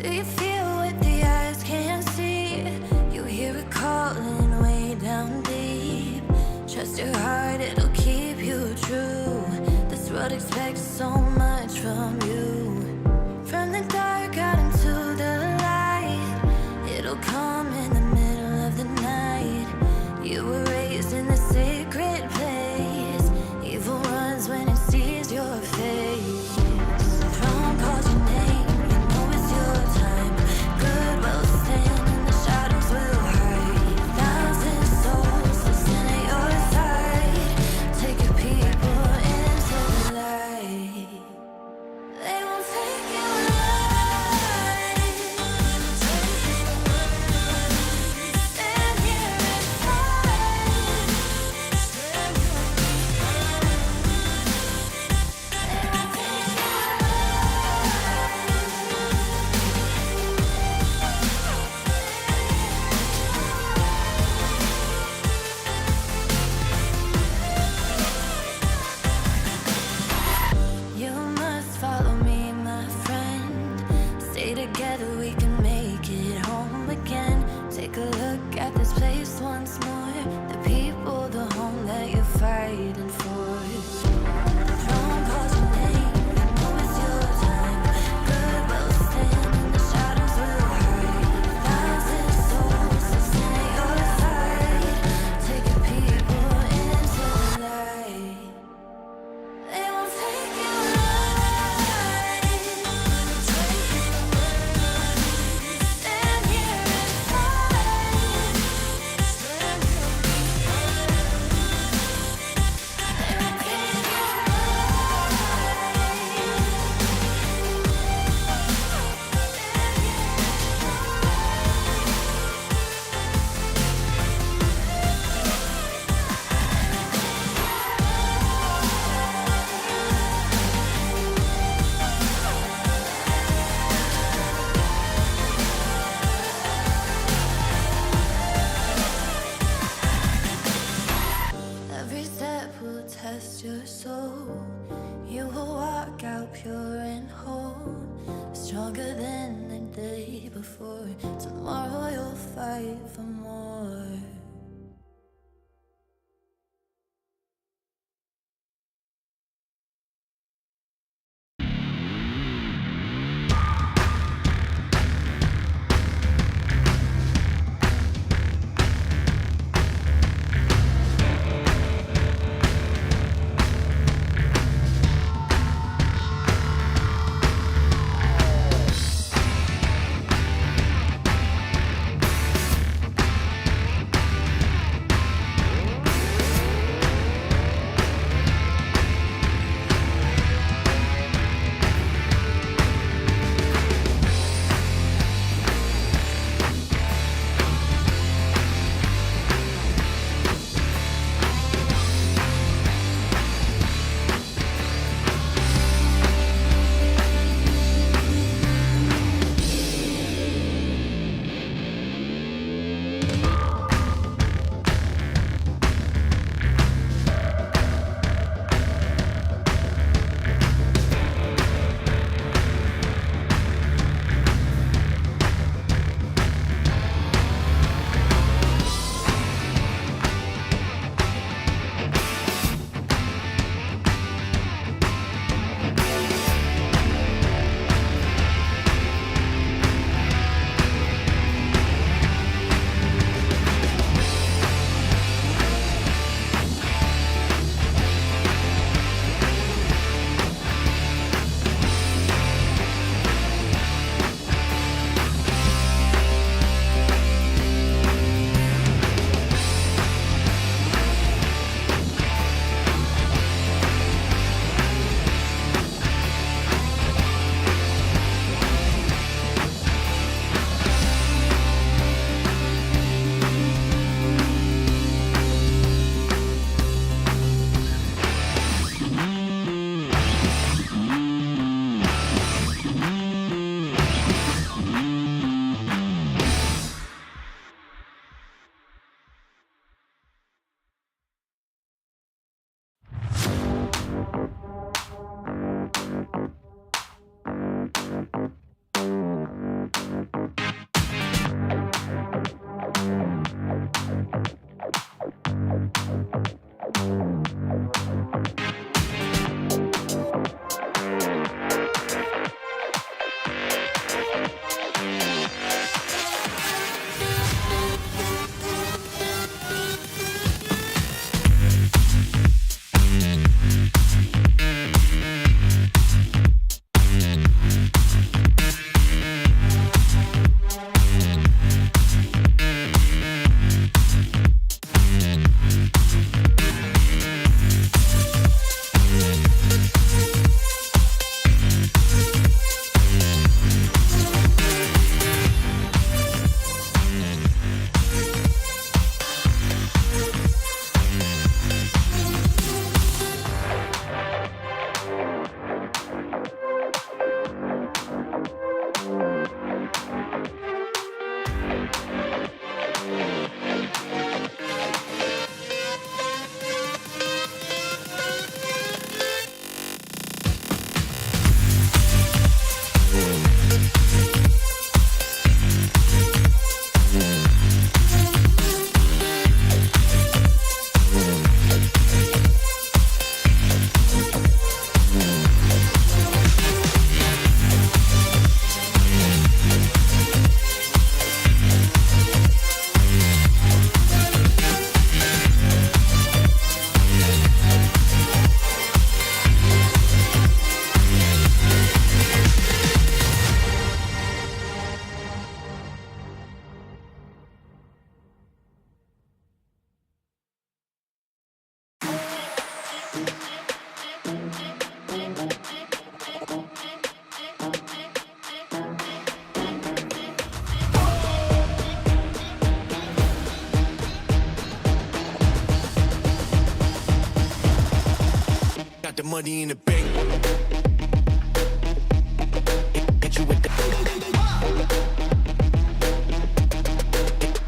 Do you feel what the eyes can't see? You hear it calling way down deep. Trust your heart, it'll keep you true. This world expects so much from you. From the dark out into the light, it'll come in the middle of the night. You were raised in the sacred place. Evil runs when it sees your face. Throne calls your name, you know it's your time. Good will stand and the shadows will hide. Thousand souls will stand at your side. Take your people into the light. They won't take you alive. Stand here and fight. They won't take you You must follow me, my friend. Stay together, we can make it home again. Take a look at this place once more. The people, the home that you're fighting for. Throne calls your name, you know it's your time. Good will stand and the shadows will hide. Thousand souls will stand at your side. Take your people into the light. They won't take you alive. Stand here and fight. They won't take you Every step will test your soul. You will walk out pure and whole, stronger than the day before. Tomorrow you'll fight for more. money in the bank. Hit you with the.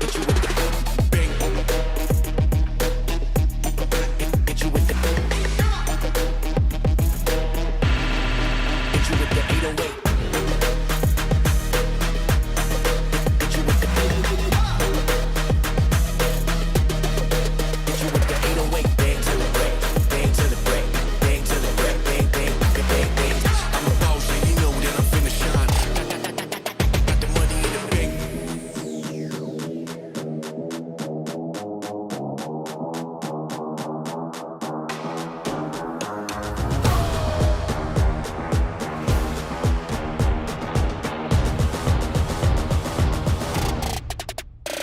Hit you with the bank. Hit you with the. Hit you with the 808. Hit you with the. Hit you with the 808. Bang to the break. Bang to the break. Bang to the break. Bang, bang, bang, bang, bang. I'm a boss, and you know that I'm finna shine. Got the money in the bank.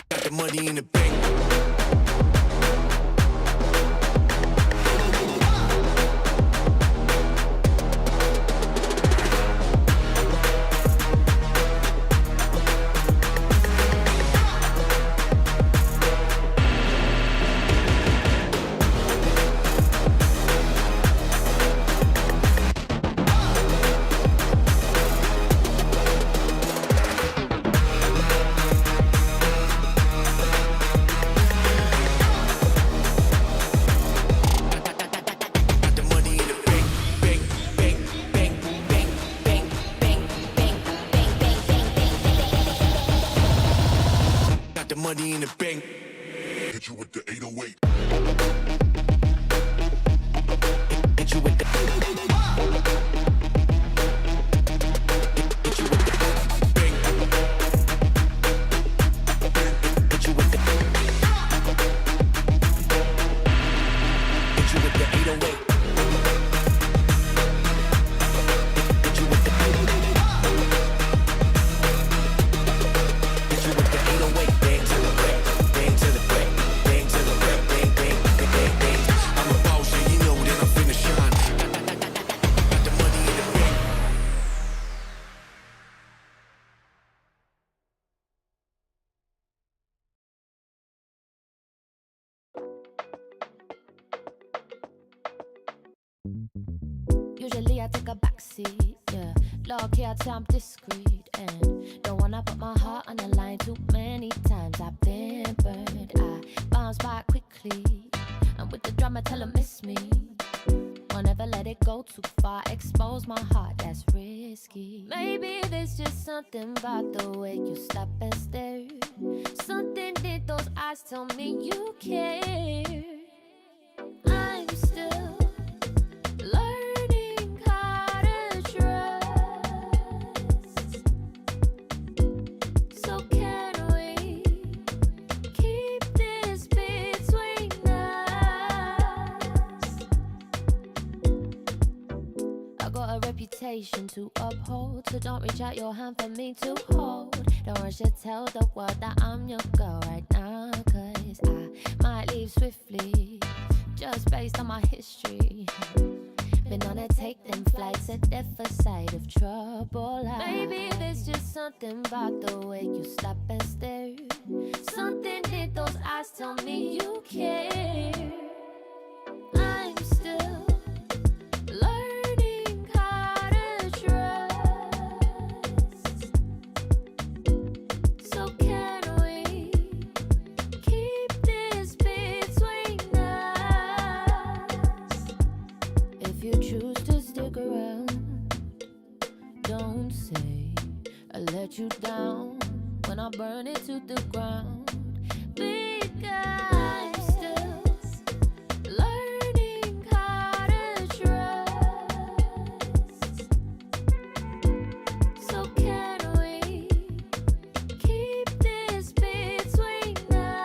Got the money in the bank. Got the money in the bank. Bank, bank, bank, bank, bank, bank, bank, bank, bank, bank, bank. Got the money in the bank. Hit you with the 808. Hit you with the. Hit you with the bank. Hit you with the. Hit you with the 808. Hit you with the. Hit you with the 808. Bang to the break. Bang to the break. Bang to the break. Bang, bang, bang, bang, bang. I'm a boss, and you know that I'm finna shine. Got the money in the bank. Usually I take a backseat, yeah. Low key, I tell I'm discreet and don't wanna put my heart on the line. Too many times I've been burned. I bounce back quickly, and with the drama, tell 'em miss me. Won't never let it go too far. Expose my heart, that's risky. Maybe there's just something about the way you stop and stare. Something in those eyes tell me you care. I'm still learning how to trust. So can we keep this between us? I got a reputation to uphold, so don't reach out your hand for me to hold. Don't rush to tell the world that I'm your girl right now, 'cause I might leave swiftly, just based on my history. Been on a take them flights at different side of trouble. Maybe there's just something about the way you stop and stare. Something in those eyes tell me you care. I'm still learning how to trust. So can we keep this between us? If you choose to stick around, don't say I let you down when I burn it to the ground. Because I'm still learning how to trust. So can we keep this between us?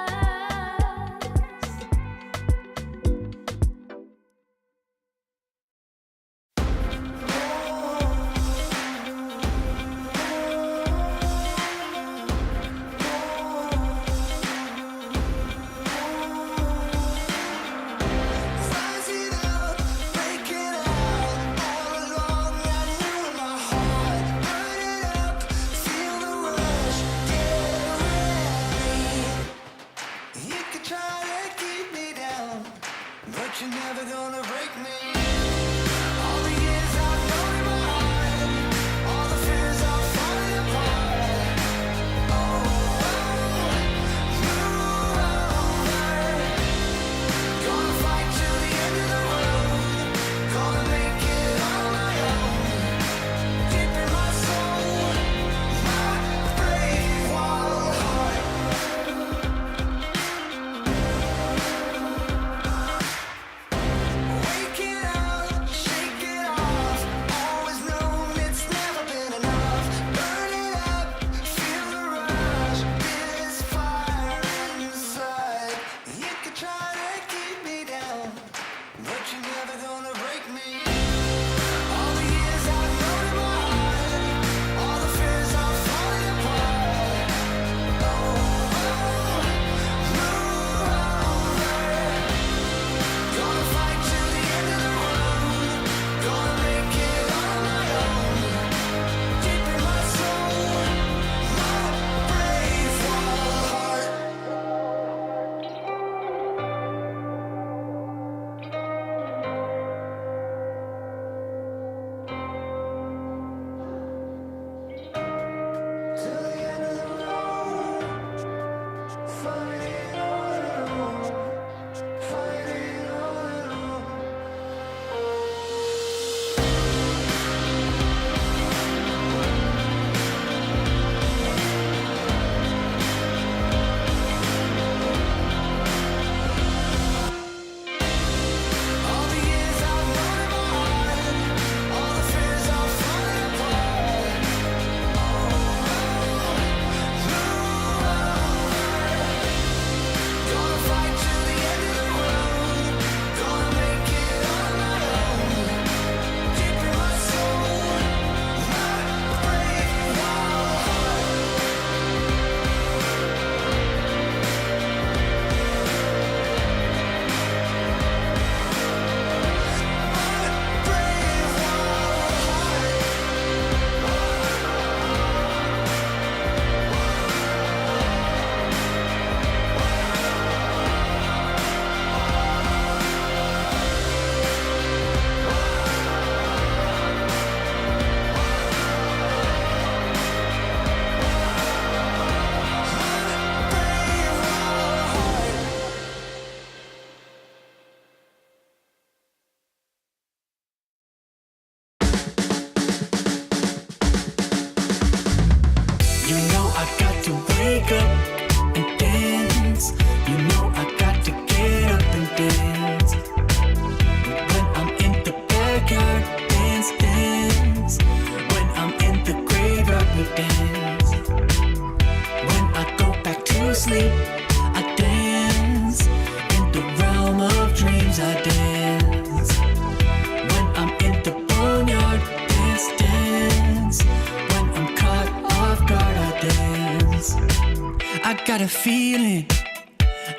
got a feeling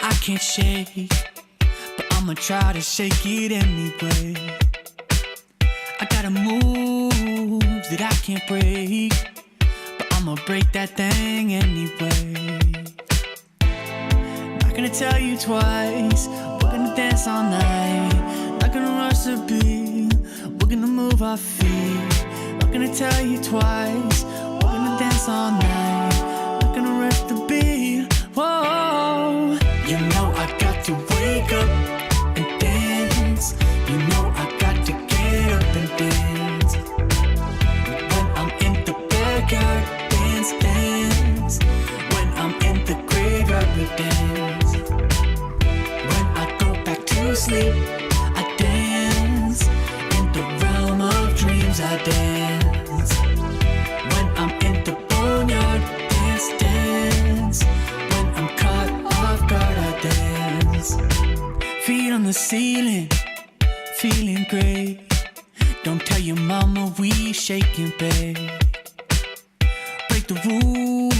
I can't shake, but I'ma try to shake it anyway. I got a moves that I can't break, but I'ma break that thing anyway. Not gonna tell you twice, we're gonna dance all night. Not gonna rush the beat, we're gonna move our feet. Not gonna tell you twice, we're gonna dance all night. Not gonna rush the beat, whoa. You know I got to wake up and dance. You know I got to get up and dance. When I'm in the backyard, dance, dance. When I'm in the graveyard, we dance. When I go back to sleep, I dance. In the realm of dreams, I dance. When I'm in the boneyard, dance, dance. When I'm caught off guard, I dance. Feet on the ceiling, feeling great. Don't tell your mama we shaking, babe. Break the rules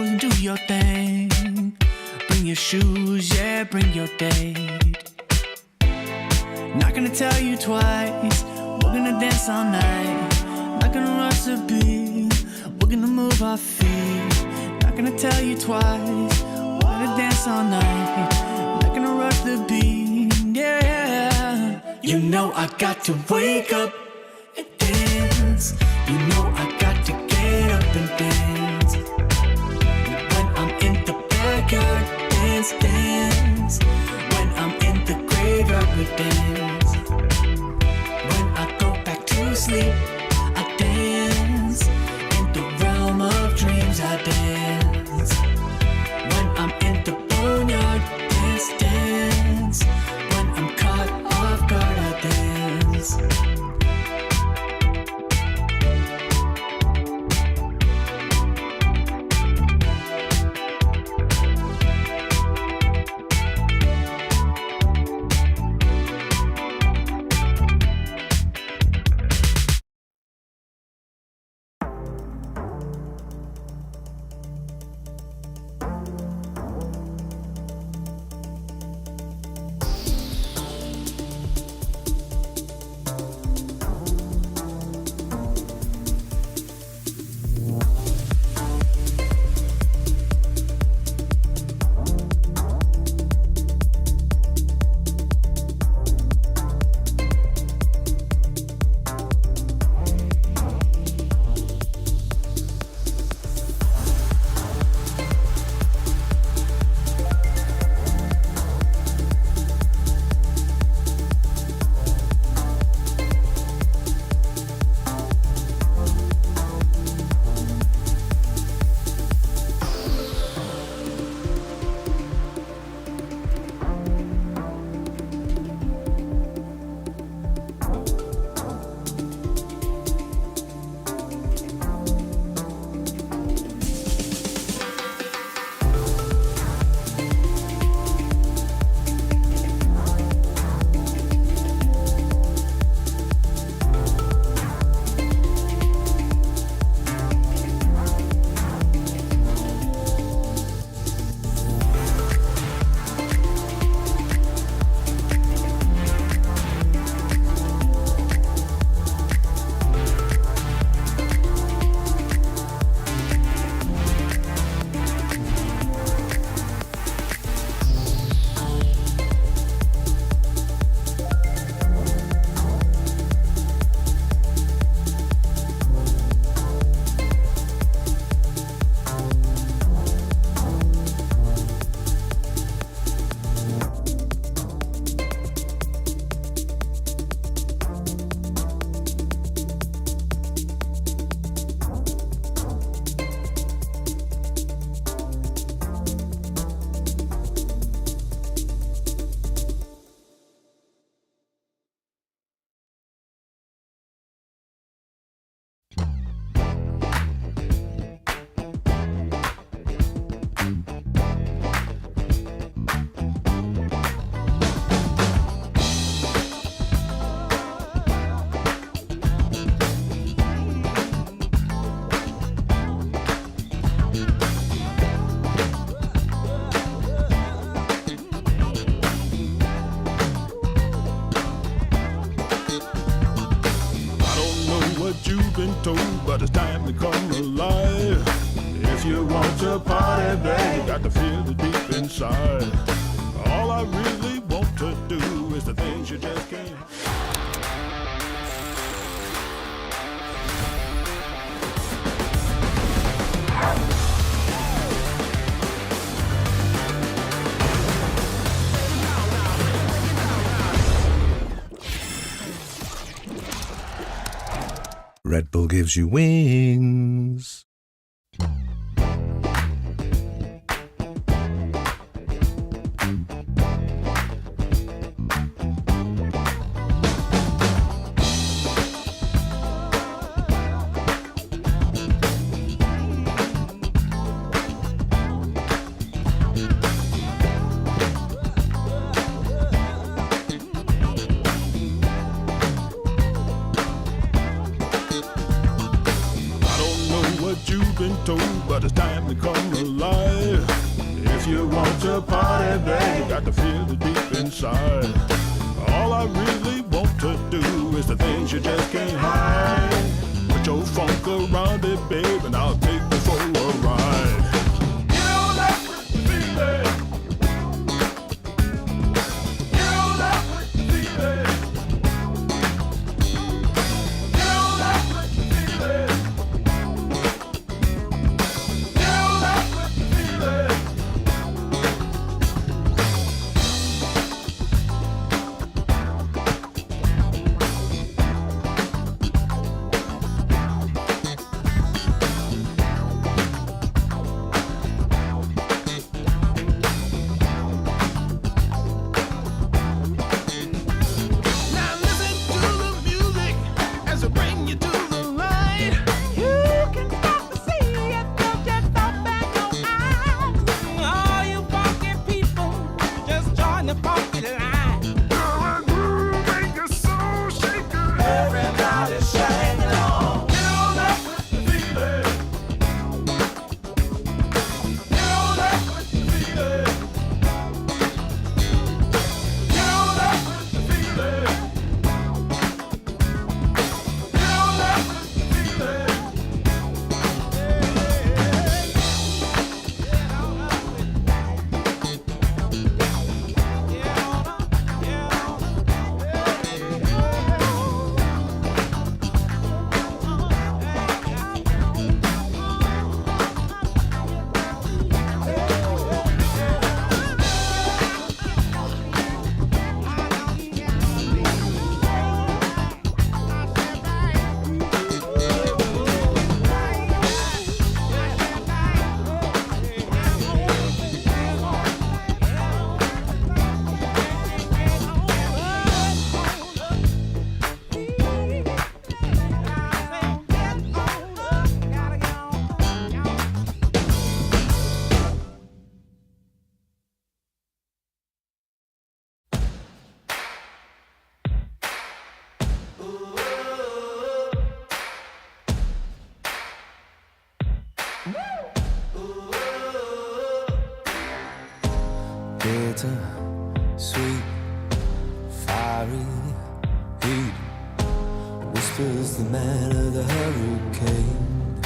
and do your thing. Bring your shoes, yeah, bring your date. Not gonna tell you twice, we're gonna dance all night. Not gonna rush the beat, we're gonna move our feet. Not gonna tell you twice, we're gonna dance all night. Not gonna rush the beat, yeah. You know I got to wake up and dance. You know I got to get up and dance. When I'm in the backyard, dance, dance. When I'm in the graveyard, we dance. When I go back to sleep, I dance. In the realm of dreams, I dance. When I'm in the boneyard, dance, dance. When I'm caught off guard, I dance. what you've been told, but it's time to come alive. If you want to party, babe, you got to feel it deep inside. All I really want to do is the things you just can't. Red Bull gives you wings. You've been told, but it's time to come alive. If you want to party, babe, you got to feel it deep inside. All I really want to do is the things you just can't hide. Put your funk around it, babe, and I'll take you for a ride. Get on up with the feeling. Get on up with the feeling. Get on up with the feeling. Bitter, sweet, fiery heat, whispers the man of the hurricane.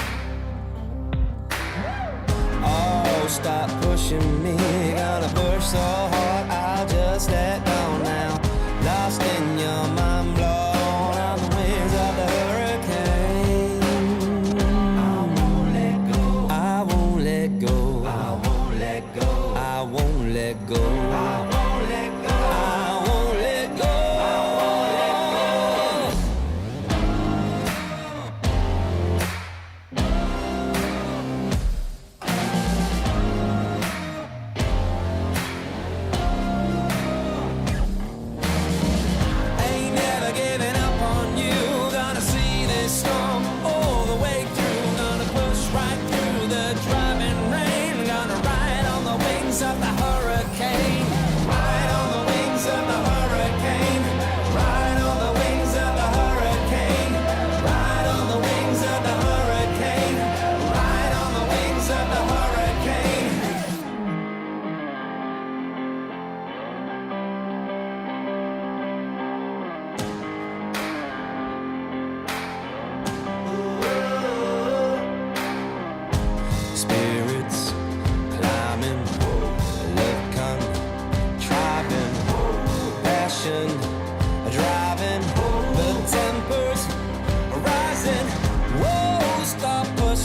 Oh, stop pushing me, gonna push so hard I'll just let go now. Lost in your mind, blown on the wings of the hurricane. I won't let go, I won't let go, I won't let go, I won't let go, I won't let go, I won't let go, I won't let go.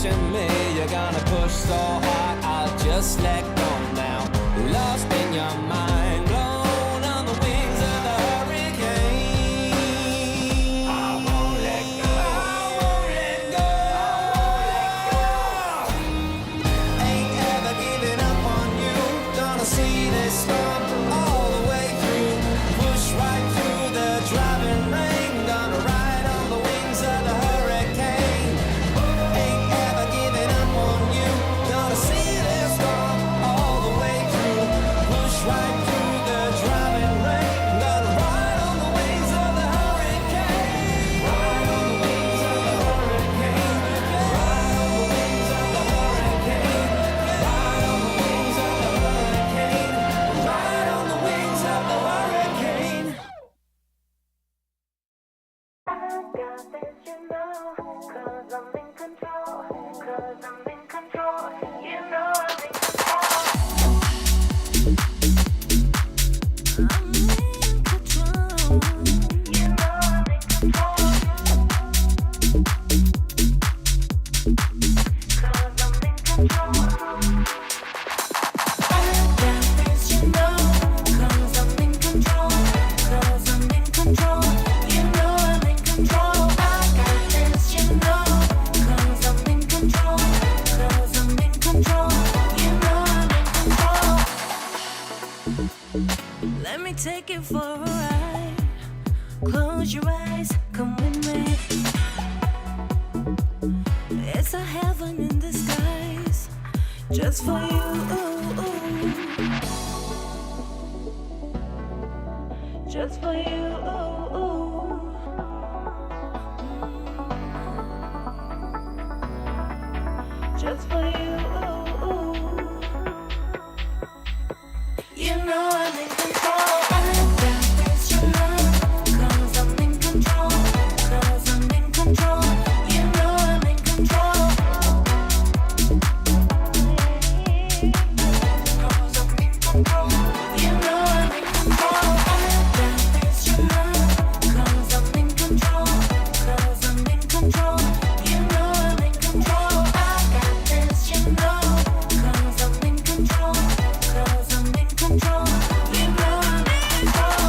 pushing me. You're gonna push so hard, I'll just let go now. Lost in your mind, blown on the wings of the hurricane. I won't let go, I won't let go, I won't let go. Ain't ever giving up on you. Gonna see this storm all the way through. Push right through the driving rain. Gonna ride on the wings of the hurricane. Ain't ever giving up on you. Gonna see this storm all the way through. Push right through the driving rain. Gonna ride on the wings of the hurricane. Ride on the wings of the hurricane. Ride on the wings of the hurricane. Ride on the wings of the hurricane. Ride on the wings of the hurricane. I got this, you know, 'cause I'm in control, 'cause I'm in control, you know I'm in control. I'm in control, you know I'm in control, 'cause I'm in control. I got this, you know, 'cause I'm in control, 'cause I'm in control, you know I'm in control. I got this, you know, 'cause I'm in control, 'cause I'm in control, you know I'm in control. Let me take you for a ride. Close your eyes, come with me. It's a heaven in disguise, just for you. Just for you. Just for you. You know I'm in control. I got this, you know, 'cause I'm in control, 'cause I'm in control. You know I'm in control. 'Cause I'm in control. You know I'm in control. I got this, you know, 'cause I'm in control, 'cause I'm in control. You know I'm in control. I got this, you know, 'cause I'm in control, 'cause I'm in control. You know I'm in control.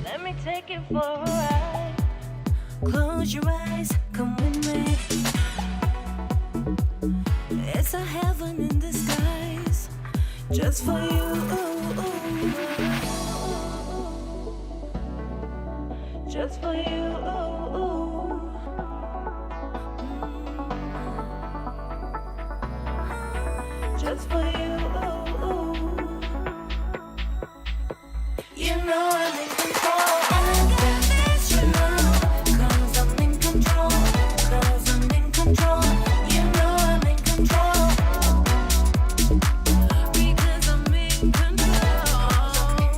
Let me take you for a ride. Close your eyes, come with me. It's a heaven in disguise, just for you. Just for you. Just for you. You know I'm in control. I got this, you know, 'cause I'm in control, 'cause I'm in control. You know I'm in control. Because I'm in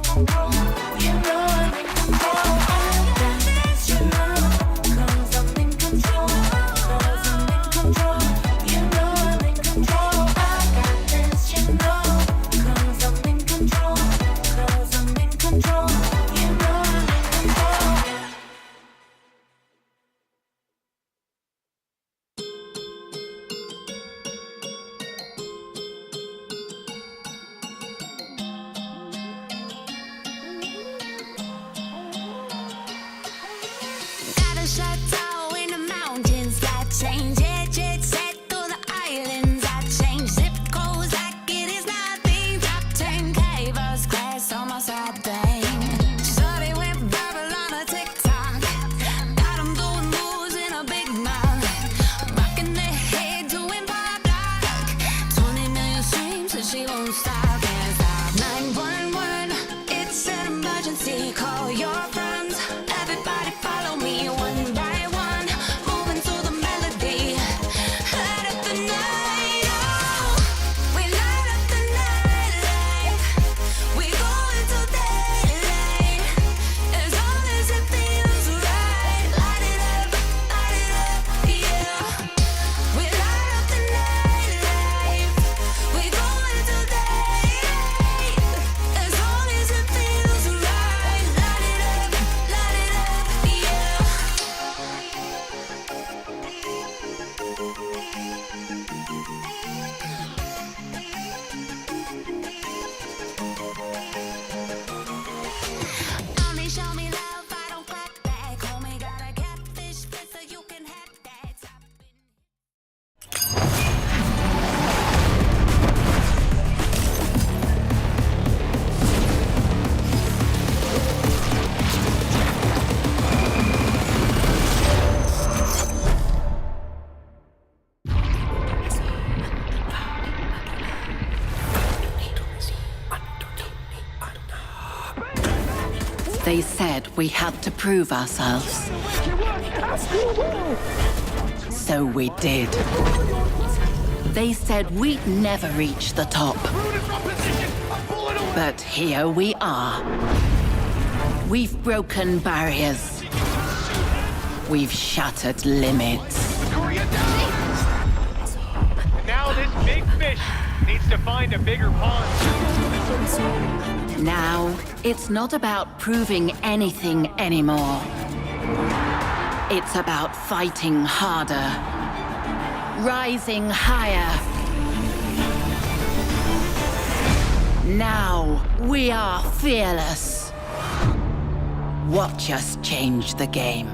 control. You know I'm in control. I got this, you know, 'cause I'm in control, 'cause I'm in control. You know I'm in control. I got this, you know, 'cause I'm in control, 'cause I'm in control. You know I'm in control. Got a chateau in the mountains that change. Jet set through the islands that change. Zip codes like it is nothing. Top 10K first class on my side bang. Shorty went viral on a TikTok. Got 'em doing moves in a big mouth. Rocking their head doing pop like 20 million streams and she won't stop, can't stop. 911, it's an emergency. Call your friends. Everybody follow me one by one. They said we had to prove ourselves. So we did. They said we'd never reach the top. But here we are. We've broken barriers. We've shattered limits. Now this big fish needs to find a bigger pond. Now, it's not about proving anything anymore. It's about fighting harder, rising higher. Now, we are fearless. Watch us change the game.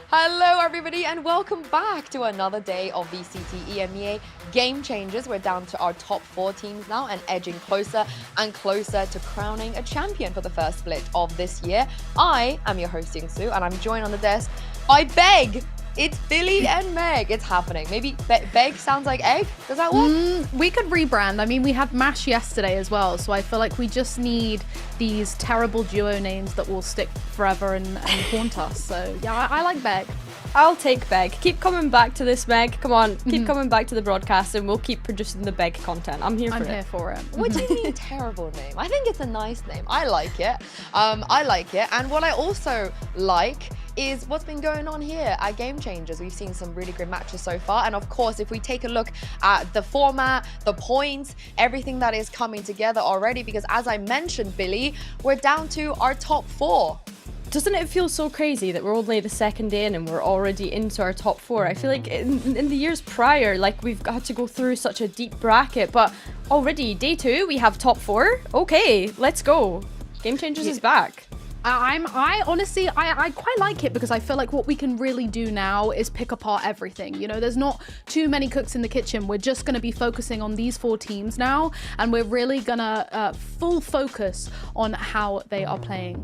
Hello everybody and welcome back to another day of VCT EMEA Game Changers. We're down to our top 4 teams now and edging closer and closer to crowning a champion for the first split of this year. I am your host Yingsu and I'm joined on the desk by Beg. It's Billy and Meg. It's happening. Maybe Beg sounds like egg. Does that work? We could rebrand. I mean, we had MASH yesterday as well, so I feel like we just need these terrible duo names that will stick forever and haunt us. So yeah, I like Beg. I'll take Beg. Keep coming back to this, Meg. Come on, keep coming back to the broadcast and we'll keep producing the Beg content. I'm here for it. What do you mean terrible name? I think it's a nice name. I like it. I like it. And what I also like is what's been going on here at Game Changers. We've seen some really good matches so far. And of course, if we take a look at the format, the points, everything that is coming together already, because as I mentioned, Billy, we're down to our top 4. Doesn't it feel so crazy that we're only the second day in and we're already into our top 4? I feel like in the years prior, like we've had to go through such a deep bracket, but already day 2, we have top 4. Okay, let's go. Game Changers is back. I honestly quite like it because I feel like what we can really do now is pick apart everything. You know, there's not too many cooks in the kitchen. We're just going to be focusing on these 4 teams now, and we're really gonna full focus on how they are playing.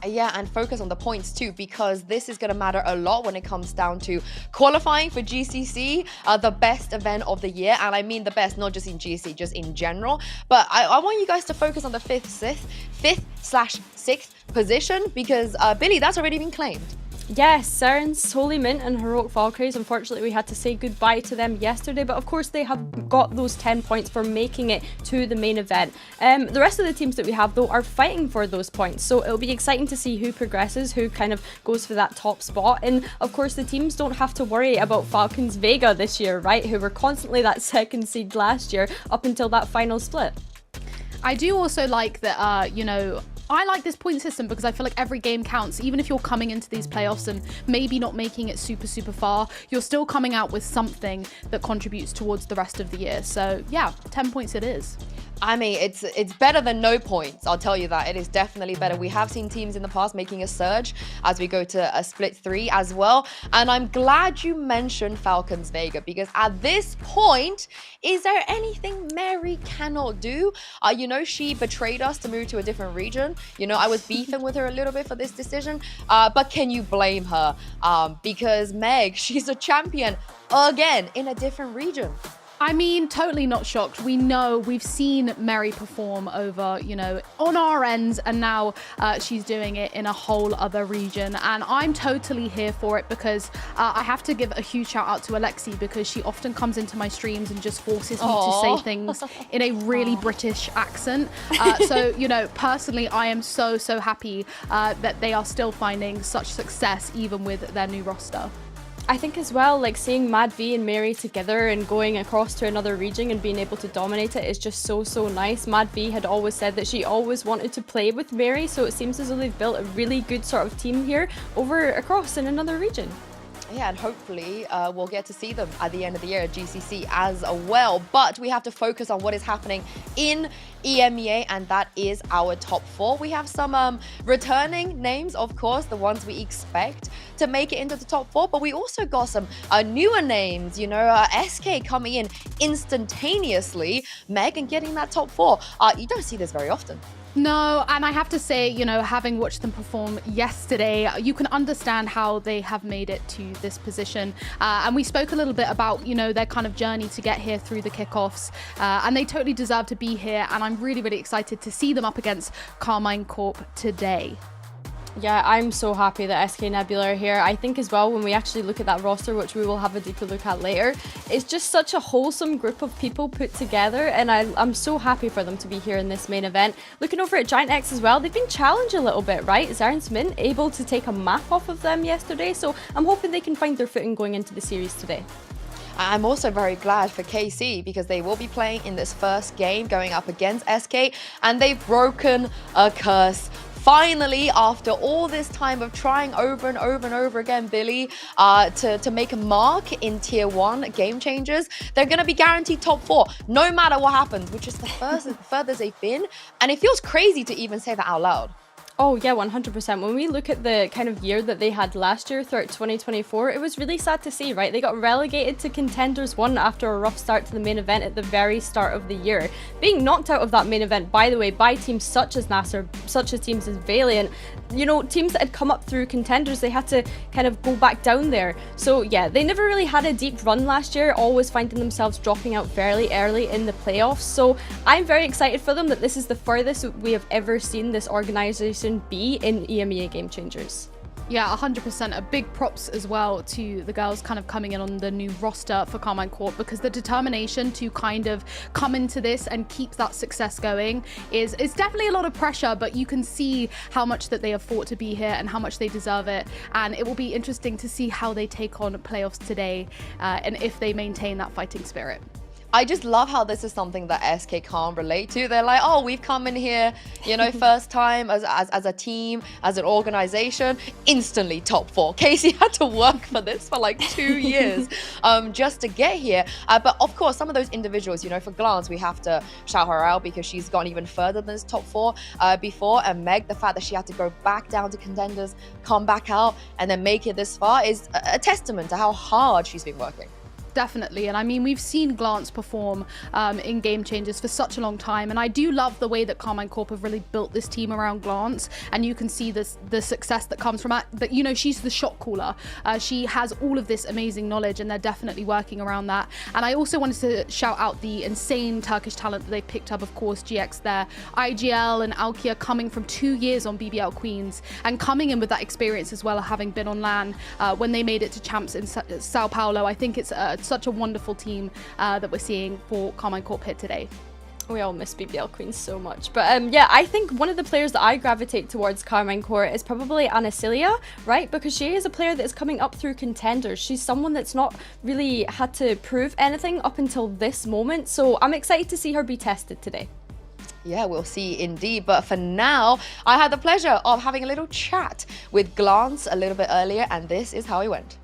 Yeah, and focus on the points too, because this is going to matter a lot when it comes down to qualifying for GCC, the best event of the year. And I mean the best, not just in GCC, just in general. But I want you guys to focus on the 5th/6th position, because Billy, that's already been claimed. Yes, Siren's Holy Mint and Heroic Valkyries. Unfortunately, we had to say goodbye to them yesterday, but of course they have got those 10 points for making it to the main event. The rest of the teams that we have, though, are fighting for those points, so it'll be exciting to see who progresses, who kind of goes for that top spot. And of course, the teams don't have to worry about Falcons Vega this year, right? Who were constantly that second seed last year up until that final split. I do also like that, you know, I like this point system because I feel like every game counts. Even if you're coming into these playoffs and maybe not making it super far, you're still coming out with something that contributes towards the rest of the year. So yeah, 10 points it is. I mean, it's better than no points. I'll tell you that. It is definitely better. We have seen teams in the past making a surge as we go to a split 3 as well. And I'm glad you mentioned Falcons Vega, because at this point, is there anything Mary cannot do? You know, she betrayed us to move to a different region. You know, I was beefing with her a little bit for this decision. But can you blame her? Because Meg, she's a champion again in a different region. I mean, totally not shocked. We know, we've seen Mary perform over, you know, on our ends, and now she's doing it in a whole other region. And I'm totally here for it because I have to give a huge shout out to Alexi, because she often comes into my streams and just forces me to say things in a really British accent. So, you know, personally, I am so happy that they are still finding such success even with their new roster. I think as well, like seeing Mad V and Mary together and going across to another region and being able to dominate it is just so nice. Mad V had always said that she always wanted to play with Mary, so it seems as though they've built a really good sort of team here over across in another region. Yeah, and hopefully we'll get to see them at the end of the year at GCC as well. But we have to focus on what is happening in EMEA, and that is our top 4. We have some returning names, of course, the ones we expect to make it into the top 4. But we also got some newer names, you know, SK coming in instantaneously, Meg, and getting that top 4. You don't see this very often. No, and I have to say, you know, having watched them perform yesterday, you can understand how they have made it to this position. And we spoke a little bit about, you know, their kind of journey to get here through the kickoffs. And they totally deserve to be here. And I'm really, really excited to see them up against Carmine Corp today. Yeah, I'm so happy that SK Nebula are here. I think as well, when we actually look at that roster, which we will have a deeper look at later, it's just such a wholesome group of people put together, and I'm so happy for them to be here in this main event. Looking over at Giant X as well, they've been challenged a little bit, right? Zarens Mint able to take a map off of them yesterday, so I'm hoping they can find their footing going into the series today. I'm also very glad for KC because they will be playing in this first game going up against SK, and they've broken a curse. Finally, after all this time of trying over and over and over again, Billy, to make a mark in Tier 1 Game Changers, they're going to be guaranteed top 4, no matter what happens, which is the furthest they've been. And it feels crazy to even say that out loud. Oh yeah, 100%. When we look at the kind of year that they had last year throughout 2024, it was really sad to see, right? They got relegated to Contenders 1 after a rough start to the main event at the very start of the year. Being knocked out of that main event, by the way, by teams such as Nasser, such as teams as Valiant, you know, teams that had come up through Contenders, they had to kind of go back down there. So yeah, they never really had a deep run last year, always finding themselves dropping out fairly early in the playoffs. So I'm very excited for them that this is the furthest we have ever seen this organization be in EMEA Game Changers. Yeah, 100%. A big props as well to the girls kind of coming in on the new roster for Carmine Corp, because the determination to kind of come into this and keep that success going is definitely a lot of pressure, but you can see how much that they have fought to be here and how much they deserve it. And it will be interesting to see how they take on playoffs today and if they maintain that fighting spirit. I just love how this is something that SK can't relate to. They're like, oh, we've come in here, you know, first time as a team, as an organization, instantly top 4. Casey had to work for this for like 2 years just to get here. But of course, some of those individuals, you know, for Glance, we have to shout her out because she's gone even further than this top 4 before. And Meg, the fact that she had to go back down to Contenders, come back out, and then make it this far is a testament to how hard she's been working. Definitely. And I mean, we've seen Glance perform in Game Changers for such a long time. And I do love the way that Carmine Corp have really built this team around Glance. And you can see the success that comes from that. You know, she's the shot caller. She has all of this amazing knowledge, and they're definitely working around that. And I also wanted to shout out the insane Turkish talent that they picked up, of course, GX there. IGL and Alkia coming from 2 years on BBL Queens and coming in with that experience as well, having been on LAN when they made it to champs in Sao Paulo. I think it's such a wonderful team that we're seeing for Carmine Corp here today. We all miss BBL Queens so much. But yeah, I think one of the players that I gravitate towards Carmine Corp is probably Anasilia, right? Because she is a player that is coming up through Contenders. She's someone that's not really had to prove anything up until this moment. So I'm excited to see her be tested today. Yeah, we'll see indeed. But for now, I had the pleasure of having a little chat with Glance a little bit earlier, and this is how it went.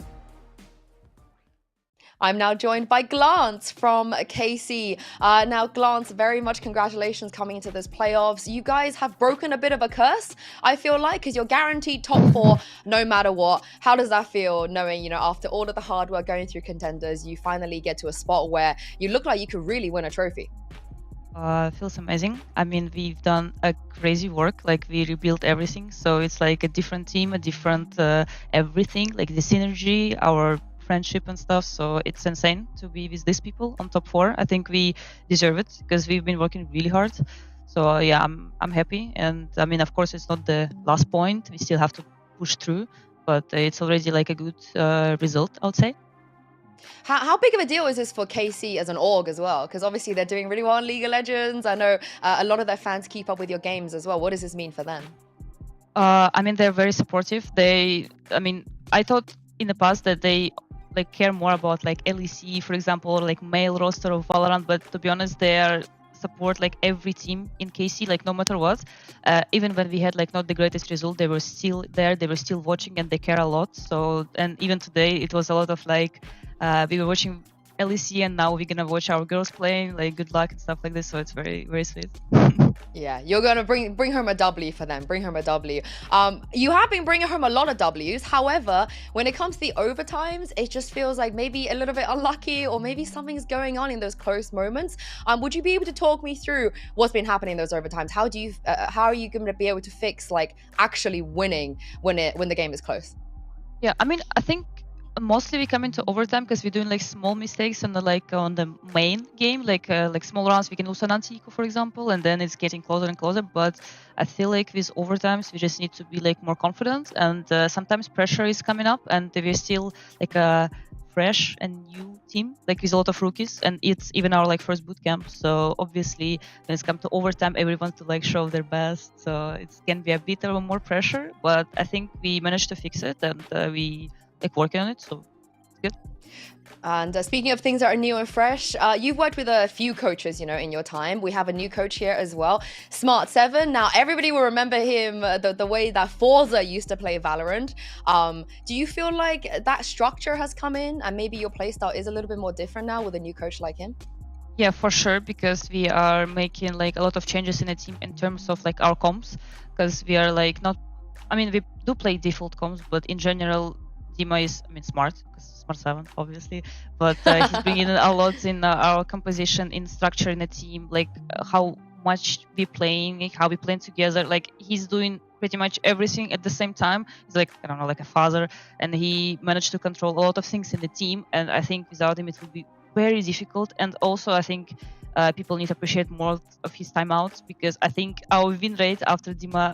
I'm now joined by Glance from KC. Now, Glance, very much congratulations coming into this playoffs. You guys have broken a bit of a curse, I feel like, because you're guaranteed top 4 no matter what. How does that feel, knowing, you know, after all of the hard work going through Contenders, you finally get to a spot where you look like you could really win a trophy? Feels amazing. I mean, we've done a crazy work, like we rebuilt everything. So it's like a different team, a different everything, like the synergy, our friendship and stuff. So it's insane to be with these people on top 4. I think we deserve it because we've been working really hard. So yeah, I'm happy. And I mean, of course, it's not the last point. We still have to push through, but it's already like a good result, I would say. How big of a deal is this for KC as an org as well? Because obviously they're doing really well in League of Legends. I know a lot of their fans keep up with your games as well. What does this mean for them? I mean, they're very supportive. I thought in the past that they like care more about like LEC, for example, or like male roster of Valorant, but to be honest, they are support like every team in KC, like no matter what. Even when we had like not the greatest result, they were still there, they were still watching, and they care a lot. So, and even today it was a lot of like we were watching LEC, and now we're gonna watch our girls playing. Like, good luck and stuff like this. So it's very, very sweet. Yeah, you're gonna bring home a W for them. Bring home a W. You have been bringing home a lot of Ws. However, when it comes to the overtimes, it just feels like maybe a little bit unlucky, or maybe something's going on in those close moments. Would you be able to talk me through what's been happening in those overtimes? How are you going to be able to fix like actually winning when the game is close? Yeah, I mean, I think mostly we come into overtime because we're doing like small mistakes on the main game, like small rounds we can lose an anti-eco, for example, and then it's getting closer and closer. But I feel like with overtimes we just need to be like more confident, and sometimes pressure is coming up, and we're still like a fresh and new team, like with a lot of rookies, and it's even our like first boot camp. So obviously when it's come to overtime, everyone wants to like show their best, so it can be a bit of more pressure, but I think we managed to fix it, and we like working on it, so it's good. And speaking of things that are new and fresh, you've worked with a few coaches, in your time. We have a new coach here as well, Smart7. Now, everybody will remember him the way that Forza used to play Valorant. Do you feel like that structure has come in, and maybe your playstyle is a little bit more different now with a new coach like him? Yeah, for sure, because we are making like a lot of changes in the team in terms of like our comps, because we are like not, I mean, we do play default comps, but in general, Dima is, smart, because Smart7, obviously, but he's bringing in a lot in our composition, in structure in the team, like how much we playing, how we playing together. Like, he's doing pretty much everything at the same time. He's like, I don't know, like a father, and he managed to control a lot of things in the team, and I think without him it would be very difficult. And also I think people need to appreciate more of his timeouts, because I think our win rate after Dima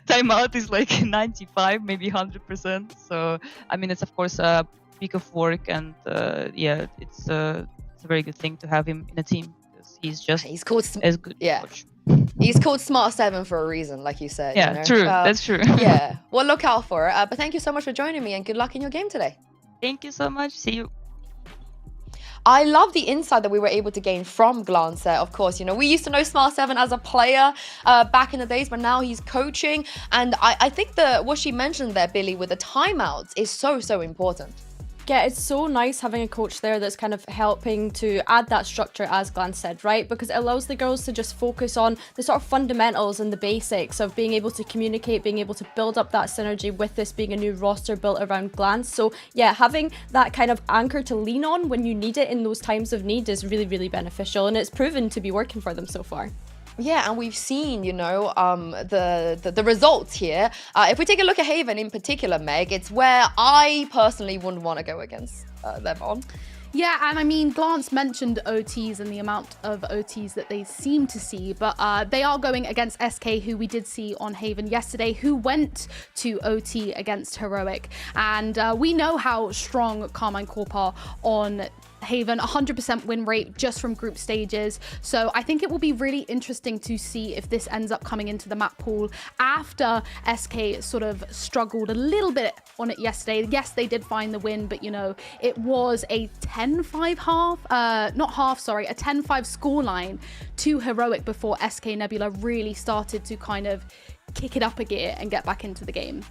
timeout is like 95, maybe 100%. So I mean, it's of course a peak of work, and yeah, it's a very good thing to have him in a team, because he's called as good. Yeah. Coach. He's called Smart7 for a reason, like you said. Yeah, true. That's true. Yeah. Well, look out for it. But thank you so much for joining me, and good luck in your game today. Thank you so much. See you. I love the insight that we were able to gain from Glance there. Of course, we used to know Smart7 as a player back in the days, but now he's coaching. And I think what she mentioned there, Billy, with the timeouts is so important. Yeah, it's so nice having a coach there that's kind of helping to add that structure, as Glenn said, right? Because it allows the girls to just focus on the sort of fundamentals and the basics of being able to communicate, being able to build up that synergy with this being a new roster built around Glance. So yeah, having that kind of anchor to lean on when you need it in those times of need is really, really beneficial, and it's proven to be working for them so far. Yeah, and we've seen, the results here. If we take a look at Haven in particular, Meg, it's where I personally wouldn't want to go against them on. Yeah, and I mean, Glance mentioned OTs and the amount of OTs that they seem to see, but they are going against SK, who we did see on Haven yesterday, who went to OT against Heroic. And we know how strong Carmine Corp are on Haven, 100% win rate just from group stages. So I think it will be really interesting to see if this ends up coming into the map pool after SK sort of struggled a little bit on it yesterday. Yes, they did find the win, but it was a 10-5 a 10-5 scoreline to Heroic before SK Nebula really started to kind of kick it up a gear and get back into the game.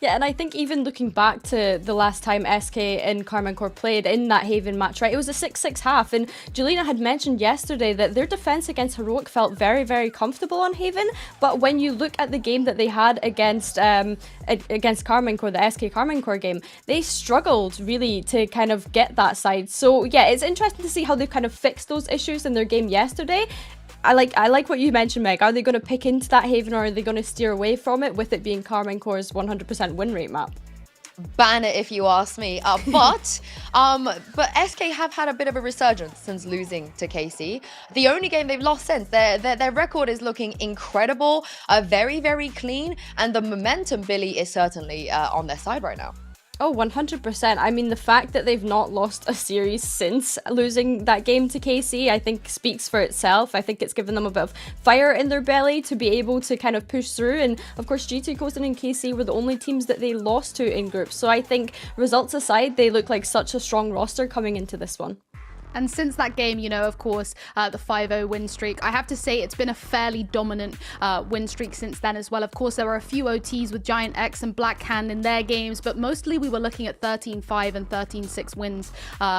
Yeah, and I think even looking back to the last time SK and Carmine Corp played in that Haven match, right, it was a 6-6 half, and Julina had mentioned yesterday that their defense against Heroic felt very, very comfortable on Haven, but when you look at the game that they had against Carmine Corp, the SK Carmine Corp game, they struggled really to kind of get that side. So yeah, it's interesting to see how they've kind of fixed those issues in their game yesterday. I like what you mentioned, Meg. Are they going to pick into that Haven, or are they going to steer away from it, with it being Carmine Corp's 100% win rate map? Ban it if you ask me. But SK have had a bit of a resurgence since losing to KC. The only game they've lost since, their record is looking incredible, very, very clean, and the momentum, Billy, is certainly on their side right now. Oh, 100%. I mean, the fact that they've not lost a series since losing that game to KC, I think speaks for itself. I think it's given them a bit of fire in their belly to be able to kind of push through. And of course, G2, Coastin and KC were the only teams that they lost to in groups. So I think, results aside, they look like such a strong roster coming into this one. And since that game, you know, of course, the 5-0 win streak, I have to say it's been a fairly dominant win streak since then as well. Of course, there were a few OTs with Giant X and Black Hand in their games, but mostly we were looking at 13-5 and 13-6 wins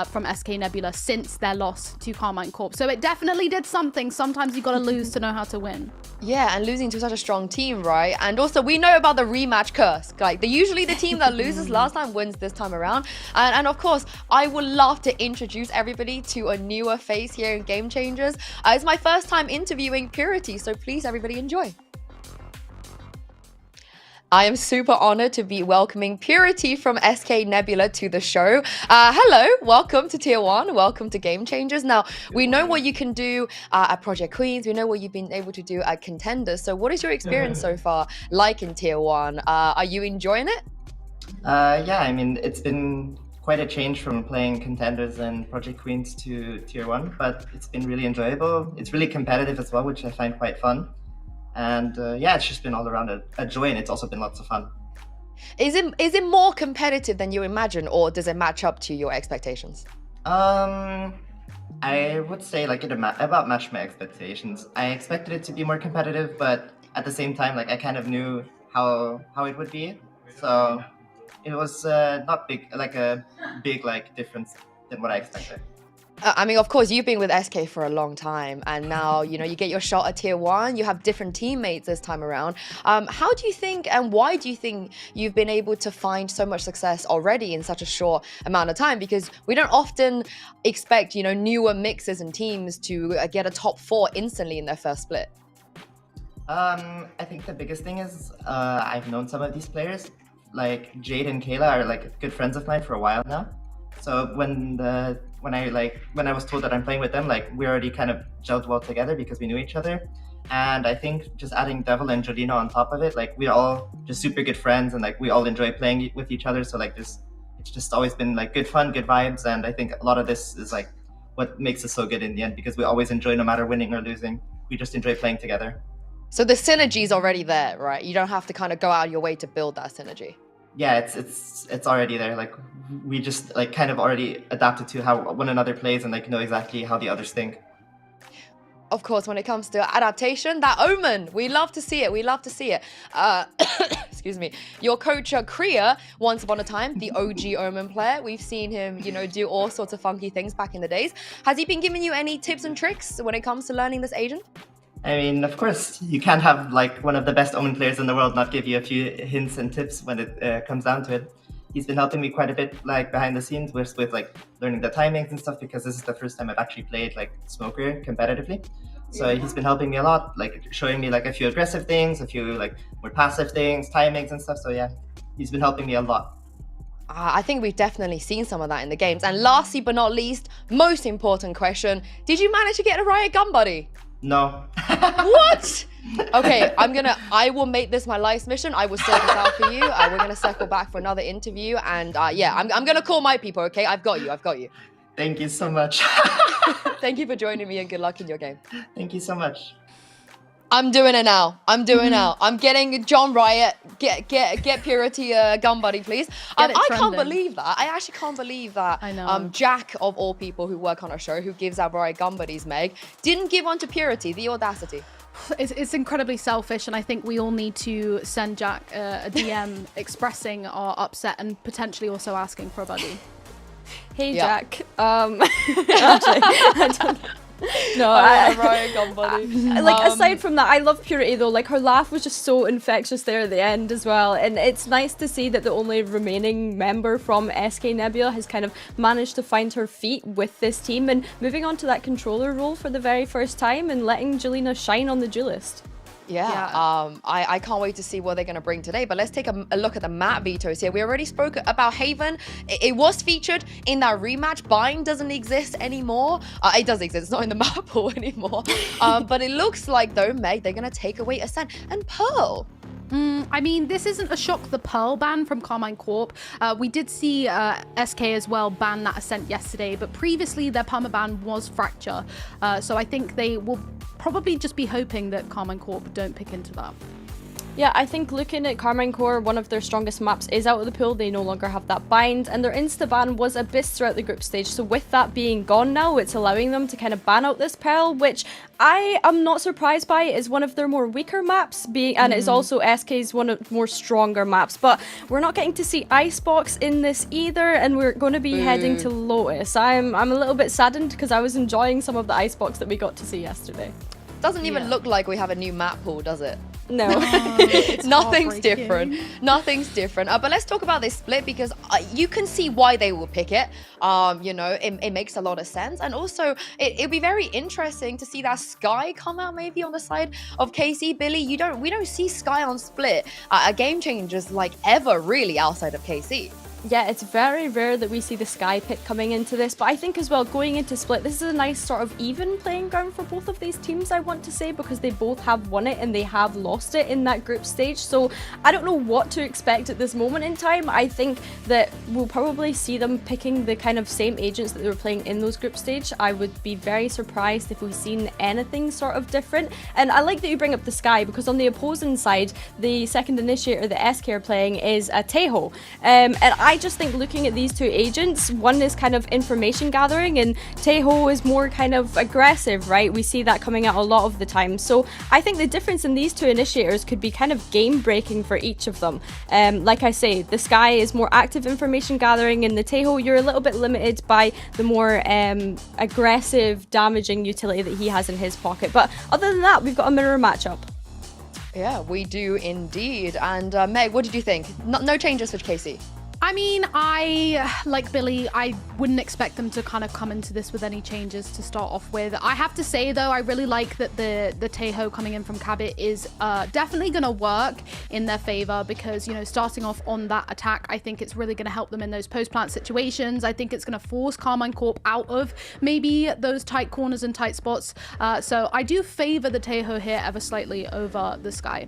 from SK Nebula since their loss to Carmine Corp. So it definitely did something. Sometimes you got to lose to know how to win. Yeah, and losing to such a strong team, right? And also, we know about the rematch curse. Like, usually the team that loses last time wins this time around. And of course, I would love to introduce everybody to a newer face here in Game Changers. It's my first time interviewing Purity, so please, everybody, enjoy. I am super honored to be welcoming Purity from SK Nebula to the show. Hello, welcome to Tier 1, welcome to Game Changers. Now, we know what you can do at Project Queens, we know what you've been able to do at Contenders, so what is your experience so far like in Tier 1? Are you enjoying it? Yeah, I mean, it's been quite a change from playing Contenders and Project Queens to Tier 1, but it's been really enjoyable. It's really competitive as well, which I find quite fun. And yeah, it's just been all around a joy, and it's also been lots of fun. Is it more competitive than you imagine, or does it match up to your expectations? I would say like it about matched my expectations. I expected it to be more competitive, but at the same time, like I kind of knew how it would be. So it was not big, like a big difference than what I expected. I mean, of course, you've been with SK for a long time, and now, you know, you get your shot at Tier 1, you have different teammates this time around. How do you think, and why do you think you've been able to find so much success already in such a short amount of time? Because we don't often expect, you know, newer mixes and teams to get a top 4 instantly in their first split. I think the biggest thing is I've known some of these players. Like Jade and Kayla are like good friends of mine for a while now. So when I was told that I'm playing with them, like we already kind of gelled well together because we knew each other. And I think just adding Devil and Jolina on top of it, like we're all just super good friends, and like we all enjoy playing with each other. So like it's just always been like good fun, good vibes, and I think a lot of this is like what makes us so good in the end, because we always enjoy, no matter winning or losing, we just enjoy playing together. So the synergy is already there, right? You don't have to kind of go out of your way to build that synergy. Yeah, it's already there. Like we just like kind of already adapted to how one another plays, and like know exactly how the others think. Of course, when it comes to adaptation, that Omen, we love to see it. We love to see it. Excuse me. Your coach, Kriya, once upon a time, the OG Omen player, we've seen him, you know, do all sorts of funky things back in the days. Has he been giving you any tips and tricks when it comes to learning this agent? I mean, of course, you can't have like one of the best Omen players in the world not give you a few hints and tips when it comes down to it. He's been helping me quite a bit, like behind the scenes, with like learning the timings and stuff, because this is the first time I've actually played like Smoker competitively. So he's been helping me a lot, like showing me like a few aggressive things, a few like more passive things, timings and stuff. So yeah, he's been helping me a lot. I think we've definitely seen some of that in the games. And lastly but not least, most important question, did you manage to get a Riot gun buddy? No. What? Okay, I will make this my life's mission. I will sort this out for you. We're gonna circle back for another interview, and yeah, I'm gonna call my people. Okay, I've got you. Thank you so much. Thank you for joining me, and good luck in your game. Thank you so much. I'm doing it now. I'm getting John Riot. Get Purity a gun buddy, please. I can't believe that. I actually can't believe that. I know. Jack, of all people who work on our show, who gives out Riot gun buddies, Meg, didn't give one to Purity. The audacity. It's incredibly selfish, and I think we all need to send Jack a DM expressing our upset and potentially also asking for a buddy. Hey, Yeah. Jack. Actually, I don't know. No, Riot gun buddy. Like aside from that, I love Purity though. Like her laugh was just so infectious there at the end as well, and it's nice to see that the only remaining member from SK Nebula has kind of managed to find her feet with this team and moving on to that controller role for the very first time and letting Jolina shine on the duelist. Yeah. I can't wait to see what they're going to bring today. But let's take a look at the map vetoes here. We already spoke about Haven. It was featured in that rematch. Bind doesn't exist anymore. It does exist. It's not in the map pool anymore. But it looks like, though, Meg, they're going to take away Ascent and Pearl. I mean, this isn't a shock, the Pearl ban from Carmine Corp. We did see SK as well ban that Ascent yesterday, but previously their perma ban was Fracture. So I think they will probably just be hoping that Carmine Corp don't pick into that. Yeah, I think looking at Carmine Core, one of their strongest maps is out of the pool. They no longer have that bind, and their insta-ban was Abyss throughout the group stage. So with that being gone now, it's allowing them to kind of ban out this Pearl, which I am not surprised by. It's one of their more weaker maps, and it's also SK's one of more stronger maps. But we're not getting to see Icebox in this either, and we're going to be heading to Lotus. I'm a little bit saddened because I was enjoying some of the Icebox that we got to see yesterday. Doesn't even look like we have a new map pool, does it? No. Nothing's different. Nothing's different. But let's talk about this split because you can see why they will pick it. You know, it makes a lot of sense. And also, it'd be very interesting to see that Sky come out maybe on the side of KC. Billy, we don't see Sky on split at Game Changers like ever really outside of KC. Yeah, it's very rare that we see the Sky pick coming into this, but I think as well, going into Split, this is a nice sort of even playing ground for both of these teams, I want to say, because they both have won it and they have lost it in that group stage. So I don't know what to expect at this moment in time. I think that we'll probably see them picking the kind of same agents that they were playing in those group stage. I would be very surprised if we've seen anything sort of different. And I like that you bring up the Sky, because on the opposing side, the second initiator that SK are playing is a Tejo. And I just think looking at these two agents, one is kind of information gathering and Tejo is more kind of aggressive, right? We see that coming out a lot of the time. So I think the difference in these two initiators could be kind of game breaking for each of them. Like I say, the Sky is more active information gathering, and the Tejo, you're a little bit limited by the more aggressive, damaging utility that he has in his pocket. But other than that, we've got a mirror matchup. Yeah, we do indeed. And Meg, what did you think? No changes for KC? I mean, like Billy, I wouldn't expect them to kind of come into this with any changes to start off with. I have to say, though, I really like that the Tejo coming in from Cabot is definitely going to work in their favor because, you know, starting off on that attack, I think it's really going to help them in those post-plant situations. I think it's going to force Carmine Corp out of maybe those tight corners and tight spots. So I do favor the Tejo here ever slightly over the Sky.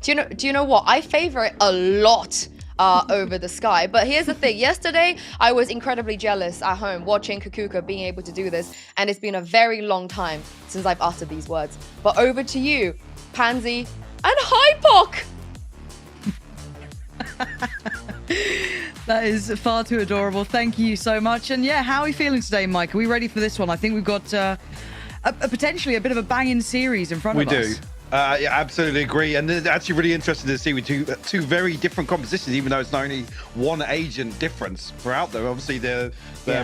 Do you know what? I favor it a lot over the Sky. But here's the thing. Yesterday, I was incredibly jealous at home watching Kukuka being able to do this. And it's been a very long time since I've uttered these words. But over to you, Pansy and Hypok. That is far too adorable. Thank you so much. And yeah, how are we feeling today, Mike? Are we ready for this one? I think we've got potentially a bit of a banging series in front of us. We do. Yeah, absolutely agree, and it's actually really interesting to see with two very different compositions, even though it's not only one agent difference throughout there. Obviously, the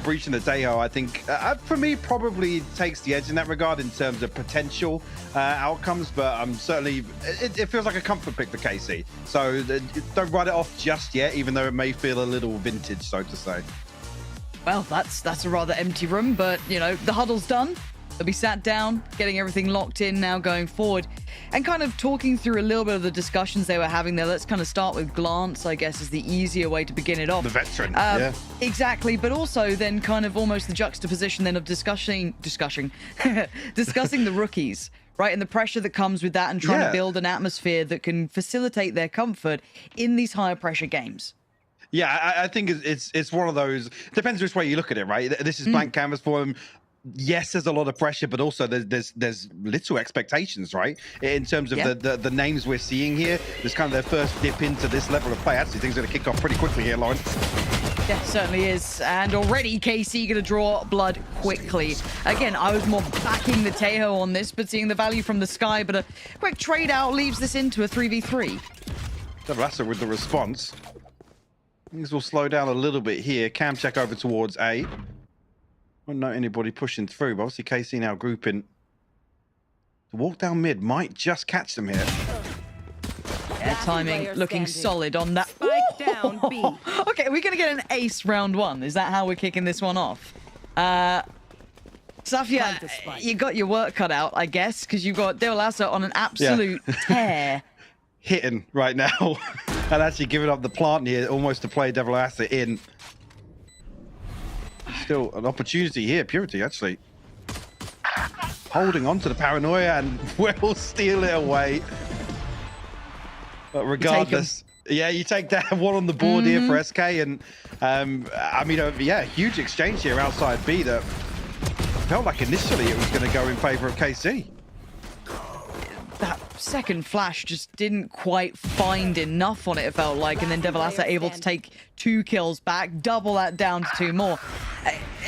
Breach and the Tejo, I think, for me, probably takes the edge in that regard in terms of potential outcomes, but certainly, it feels like a comfort pick for KC. So don't write it off just yet, even though it may feel a little vintage, so to say. Well, that's a rather empty room, but, you know, the huddle's done. They'll be sat down, getting everything locked in now going forward, and kind of talking through a little bit of the discussions they were having there. Let's kind of start with Glance, I guess, is the easier way to begin it off. The veteran, yeah. Exactly, but also then kind of almost the juxtaposition then of discussing the rookies, right? And the pressure that comes with that and trying to build an atmosphere that can facilitate their comfort in these higher pressure games. Yeah, I think it's one of those, depends which way you look at it, right? This is blank canvas for them. Yes, there's a lot of pressure, but also there's little expectations, right? In terms of the names we're seeing here, there's kind of their first dip into this level of play. Actually, things are going to kick off pretty quickly here, Lauren. Yeah, certainly is. And already KC going to draw blood quickly. Again, I was more backing the Tejo on this, but seeing the value from the Sky, but a quick trade out leaves this into a 3v3. Devrasa with the response. Things will slow down a little bit here. Cam check over towards A. Won't know anybody pushing through, but obviously KC now grouping. The walk down mid might just catch them here. Yeah, timing looking solid on that. Spike down B. Okay, we're going to get an ace round one. Is that how we're kicking this one off? Safia, you got your work cut out, I guess, because you've got Deolasa on an absolute tear. Hitting right now. And actually giving up the plant here almost to play Deolasa in. Still an opportunity here, Purity actually holding on to the paranoia and will steal it away. But regardless, you take that one on the board here for SK, and I mean, huge exchange here outside B that felt like initially it was going to go in favor of KC. That second flash just didn't quite find enough on it, it felt like, and then VALORANT able to take 2 kills back, double that down to 2 more.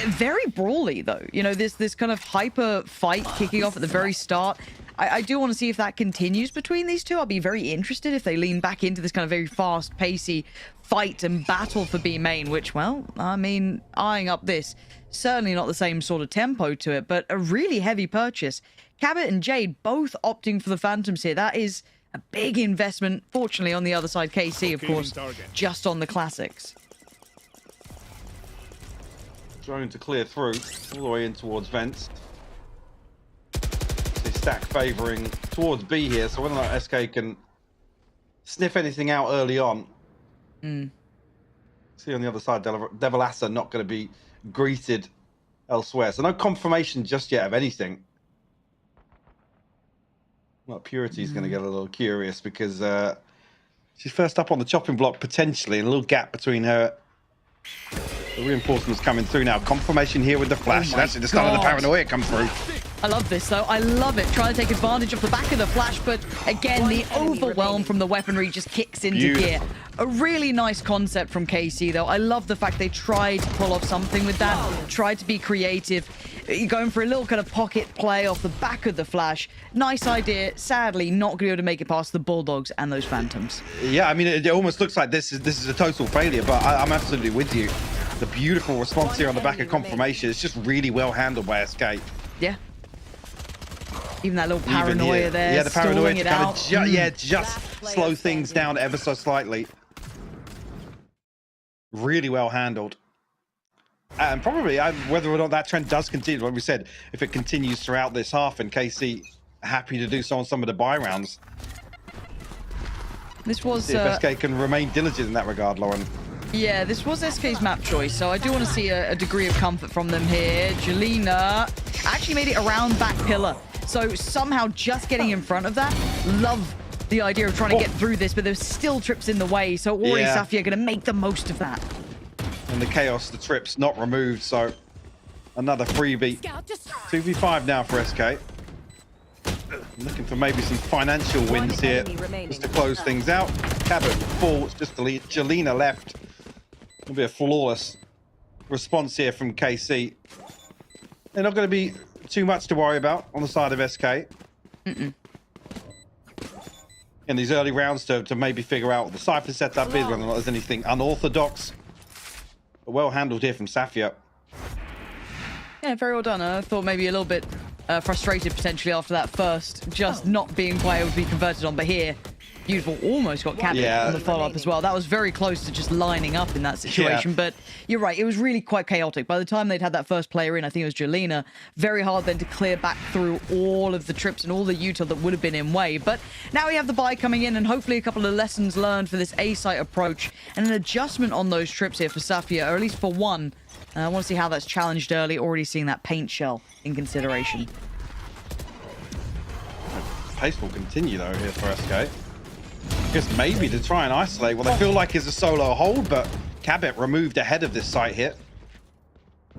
Very brawly, though. You know, this kind of hyper fight kicking off at the very start. I do want to see if that continues between these two. I'll be very interested if they lean back into this kind of very fast, pacey fight and battle for B main, which, well, I mean, eyeing up this, certainly not the same sort of tempo to it, but a really heavy purchase. Cabot and Jade both opting for the Phantoms here. That is a big investment. Fortunately, on the other side, KC, of course, just on the classics. Drone to clear through, all the way in towards vents. They stack favouring towards B here, so whether or not SK can sniff anything out early on. See on the other side, VALORANT not going to be greeted elsewhere. So no confirmation just yet of anything. Well, Purity's going to get a little curious because she's first up on the chopping block potentially, and a little gap between her. The reinforcements coming through now. Confirmation here with the flash. Oh That's the start of the paranoia come through. I love this, though. I love it. Trying to take advantage of the back of the flash, but again, the overwhelm from the weaponry just kicks into gear. A really nice concept from KC, though. I love the fact they tried to pull off something with that, tried to be creative. You're going for a little kind of pocket play off the back of the flash. Nice idea. Sadly, not going to be able to make it past the Bulldogs and those Phantoms. Yeah, I mean, it almost looks like this is a total failure, but I'm absolutely with you. The beautiful response here on the back of confirmation. It's just really well handled by SK. Yeah. Even that little paranoia there. Yeah, the paranoia to kind of just slow things down ever so slightly. Really well handled. And probably whether or not that trend does continue, like we said, if it continues throughout this half, and KC happy to do so on some of the buy rounds. This was see if SK can remain diligent in that regard, Lauren. Yeah, this was SK's map choice, so I do want to see a degree of comfort from them here. Jelena actually made it around that pillar, so somehow just getting in front of that. Love the idea of trying to get through this, but there's still trips in the way, so already Safia going to make the most of that. And the chaos, the trips not removed, so another freebie. 2v5 now for SK. Looking for maybe some financial wins here, just to close things out. Cabot falls, just delete. Jelena left. It'll be a flawless response here from KC. They're not going to be too much to worry about on the side of SK. In these early rounds to maybe figure out what the Cypher setup is, whether or not there's anything unorthodox. But well handled here from Safia. Yeah, very well done. I thought maybe a little bit frustrated potentially after that first, just not being quite able to be converted on. But here, beautiful, almost got Cabot on the follow-up as well. That was very close to just lining up in that situation. But you're right, it was really quite chaotic. By the time they'd had that first player in, I think it was Jelena, very hard then to clear back through all of the trips and all the util that would have been in way. But now we have the buy coming in, and hopefully a couple of lessons learned for this A-site approach and an adjustment on those trips here for Safia, or at least for one. I want to see how that's challenged early. Already seeing that paint shell in consideration. Pace will continue though here for SK. I guess maybe to try and isolate what they feel like is a solo hold, but Cabot removed ahead of this site hit.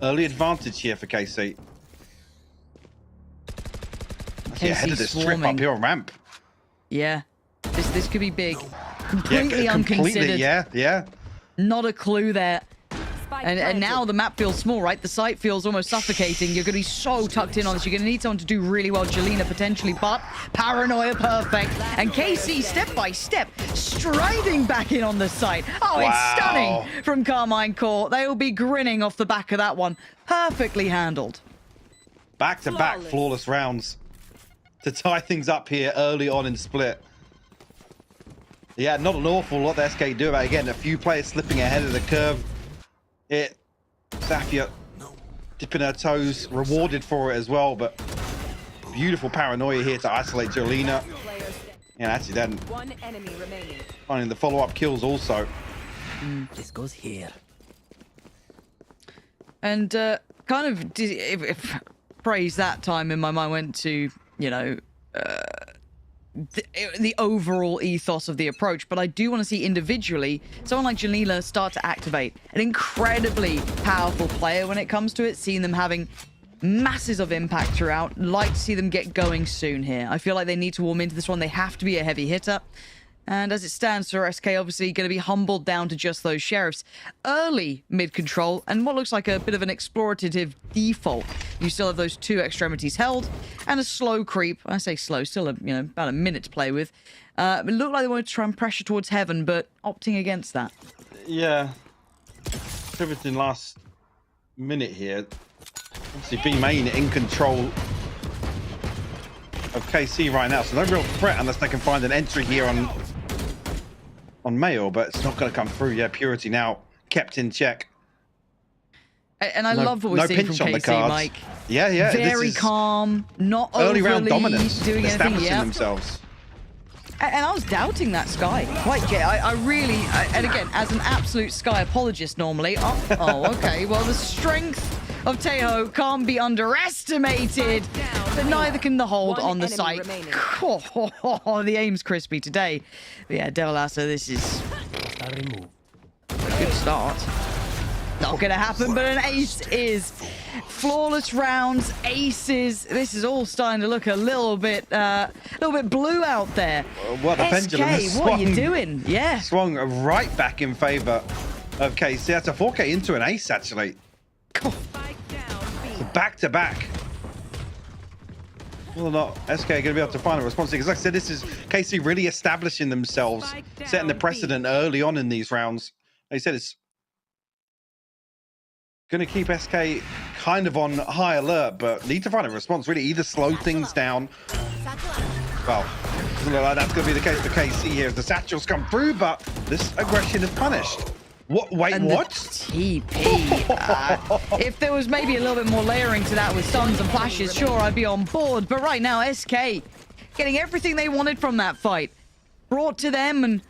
Early advantage here for KC. Actually ahead of this trip up here on ramp. Yeah, this could be big. Completely unconsidered. Yeah. Not a clue there. And now the map feels small, right? The site feels almost suffocating. You're going to be so tucked in on this. You're going to need someone to do really well. Jelena potentially, but paranoia perfect. And KC, step by step, striding back in on the site. Oh, wow. It's stunning from Carmine Core. They will be grinning off the back of that one. Perfectly handled. Back-to-back flawless rounds to tie things up here early on in split. Yeah, not an awful lot that SK do about it. Again, a few players slipping ahead of the curve. Safia dipping her toes, rewarded for it as well, but beautiful paranoia here to isolate Jelena. And actually then finding the follow-up kills also. This goes here. And kind of if praise that time in my mind went to, you know, the overall ethos of the approach, but I do want to see individually someone like Jelena start to activate. An incredibly powerful player when it comes to it, seeing them having masses of impact throughout. Like to see them get going soon here. I feel like they need to warm into this one. They have to be a heavy hitter. And as it stands for SK, obviously going to be humbled down to just those sheriffs. Early mid-control and what looks like a bit of an explorative default. You still have those 2 extremities held and a slow creep. I say slow, still about a minute to play with. It looked like they wanted to try and pressure towards heaven, but opting against that. Yeah. Everything last minute here. Obviously, B main in control of KC right now, so no real threat unless they can find an entry here on Mail, but it's not going to come through. Yeah, Purity now kept in check. And I love what we're seeing from KC, Mike. Yeah. Very calm, not early overly round dominance, doing anything. Establishing themselves. And I was doubting that Sky. Quite, yeah, I really, and again, as an absolute Sky apologist normally, okay, well, the strength of Tejo can't be underestimated, but neither can the hold on the site. The aim's crispy today. But yeah, Devil Asa, this is a good start. Not gonna happen, but an ace is. Flawless rounds, aces. This is all starting to look a little bit blue out there. Well, the pendulum has swung, what are you doing? Yeah. Swung right back in favor of KC. That's a 4K into an ace, actually. Back to back. Well, not SK going to be able to find a response because, like I said, this is KC really establishing themselves, setting the precedent early on in these rounds. Like I said, it's going to keep SK kind of on high alert, but need to find a response. Really, either slow things down. Well, doesn't look like that's going to be the case for KC here as the satchels come through, but this aggression is punished. What? Wait, and what? TP. If there was maybe a little bit more layering to that with stuns and flashes, sure, I'd be on board. But right now, SK getting everything they wanted from that fight. Brought to them and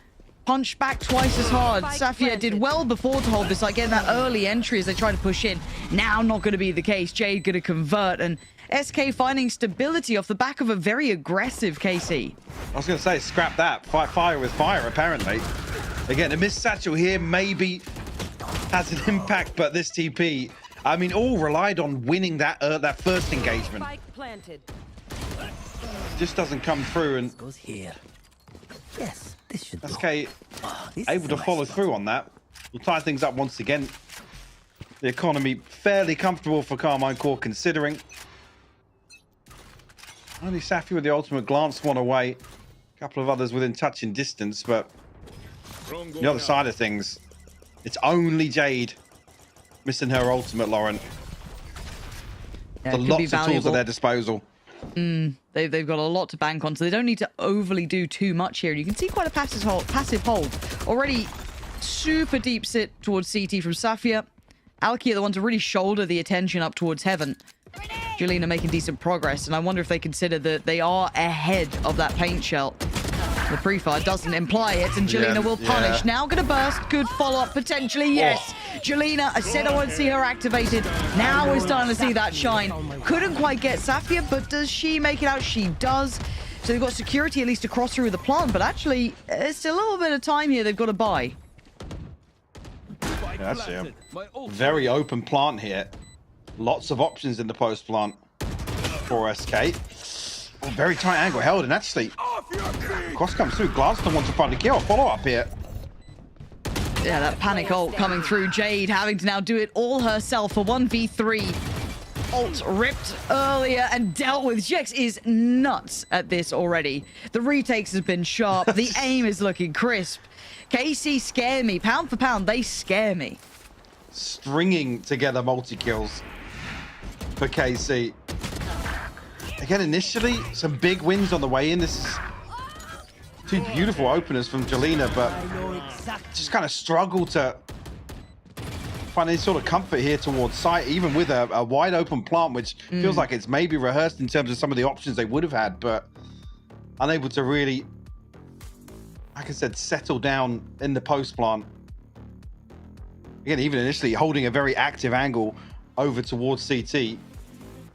punched back twice as hard. Safia did well before to hold this, like getting that early entry as they try to push in. Now not going to be the case. Jade going to convert, and SK finding stability off the back of a very aggressive KC. I was going to say, scrap that. Fight fire with fire, apparently. Again, a missed satchel here maybe has an impact, but this TP, I mean, all relied on winning that first engagement. Just doesn't come through, and goes here. Yes, this should SK able to follow through on that. We'll tie things up once again. The economy fairly comfortable for Carmine Core considering. Only Safi with the ultimate glance one away. A couple of others within touching distance, but the other side of things, it's only Jade missing her ultimate, Lauren. Yeah, so lots of tools at their disposal. They've got a lot to bank on, so they don't need to overly do too much here. You can see quite a passive hold. Already super deep sit towards CT from Safia. Alki are the one to really shoulder the attention up towards heaven. Jelena making decent progress, and I wonder if they consider that they are ahead of that paint shell. The pre-fire doesn't imply it, and Jelena will punish. Now going to burst. Good follow-up, potentially. Yes. Jelena, I said I want to see her activated. Now we're starting to see that shine. Couldn't quite get Safia, but does she make it out? She does. So they've got security at least to cross through the plant, but actually, it's a little bit of time here they've got to buy. Yeah, that's a very open plant here. Lots of options in the post plant for SK. Oh, very tight angle held, and actually cross comes through. Glasston wants to find a kill. Follow up here. Yeah, that panic ult coming through. Jade having to now do it all herself for 1v3. Ult ripped earlier and dealt with. Jex is nuts at this already. The retakes have been sharp. The aim is looking crisp. KC scare me. Pound for pound, they scare me. Stringing together multi-kills for KC. Again, initially, some big wins on the way in. This is two beautiful openers from Jelena, but just kind of struggle to find any sort of comfort here towards site, even with a wide open plant, which feels like it's maybe rehearsed in terms of some of the options they would have had, but unable to really, like I said, settle down in the post plant. Again, even initially holding a very active angle over towards CT.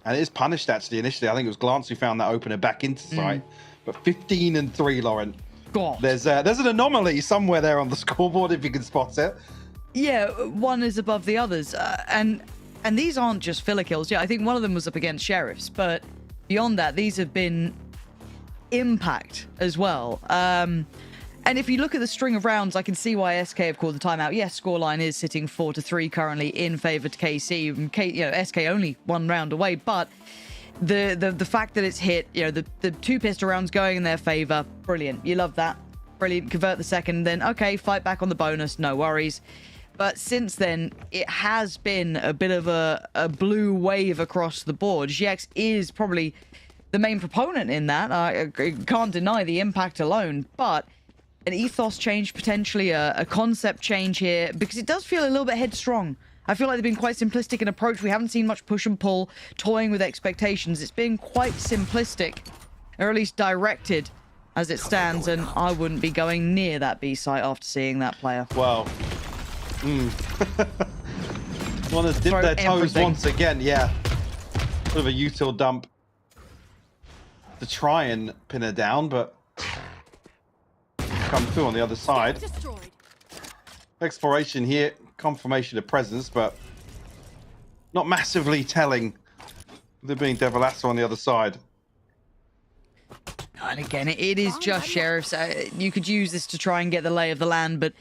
And it is punished, actually, initially. I think it was Glance who found that opener back into sight. But 15-3, Lauren. God. There's an anomaly somewhere there on the scoreboard, if you can spot it. Yeah, one is above the others. And And these aren't just filler kills. Yeah, I think one of them was up against Sheriffs, but beyond that, these have been impact as well. And if you look at the string of rounds, I can see why SK have called the timeout. Yes, scoreline is sitting 4-3 currently in favor to KC. And SK only 1 round away, but the fact that it's hit, the 2 pistol rounds going in their favor, brilliant. You love that. Brilliant. Convert the second, then okay, fight back on the bonus, no worries. But since then, it has been a bit of a blue wave across the board. GX is probably the main proponent in that. I can't deny the impact alone, but an ethos change, potentially a concept change here, because it does feel a little bit headstrong. I feel like they've been quite simplistic in approach. We haven't seen much push and pull, toying with expectations. It's been quite simplistic, or at least directed as it stands, and I wouldn't be going near that B site after seeing that player. Wow. One has dipped their toes once again, yeah. Bit of a util dump to try and pin her down, but come through on the other side. Exploration here, confirmation of presence, but not massively telling. There being Devil on the other side. And again, it is just Sheriffs. You could use this to try and get the lay of the land, but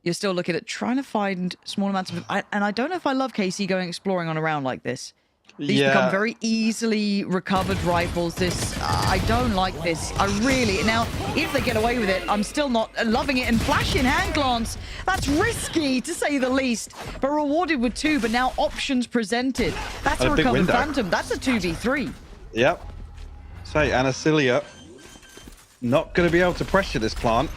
you're still looking at trying to find small amounts of... And I don't know if I love KC going exploring on a round like this. These become very easily recovered rifles. I don't like this. I really... Now, if they get away with it, I'm still not loving it. And flashing hand glance, that's risky, to say the least. But rewarded with 2, but now options presented. That's a recovered Phantom. That's a 2v3. Yep. Say, Anasilia not going to be able to pressure this plant.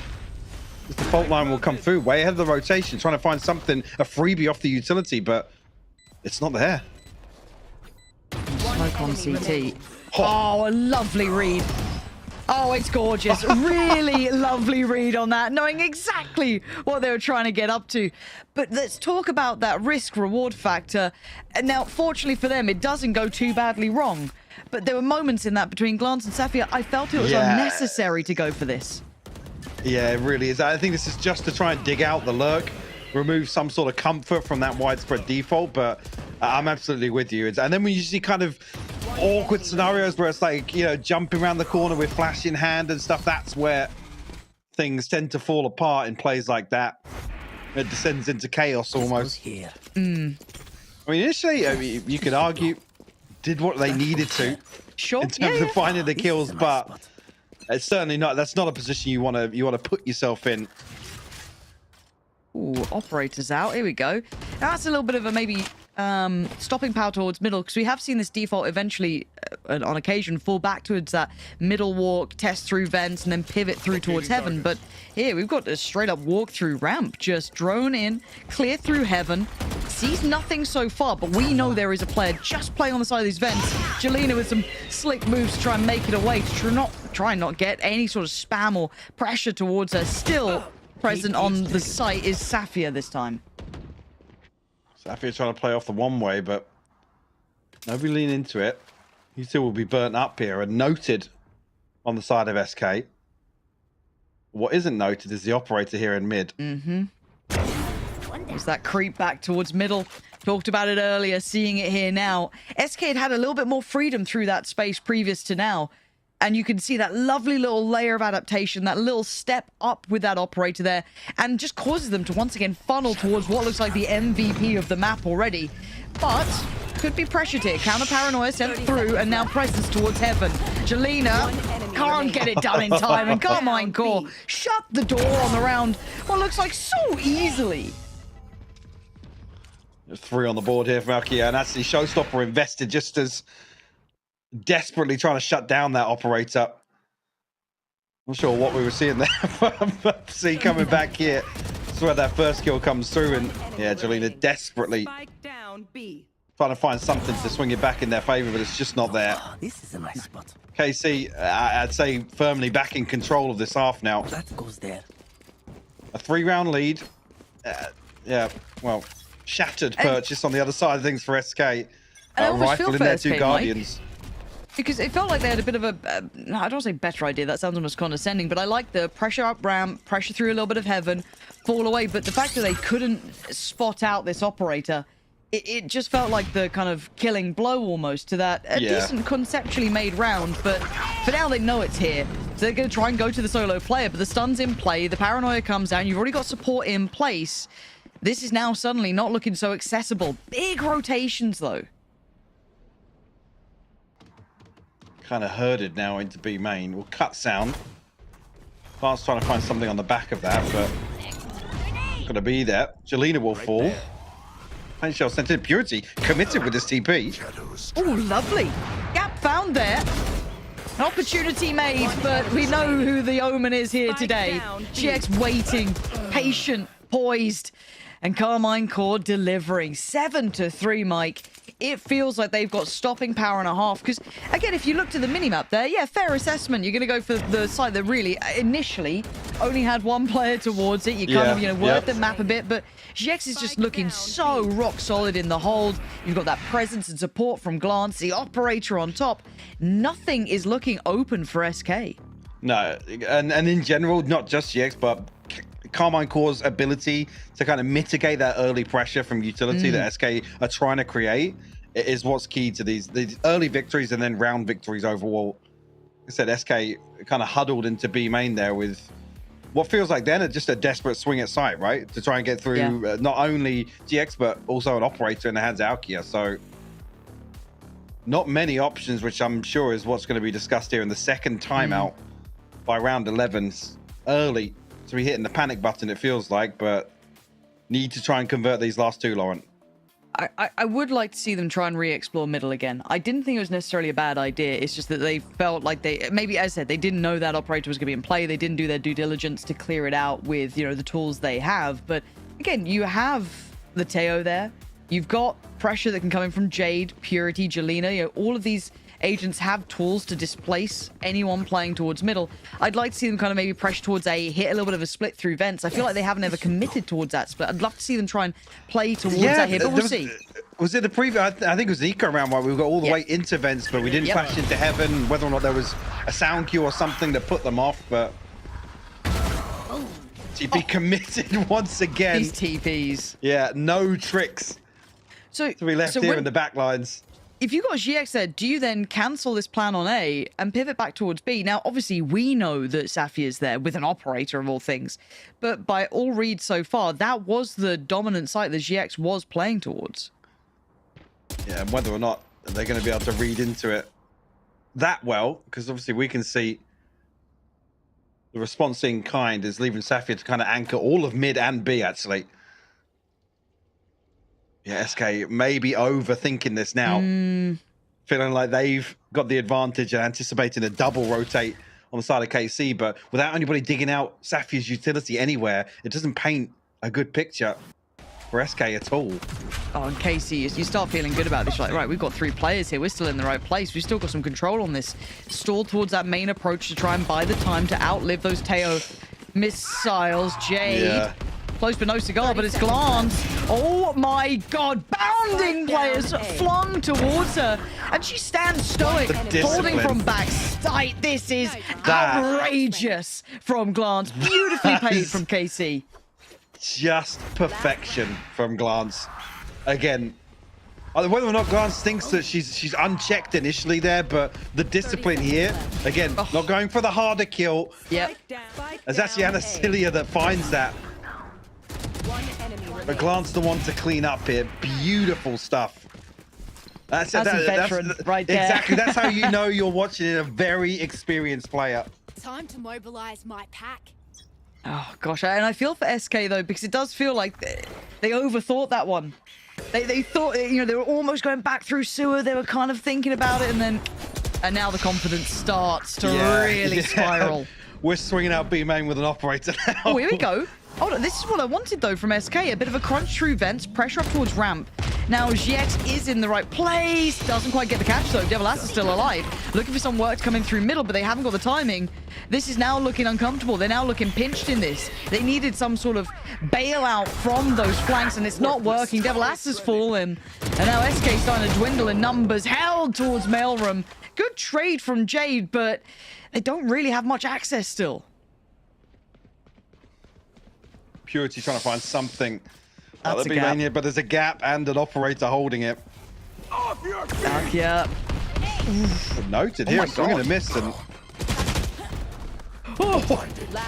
The fault line will come through way ahead of the rotation, trying to find something, a freebie off the utility, but it's not there. Smoke on CT. Oh, a lovely read. Oh, it's gorgeous. Really lovely read on that, knowing exactly what they were trying to get up to. But let's talk about that risk-reward factor. And now, fortunately for them, it doesn't go too badly wrong. But there were moments in that between Glance and Sapphire, I felt it was unnecessary to go for this. Yeah, it really is. I think this is just to try and dig out the lurk, remove some sort of comfort from that widespread default, but I'm absolutely with you. And then when you see kind of awkward scenarios where it's like, jumping around the corner with flash in hand and stuff, that's where things tend to fall apart in plays like that. It descends into chaos almost. Here. I mean, initially, you could argue, did what they needed to in terms of finding the kills, but it's certainly not. That's not a position you want to put yourself in. Ooh, operators out. Here we go. Now that's a little bit of a maybe stopping power towards middle, because we have seen this default eventually, on occasion, fall back towards that middle walk, test through vents, and then pivot through towards heaven. But here we've got a straight up walk through ramp, just drone in, clear through heaven. Sees nothing so far, but we know there is a player just playing on the side of these vents. Jelena with some slick moves to try and make it away, to try and not get any sort of spam or pressure towards her. Still present on the site is Sapphire this time. Sapphire trying to play off the one way, but nobody lean into it. He still will be burnt up here and noted on the side of SK. What isn't noted is the operator here in mid. There's that creep back towards middle. Talked about it earlier, seeing it here now. SK had a little bit more freedom through that space previous to now. And you can see that lovely little layer of adaptation, that little step up with that operator there, and just causes them to once again funnel towards what looks like the MVP of the map already. But could be pressured here. Counter paranoia sent through, and now presence towards heaven. Jelena can't get it done in time, and Carmine Core shut the door on the round. What looks like so easily. There's 3 on the board here from Alkia, and actually Showstopper invested just as desperately trying to shut down that operator. Not sure what we were seeing there. See, coming back here. That's where that first kill comes through, and yeah, Jelena desperately trying to find something to swing it back in their favor, but it's just not there. This is a nice spot. KC, I'd say firmly back in control of this half now. That goes there. A 3-round lead. Yeah, well, shattered purchase on the other side of things for SK. Rifle in their 2 Guardians. Because it felt like they had a bit of a, I don't want to say better idea, that sounds almost condescending, but I like the pressure up ramp, pressure through a little bit of heaven, fall away, but the fact that they couldn't spot out this operator it just felt like the kind of killing blow almost to that decent conceptually made round, but for now they know it's here. So they're going to try and go to the solo player, but the stun's in play, the paranoia comes down, you've already got support in place. This is now suddenly not looking so accessible. Big rotations though. Kind of herded now into B main. We'll cut sound. Bart's trying to find something on the back of that, but gonna be there. Jelena will fall. And shell sent in. Purity committed with this TP. Oh, lovely. Gap found there. An opportunity made, but we know who the Omen is here today. GX waiting, patient, poised, and Carmine Core delivering. 7-3, Mike. It feels like they've got stopping power and a half. Because, again, if you look to the minimap there, yeah, fair assessment. You're going to go for the side that really, initially, only had one player towards it. You kind of, you know, work the map a bit. But GX is just looking so rock solid in the hold. You've got that presence and support from Glance, the operator on top. Nothing is looking open for SK. No, and in general, not just GX, but Carmine Core's ability to kind of mitigate that early pressure from utility that SK are trying to create is what's key to these early victories and then round victories overall. Like I said, SK kind of huddled into B main there with what feels like then just a desperate swing at sight, right? To try and get through not only GX, but also an operator in the hands of Alkia. So not many options, which I'm sure is what's going to be discussed here in the second timeout by round 11. Early to be hitting the panic button, it feels like, but need to try and convert these last two, Laurent. I would like to see them try and re-explore middle again. I didn't think it was necessarily a bad idea. It's just that they felt like they, maybe as I said, they didn't know that operator was going to be in play. They didn't do their due diligence to clear it out with, you know, the tools they have. But again, you have the Teo there. You've got pressure that can come in from Jade, Purity, Jelena. You know, all of these agents have tools to displace anyone playing towards middle. I'd like to see them kind of maybe pressure towards A, hit a little bit of a split through vents. I feel like they haven't ever committed towards that split. I'd love to see them try and play towards that here, but we'll see. Was it the previous? I think it was the eco round where we got all the way into vents, but we didn't flash into heaven. Whether or not there was a sound cue or something that put them off, but TP committed once again. These TPs. Yeah, no tricks. So we left here in the back lines. If you got GX there, do you then cancel this plan on A and pivot back towards B? Now, obviously, we know that Safi is there with an operator of all things, but by all reads so far, that was the dominant site that GX was playing towards. Yeah, and whether or not they're going to be able to read into it that well, because obviously we can see the response in kind is leaving Safi to kind of anchor all of mid and B, actually. Yeah, SK may be overthinking this now. Feeling like they've got the advantage and anticipating a double rotate on the side of KC, but without anybody digging out Safi's utility anywhere, it doesn't paint a good picture for SK at all. Oh, and KC, you start feeling good about this. You're like, right, we've got 3 players here. We're still in the right place. We've still got some control on this. Stall towards that main approach to try and buy the time to outlive those Teo missiles. Jade. Close but no cigar, but it's Glance. Oh my god, bounding players flung towards her, and she stands stoic, holding from back. This is outrageous from Glance. Beautifully paid from KC. Just perfection from Glance. Again, whether or not Glance thinks that she's unchecked initially there, but the discipline here, again, not going for the harder kill. Yep. It's actually Anasilia that finds that. But Glance the one to clean up here. Beautiful stuff. That's a veteran right there. Exactly. That's how you know you're watching a very experienced player. Time to mobilize my pack. Oh gosh, and I feel for SK though, because it does feel like they overthought that one. They thought, you know, they were almost going back through sewer. They were kind of thinking about it, and now the confidence starts to really spiral. We're swinging out B main with an operator now. Oh, here we go. Oh, no, this is what I wanted, though, from SK. A bit of a crunch through vents, pressure up towards ramp. Now, GX is in the right place. Doesn't quite get the catch, though. Devil Ass is still alive. Looking for some work coming through middle, but they haven't got the timing. This is now looking uncomfortable. They're now looking pinched in this. They needed some sort of bailout from those flanks, and it's not working. Devil Ass has fallen. And now SK starting to dwindle in numbers. Held towards Mailroom. Good trade from Jade, but they don't really have much access still. Purity trying to find something That's a B gap. main here, but there's a gap and an operator holding it. Yeah. Noted here, so I'm going to miss. And Oh, what did I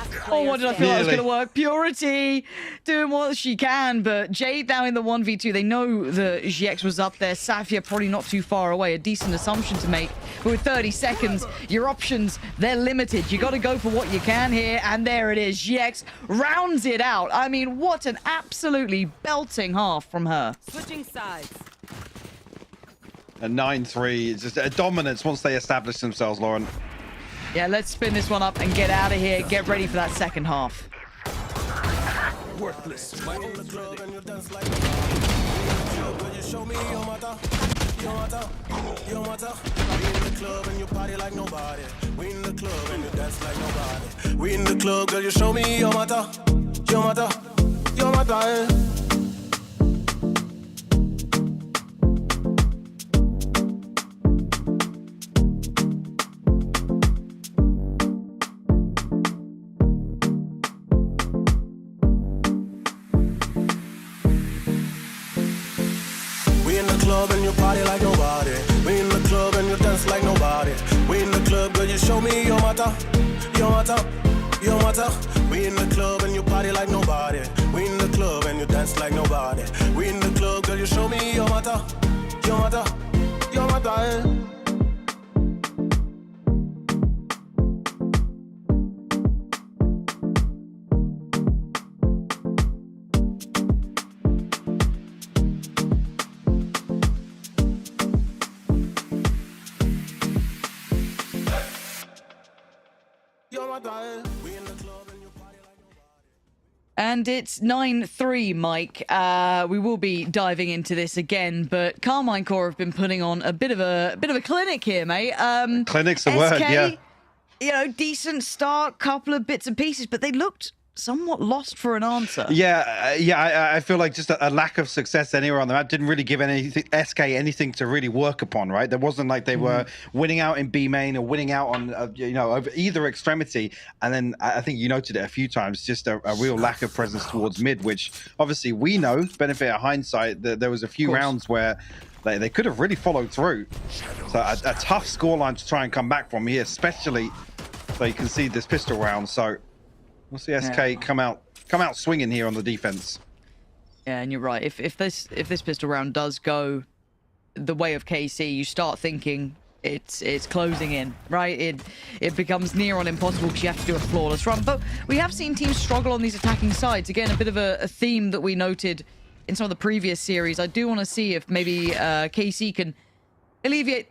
feel that was going to work? Purity doing what she can, but Jade now in the 1v2. They know the GX was up there. Safia probably not too far away. A decent assumption to make. But with 30 seconds, your options, they're limited. You got to go for what you can here. And there it is. GX rounds it out. I mean, what an absolutely belting half from her. Switching sides. a 9-3. It's just a dominance once they establish themselves, Lauren. Yeah, let's spin this one up and get out of here. Get ready for that second half. Worthless. We in the club, girl, you show me your matter, your matter, your matter. We in the club and you party like nobody. We in the club and you dance like nobody. We in the club, girl, you show me your matter, your matter, your matter. We in the club and you party like nobody. We in the club and you dance like nobody. We in the club, girl, you show me your matter, your matter, your matter. And it's 9-3, Mike. We will be diving into this again, but Carmine Core have been putting on a bit of a clinic here, mate. Clinic's a word, yeah. You know, decent start, couple of bits and pieces, but they looked somewhat lost for an answer. Yeah, I feel like just a lack of success anywhere on the map didn't really give SK anything to really work upon, right? There wasn't like they were winning out in B main or winning out on, over either extremity. And then I think you noted it a few times, just a real lack of presence towards mid, which obviously we know, benefit of hindsight, that there was a few rounds where they could have really followed through. So a tough scoreline to try and come back from here, especially so you can see this pistol round. So we'll see SK come out swinging here on the defense. Yeah, and you're right. If this pistol round does go the way of KC, you start thinking it's closing in, right? It becomes near on impossible because you have to do a flawless run. But we have seen teams struggle on these attacking sides. Again, a bit of a theme that we noted in some of the previous series. I do want to see if maybe KC can alleviate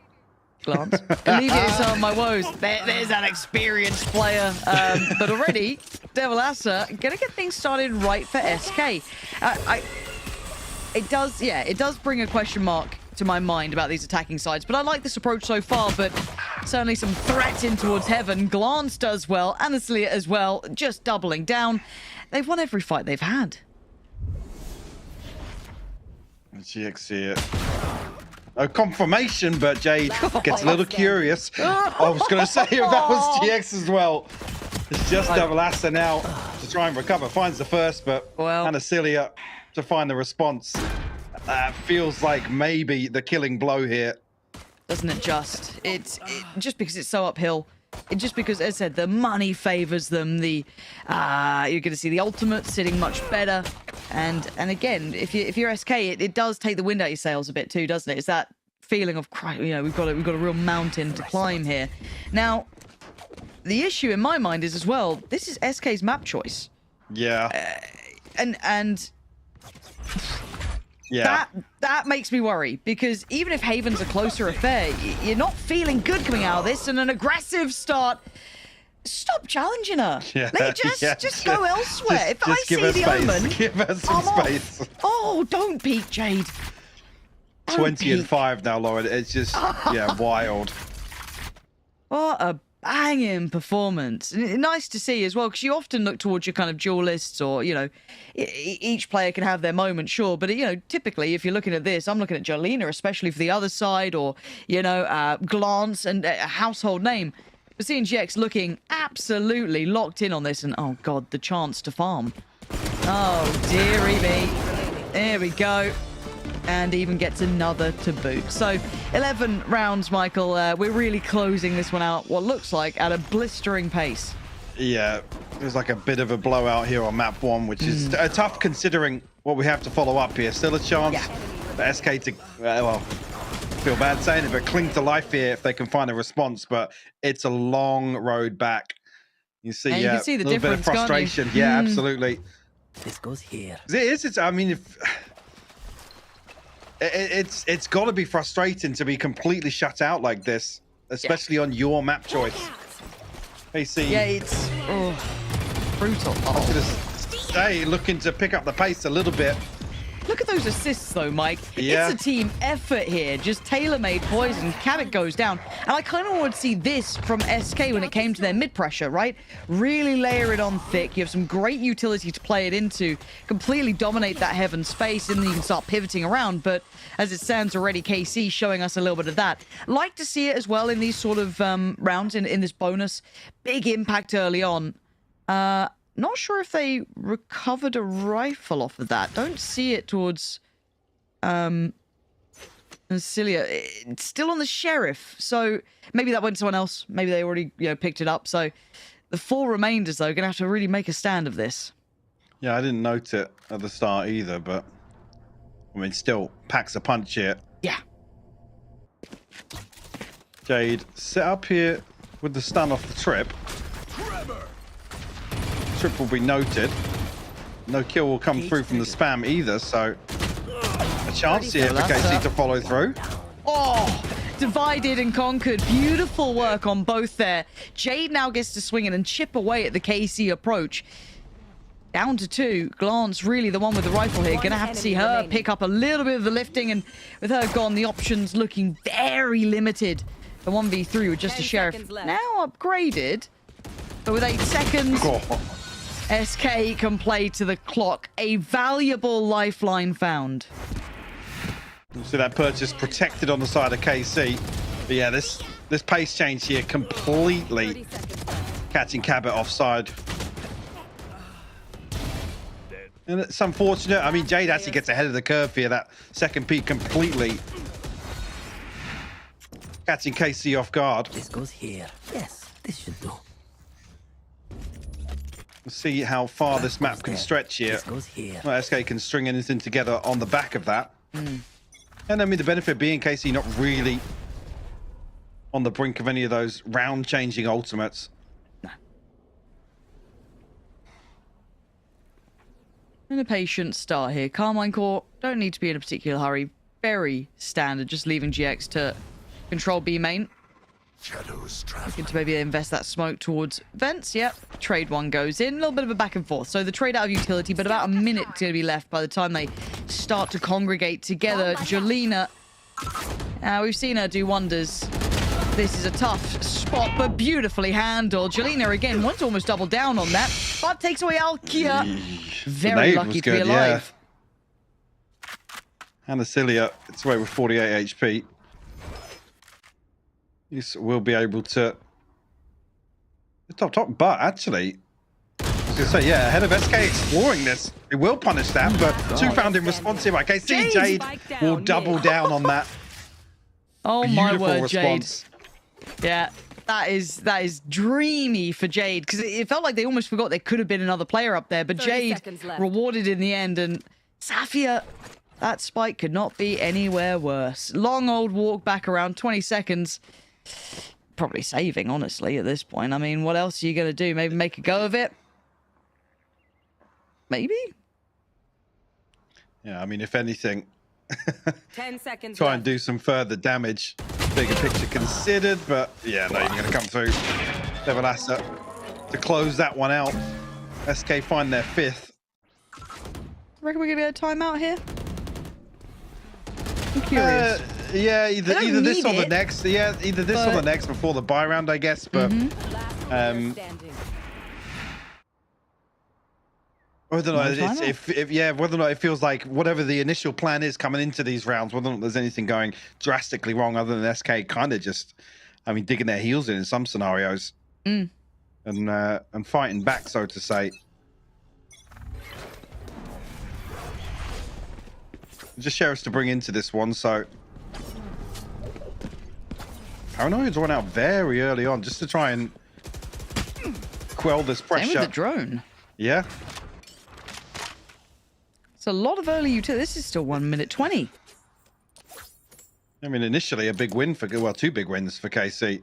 some of my woes. There's an experienced player. But already, Devil Asa gonna get things started right for SK. It does bring a question mark to my mind about these attacking sides, but I like this approach so far. But certainly some threat in towards heaven. Glance does well, Anastasia as well, just doubling down. They've won every fight they've had. GX here. No confirmation, but Jade gets a little curious. I was going to say if that was GX as well. It's just Devil Asa now to try and recover. Finds the first, but Anastasia to find the response. Feels like maybe the killing blow here. Doesn't it just? It's just because it's so uphill. Just because, as I said, the money favors them. You're going to see the ultimate sitting much better. And again, if you're SK, it does take the wind out of your sails a bit too, doesn't it? It's that feeling of, we've got a real mountain to climb here. Now, the issue in my mind is as well, this is SK's map choice. Yeah. Yeah. That makes me worry, because even if Haven's a closer affair, you're not feeling good coming out of this, and an aggressive start. Stop challenging her. Yeah, just go elsewhere. If I see the Omen, give her some space. Oh, don't peek, Jade. 20-5 now, Lauren. It's just wild. What a banging performance. Nice to see as well, because you often look towards your kind of duelists, or each player can have their moment, sure, but typically if you're looking at this, I'm looking at Jolina, especially for the other side, or Glance and a household name. But seeing GX looking absolutely locked in on this, and oh god, the chance to farm. Oh dearie me. There we go. And even gets another to boot. So 11 rounds, Michael. We're really closing this one out, what looks like, at a blistering pace. Yeah, there's like a bit of a blowout here on map 1, which is tough considering what we have to follow up here. Still a chance for SK to, well, feel bad saying it, but cling to life here if they can find a response. But it's a long road back. You see, and you can see the a little bit of difference, frustration. Yeah, absolutely. This goes here. It is. It's, I mean, if it's got to be frustrating to be completely shut out like this, especially on your map choice. KC. Yeah, it's brutal. I was going to say, looking to pick up the pace a little bit. Look at those assists, though, Mike. Yeah. It's a team effort here. Just tailor-made poison. Cabot goes down. And I kind of want to see this from SK when it came to their mid-pressure, right? Really layer it on thick. You have some great utility to play it into. Completely dominate that heaven space, and then you can start pivoting around. But as it stands already, KC showing us a little bit of that. Like to see it as well in these sort of rounds, in this bonus. Big impact early on. Not sure if they recovered a rifle off of that. Don't see it towards Cilia. It's still on the sheriff, so maybe that went to someone else. Maybe they already picked it up. So the 4 remainders, though, are going to have to really make a stand of this. Yeah, I didn't note it at the start either, but I mean, still packs a punch here. Yeah. Jade set up here with the stun off the trip. Trip will be noted. No kill will come through from the spam either, so a chance here for KC to follow through. Oh, divided and conquered. Beautiful work on both there. Jade now gets to swing in and chip away at the KC approach. Down to 2. Glance, really the one with the rifle here. Gonna have to see her pick up a little bit of the lifting, and with her gone, the options looking very limited. The 1v3 with just a sheriff. Now upgraded, but with 8 seconds. SK can play to the clock. A valuable lifeline found. You see that purchase protected on the side of KC. But yeah, this pace change here completely catching Cabot offside. And it's unfortunate. I mean, Jade actually gets ahead of the curve here. That second peak completely catching KC off guard. This goes here. Yes, this should do. We'll see how far this map can stretch here. Well, SK can string anything together on the back of that. And I mean, the benefit being KC not really on the brink of any of those round-changing ultimates. And a patient start here. Carmine Core don't need to be in a particular hurry. Very standard, just leaving GX to control B main. Looking to maybe invest that smoke towards vents. Yep. Trade 1 goes in. A little bit of a back and forth. So the trade out of utility, but about a minute going to be left by the time they start to congregate together. Jolina, we've seen her do wonders. This is a tough spot, but beautifully handled. Jolina, again, wants to almost double down on that, but takes away Alkia. Very lucky to be alive. Yeah. And Cilia, it's away with 48 HP. Will be able to top, but actually, I was going to say, yeah, ahead of SK exploring this, it will punish that, but 2 found in response here by KC. Jade will double down on that. Oh my word, response. Jade. Yeah, that is dreamy for Jade, because it felt like they almost forgot there could have been another player up there, but Jade rewarded in the end, and Safia, that spike could not be anywhere worse. Long old walk back around 20 seconds. Probably saving, honestly, at this point. I mean, what else are you going to do? Maybe make a go of it? Maybe? Yeah, I mean, if anything, 10 seconds try and do some further damage. Bigger picture considered, but yeah, not even going to come through. Devil Asset to close that one out. SK find their 5th. Reckon we're going to get a timeout here? I'm curious. Yeah, either this or the next. Yeah, either this or the next before the buy round, I guess. But whether or not whether or not it feels like whatever the initial plan is coming into these rounds, whether or not there's anything going drastically wrong other than SK kind of just, I mean, digging their heels in some scenarios and fighting back, so to say. Just Sheriffs to bring into this one, so Paranoia's run out very early on just to try and quell this pressure. Same with the drone. Yeah. It's a lot of early utility. This is still 1 minute 20. I mean, initially a big win for, well, 2 big wins for KC.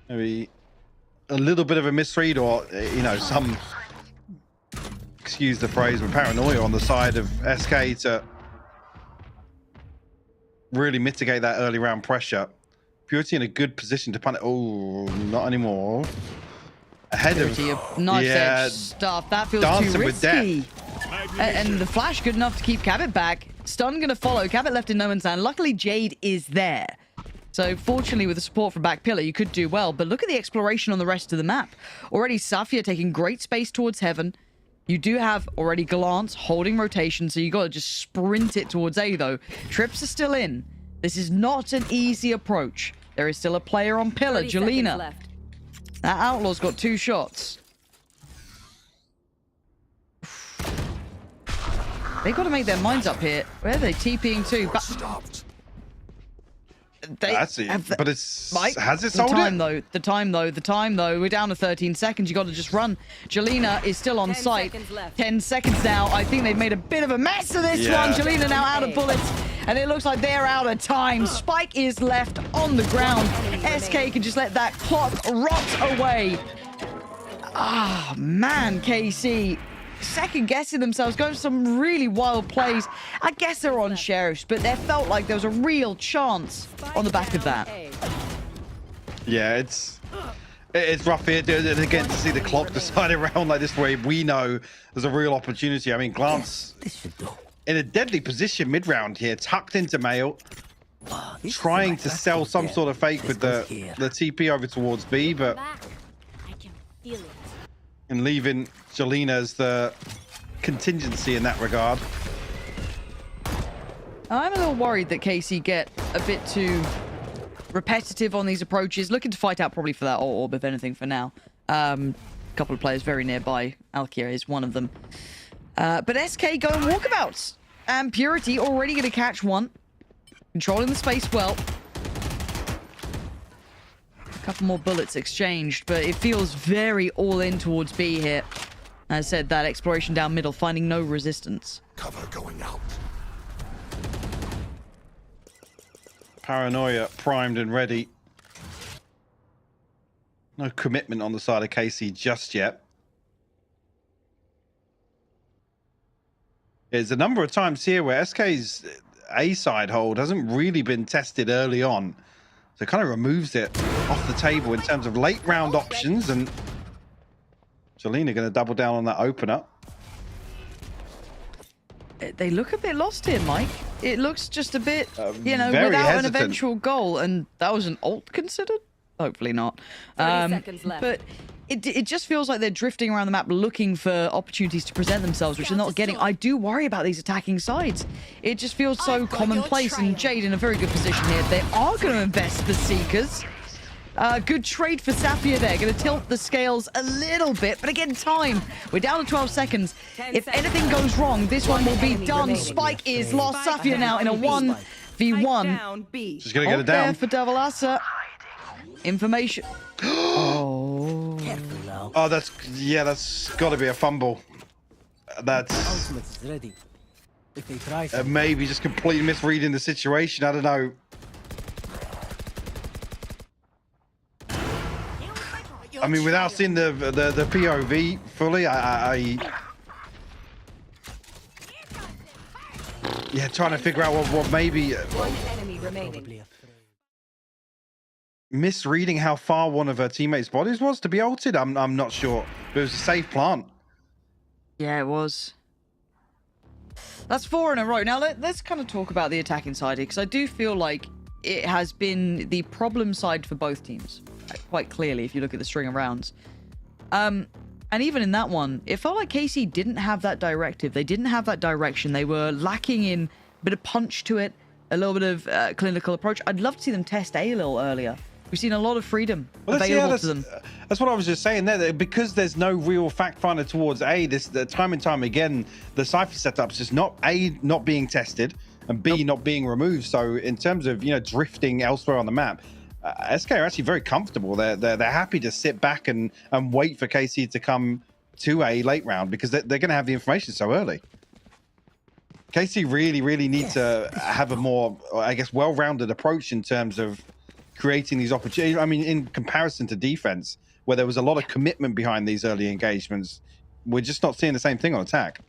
Maybe a little bit of a misread, or, you know, some, excuse the phrase, with paranoia on the side of SK to really mitigate that early round pressure. Purity in a good position to punt it. Oh, not anymore. Ahead Purity of knife edge stuff. That feels too risky. And the flash good enough to keep Cabot back. Stun gonna follow. Cabot left in no man's land. Luckily, Jade is there. So fortunately, with the support from back pillar, you could do well. But look at the exploration on the rest of the map. Already Safia taking great space towards heaven. You do have already Glance holding rotation, so you got to just sprint it towards A, though. Trips are still in. This is not an easy approach. There is still a player on pillar, Jelena. That Outlaw's got 2 shots. They got to make their minds up here. Where are they TPing to? That's it. But it's Mike, has it the sold time it? though, the time though. We're down to 13 seconds. You got to just run. Jelena is still on site. 10 seconds now. I think they've made a bit of a mess of this one. Jelena now out of bullets, and it looks like they're out of time. Spike is left on the ground. SK can just let that clock rot away. Ah, man, KC. Second guessing themselves, going for some really wild plays. I guess they're on Sheriffs, but there felt like there was a real chance on the back of that. Yeah, it's rough here. And again, to see the clock decide around like this way, we know there's a real opportunity. I mean, Glance in a deadly position mid-round here, tucked into Mail, trying to sell some sort of fake with the TP over towards B, but and leaving Jelena as the contingency in that regard. I'm a little worried that KC get a bit too repetitive on these approaches. Looking to fight out probably for that orb, if anything, for now. A couple of players very nearby. Alkia is one of them. But SK going walkabouts. And Purity already going to catch one. Controlling the space well. A couple more bullets exchanged, but it feels very all in towards B here. As I said, that exploration down middle, finding no resistance. Cover going out. Paranoia primed and ready. No commitment on the side of KC just yet. There's a number of times here where SK's A side hold hasn't really been tested early on. So it kind of removes it off the table in terms of late round options, and Jelena going to double down on that opener. They look a bit lost here, Mike. It looks just a bit, you know, very without hesitant. an eventual goal. And that was an ult considered? Hopefully not. 30 seconds left. But it just feels like they're drifting around the map looking for opportunities to present themselves, which they're not getting. I do worry about these attacking sides. It just feels so commonplace, and Jade in a very good position here. They are going to invest the Seekers. Good trade for Safia there. Going to tilt the scales a little bit, but again, time. We're down to 12 seconds. If anything goes wrong, this one will be done. Spike is lost. Safia now in a 1v1. She's going to get it down. There for Double Asa. Information. Oh, that's got to be a fumble. That's ready. If they try maybe just completely misreading the situation. I don't know. I mean, without seeing the POV fully, yeah, trying to figure out what maybe misreading how far one of her teammates' bodies was to be ulted. I'm not sure, but it was a safe plant. Yeah, it was. That's 4 in a row. Now let's kind of talk about the attacking side here, because I do feel like it has been the problem side for both teams, quite clearly, if you look at the string of rounds. And even in that one, it felt like KC didn't have that directive. They didn't have that direction. They were lacking in a bit of punch to it, a little bit of clinical approach. I'd love to see them test A a little earlier. We've seen a lot of freedom Well, available to them. That's what I was just saying there. That because there's no real fact finder towards the time and time again, the Cypher setup's just not being tested, and B not being removed. So in terms of drifting elsewhere on the map, SK are actually very comfortable. They're happy to sit back and wait for KC to come to a late round because they're going to have the information so early. KC really need to have a more, I guess, well-rounded approach in terms of creating these opportunities. I mean, in comparison to defense, where there was a lot of commitment behind these early engagements, we're just not seeing the same thing on attack.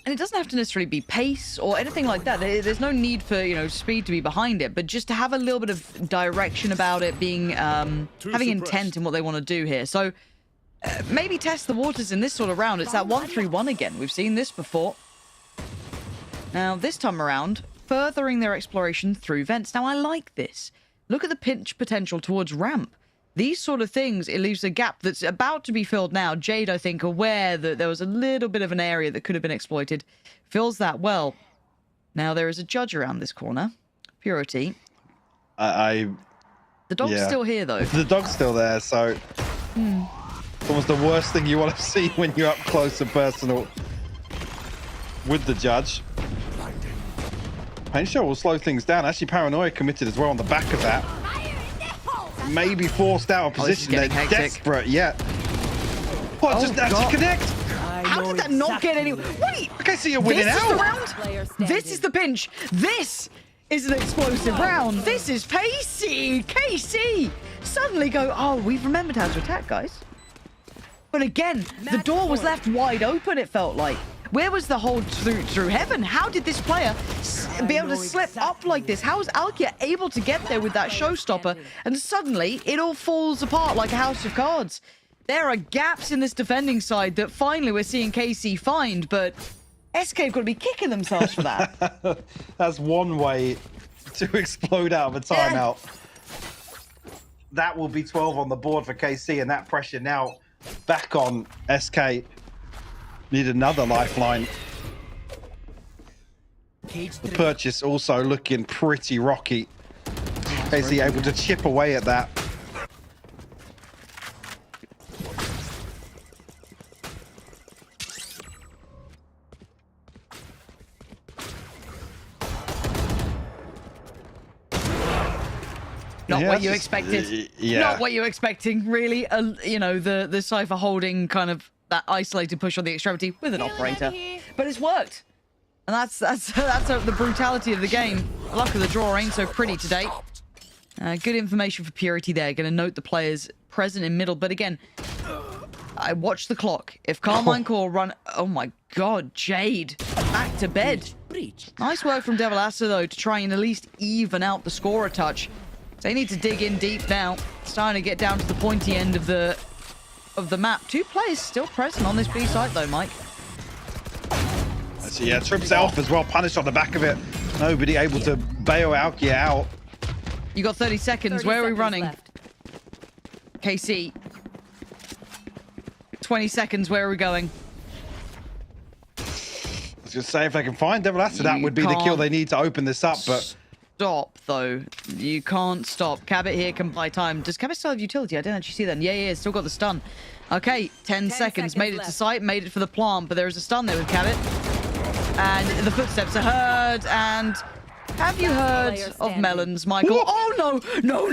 And it doesn't have to necessarily be pace or anything like that. There's no need for speed to be behind it, but just to have a little bit of direction about it, being having intent in what they want to do here. So maybe test the waters in this sort of round. It's that 1-3-1 again. We've seen this before. Now this time around, furthering their exploration through vents. Now I like this. Look at the pinch potential towards ramp. These sort of things, it leaves a gap that's about to be filled now. Jade, I think, aware that there was a little bit of an area that could have been exploited, fills that well. Now there is a judge around this corner. Purity. The dog's still here, though. The dog's still there, so it's almost the worst thing you want to see when you're up close and personal with the judge. Paint Shot will slow things down. Actually, Paranoia committed as well on the back of that. Maybe forced out of position. They're desperate yet. What, just to connect? How did that not get any? Wait! Okay, so you're winning this out. Is the round? This is the pinch. This is an explosive round. This is pacey. KC suddenly go, oh, we've remembered how to attack, guys. But again, the door was left wide open, it felt like. Where was the hold through heaven? How did this player be able to slip up like this? How was Alkia able to get there with that showstopper? And suddenly, it all falls apart like a house of cards. There are gaps in this defending side that finally we're seeing KC find, but SK have got to be kicking themselves for that. That's one way to explode out of a timeout. That will be 12 on the board for KC, and that pressure now back on SK. Need another lifeline. The purchase also looking pretty rocky. KC able to chip away at that. Not what you expected. Not what you were expecting, really. The Cypher holding kind of that isolated push on the extremity with an operator. But it's worked. And that's the brutality of the game. Luck of the draw ain't so pretty today. Good information for Purity there. Going to note the players present in middle. But again, I watch the clock. If Carmine Core run... Oh my god, Jade. Back to bed. Nice work from Devil Asa, though, to try and at least even out the score a touch. So they need to dig in deep now. Starting to get down to the pointy end of the map. Two players still present on this B site, though, Mike. So yeah, Trips Elf as well, punished on the back of it. Nobody able to bail Alkia out. You got 30 seconds. Where are we running? Left. KC. 20 seconds. Where are we going? I was going to say, if they can find Devil Asa, that would be the kill they need to open this up, but... Stop, though. You can't stop. Cabot here can buy time. Does Cabot still have utility? I didn't actually see that. Yeah, still got the stun. Okay, 10 seconds. Made it to site, made it for the plant, but there is a stun there with Cabot. And the footsteps are heard, and... Have you heard of melons, Michael? Oh, no! No.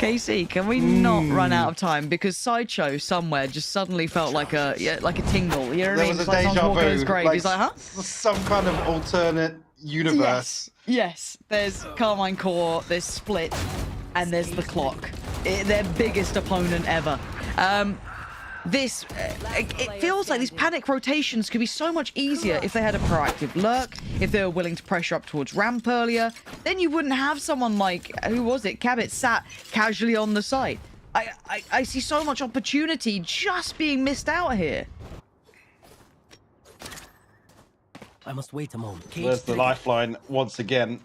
KC, can we not run out of time? Because Sideshow somewhere just suddenly felt like a tingle. You know what I mean? There was a like deja vu. Grave. He's like, huh? Some kind of alternate universe. Yes. There's Carmine Core, there's Split, and there's the Clock. Their biggest opponent ever. It feels like these panic rotations could be so much easier if they had a proactive lurk, if they were willing to pressure up towards ramp earlier. Then you wouldn't have someone like, who was it? Cabot sat casually on the site. I see so much opportunity just being missed out here. I must wait a moment. There's the lifeline once again.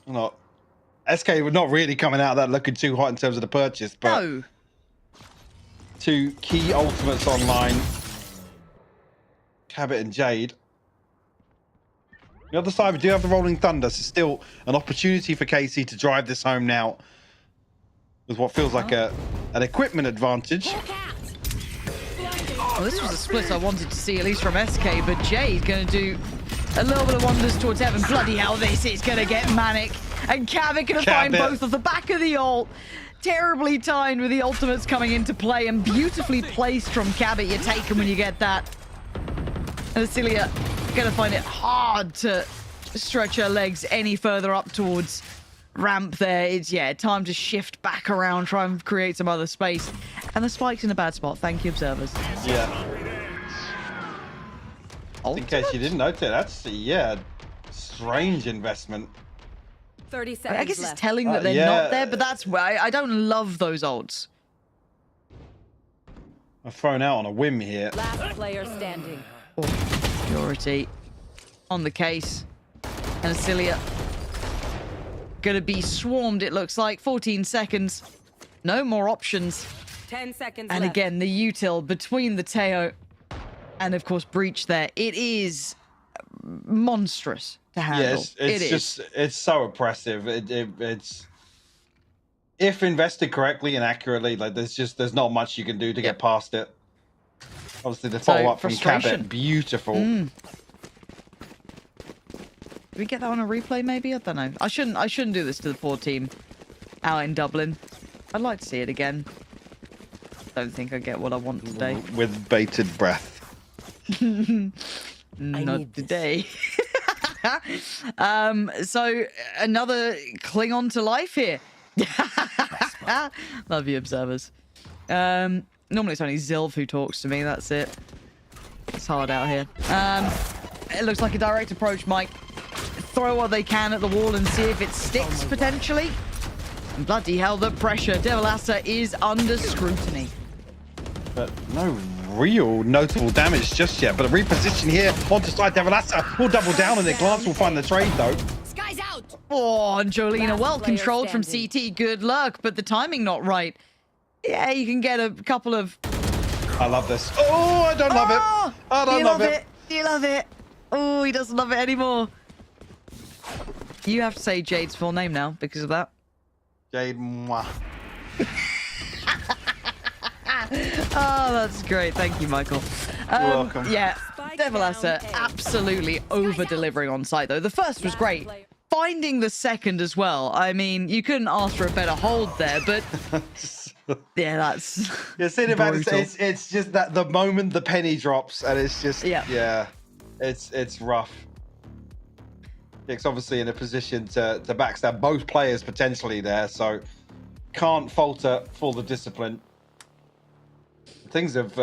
SK were not really coming out of that looking too hot in terms of the purchase, but... No. Two key ultimates online. Cabot and Jade. The other side, we do have the Rolling Thunder, so still an opportunity for KC to drive this home now with what feels like an equipment advantage. Well, this was a split I wanted to see, at least from SK, but Jay's going to do a little bit of wonders towards Heaven. Bloody hell, this is going to get manic. And Cabot going to find both off the back of the ult. Terribly timed with the ultimates coming into play, and beautifully placed from Cabot. You take him when you get that. And Celia going to find it hard to stretch her legs any further up towards ramp there. It's, yeah, time to shift back around, try and create some other space. And the spike's in a bad spot. Thank you, observers. Yeah. In case you didn't notice, that's, yeah, strange investment. 30 seconds I guess left. it's telling that they're not there, but that's why I don't love those ults. I've thrown out on a whim here. Last player standing. Purity on the case. And Celia gonna be swarmed, it looks like. 14 seconds. No more options. 10 seconds And left. again, the util between the Teo and, of course, Breach there. It is monstrous to handle. Yes, it's so oppressive. It's if invested correctly and accurately, like there's not much you can do to get past it. Obviously, the follow-up from Cabot, beautiful. Did we get that on a replay, maybe? I don't know. I shouldn't do this to the poor team out in Dublin. I'd like to see it again. Don't think I get what I want today. With bated breath. Not today. So another cling on to life here. Love you, observers. Normally it's only Zilv who talks to me. That's it. It's hard out here. It looks like a direct approach, Mike. Throw what they can at the wall and see if it sticks, potentially. And bloody hell, the pressure. Devilassa is under scrutiny. But no real notable damage just yet. But a reposition here onto side. Devilassa will double down on it. Glance will find the trade, though. Sky's out. Oh, and Jolina well controlled from CT. Good luck, but the timing not right. Yeah, you can get a couple of... I love this. Oh, I don't love it. I don't love it. Do you love it? Oh, he doesn't love it anymore. You have to say Jade's full name now because of that. Jade Mwah. Oh, that's great. Thank you, Michael. You're welcome. Yeah, Devilassa absolutely over-delivering on site, though. The first was great. Finding the second as well. I mean, you couldn't ask for a better hold there, but... yeah, that's... You're saying about it, it's just that the moment the penny drops, and it's just... Yeah, it's rough. It's obviously in a position to backstab both players potentially there, so can't falter for the discipline. Things have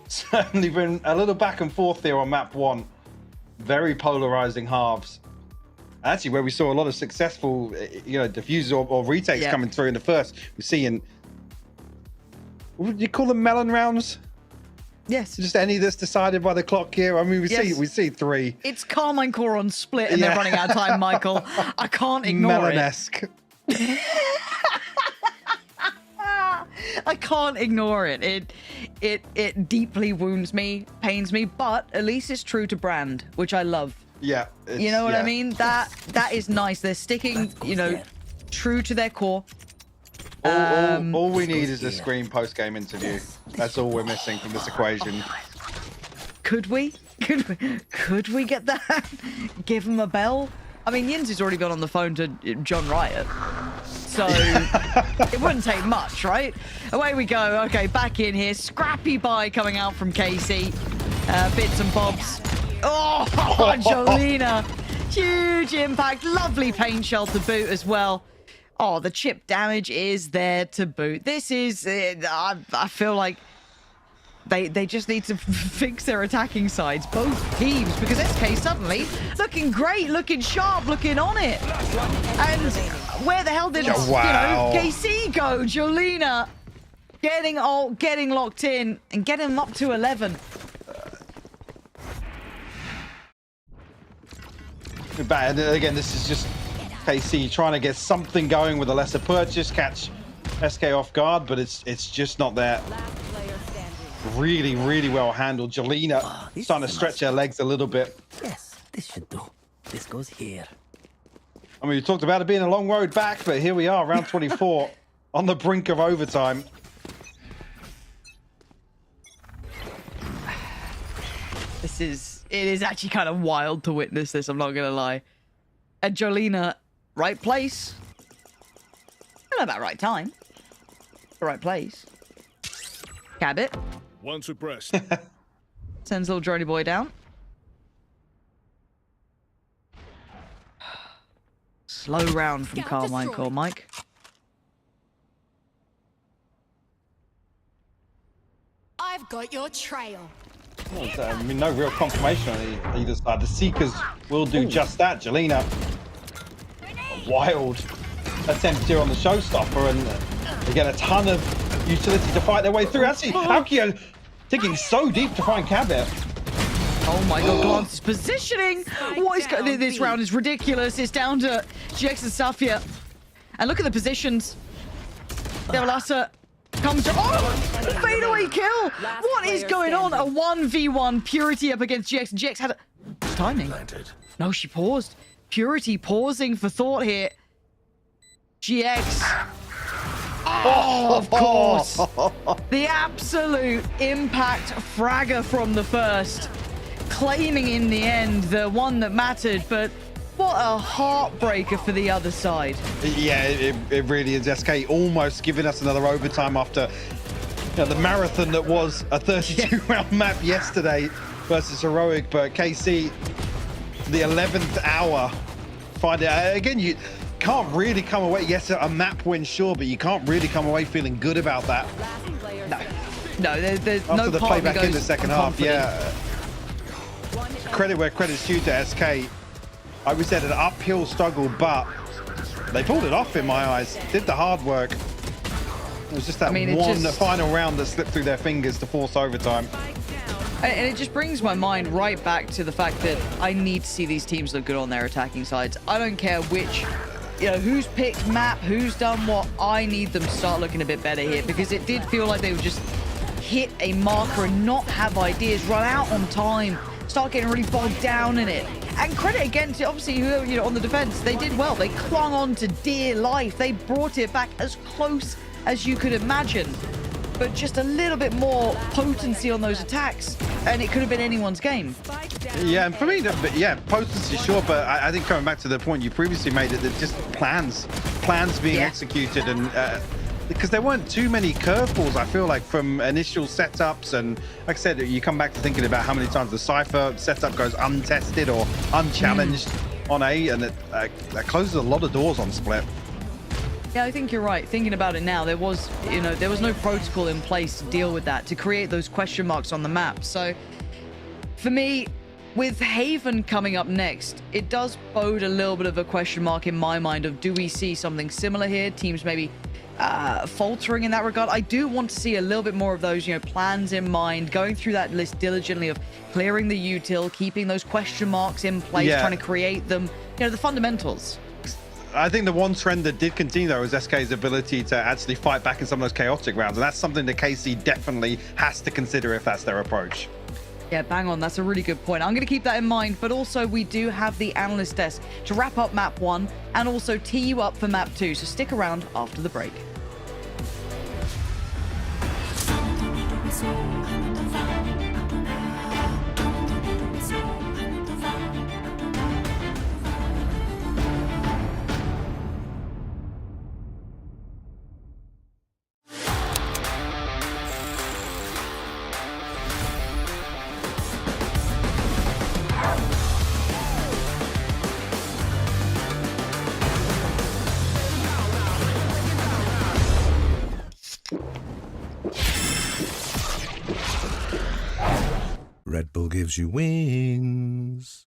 certainly been a little back and forth there on map 1. Very polarizing halves. Actually, where we saw a lot of successful, diffusers or retakes coming through in the first. We're seeing, what would you call them, melon rounds? Yes. Just any that's decided by the clock here. I mean, we see 3. It's Carmine Core on split, and they're running out of time, Michael. I can't ignore Melon-esque. it. I can't ignore it. It deeply wounds me, pains me, but at least it's true to brand, which I love. Yeah. You know what I mean? That is nice. They're sticking, true to their core. All we need is a screen post-game interview. That's all we're missing from this equation. Could we? Could we get that? Give him a bell? I mean, Yins has already gone on the phone to John Riot. So it wouldn't take much, right? Away we go. Okay, back in here. Scrappy buy coming out from KC. Bits and bobs. Oh, Jolina. Huge impact. Lovely paint shell to boot as well. Oh, the chip damage is there to boot. This is... I feel like they just need to fix their attacking sides, both teams, because SK suddenly looking great, looking sharp, looking on it. And where the hell did KC go? Jolina getting locked in and getting them up to 11. Bad. Again, this is just KC trying to get something going with a lesser purchase, catch SK off guard, but it's just not there. Really well handled. Jolina starting to stretch her legs a little bit. Yes. This should do. This goes here. I mean, you talked about it being a long road back, but here we are, round 24, on the brink of overtime. It is actually kind of wild to witness this, I'm not gonna lie. And Jolina, right place. I don't know about right time. The right place. Cabot. One suppressed. Sends little Droney boy down. Slow round from Carmichael, Mike. I've got your trail. I mean, no real confirmation on either side. The Seekers will do just that. Jelena, a wild attempt here on the showstopper, and they get a ton of utility to fight their way through. Actually, Alkio digging so deep to find Cabot. Oh my god, Glance's positioning! What is going on? This round is ridiculous. It's down to GX and Safia. And look at the positions. Devalasa comes to... Oh! Fadeaway kill! What is going on? A 1v1 Purity up against GX. And GX had a... timing. No, she paused. Purity pausing for thought here. GX. Oh, of course. The absolute impact fragger from the first. Claiming in the end the one that mattered, but what a heartbreaker for the other side. Yeah, it really is. SK almost giving us another overtime after the marathon that was a 32-round map yesterday versus Heroic, but KC, the 11th hour, find it. Again, you can't really come away. Yes, a map win, sure, but you can't really come away feeling good about that. No, there's after no the part playback in the second half. Yeah. Credit where credit's due to SK. I was at an uphill struggle, but they pulled it off in my eyes. Did the hard work. It was just that final round that slipped through their fingers to force overtime. And it just brings my mind right back to the fact that I need to see these teams look good on their attacking sides. I don't care which, who's picked map, who's done what. I need them to start looking a bit better here, because it did feel like they would just hit a marker and not have ideas, run out on time, start getting really bogged down in it. And credit again to obviously who on the defense, they did well. They clung on to dear life. They brought it back as close as you could imagine, but just a little bit more potency on those attacks, and it could have been anyone's game. Yeah, and for me, potency sure, but I think coming back to the point you previously made, that just plans being executed, and because there weren't too many curveballs, I feel like, from initial setups. And like I said, you come back to thinking about how many times the Cypher setup goes untested or unchallenged on A, and that closes a lot of doors on Split. Yeah, I think you're right. Thinking about it now, there was no protocol in place to deal with that, to create those question marks on the map. So for me, with Haven coming up next, it does bode a little bit of a question mark in my mind of, do we see something similar here? Teams maybe faltering in that regard. I do want to see a little bit more of those, plans in mind, going through that list diligently of clearing the util, keeping those question marks in place, trying to create them, the fundamentals. I think the one trend that did continue, though, is SK's ability to actually fight back in some of those chaotic rounds, and that's something that KC definitely has to consider if that's their approach. Yeah, bang on. That's a really good point. I'm going to keep that in mind, but also we do have the analyst desk to wrap up map 1 and also tee you up for map 2, so stick around after the break. Red Bull gives you wings.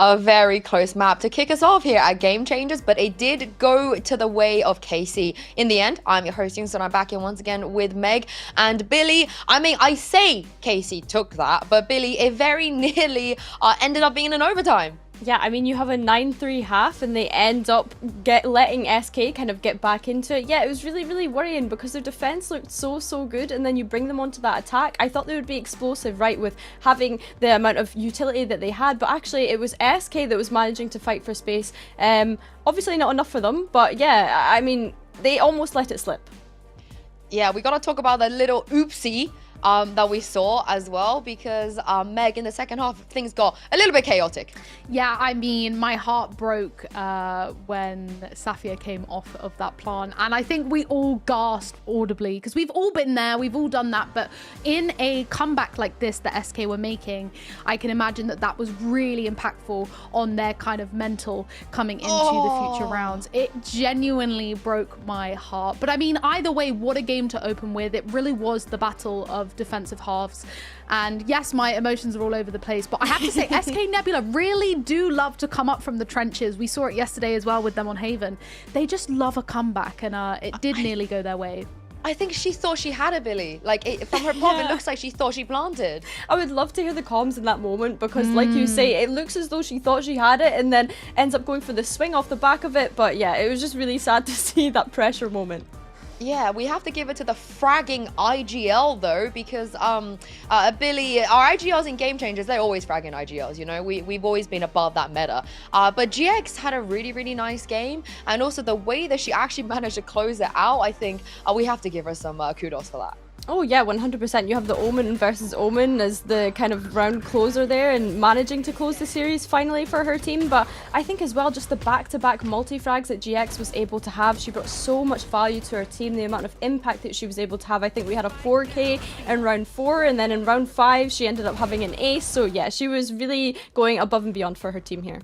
a very close map to kick us off here at Game Changers, but it did go to the way of KC. In the end, I'm your hosting, so I'm back in once again with Meg and Billy. I mean, I say KC took that, but Billy, it very nearly ended up being an overtime. Yeah, I mean, you have a 9-3 half and they end up letting SK kind of get back into it. Yeah, it was really, really worrying because their defense looked so good, and then you bring them onto that attack. I thought they would be explosive, right, with having the amount of utility that they had, but actually it was SK that was managing to fight for space. Obviously not enough for them, but yeah, I mean, they almost let it slip. Yeah, we gotta talk about that little oopsie that we saw as well, because Meg, in the second half, things got a little bit chaotic. Yeah, I mean, my heart broke when Safia came off of that plant, and I think we all gasped audibly because we've all been there, we've all done that, but in a comeback like this that SK were making, I can imagine that that was really impactful on their kind of mental coming into the future rounds. It genuinely broke my heart, but I mean, either way, what a game to open with. It really was the battle of defensive halves, and yes, my emotions are all over the place, but I have to say SK Nebula really do love to come up from the trenches. We saw it yesterday as well with them on Haven. They just love a comeback, and it did nearly go their way. I think she thought she had it, Billy. Like, from her pop, it looks like she thought she planted. I would love to hear the comms in that moment, because like you say, it looks as though she thought she had it and then ends up going for the swing off the back of it. But yeah, it was just really sad to see that pressure moment. Yeah, we have to give it to the fragging IGL though, because Billy, our IGLs in Game Changers, they're always fragging IGLs, you know, we've always been above that meta. But GX had a really nice game, and also the way that she actually managed to close it out, I think we have to give her some kudos for that. Oh yeah, 100%. You have the Omen versus Omen as the kind of round closer there, and managing to close the series finally for her team. But I think as well, just the back-to-back multi-frags that GX was able to have, she brought so much value to her team, the amount of impact that she was able to have. I think we had a 4K in round 4, and then in round 5 she ended up having an ace. So yeah, she was really going above and beyond for her team here.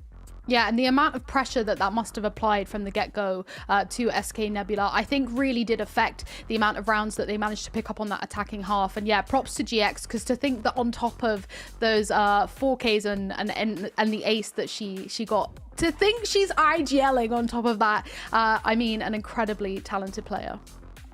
Yeah, and the amount of pressure that must have applied from the get-go to SK Nebula, I think really did affect the amount of rounds that they managed to pick up on that attacking half. And yeah, props to GX, because to think that on top of those 4Ks and the ace that she got, to think she's IGLing on top of that, I mean, an incredibly talented player.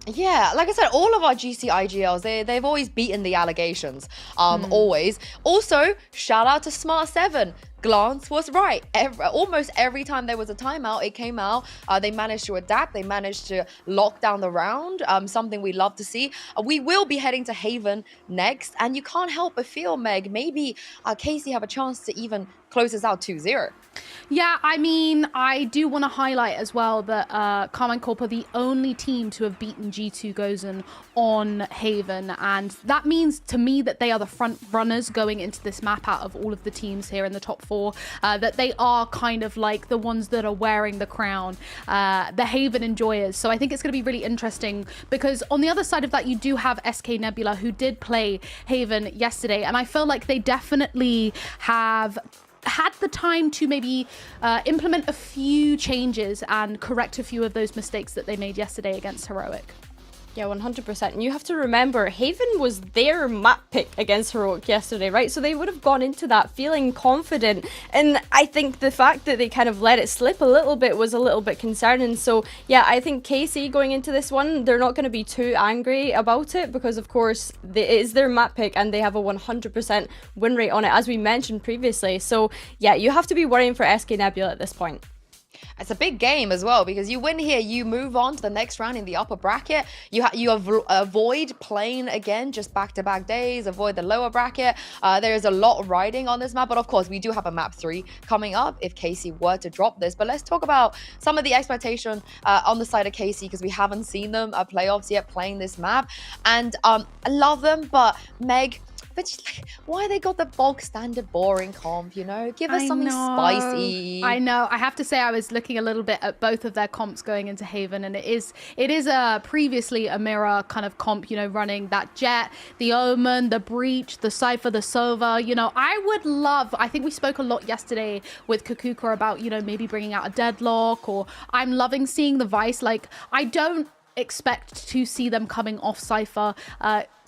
Yeah, like I said, all of our GC IGLs, they've always beaten the allegations, always. Also, shout out to Smart7. Glance was right. Almost every time there was a timeout, it came out. They managed to adapt. They managed to lock down the round, something we love to see. We will be heading to Haven next, and you can't help but feel, Meg, maybe KC have a chance to even close us out 2-0. Yeah, I mean, I do want to highlight as well that Carmine Corp are the only team to have beaten G2 Gozen on Haven, and that means to me that they are the front runners going into this map out of all of the teams here in the top 4, that they are kind of like the ones that are wearing the crown, the Haven enjoyers. So I think it's going to be really interesting, because on the other side of that, you do have SK Nebula, who did play Haven yesterday, and I feel like they definitely have had the time to maybe implement a few changes and correct a few of those mistakes that they made yesterday against Heroic. Yeah, 100%. And you have to remember, Haven was their map pick against Heroic yesterday, right? So they would have gone into that feeling confident. And I think the fact that they kind of let it slip a little bit was a little bit concerning. So yeah, I think KC going into this one, they're not going to be too angry about it, because of course it is their map pick and they have a 100% win rate on it, as we mentioned previously. So yeah, you have to be worrying for SK Nebula at this point. It's a big game as well, because you win here, you move on to the next round in the upper bracket. You avoid playing again just back-to-back days, avoid the lower bracket. There is a lot riding on this map, but of course we do have a map 3 coming up if KC were to drop this. But let's talk about some of the expectation on the side of KC, because we haven't seen them at playoffs yet playing this map, and I love them. But Meg, but like, why they got the bulk standard boring comp, you know? Give us something spicy. I know. I have to say, I was looking a little bit at both of their comps going into Haven, and it is previously a mirror kind of comp, you know, running that Jet, the Omen, the Breach, the Cypher, the Sova. You know, I think we spoke a lot yesterday with Kukuka about, you know, maybe bringing out a Deadlock, or I'm loving seeing the Vice. Like, I don't expect to see them coming off Cypher.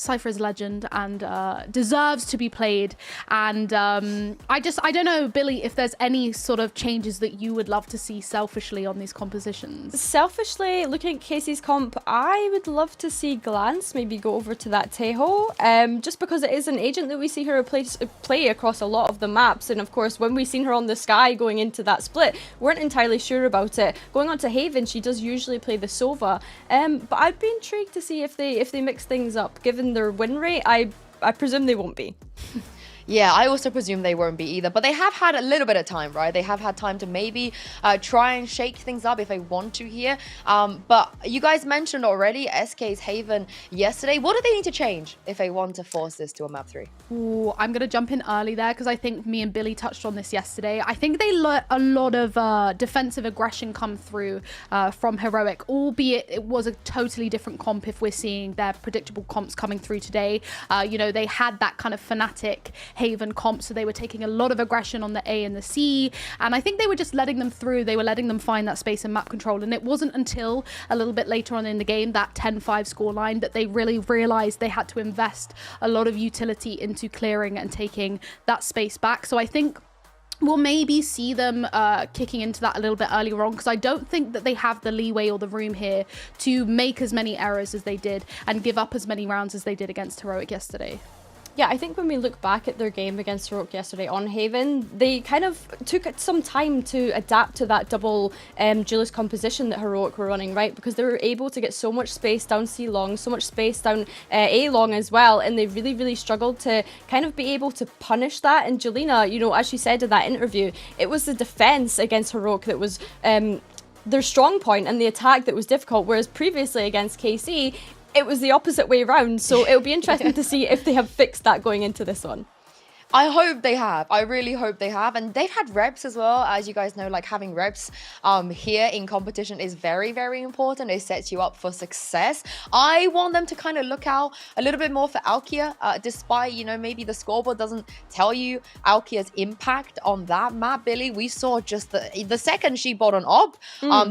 Cypher is legend and deserves to be played. And I don't know, Billy, if there's any sort of changes that you would love to see selfishly on these compositions. Selfishly, looking at Casey's comp, I would love to see Glance maybe go over to that Teho, just because it is an agent that we see her play across a lot of the maps. And of course, when we've seen her on the Sky going into that split, weren't entirely sure about it. Going on to Haven, she does usually play the Sova, but I'd be intrigued to see if they mix things up. Given their win rate, I presume they won't be. Yeah, I also presume they won't be either, but they have had a little bit of time, right? They have had time to maybe try and shake things up if they want to here. But you guys mentioned already SK's Haven yesterday. What do they need to change if they want to force this to a map 3? Ooh, I'm going to jump in early there because I think me and Billy touched on this yesterday. I think they let a lot of defensive aggression come through from Heroic, albeit it was a totally different comp if we're seeing their predictable comps coming through today. You know, they had that kind of fanatic Haven comp, so they were taking a lot of aggression on the A and the C, and I think they were just letting them through. They were letting them find that space and map control, and it wasn't until a little bit later on in the game, that 10-5 scoreline, that they really realized they had to invest a lot of utility into clearing and taking that space back. So I think we'll maybe see them kicking into that a little bit earlier on, because I don't think that they have the leeway or the room here to make as many errors as they did and give up as many rounds as they did against Heroic yesterday. Yeah, I think when we look back at their game against Heroic yesterday on Haven, they kind of took some time to adapt to that double duelist composition that Heroic were running, right? Because they were able to get so much space down C long, so much space down A long as well, and they really, really struggled to kind of be able to punish that. And Jelena, you know, as she said in that interview, it was the defense against Heroic that was their strong point and the attack that was difficult, whereas previously against KC, it was the opposite way around. So it'll be interesting to see if they have fixed that going into this one. I hope they have. I really hope they have. And they've had reps as well. As you guys know, like having reps here in competition is very, very important. It sets you up for success. I want them to kind of look out a little bit more for Alkia, despite, you know, maybe the scoreboard doesn't tell you Alkia's impact on that map, Billy. We saw just the second she bought an op,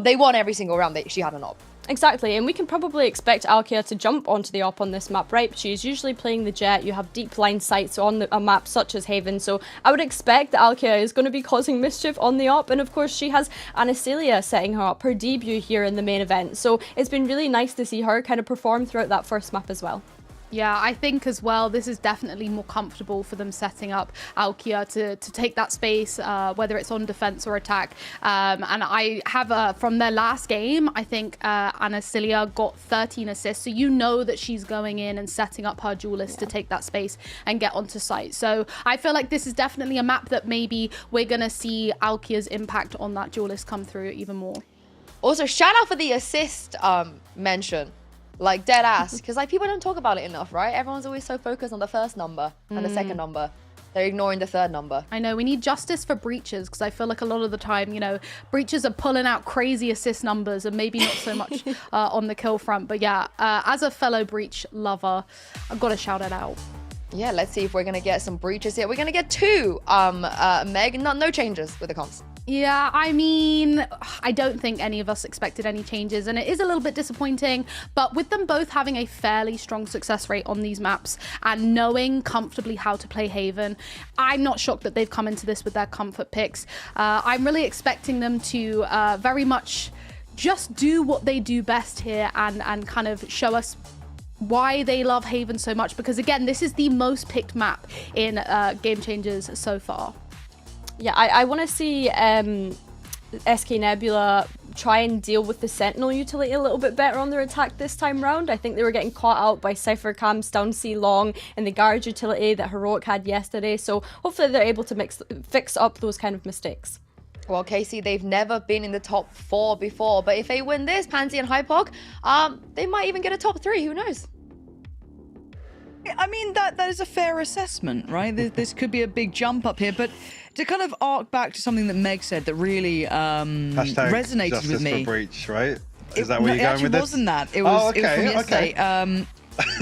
they won every single round she had an op. Exactly, and we can probably expect Alkia to jump onto the op on this map, right? She's usually playing the Jet. You have deep line sights on a map such as Haven, so I would expect that Alkia is going to be causing mischief on the op, and of course she has Anastasia setting her up, her debut here in the main event, so it's been really nice to see her kind of perform throughout that first map as well. Yeah, I think as well, this is definitely more comfortable for them setting up Alkia to take that space, whether it's on defense or attack. And I have, from their last game, I think Anastasia got 13 assists. So you know that she's going in and setting up her duelist to take that space and get onto site. So I feel like this is definitely a map that maybe we're going to see Alkia's impact on that duelist come through even more. Also, shout out for the assist mention. Like, dead ass, because like people don't talk about it enough, right? Everyone's always so focused on the first number and the second number. They're ignoring the third number. I know, we need justice for breaches, because I feel like a lot of the time, you know, breaches are pulling out crazy assist numbers and maybe not so much on the kill front. But yeah, as a fellow breach lover, I've got to shout it out. Yeah, let's see if we're going to get some breaches here. We're going to get two, Meg. No changes with the comps. Yeah, I mean, I don't think any of us expected any changes, and it is a little bit disappointing, but with them both having a fairly strong success rate on these maps and knowing comfortably how to play Haven, I'm not shocked that they've come into this with their comfort picks. I'm really expecting them to very much just do what they do best here and kind of show us why they love Haven so much, because again, this is the most picked map in Game Changers so far. Yeah, I want to see SK Nebula try and deal with the Sentinel utility a little bit better on their attack this time round. I think they were getting caught out by Cypher Cams down C long and the guard utility that Heroic had yesterday. So hopefully they're able to fix up those kind of mistakes. Well, Casey, they've never been in the top 4 before, but if they win this, Pansy and Hypog, they might even get a top 3. Who knows? I mean, that is a fair assessment, right? This could be a big jump up here, but to kind of arc back to something that Meg said that really resonated with me. For breach, right? Is that where you're going with this? It wasn't that. It was, it was from yesterday.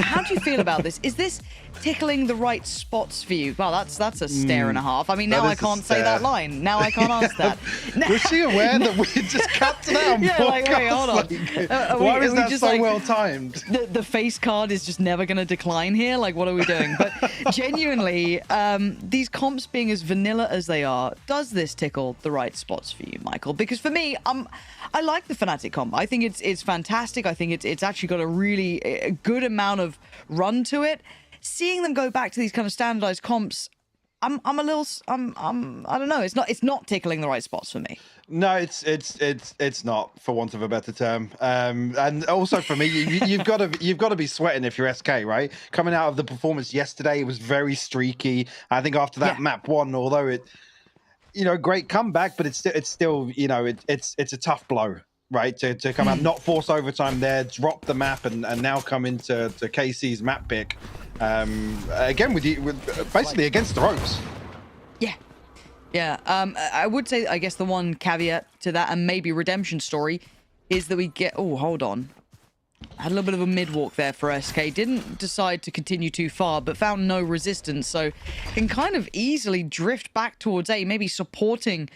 How do you feel about this? Is tickling the right spots for you? Well, that's a stare and a half. I mean, now I can't say that line. Now I can't ask that. Was she aware that we just cut to that on podcast? Wait, hold on. Why was that so well timed? The face card is just never going to decline here. Like, what are we doing? But genuinely, these comps being as vanilla as they are, does this tickle the right spots for you, Michael? Because for me, I like the Fnatic comp. I think it's fantastic. I think it's actually got a really good amount of run to it. Seeing them go back to these kind of standardized comps, I don't know. It's not tickling the right spots for me. No, it's not, for want of a better term. And also for me, you've got to be sweating if you're SK, right? Coming out of the performance yesterday, it was very streaky. I think after that map one, although it, great comeback, but it's still, it's a tough blow, right? To come out, not force overtime there, drop the map, and now come into KC's map pick. Again, with basically against the ropes. Yeah. I would say, I guess the one caveat to that, and maybe redemption story, is that we get... Oh, hold on. Had a little bit of a mid-walk there for SK. Didn't decide to continue too far, but found no resistance, so can kind of easily drift back towards A, maybe supporting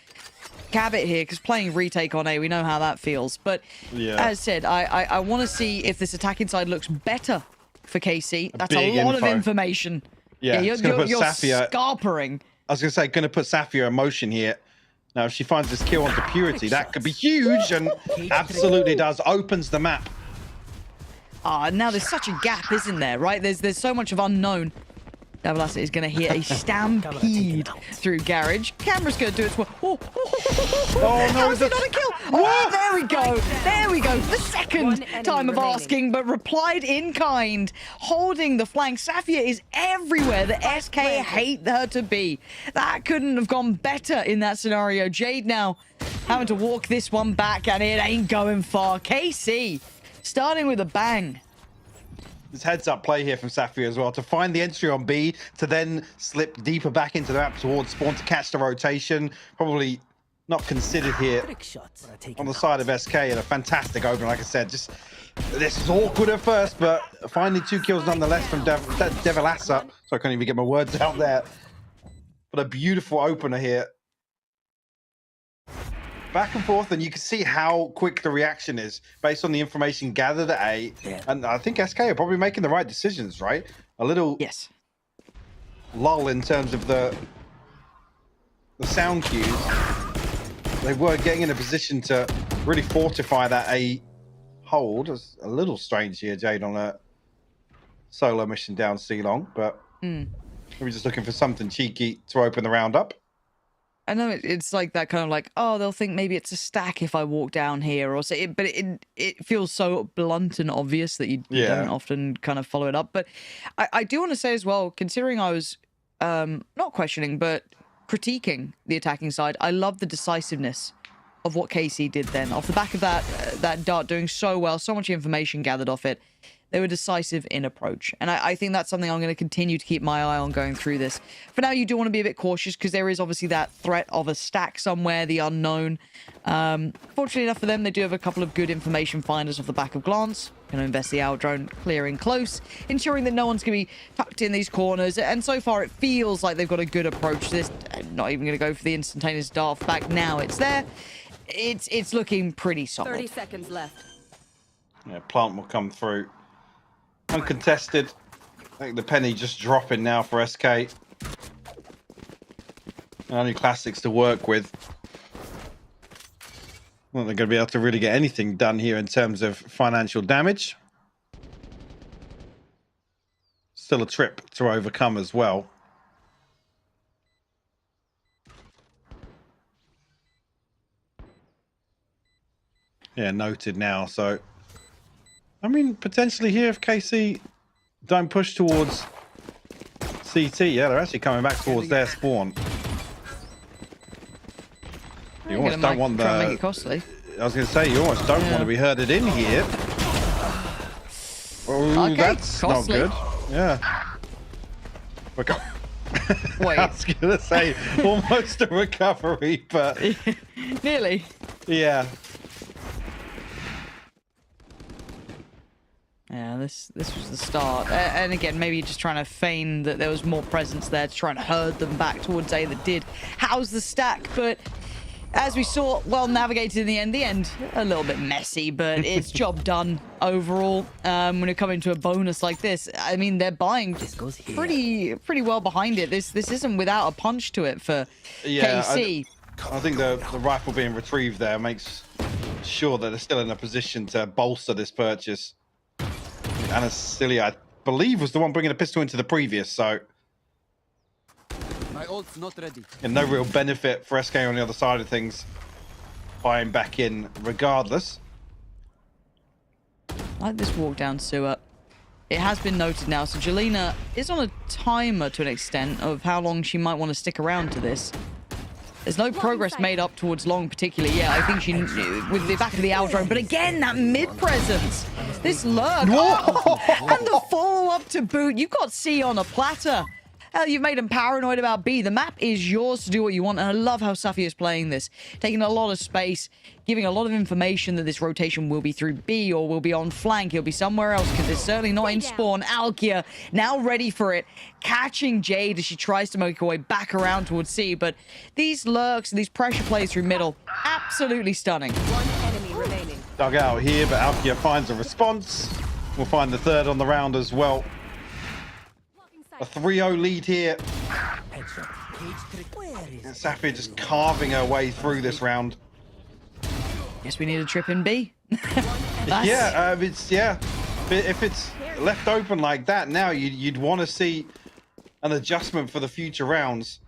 Cabot here, because playing retake on A, we know how that feels. But as said, I want to see if this attacking side looks better for KC. That's a lot of information. Yeah, you're scarpering. I was going to say, going to put Safia in motion here. Now, if she finds this kill onto Purity, that could be huge, and absolutely does. Opens the map. Now there's such a gap, isn't there, right? There's so much of unknown. Davalasa is going to hit a stampede through Garage. Camera's going to do its work. Oh no, is it not a kill? Oh, there we go. There we go. The second time of asking, but replied in kind. Holding the flank. Safia is everywhere that SK hate her to be. That couldn't have gone better in that scenario. Jade now having to walk this one back, and it ain't going far. KC starting with a bang. This heads-up play here from Safia as well, to find the entry on B, to then slip deeper back into the map towards spawn to catch the rotation. Probably not considered here on the side of SK, and a fantastic opener, like I said. Just this is awkward at first, but finally 2 kills nonetheless from Devilassa. So I can't even get my words out there. But a beautiful opener here. Back and forth, and you can see how quick the reaction is based on the information gathered at A. And I think SK are probably making the right decisions, right? A little lull in terms of the sound cues. They were getting in a position to really fortify that A hold. It's a little strange here, Jade, on a solo mission down C-Long, but maybe just looking for something cheeky to open the round up. I know it's like that kind of like, oh, they'll think maybe it's a stack if I walk down here, or say, but it feels so blunt and obvious that you don't often kind of follow it up. But I do want to say as well, considering I was not questioning, but critiquing the attacking side, I love the decisiveness of what KC did then. Off the back of that dart doing so well, so much information gathered off it, they were decisive in approach. And I think that's something I'm going to continue to keep my eye on going through this. For now, you do want to be a bit cautious because there is obviously that threat of a stack somewhere, the unknown. Fortunately enough for them, they do have a couple of good information finders off the back of glance. Going to invest the out drone, clearing close, ensuring that no one's going to be tucked in these corners. And so far, it feels like they've got a good approach to this. I'm not even going to go for the instantaneous dart back now. It's there. It's looking pretty solid. 30 seconds left. Yeah, plant will come through. Uncontested. I think the penny just dropping now for SK. And only classics to work with. Well, they're going to be able to really get anything done here in terms of financial damage. Still a trip to overcome as well. Yeah, noted now. So, I mean, potentially here if KC don't push towards CT, yeah, they're actually coming back towards their spawn. You almost don't want the... Make it costly. I was going to say, you almost don't want to be herded in here. Oh, okay, that's costly. not good. Yeah. Okay. Wait. I was going to say, almost a recovery, but... Nearly. Yeah. Yeah, this was the start. And again, maybe just trying to feign that there was more presence there to try and herd them back towards A that did house the stack. But as we saw, well navigated in the end, a little bit messy, but it's job done overall. When you come into a bonus like this, I mean, they're buying pretty well behind it. This isn't without a punch to it for KC. I think the rifle being retrieved there makes sure that they're still in a position to bolster this purchase. Anasilia, I believe, was the one bringing a pistol into the previous, so My ult's not ready. and no real benefit for SK on the other side of things, buying back in regardless. I like this walk down sewer. It has been noted now, so Jelena is on a timer to an extent of how long she might want to stick around to this. There's no progress made up towards long particularly. Yeah, I think she, with the back of the Aldrome, but again, that mid-presence. This lurk. Oh, and the follow-up to boot. You've got C on a platter. Hell, you've made him paranoid about B. The map is yours to do what you want, and I love how Safi is playing this. Taking a lot of space, giving a lot of information that this rotation will be through B or will be on flank. He'll be somewhere else because it's certainly not in spawn. Alkia now ready for it, catching Jade as she tries to make her way back around towards C. But these lurks and these pressure plays through middle, absolutely stunning. One enemy remaining. Dug out here, but Alkia finds a response. We'll find the third on the round as well. A 3-0 lead here. And Safi just carving her way through this round. Guess we need a trip in B. Yeah, if it's left open like that now, you'd want to see an adjustment for the future rounds.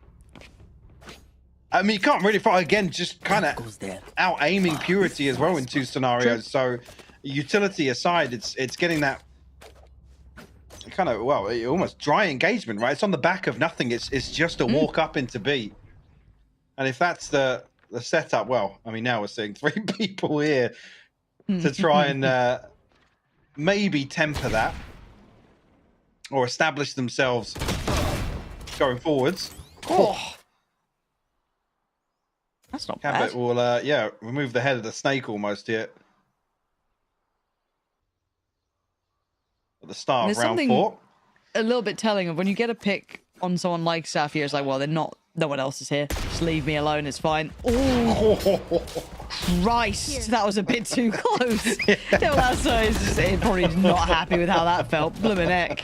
I mean, you can't really fight again, just kind of out aiming Purity as well in two scenarios. So utility aside, it's getting that kind of, well, almost dry engagement, right? It's on the back of nothing. It's just a walk up into B. And if that's the setup, well, I mean, now we're seeing 3 people here to try and maybe temper that or establish themselves going forwards. Oh, that's not bad. Cabot will, remove the head of the snake almost here. At the start of round 4. A little bit telling of when you get a pick on someone like Safi, it's like, well, they're not, no one else is here. Just leave me alone, it's fine. Oh, Christ, that was a bit too close. Delasso is just, probably not happy with how that felt. Bloomin' heck.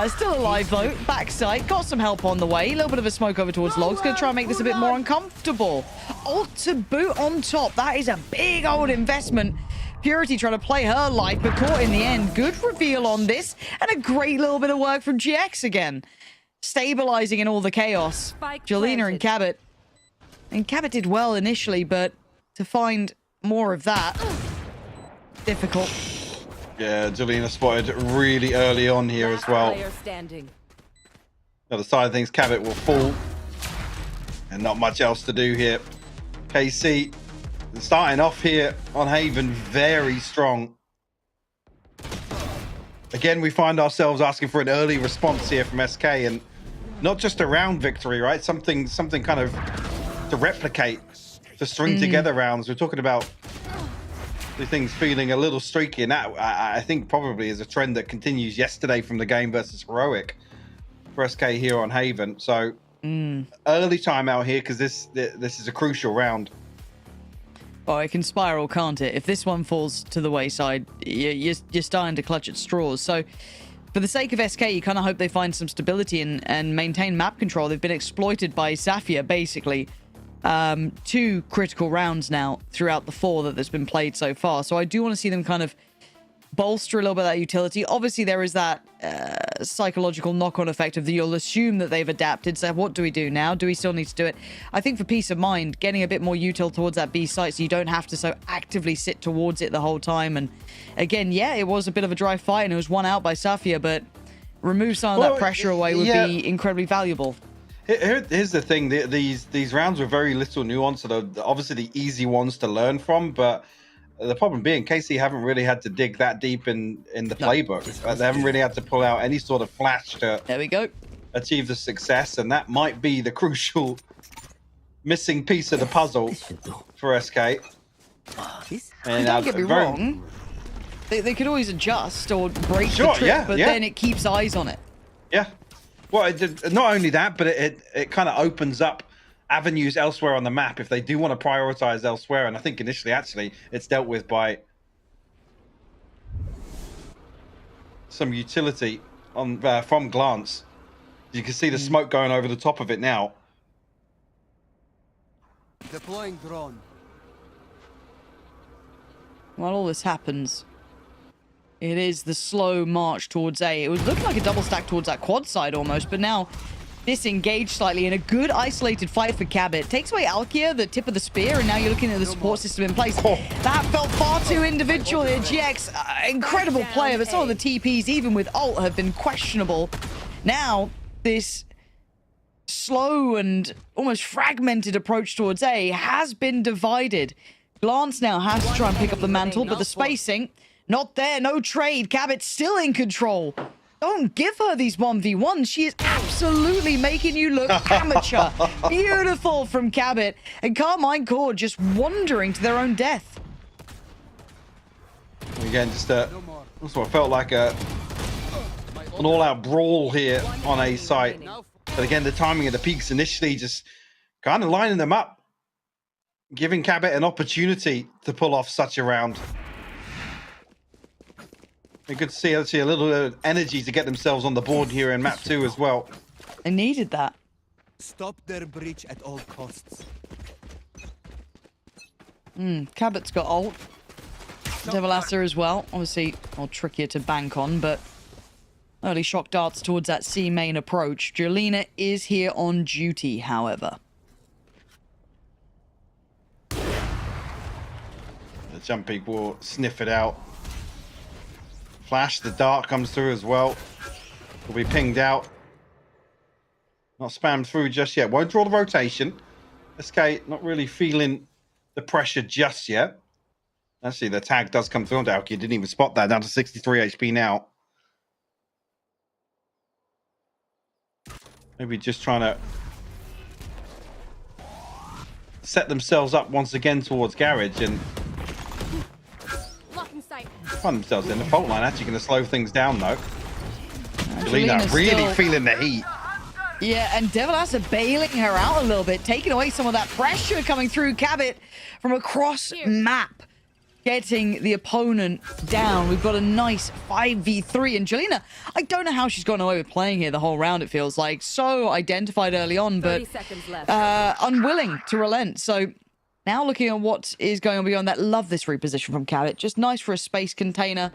Still alive though, backside, got some help on the way. A little bit of a smoke over towards Logs, gonna try and make this a bit more uncomfortable. Ult to boot on top, that is a big old investment. Purity trying to play her life, but caught in the end. Good reveal on this, and a great little bit of work from GX again. Stabilizing in all the chaos. Jelena and Cabot. And Cabot did well initially, but to find more of that, difficult. Yeah, Jelena spotted really early on here as well. The other side of things, Cabot will fall. And not much else to do here. KC starting off here on Haven very strong. Again, we find ourselves asking for an early response here from SK, and not just a round victory, right? Something kind of to replicate, to string together rounds. We're talking about the things feeling a little streaky, and that I think probably is a trend that continues yesterday from the game versus Heroic for SK here on Haven. So early time out here because this is a crucial round. Oh, it can spiral, can't it? If this one falls to the wayside, you're starting to clutch at straws. So for the sake of SK, you kind of hope they find some stability and maintain map control. They've been exploited by Safia, basically. 2 critical rounds now throughout the 4 that there's been played so far. So I do want to see them kind of bolster a little bit of that utility. Obviously, there is that psychological knock-on effect of you'll assume that they've adapted. So what do we do now? Do we still need to do it? I think for peace of mind, getting a bit more util towards that B site so you don't have to so actively sit towards it the whole time. And again, yeah, it was a bit of a dry fight and it was won out by Safia, but remove some of that pressure away would be incredibly valuable. Here's the thing: these rounds were very little nuance. So they're obviously the easy ones to learn from, but the problem being, KC haven't really had to dig that deep in the playbook. They haven't really had to pull out any sort of flash to achieve the success, and that might be the crucial missing piece of the puzzle for SK. And don't get me wrong, They could always adjust or break Sure, the trick, yeah, but yeah. then it keeps eyes on it. Yeah. Well, not only that, but it kind of opens up avenues elsewhere on the map if they do want to prioritize elsewhere. And I think initially, actually, it's dealt with by some utility on from Glance. You can see the smoke going over the top of it now. Deploying drone. While all this happens, it is the slow march towards A. It was looking like a double stack towards that quad side almost, but now disengaged slightly in a good isolated fight for Cabot. Takes away Alkia, the tip of the spear, and now you're looking at the support system in place. That felt far too individual here. GX, incredible player, but some of the TPs, even with ult, have been questionable. Now, this slow and almost fragmented approach towards A has been divided. Glance now has to try and pick up the mantle, but the spacing, not there, no trade. Cabot still in control. Don't give her these 1v1s. She is absolutely making you look amateur. Beautiful from Cabot. And Carmine Core just wandering to their own death. Again, just also I felt like an all-out brawl here on A site. But again, the timing of the peaks initially just kind of lining them up, giving Cabot an opportunity to pull off such a round. You could see actually a little bit of energy to get themselves on the board here in map 2 as well. They needed that. Stop their breach at all costs. Cabot's got ult. Devilasser as well. Obviously, more trickier to bank on, but early shock darts towards that C main approach. Jolina is here on duty, however. The jump peak will sniff it out. Flash, the dart comes through as well. Will be pinged out. Not spammed through just yet. Won't draw the rotation. SK not really feeling the pressure just yet. Actually, the tag does come through on Dalki. Didn't even spot that. Down to 63 HP now. Maybe just trying to set themselves up once again towards Garage and find themselves in the fault line. Actually going to slow things down though. Jolina really feeling the heat. Yeah, and Devilasser bailing her out a little bit, taking away some of that pressure coming through Cabot from across map, getting the opponent down. We've got a nice 5v3, and Jolina, I don't know how she's gotten away with playing here the whole round, it feels like. So identified early on, but unwilling to relent. So now looking at what is going on beyond that, love this reposition from Cabot. Just nice for a space container.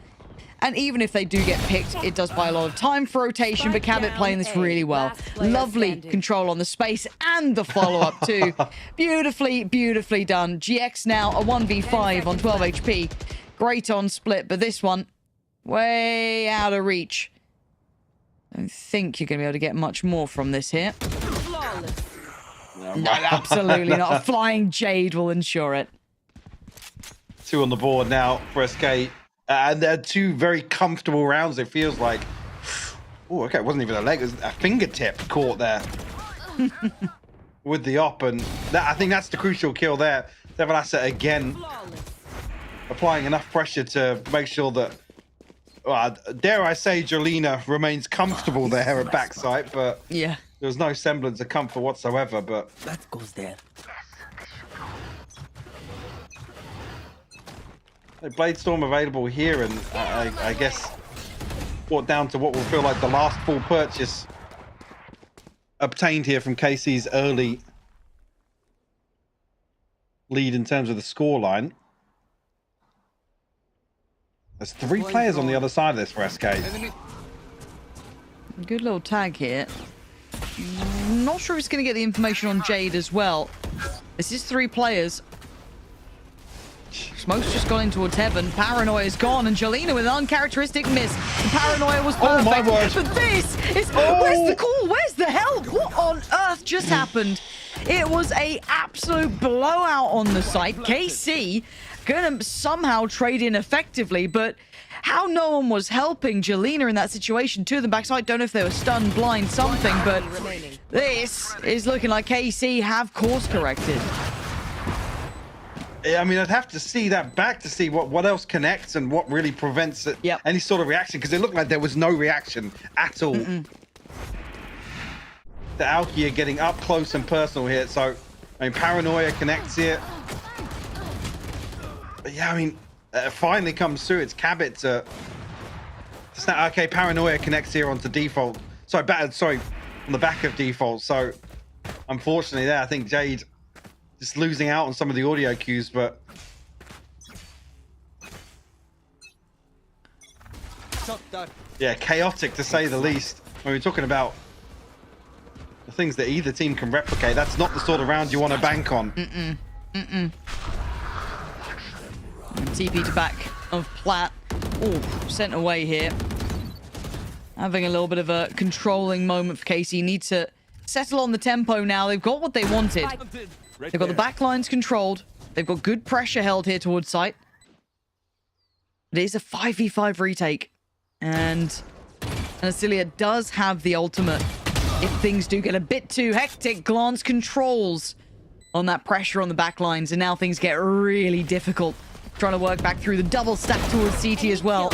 And even if they do get picked, it does buy a lot of time for rotation, but Cabot playing this really well. Lovely control on the space and the follow-up too. Beautifully, beautifully done. GX now a 1v5 on 12 HP. Great on split, but this one, way out of reach. I don't think you're going to be able to get much more from this here. No, absolutely not. A flying Jade will ensure it. 2 on the board now for SK. And they're 2 very comfortable rounds, it feels like. Oh, okay, it wasn't even a leg, it was a fingertip caught there. With the op, and I think that's the crucial kill there. Devilasser again applying enough pressure to make sure that, dare I say, Jolina remains comfortable there at backside, but yeah, there's no semblance of comfort whatsoever. But that goes there. Bladestorm available here, and I guess brought down to what will feel like the last full purchase obtained here from KC's early lead in terms of the scoreline. There's 3 players on the other side of this for SK. Good little tag here. Not sure if he's going to get the information on Jade as well. This is 3 players. Smoke's just gone in towards heaven. Paranoia's gone, and Jolina with an uncharacteristic miss. The Paranoia was perfect. Oh my word. But this is... Where's the call? Where's the help? What on earth just happened? It was a absolute blowout on the site. KC gonna somehow trade in effectively, but how no one was helping Jolina in that situation. 2 of them backside. Don't know if they were stunned, blind, something, but this is looking like KC have course corrected. I mean, I'd have to see that back to see what else connects and what really prevents it, any sort of reaction, because it looked like there was no reaction at all. The Alkia getting up close and personal here. So, I mean, Paranoia connects here. But yeah, I mean, finally comes through. It's Cabot to snap. Okay, Paranoia connects here onto default. Sorry, on the back of default. So, unfortunately, there, I think Jade just losing out on some of the audio cues, but yeah, chaotic to say the least. When we're talking about the things that either team can replicate, that's not the sort of round you want to bank on. TP to back of Platt. Oh, sent away here. Having a little bit of a controlling moment for KC. Need to settle on the tempo now. They've got what they wanted. They've got the back lines controlled. They've got good pressure held here towards site. It is a 5v5 retake. And Acilia does have the ultimate. If things do get a bit too hectic, Glance controls on that pressure on the back lines. And now things get really difficult. Trying to work back through the double stack towards CT as well.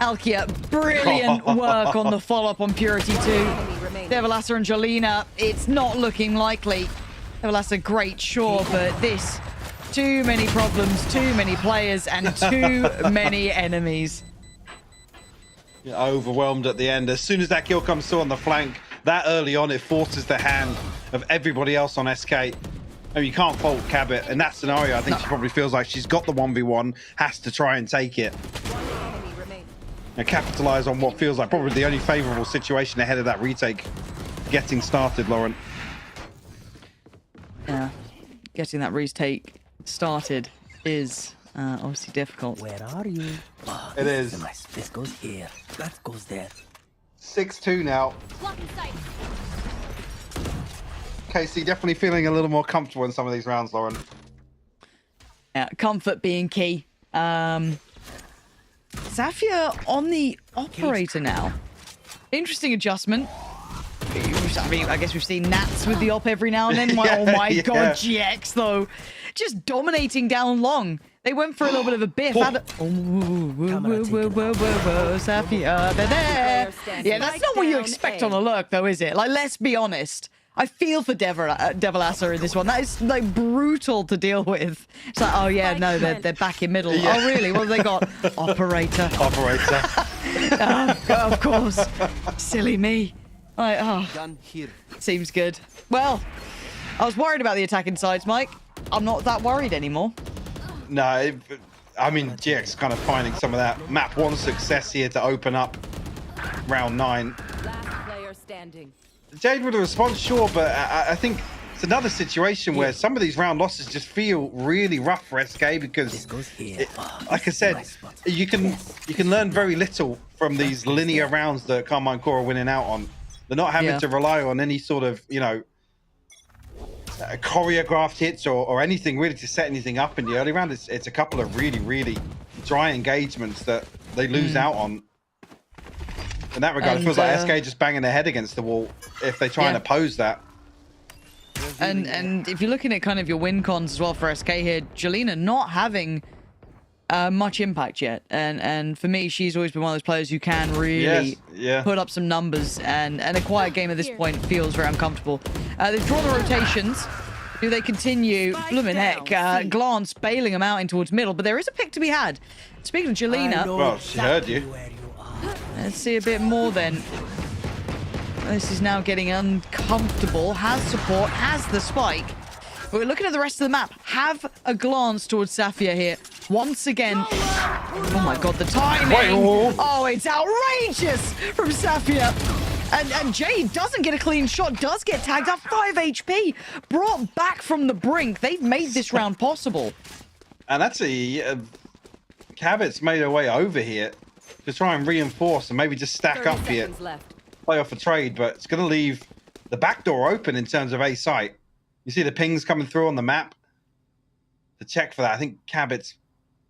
Alkia, brilliant work on the follow-up on Purity 2. Devilassa and Jolina, it's not looking likely. Devilassa, great, sure, but this, too many problems, too many players, and too many enemies. Yeah, overwhelmed at the end. As soon as that kill comes through on the flank, that early on, it forces the hand of everybody else on SK. I mean, you can't fault Cabot. In that scenario, I think she probably feels like she's got the 1v1, has to try and take it. And capitalize on what feels like probably the only favorable situation ahead of that retake getting started, Lauren. Yeah, getting that retake started is obviously difficult. Where are you? Oh, it is. Nice. This goes here. That goes there. 6-2 now. KC definitely feeling a little more comfortable in some of these rounds, Lauren. Yeah, comfort being key. Zafia on the operator now. Interesting adjustment. I mean, I guess we've seen Nats with the op every now and then. Oh my god, GX though. Just dominating down long. They went for a little bit of a biff. Zafia, they're there. Yeah, that's not what you expect on a lurk though, is it? Like, let's be honest. I feel for Devilassa in this one. That is like brutal to deal with. It's like, oh yeah, no, they're back in middle. Yeah. Oh really? What have they got? Operator. Operator. Oh, of course. Silly me. Like, oh, seems good. Well, I was worried about the attacking sides, Mike. I'm not that worried anymore. No, I mean, GX kind of finding some of that map 1 success here to open up round 9. Last player standing. Jade with a response, sure, but I think it's another situation where some of these round losses just feel really rough for SK because, like I said, you can learn very little from these linear rounds that Carmine Core are winning out on. They're not having to rely on any sort of, you know, choreographed hits or anything really to set anything up in the early round. It's a couple of really, really dry engagements that they lose out on. In that regard, it feels like SK just banging their head against the wall if they try and oppose that. And if you're looking at kind of your win cons as well for SK here, Jolina not having much impact yet. And for me, she's always been one of those players who can really put up some numbers. And a quiet game at this point feels very uncomfortable. They've drawn the rotations. Do they continue? Bloomin' heck. Glance bailing them out in towards middle. But there is a pick to be had. Speaking of Jolina... Well, she heard you. Let's see a bit more then. This is now getting uncomfortable. Has support, has the spike. But we're looking at the rest of the map. Have a glance towards Zafia here. Once again. Oh my god, the timing. Oh, it's outrageous from Zafia. And Jade doesn't get a clean shot, does get tagged up. 5 HP. Brought back from the brink. They've made this round possible. And actually, Cabot's made her way over here to try and reinforce and maybe just stack up here. Play off a trade, but it's going to leave the back door open in terms of A site. You see the pings coming through on the map. To check for that, I think Cabot's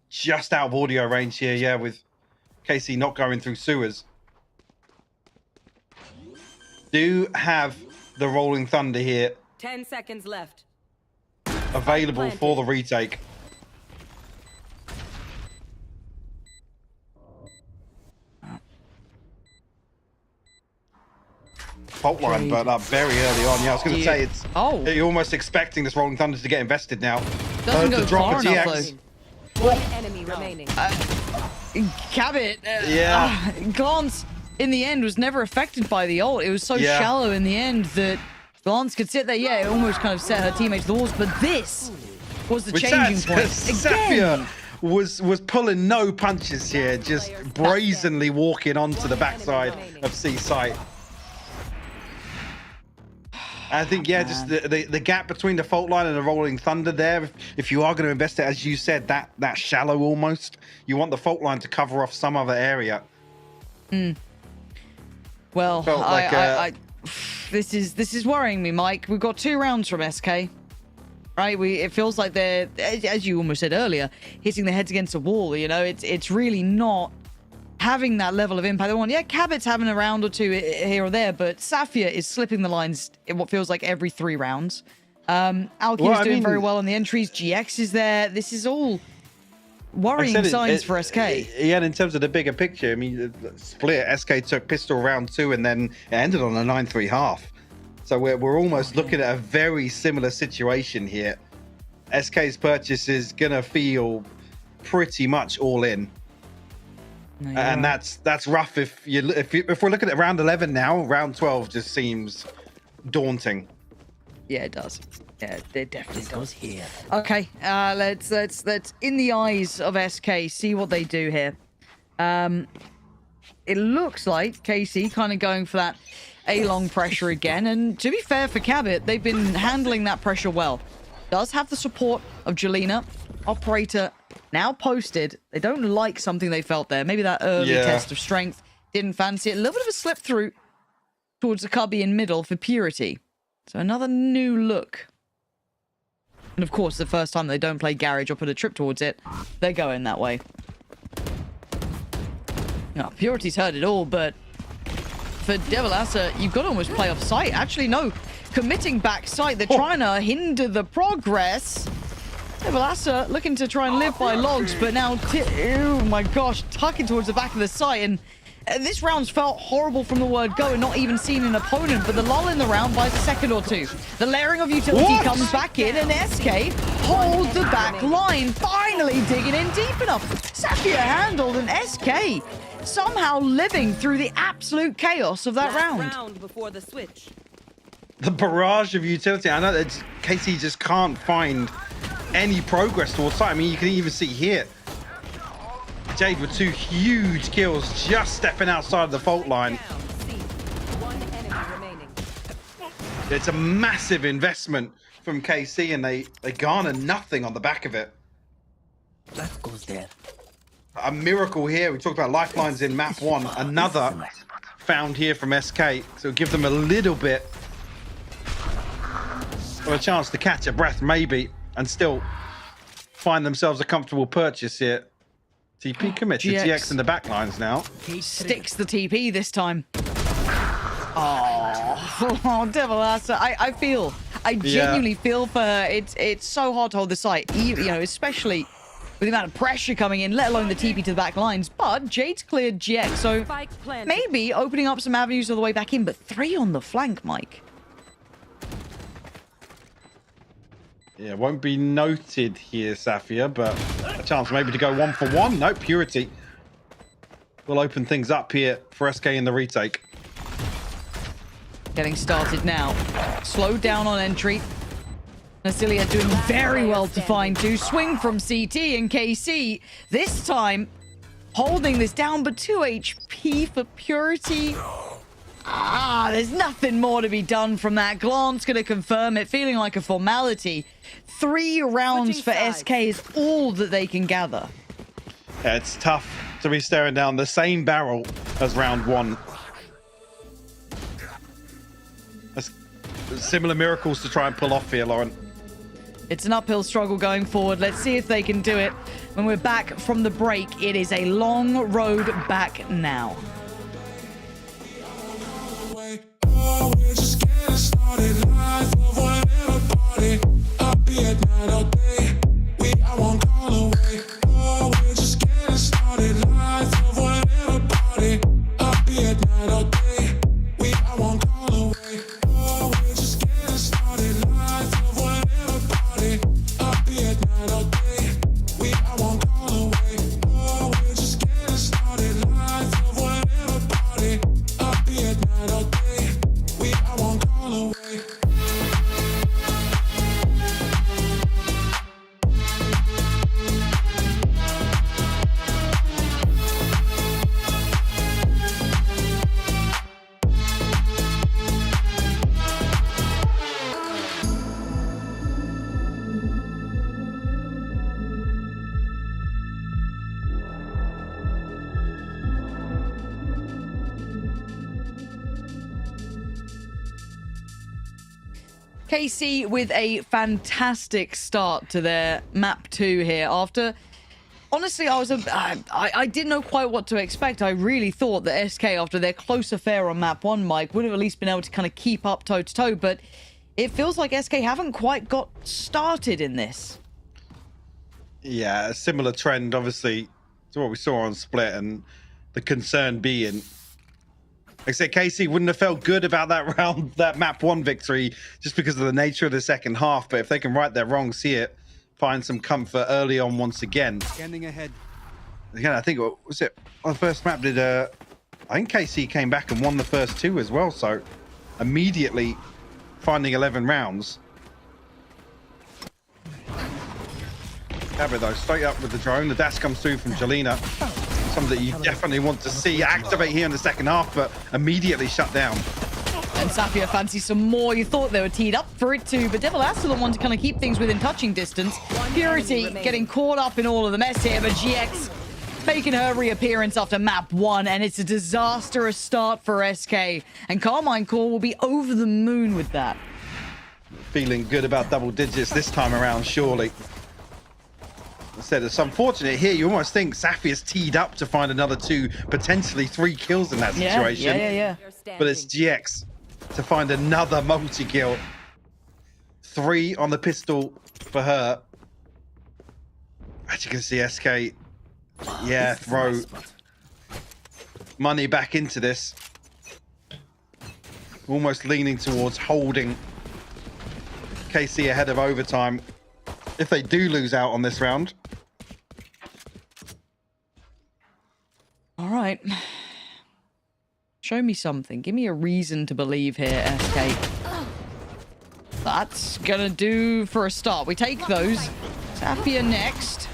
just out of audio range here, yeah, with KC not going through sewers. Do have the Rolling Thunder here. 10 seconds left. Available for the retake. fault line, but very early on. Yeah, I was going to say it's. Oh. You're almost expecting this Rolling Thunder to get invested now. Doesn't go to drop far a enough, TX. though. One enemy remaining. Cabot. Yeah. Glance in the end was never affected by the ult. It was so shallow in the end that Glance could sit there. Yeah, it almost kind of set her teammates to the walls, but this was the changing point. Sapphire was pulling no punches here, just brazenly walking onto the backside of C site. I think, yeah, just the gap between the fault line and the Rolling Thunder there, if you are going to invest it, as you said, that shallow almost, you want the fault line to cover off some other area. Well, this is worrying me, Mike. We've got 2 rounds from SK. Right, it feels like they're, as you almost said earlier, hitting their heads against a wall. You know, it's really not having that level of impact. Yeah, Cabot's having a round or 2 here or there, but Sapphire is slipping the lines in what feels like every 3 rounds. Alki is doing very well on the entries. GX is there. This is all worrying signs for SK. Yeah, and in terms of the bigger picture, I mean, split, SK took pistol round 2 and then it ended on a 9-3 half. So we're almost looking at a very similar situation here. SK's purchase is gonna feel pretty much all in, and that's rough. If we're looking at round 11 now, round 12 just seems daunting. Yeah, it does. Yeah, it definitely does. Here. Okay, let's in the eyes of SK see what they do here. It looks like KC kind of going for that A-long pressure again, and to be fair for Cabot, they've been handling that pressure well. Does have the support of Jelena. Operator now posted. They don't like something they felt there. Maybe that early test of strength didn't fancy it. A little bit of a slip through towards the cubby in middle for Purity. So another new look. And of course, the first time they don't play Garage or put a trip towards it, they're going that way. No, Purity's heard it all, but for Devilassa, you've got to almost play off site. Actually, no. Committing back site. They're trying to hinder the progress. Devilassa looking to try and live by logs, but now, oh my gosh, tucking towards the back of the site. And this round's felt horrible from the word go and not even seeing an opponent, but the lull in the round buys a second or 2. The layering of utility comes back in, and SK holds the back line, finally digging in deep enough. Sapphire handled, and SK somehow living through the absolute chaos of that round. Before the switch. The barrage of utility. I know that KC just can't find any progress towards site. I mean, you can even see here, Jade with 2 huge kills, just stepping outside of the fault line. It's a massive investment from KC, and they garner nothing on the back of it. That goes there. A miracle here. We talked about lifelines in map 1. Another found here from SK. So give them a little bit of a chance to catch a breath, maybe, and still find themselves a comfortable purchase here. TP committed. GX in the back lines now. He sticks the TP this time. Oh, Devilassa. I genuinely feel for her. It's so hard to hold the site, you know, especially with the amount of pressure coming in, let alone the TP to the back lines. But Jade's cleared GX, so maybe opening up some avenues all the way back in, but 3 on the flank, Mike. Yeah, won't be noted here, Sapphire, but a chance maybe to go 1 for 1. No, Purity will open things up here for SK in the retake. Getting started now. Slowed down on entry. Nasilia doing very well to find 2. Swing from CT and KC. This time, holding this down, but 2 HP for Purity. There's nothing more to be done from that. Glance going to confirm it, feeling like a formality. 3 rounds for SK is all that they can gather. Yeah, it's tough to be staring down the same barrel as round 1. That's similar miracles to try and pull off here, Lauren. It's an uphill struggle going forward. Let's see if they can do it. When we're back from the break, it is a long road back now. Oh, we're just getting started. Life of whatever party. I'll be at night all day. I won't call away. Oh, we're just getting started. Life of whatever party. I'll be at night all day. I won't call away. KC with a fantastic start to their map 2 here. After, honestly, I didn't know quite what to expect. I really thought that SK, after their close affair on map 1, Mike, would have at least been able to kind of keep up toe-to-toe, but it feels like SK haven't quite got started in this. Yeah, a similar trend, obviously, to what we saw on Split, and the concern being, like I said, KC wouldn't have felt good about that round, that map 1 victory, just because of the nature of the second half. But if they can right their wrongs, see it, find some comfort early on once again. Scanning ahead. Again, I think, what was it on the first map? I think KC came back and won the first 2 as well. So immediately finding 11 rounds. Though, straight up with the drone. The dash comes through from Jelena. Something that you definitely want to see activate here in the second half, but immediately shut down. And Safia fancies some more. You thought they were teed up for it too, but Devil Astor want to kind of keep things within touching distance. Purity getting caught up in all of the mess here, but GX making her reappearance after map 1, and it's a disastrous start for SK. And Carmine Core will be over the moon with that. Feeling good about double digits this time around, surely. I said it's unfortunate here. You almost think Safia's teed up to find another 2, potentially 3 kills in that situation. Yeah. But it's GX to find another multi-kill. 3 on the pistol for her. As you can see, SK, yeah, throw money back into this. Almost leaning towards holding KC ahead of overtime if they do lose out on this round. All right. Show me something. Give me a reason to believe here, SK. That's gonna do for a start. We take those. Safia next.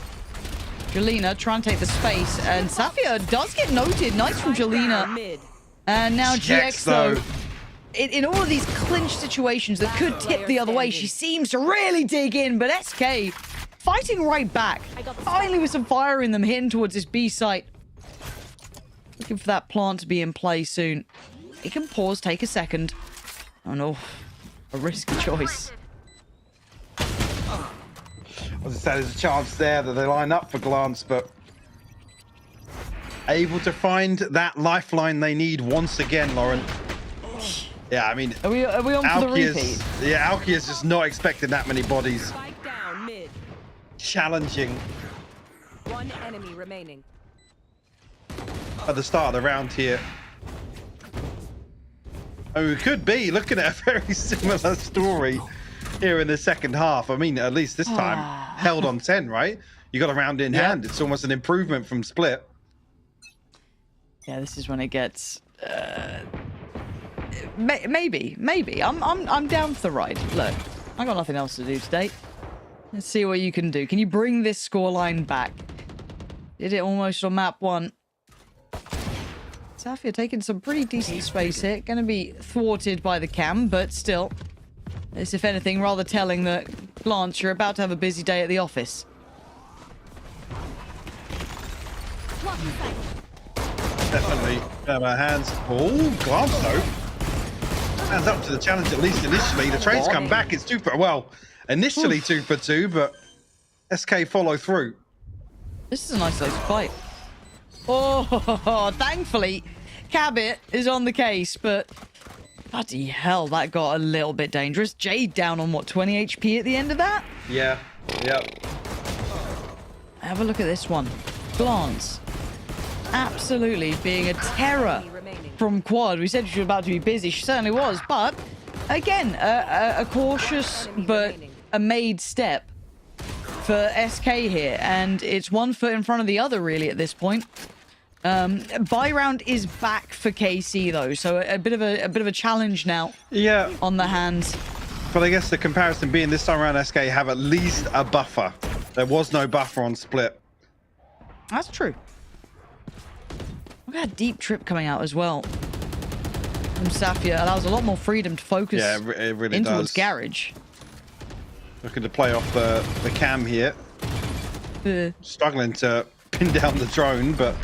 Jelena trying to take the space, and Safia does get noted. Nice from Jelena. And now GX though. In all of these clinch situations that could tip the other way, she seems to really dig in, but SK fighting right back. Finally with some fire in them, hitting towards this B site. Looking for that plant to be in play soon. It can pause, take a second. Oh no, a risky choice. As I said, there's a chance there that they line up for Glance, but able to find that lifeline they need once again, Lauren. Yeah, I mean, are we on for the repeat? Yeah, Alkia's just not expecting that many bodies. Down mid. Challenging. 1 enemy remaining. At the start of the round here. Oh, we could be looking at a very similar story here in the second half. I mean, at least this time held on 10, right? You got a round in hand. It's almost an improvement from Split. Yeah, this is when it gets maybe. I'm down for the ride. Look, I got nothing else to do today. Let's see what you can do. Can you bring this scoreline back? Did it almost on map 1. Safia taking some pretty decent space here. Going to be thwarted by the cam, but still. It's, if anything, rather telling that, Glance, you're about to have a busy day at the office. Definitely have our hands. Oh, Glance though. Hands up to the challenge, at least initially. The trade's come back. It's 2 for, well, initially 2 for 2, but SK follow through. This is a nice little fight. Oh, thankfully, Cabot is on the case, but bloody hell, that got a little bit dangerous. Jade down on, what, 20 HP at the end of that? Yeah, Have a look at this one. Glance. Absolutely being a terror from Quad. We said she was about to be busy. She certainly was, but again, a cautious but a made step for SK here, and it's 1 foot in front of the other really at this point. Buy round is back for KC though, so a bit of a challenge now. Yeah, on the hands. But I guess the comparison being this time around, SK have at least a buffer. There was no buffer on Split. That's true. Look at that deep trip coming out as well from Safia. Allows a lot more freedom to focus. Yeah, it really in does. towards Garage. Looking to play off the cam here. Struggling to pin down the drone, but...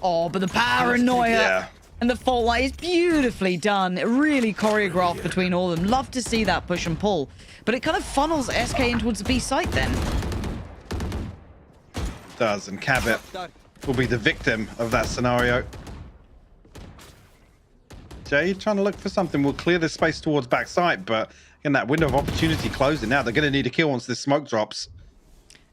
Oh, but the paranoia. Yeah. And the fault line is beautifully done. Really choreographed between all of them. Love to see that push and pull. But it kind of funnels SK in towards the B site then. Does, and Cabot will be the victim of that scenario. Jade trying to look for something. We'll clear the space towards backside, but in that window of opportunity closing now, they're going to need a kill once this smoke drops.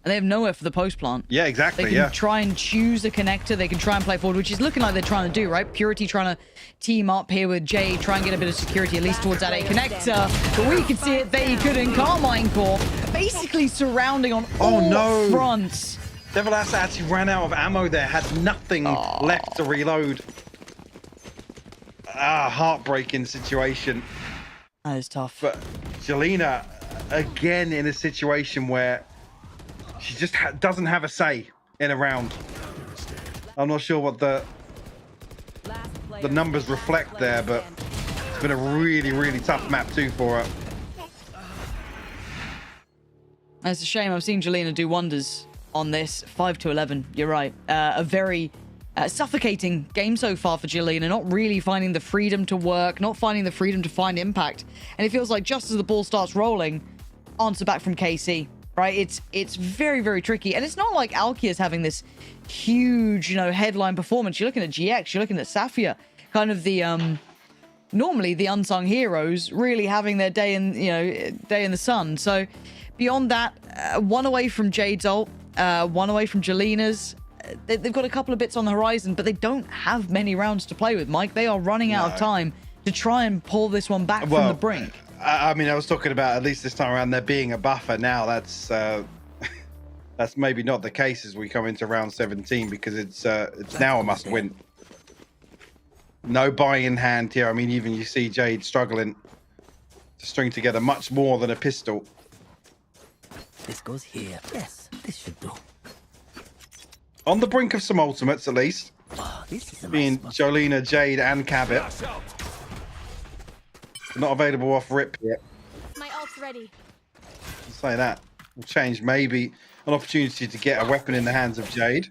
And they have nowhere for the post plant. Yeah, exactly. They can try and choose a connector. They can try and play forward, which is looking like they're trying to do, right? Purity trying to team up here with Jade, try and get a bit of security, at least towards that A connector. But we can see it. They couldn't. Carmine Core basically surrounding on all fronts. Devil Asa actually ran out of ammo there, had nothing left to reload. Heartbreaking situation. That is tough. But Jelena, again, in a situation where she just doesn't have a say in a round. I'm not sure what the numbers reflect there, but it's been a really, really tough map too for her. It's a shame. I've seen Jelena do wonders on this. 5-11. You're right. A very suffocating game so far for Jelena. Not really finding the freedom to work, not finding the freedom to find impact. And it feels like just as the ball starts rolling, answer back from KC. Right, it's very, very tricky. And it's not like Alkia is having this huge, headline performance. You're looking at GX, you're looking at Safia, kind of the normally the unsung heroes really having their day in the sun. So beyond that, one away from Jade's ult, one away from Jelena's. They've got a couple of bits on the horizon, but they don't have many rounds to play with, Mike. They are running out of time to try and pull this one back from the brink. I mean, I was talking about, at least this time around, there being a buffer. Now that's maybe not the case as we come into round 17, because it's now a must win. No buy in hand here. I mean, even you see Jade struggling to string together much more than a pistol. This goes here. Yes, this should do. On the brink of some ultimates, at least. Being Jolena, Jade, and Cabot. Not available off rip yet. My ult's ready. I'll say that. Will change maybe an opportunity to get a weapon in the hands of Jade.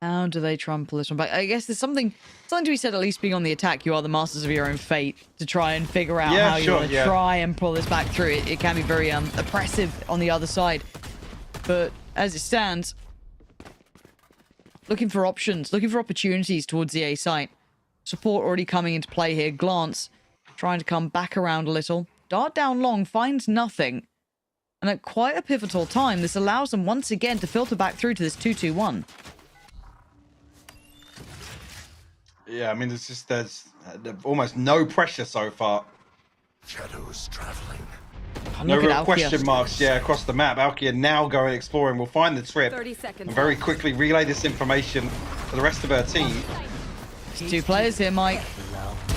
How do they try and pull this one back? I guess there's something to be said, at least being on the attack, you are the masters of your own fate, to try and figure out how you want to try and pull this back through. It can be very oppressive on the other side. But as it stands, looking for options, looking for opportunities towards the A site. Support already coming into play here. Glance trying to come back around a little. Dart down long, finds nothing. And at quite a pivotal time, this allows them once again to filter back through to this 2-2-1. Yeah, I mean, there's almost no pressure so far. Shadows traveling. No real question marks, across the map. Alkia now going exploring. We'll find the trip 30 seconds and very quickly relay this information to the rest of her team. There's two players here, Mike.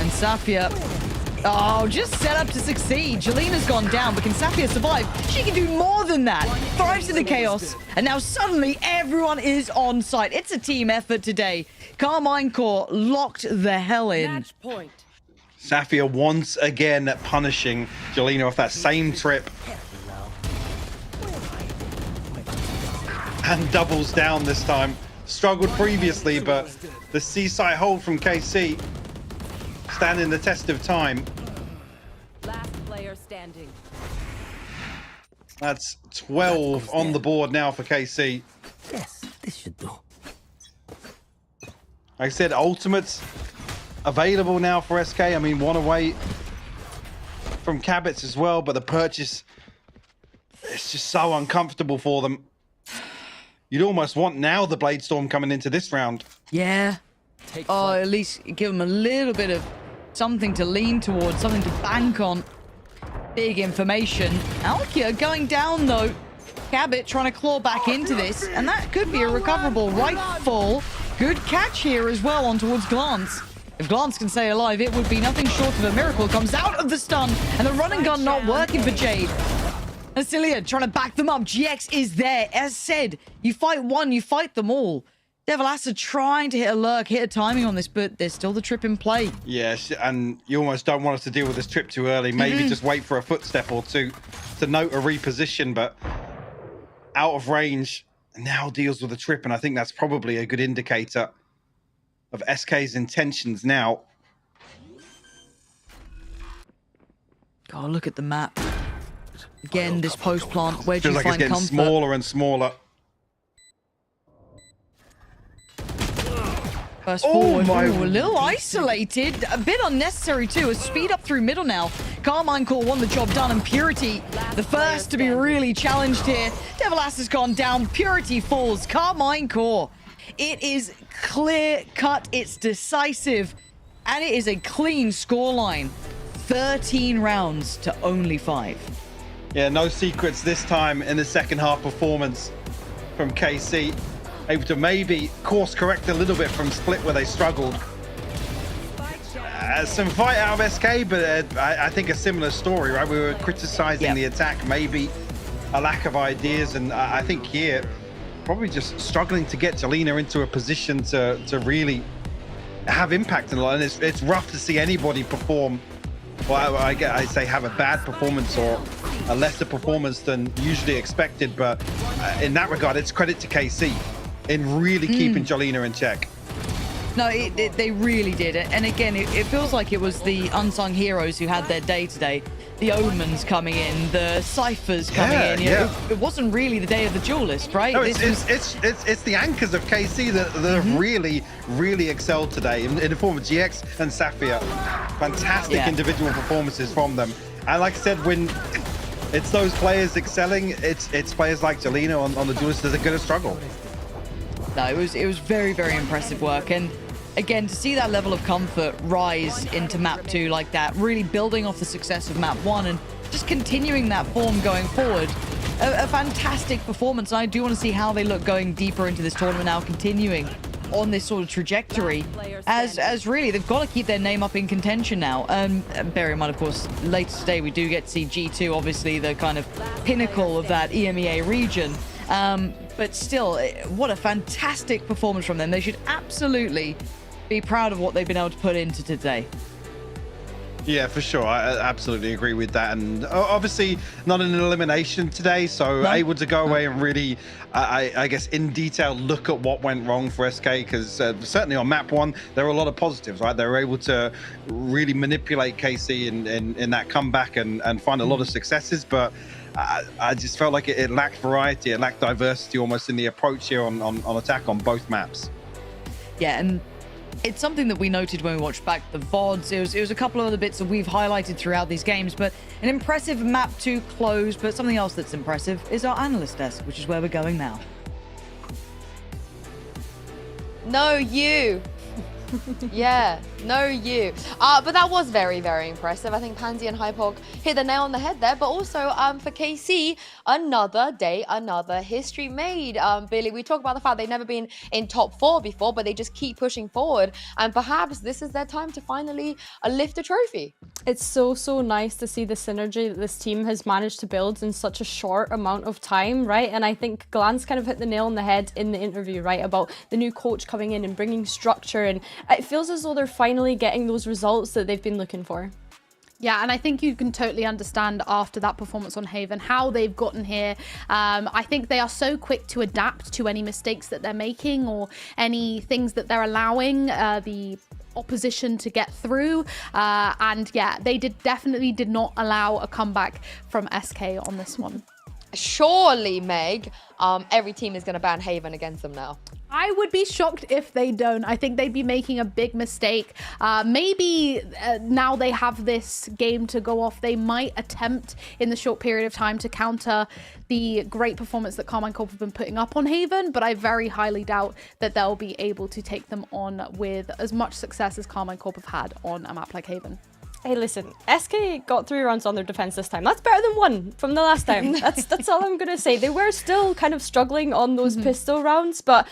And Safia. Oh, just set up to succeed. Jelena's gone down, but can Safia survive? She can do more than that. Thrives in the chaos. And now suddenly everyone is on site. It's a team effort today. Carmine Core locked the hell in. Match point. Safia once again punishing Jelena off that same trip. And doubles down this time. Struggled previously, but the C-site hold from KC standing the test of time. Last player standing. That's 12 on the board now for KC. Yes, this should do. Like I said, ultimates available now for SK. I mean, one away from Cabot's as well, but the purchase, it's just so uncomfortable for them. You'd almost want now the Blade Storm coming into this round. Yeah. Oh, at least give them a little bit of something to lean towards, something to bank on. Big information. Alkia going down, though. Cabot trying to claw back into this, and that could be a recoverable rightful. Good catch here as well on towards Glance. If Glance can stay alive, it would be nothing short of a miracle. Comes out of the stun, and the run and gun not working for Jade. Asilia trying to back them up. GX is there. As said, you fight one, you fight them all. Devil Acid trying to hit a lurk, hit a timing on this, but there's still the trip in play. Yes, and you almost don't want us to deal with this trip too early. Maybe just wait for a footstep or two to note a reposition, but out of range now deals with a trip, and I think that's probably a good indicator of SK's intentions now. Oh, look at the map. Again, this post plant, where do Feels you like it's find getting comfort? smaller and smaller. Burst forward. Ooh, a little isolated. A bit unnecessary, too. A speed up through middle now. Carmine Core won the job done, and Purity, the first to be really challenged here. Devil Ass has gone down. Purity falls. Carmine Core. It is clear cut. It's decisive. And it is a clean scoreline. 13 rounds to only 5. Yeah, no secrets this time in the second half performance from KC. Able to maybe course correct a little bit from Split where they struggled. Some fight out of SK, but I think a similar story, right? We were criticizing the attack, maybe a lack of ideas, and I think here probably just struggling to get Jelena into a position to really have impact in a lot. And it's rough to see anybody perform. Well, I say have a bad performance or a lesser performance than usually expected, but in that regard, it's credit to KC in really keeping Jelena in check. No, they really did it. And again, it feels like it was the unsung heroes who had their day today. The Omens coming in, the Cyphers coming in. You know, it wasn't really the day of the duelist, right? No, it's the anchors of KC that have really excelled today in the form of GX and Sapphire. Fantastic individual performances from them. And like I said, when it's those players excelling, it's players like Jelena on the duelist that are going to struggle. No, it was very, very impressive work. And again, to see that level of comfort rise into map 2 like that, really building off the success of map 1 and just continuing that form going forward, a fantastic performance. And I do want to see how they look going deeper into this tournament now, continuing on this sort of trajectory, as really they've got to keep their name up in contention now. And bear in mind, of course, later today we do get to see G2, obviously the kind of pinnacle of that EMEA region. But still, what a fantastic performance from them. They should absolutely be proud of what they've been able to put into today. Yeah, for sure. I absolutely agree with that. And obviously not an elimination today, so able to go away and really, I guess, in detail look at what went wrong for SK, because certainly on map 1, there were a lot of positives, right? They were able to really manipulate KC in that comeback and find a lot of successes, but I just felt like it lacked variety, it lacked diversity almost in the approach here on attack on both maps. Yeah, and it's something that we noted when we watched back the VODs. It was a couple of other bits that we've highlighted throughout these games, but an impressive map 2 close. But something else that's impressive is our analyst desk, which is where we're going now. No, you. Yeah, no you. But that was very, very impressive. I think Pansy and Hypog hit the nail on the head there. But also for KC, another day, another history made. Billy, we talk about the fact they've never been in top 4 before, but they just keep pushing forward. And perhaps this is their time to finally lift a trophy. It's so nice to see the synergy that this team has managed to build in such a short amount of time, right? And I think Glance kind of hit the nail on the head in the interview, right, about the new coach coming in and bringing structure, and it feels as though they're finally getting those results that they've been looking for. Yeah, and I think you can totally understand after that performance on Haven how they've gotten here. I think they are so quick to adapt to any mistakes that they're making or any things that they're allowing the opposition to get through. And yeah, they definitely did not allow a comeback from SK on this one. Surely, Meg, every team is going to ban Haven against them now. I would be shocked if they don't. I think they'd be making a big mistake. Maybe now they have this game to go off, they might attempt in the short period of time to counter the great performance that Carmine Corp have been putting up on Haven, but I very highly doubt that they'll be able to take them on with as much success as Carmine Corp have had on a map like Haven. Hey, listen, SK got 3 rounds on their defense this time. That's better than 1 from the last time. That's all I'm going to say. They were still kind of struggling on those pistol rounds, but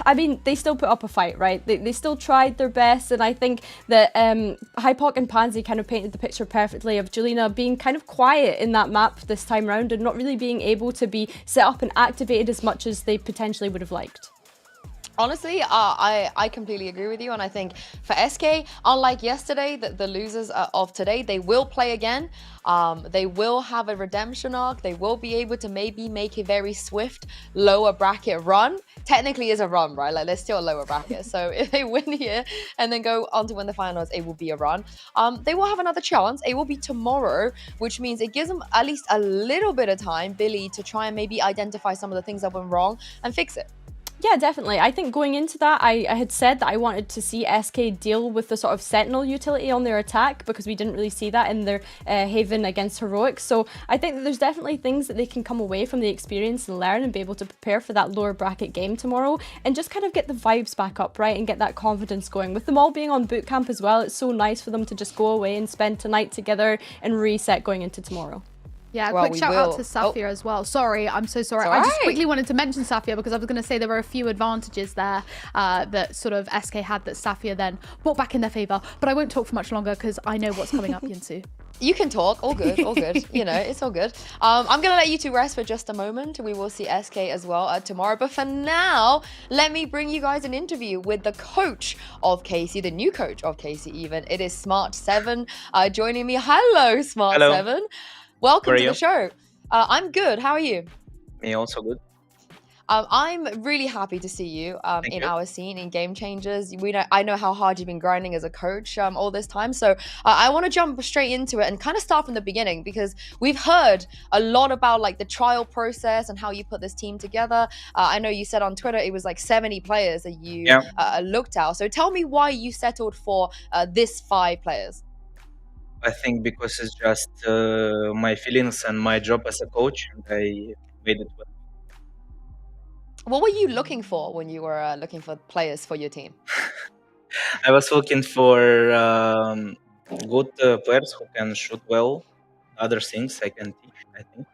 I mean, they still put up a fight, right? They still tried their best, and I think that Hypok and Pansy kind of painted the picture perfectly of Jelena being kind of quiet in that map this time round and not really being able to be set up and activated as much as they potentially would have liked. Honestly, I completely agree with you, and I think for SK, unlike yesterday, the losers of today, they will play again. They will have a redemption arc. They will be able to maybe make a very swift lower bracket run. Technically, is a run, right? Like, there's still a lower bracket. So if they win here and then go on to win the finals, it will be a run. They will have another chance. It will be tomorrow, which means it gives them at least a little bit of time, Billy, to try and maybe identify some of the things that went wrong and fix it. Yeah, definitely. I think going into that, I had said that I wanted to see SK deal with the sort of Sentinel utility on their attack because we didn't really see that in their Haven against Heroics. So I think that there's definitely things that they can come away from the experience and learn and be able to prepare for that lower bracket game tomorrow and just kind of get the vibes back up, right? And get that confidence going. With them all being on boot camp as well, it's so nice for them to just go away and spend tonight together and reset going into tomorrow. Yeah, quick shout out to Safia as well. Sorry, I'm so sorry. I just quickly wanted to mention Safia because I was going to say there were a few advantages there that sort of SK had that Safia then brought back in their favour. But I won't talk for much longer because I know what's coming up, Yinsu. You can talk, all good, all good. You know, it's all good. I'm going to let you two rest for just a moment. We will see SK as well tomorrow. But for now, let me bring you guys an interview with the coach of KC, the new coach of KC even. It is Smart7 joining me. Hello, Smart7. Welcome to the show. I'm good. How are you? Me also good. I'm really happy to see you in our scene in Game Changers. I know how hard you've been grinding as a coach all this time. So I want to jump straight into it and kind of start from the beginning because we've heard a lot about like the trial process and how you put this team together. I know you said on Twitter it was like 70 players that you looked at. So tell me why you settled for this 5 players. I think because it's just my feelings and my job as a coach, and I made it well. What were you looking for when you were looking for players for your team? I was looking for good players who can shoot well. Other things I can teach, I think.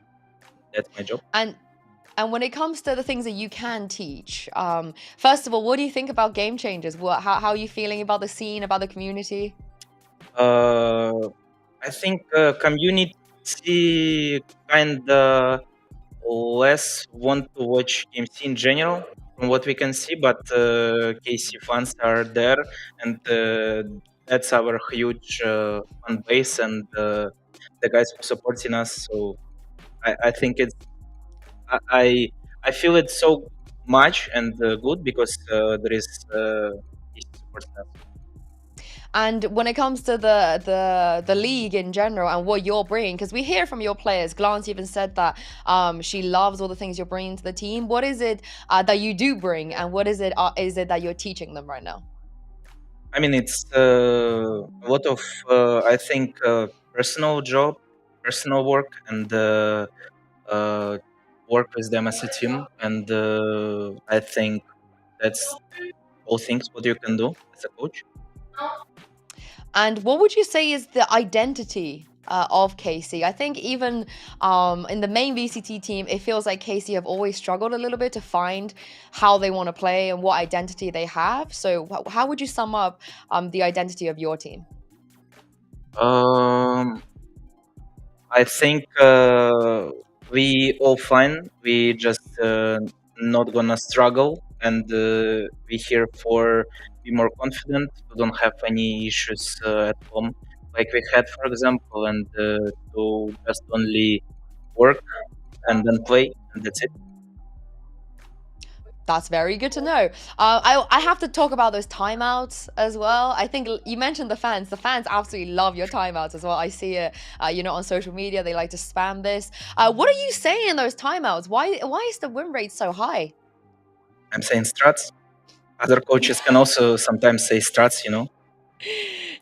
That's my job. And when it comes to the things that you can teach, first of all, what do you think about Game Changers? How are you feeling about the scene, about the community? I think community kind of less want to watch KC in general, from what we can see, but KC fans are there, and that's our huge fan base and the guys who supporting us. So I think it's I feel it so much and good because there is KC supporting us. And when it comes to the league in general and what you're bringing, because we hear from your players, Glance even said that she loves all the things you're bringing to the team. What is it that you do bring, and what is it that you're teaching them right now? I mean, it's a lot of, I think, personal work, and work with them as a team. And I think that's all things what you can do as a coach. And what would you say is the identity of KC? I think even in the main VCT team, it feels like KC have always struggled a little bit to find how they want to play and what identity they have. So how would you sum up the identity of your team? I think we all fine. We just not gonna struggle, and we here for be more confident. We don't have any issues at home like we had, for example, and to just only work and then play, and that's it. That's very good to know. I have to talk about those timeouts as well. I think you mentioned the fans. The fans absolutely love your timeouts as well. I see it, on social media. They like to spam this. What are you saying in those timeouts? Why is the win rate so high? I'm saying strats. Other coaches can also sometimes say strats,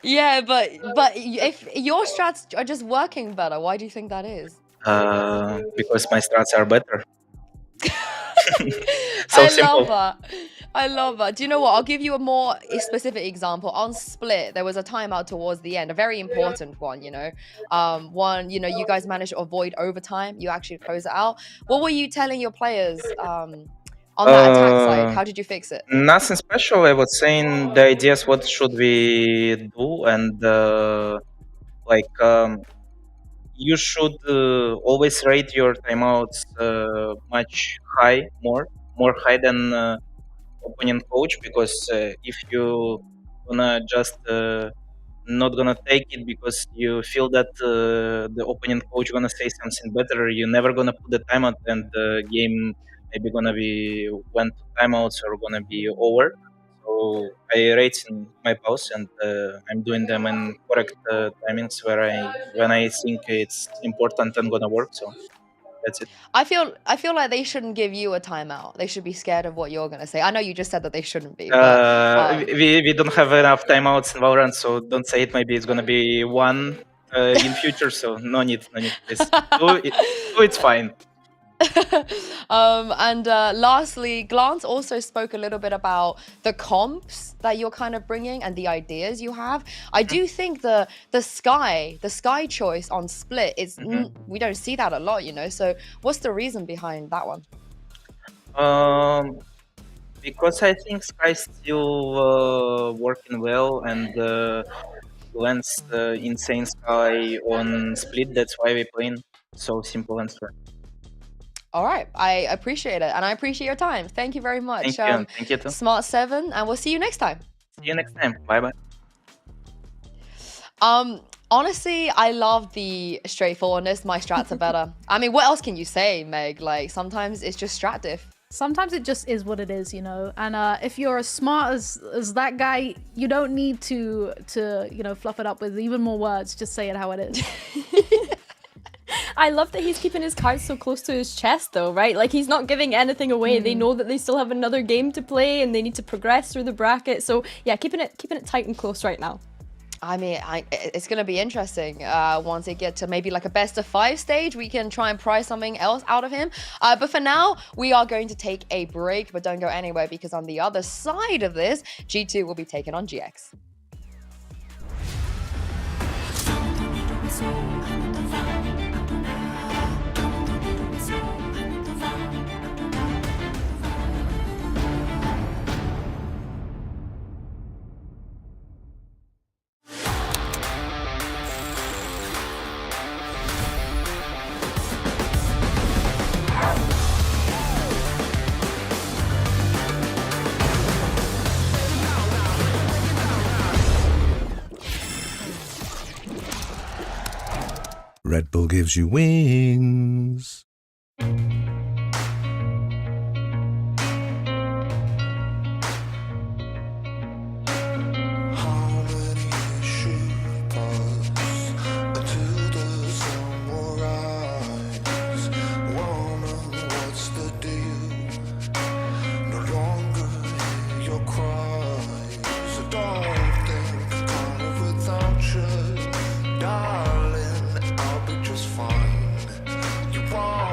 Yeah, but if your strats are just working better, why do you think that is? Because my strats are better. So simple. I love that. Do you know what? I'll give you a more specific example. On Split, there was a timeout towards the end, a very important one, you guys managed to avoid overtime. You actually close it out. What were you telling your players on that attack side? How did you fix it? Nothing special. I was saying the ideas, what should we do, and you should always rate your timeouts more high than opponent coach, because if you gonna just not gonna take it because you feel that the opponent coach gonna say something better, you're never gonna put the timeout, and the game maybe gonna be went to timeouts or gonna be over. So I rate in my pause, and I'm doing them in correct timings when I think it's important and gonna work. So that's it. I feel like they shouldn't give you a timeout. They should be scared of what you're gonna say. I know you just said that they shouldn't be, but We don't have enough timeouts in Valorant, so don't say it. Maybe it's gonna be one in future. So no need, please. It's fine. And lastly, Glance also spoke a little bit about the comps that you're kind of bringing and the ideas you have. I do think the Sky choice on Split is we don't see that a lot, you know. So what's the reason behind that one? Because I think Sky's still working well, and Glance insane Sky on Split. That's why we're playing. So simple answer. All right, I appreciate it, and I appreciate your time. Thank you very much. Thank you too. Smart7, and we'll see you next time. See you next time. Bye bye. Honestly, I love the straightforwardness. My strats are better. I mean, what else can you say, Meg? Like, sometimes it's just strat diff. Sometimes it just is what it is, you know. And if you're as smart as that guy, you don't need to you know, fluff it up with even more words. Just say it how it is. I love that he's keeping his cards so close to his chest though, right? Like he's not giving anything away. They know that they still have another game to play and they need to progress through the bracket. So yeah, keeping it tight and close right now. I mean, it's going to be interesting once they get to maybe like a best of 5 stage. We can try and pry something else out of him. But for now, we are going to take a break, but don't go anywhere because on the other side of this, G2 will be taking on GX. Red Bull gives you wings. Darling, I'll be just fine. You want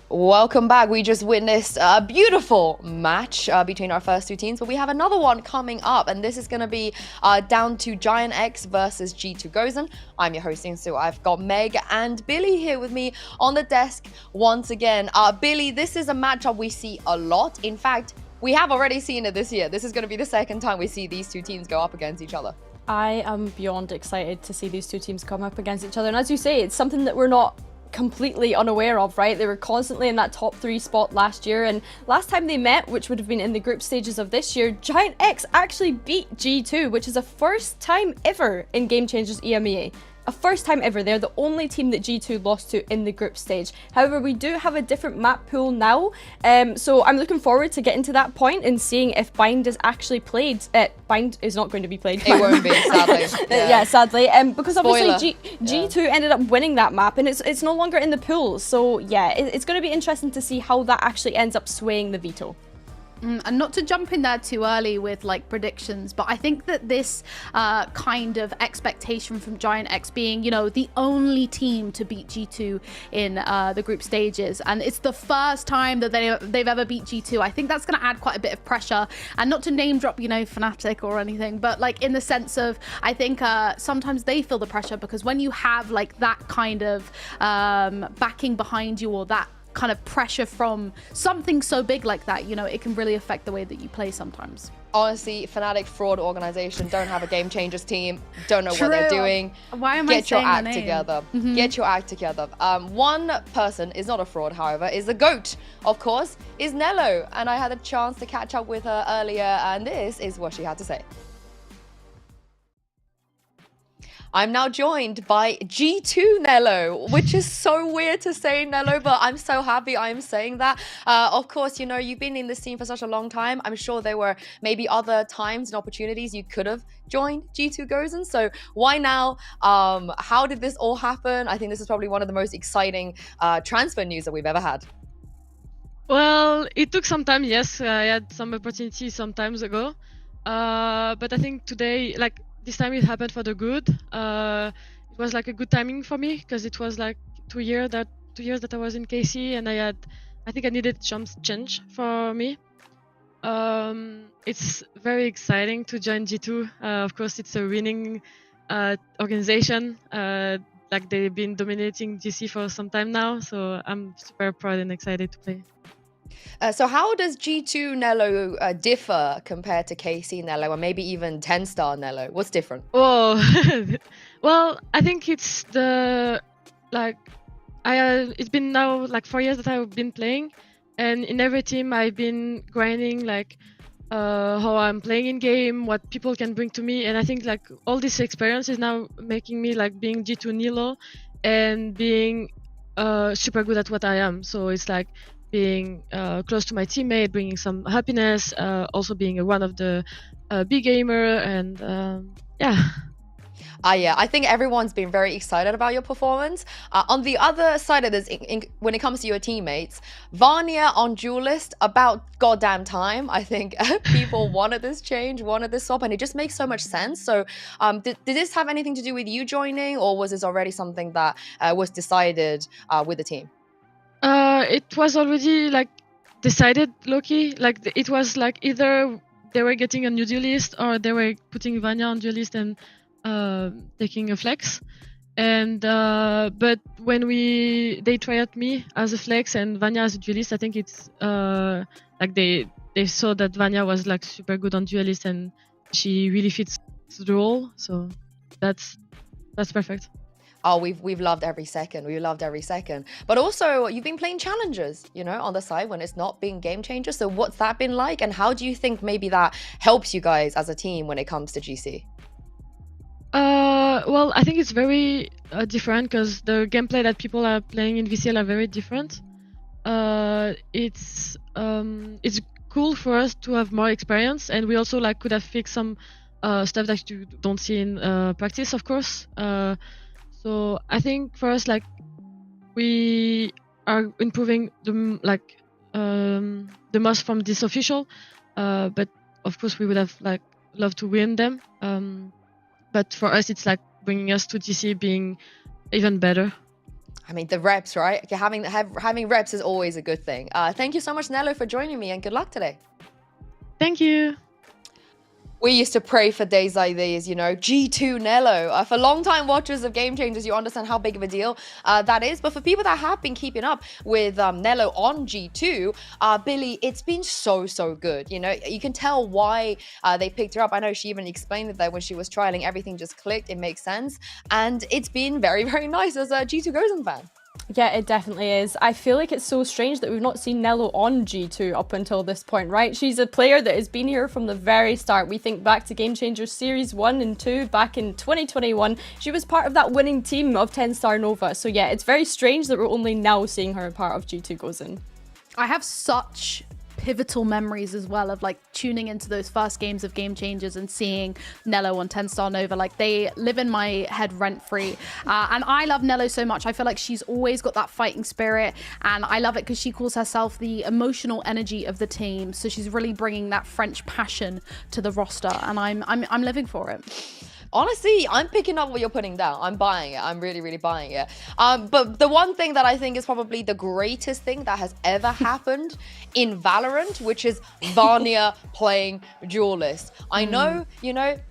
Welcome back. We just witnessed a beautiful match between our first two teams, but we have another one coming up, and this is going to be down to Giant X versus G2 Gozen. I'm your hosting, so I've got Meg and Billy here with me on the desk once again. Billy, this is a matchup we see a lot. In fact, we have already seen it this year. This is going to be the second time we see these two teams go up against each other. I am beyond excited to see these two teams come up against each other. And as you say, it's something that we're not completely unaware of, right? They were constantly in that top 3 spot last year, and last time they met, which would have been in the group stages of this year, Giant X actually beat G2, which is a first time ever in Game Changers EMEA. A first time ever. They're the only team that G2 lost to in the group stage. However, we do have a different map pool now, so I'm looking forward to getting to that point and seeing if Bind is actually played. Bind is not going to be played. It won't be, sadly. Yeah, sadly. Because Spoiler. obviously G2 ended up winning that map, and it's no longer in the pool. So yeah, it's going to be interesting to see how that actually ends up swaying the veto. And not to jump in there too early with like predictions, but I think that this kind of expectation from Giant X being, you know, the only team to beat G2 in the group stages, and it's the first time that they've ever beat G2, I think that's going to add quite a bit of pressure. And not to name drop, you know, Fnatic or anything, but like in the sense of, I think sometimes they feel the pressure because when you have like that kind of backing behind you, or that kind of pressure from something so big like that, you know, it can really affect the way that you play sometimes. Honestly, Fnatic fraud organization, don't have a Game Changers team, don't know what they're doing. Why am I Get your saying act the name? together. Get your act together. One person is not a fraud, however, is the GOAT, of course, is Nello. And I had a chance to catch up with her earlier, and this is what she had to say. I'm now joined by G2 Nello, which is so weird to say Nello, but I'm so happy I am saying that. Of course, you know, you've been in the scene for such a long time. I'm sure there were maybe other times and opportunities you could have joined G2 Gozen. So why now? How did this all happen? I think this is probably one of the most exciting transfer news that we've ever had. Well, it took some time, yes. I had some opportunities some times ago. But I think today, like, this time it happened for the good. It was like a good timing for me because it was like 2 years that I was in KC, and I think I needed some change for me. It's very exciting to join G2. Of course, it's a winning organization. Like they've been dominating GC for some time now, so I'm super proud and excited to play. So how does G2 Nello differ compared to KC Nello, or maybe even 10-star Nello? What's different? Oh, well, I think it's the, like, it's been now like 4 years that I've been playing, and in every team I've been grinding, like, how I'm playing in game, what people can bring to me, and I think like all this experience is now making me like being G2 Nilo and being super good at what I am. So it's like being close to my teammate, bringing some happiness, also being one of the big gamer, and yeah. Yeah, I think everyone's been very excited about your performance. On the other side of this, when it comes to your teammates, Vanya on Duelist, about goddamn time. I think people wanted this change, wanted this swap, and it just makes so much sense. So did this have anything to do with you joining, or was this already something that was decided with the team? It was already like decided, Loki. Like it was like either they were getting a new duelist or they were putting Vanya on duelist and taking a flex. And but when they tried me as a flex and Vanya as a duelist, I think it's like they saw that Vanya was like super good on duelist and she really fits the role. So that's perfect. Oh, we've loved every second. We loved every second. But also, you've been playing challenges, you know, on the side when it's not being Game Changers. So what's that been like? And how do you think maybe that helps you guys as a team when it comes to GC? Well, I think it's very different because the gameplay that people are playing in VCL are very different. It's cool for us to have more experience, and we also like could have fixed some stuff that you don't see in practice, of course. So I think for us, like, we are improving the most from this official, but of course we would have like loved to win them. But for us, it's like bringing us to GC being even better. I mean, the reps, right? Okay, having reps is always a good thing. Thank you so much, Nello, for joining me, and good luck today. Thank you. We used to pray for days like these, G2 Nello. For long-time watchers of Game Changers, you understand how big of a deal that is. But for people that have been keeping up with Nello on G2, Billy, it's been so good. You can tell why they picked her up. I know she even explained it that when she was trialing, everything just clicked. It makes sense. And it's been very, very nice as a G2 Gozen fan. Yeah, it definitely is. I feel like it's so strange that we've not seen Nello on G2 up until this point, right? She's a player that has been here from the very start. We think back to Game Changers Series 1 and 2 back in 2021. She was part of that winning team of 10 Star Nova. So yeah, it's very strange that we're only now seeing her part of G2 Gozen. I have such pivotal memories as well of like tuning into those first games of Game Changers and seeing Nello on 10 Star Nova. Like, they live in my head rent free. And I love Nello so much. I feel like she's always got that fighting spirit, and I love it because she calls herself the emotional energy of the team. So she's really bringing that French passion to the roster, and I'm living for it. Honestly, I'm picking up what you're putting down. I'm buying it. I'm really, really buying it. But the one thing that I think is probably the greatest thing that has ever happened in Valorant, which is Vanya playing Duelist. I know,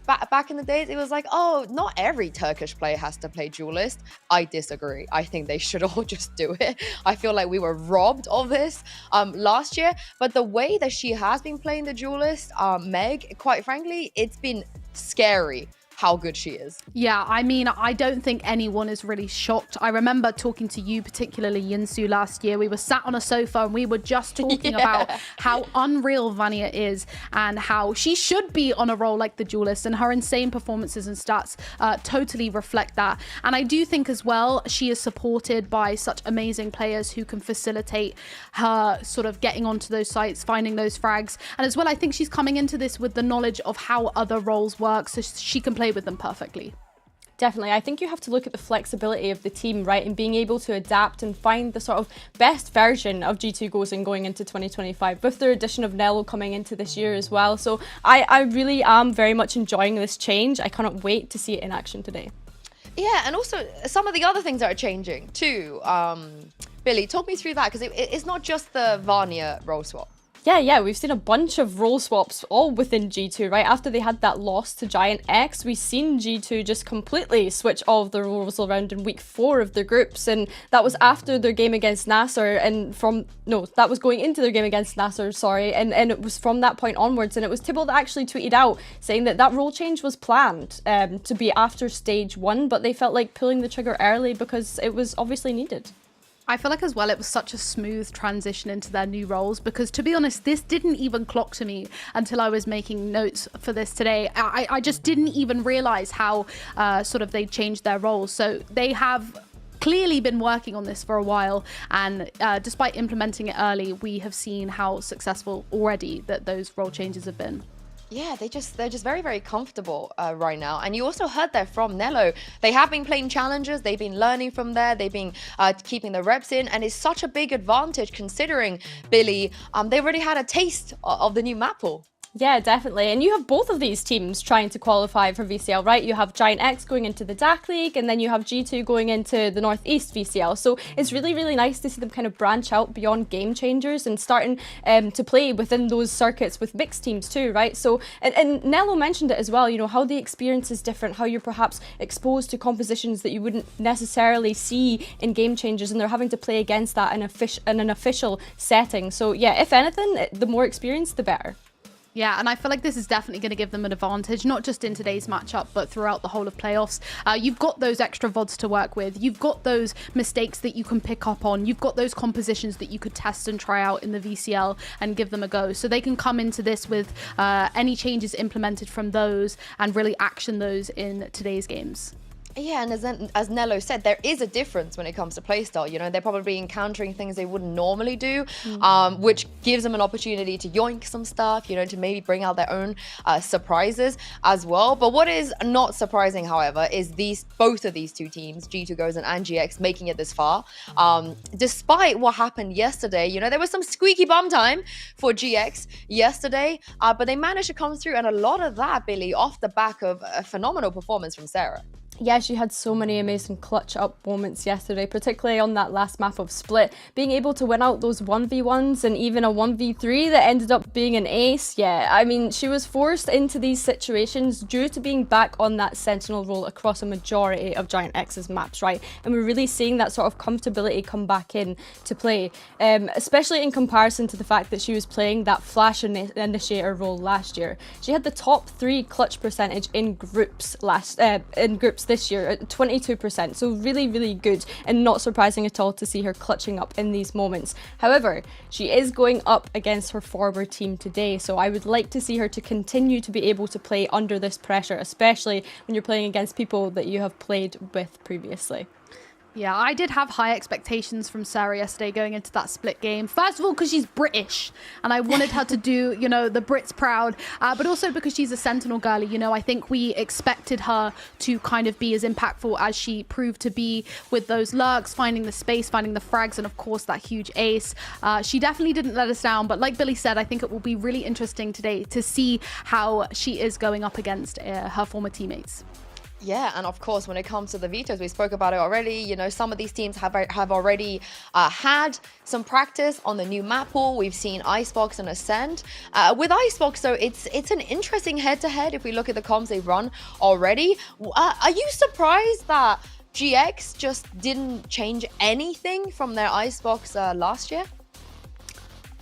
back in the days, it was like, oh, not every Turkish player has to play Duelist. I disagree. I think they should all just do it. I feel like we were robbed of this last year. But the way that she has been playing the Duelist, Meg, quite frankly, it's been scary how good she is. Yeah, I mean, I don't think anyone is really shocked. I remember talking to you, particularly Yinsu, last year. We were sat on a sofa and we were just talking about how unreal Vanya is and how she should be on a role like the Duelist, and her insane performances and stats totally reflect that. And I do think as well, she is supported by such amazing players who can facilitate her sort of getting onto those sites, finding those frags. And as well, I think she's coming into this with the knowledge of how other roles work, so she can play with them perfectly. Definitely. I think you have to look at the flexibility of the team, right, and being able to adapt and find the sort of best version of G2 Gozen going into 2025 with the addition of Nello coming into this year as well. So I really am very much enjoying this change. I cannot wait to see it in action today. Yeah, and also some of the other things that are changing too. Billy, talk me through that, because it's not just the Vanya role swap. Yeah, we've seen a bunch of role swaps all within G2, right? After they had that loss to Giant X, we've seen G2 just completely switch all of their roles around in week 4 of their groups, and that was after their game against Nasser, that was going into their game against Nasser, and it was from that point onwards, and it was Tibble that actually tweeted out saying that role change was planned to be after stage 1, but they felt like pulling the trigger early because it was obviously needed. I feel like as well it was such a smooth transition into their new roles, because to be honest, this didn't even clock to me until I was making notes for this today. I just didn't even realize how sort of they changed their roles. So they have clearly been working on this for a while, and despite implementing it early, we have seen how successful already that those role changes have been. Yeah, they're just very, very comfortable right now. And you also heard that from Nello. They have been playing challenges. They've been learning from there. They've been keeping the reps in. And it's such a big advantage considering, Billy, they already had a taste of the new map pool. Yeah, definitely. And you have both of these teams trying to qualify for VCL, right? You have Giant X going into the DAC League, and then you have G2 going into the Northeast VCL. So it's really, really nice to see them kind of branch out beyond Game Changers and starting to play within those circuits with mixed teams too, right? So, and Nello mentioned it as well, how the experience is different, how you're perhaps exposed to compositions that you wouldn't necessarily see in Game Changers, and they're having to play against that in an official setting. So yeah, if anything, the more experience, the better. Yeah, and I feel like this is definitely going to give them an advantage, not just in today's matchup, but throughout the whole of playoffs. You've got those extra VODs to work with. You've got those mistakes that you can pick up on. You've got those compositions that you could test and try out in the VCL and give them a go. So they can come into this with any changes implemented from those and really action those in today's games. Yeah, and as Nello said, there is a difference when it comes to playstyle. They're probably encountering things they wouldn't normally do, which gives them an opportunity to yoink some stuff, to maybe bring out their own surprises as well. But what is not surprising, however, is both of these two teams, G2 Gozen and GX, making it this far. Despite what happened yesterday, there was some squeaky bum time for GX yesterday, but they managed to come through, and a lot of that, Billy, off the back of a phenomenal performance from Sarah. Yeah, she had so many amazing clutch up moments yesterday, particularly on that last map of Split. Being able to win out those 1v1s and even a 1v3 that ended up being an ace. Yeah, I mean, she was forced into these situations due to being back on that Sentinel role across a majority of Giant X's maps, right? And we're really seeing that sort of comfortability come back in to play, especially in comparison to the fact that she was playing that Flash Initiator role last year. She had the top 3 clutch percentage in groups this year at 22%, so really, really good and not surprising at all to see her clutching up in these moments. However, she is going up against her forward team today, so I would like to see her to continue to be able to play under this pressure, especially when you're playing against people that you have played with previously. Yeah, I did have high expectations from Sarah yesterday going into that Split game. First of all, because she's British and I wanted her to do, you know, the Brits proud, but also because she's a Sentinel girlie. You know, I think we expected her to kind of be as impactful as she proved to be with those lurks, finding the space, finding the frags, and of course that huge ace. She definitely didn't let us down, but like Billy said, I think it will be really interesting today to see how she is going up against her former teammates. Yeah, and of course, when it comes to the vetoes, we spoke about it already. You know, some of these teams have already had some practice on the new map pool. We've seen Icebox and Ascent. With Icebox, though, it's an interesting head-to-head if we look at the comps they've run already. Are you surprised that GX just didn't change anything from their Icebox last year?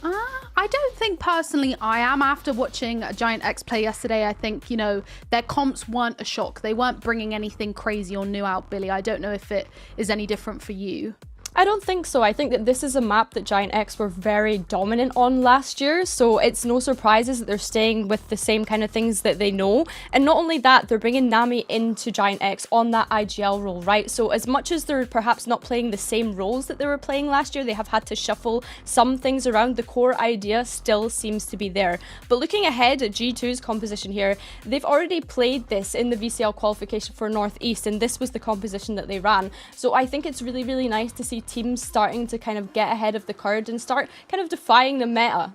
I don't think personally I am. After watching Giant X play yesterday, I think, you know, their comps weren't a shock. They weren't bringing anything crazy or new out, Billy. I don't know if it is any different for you. I don't think so. I think that this is a map that Giant X were very dominant on last year, so it's no surprises that they're staying with the same kind of things that they know. And not only that, they're bringing Nami into Giant X on that IGL role, right? So as much as they're perhaps not playing the same roles that they were playing last year, they have had to shuffle some things around. The core idea still seems to be there. But looking ahead at G2's composition here, they've already played this in the VCL qualification for Northeast, and this was the composition that they ran. So I think it's really, really nice to see teams starting to kind of get ahead of the curve and start kind of defying the meta.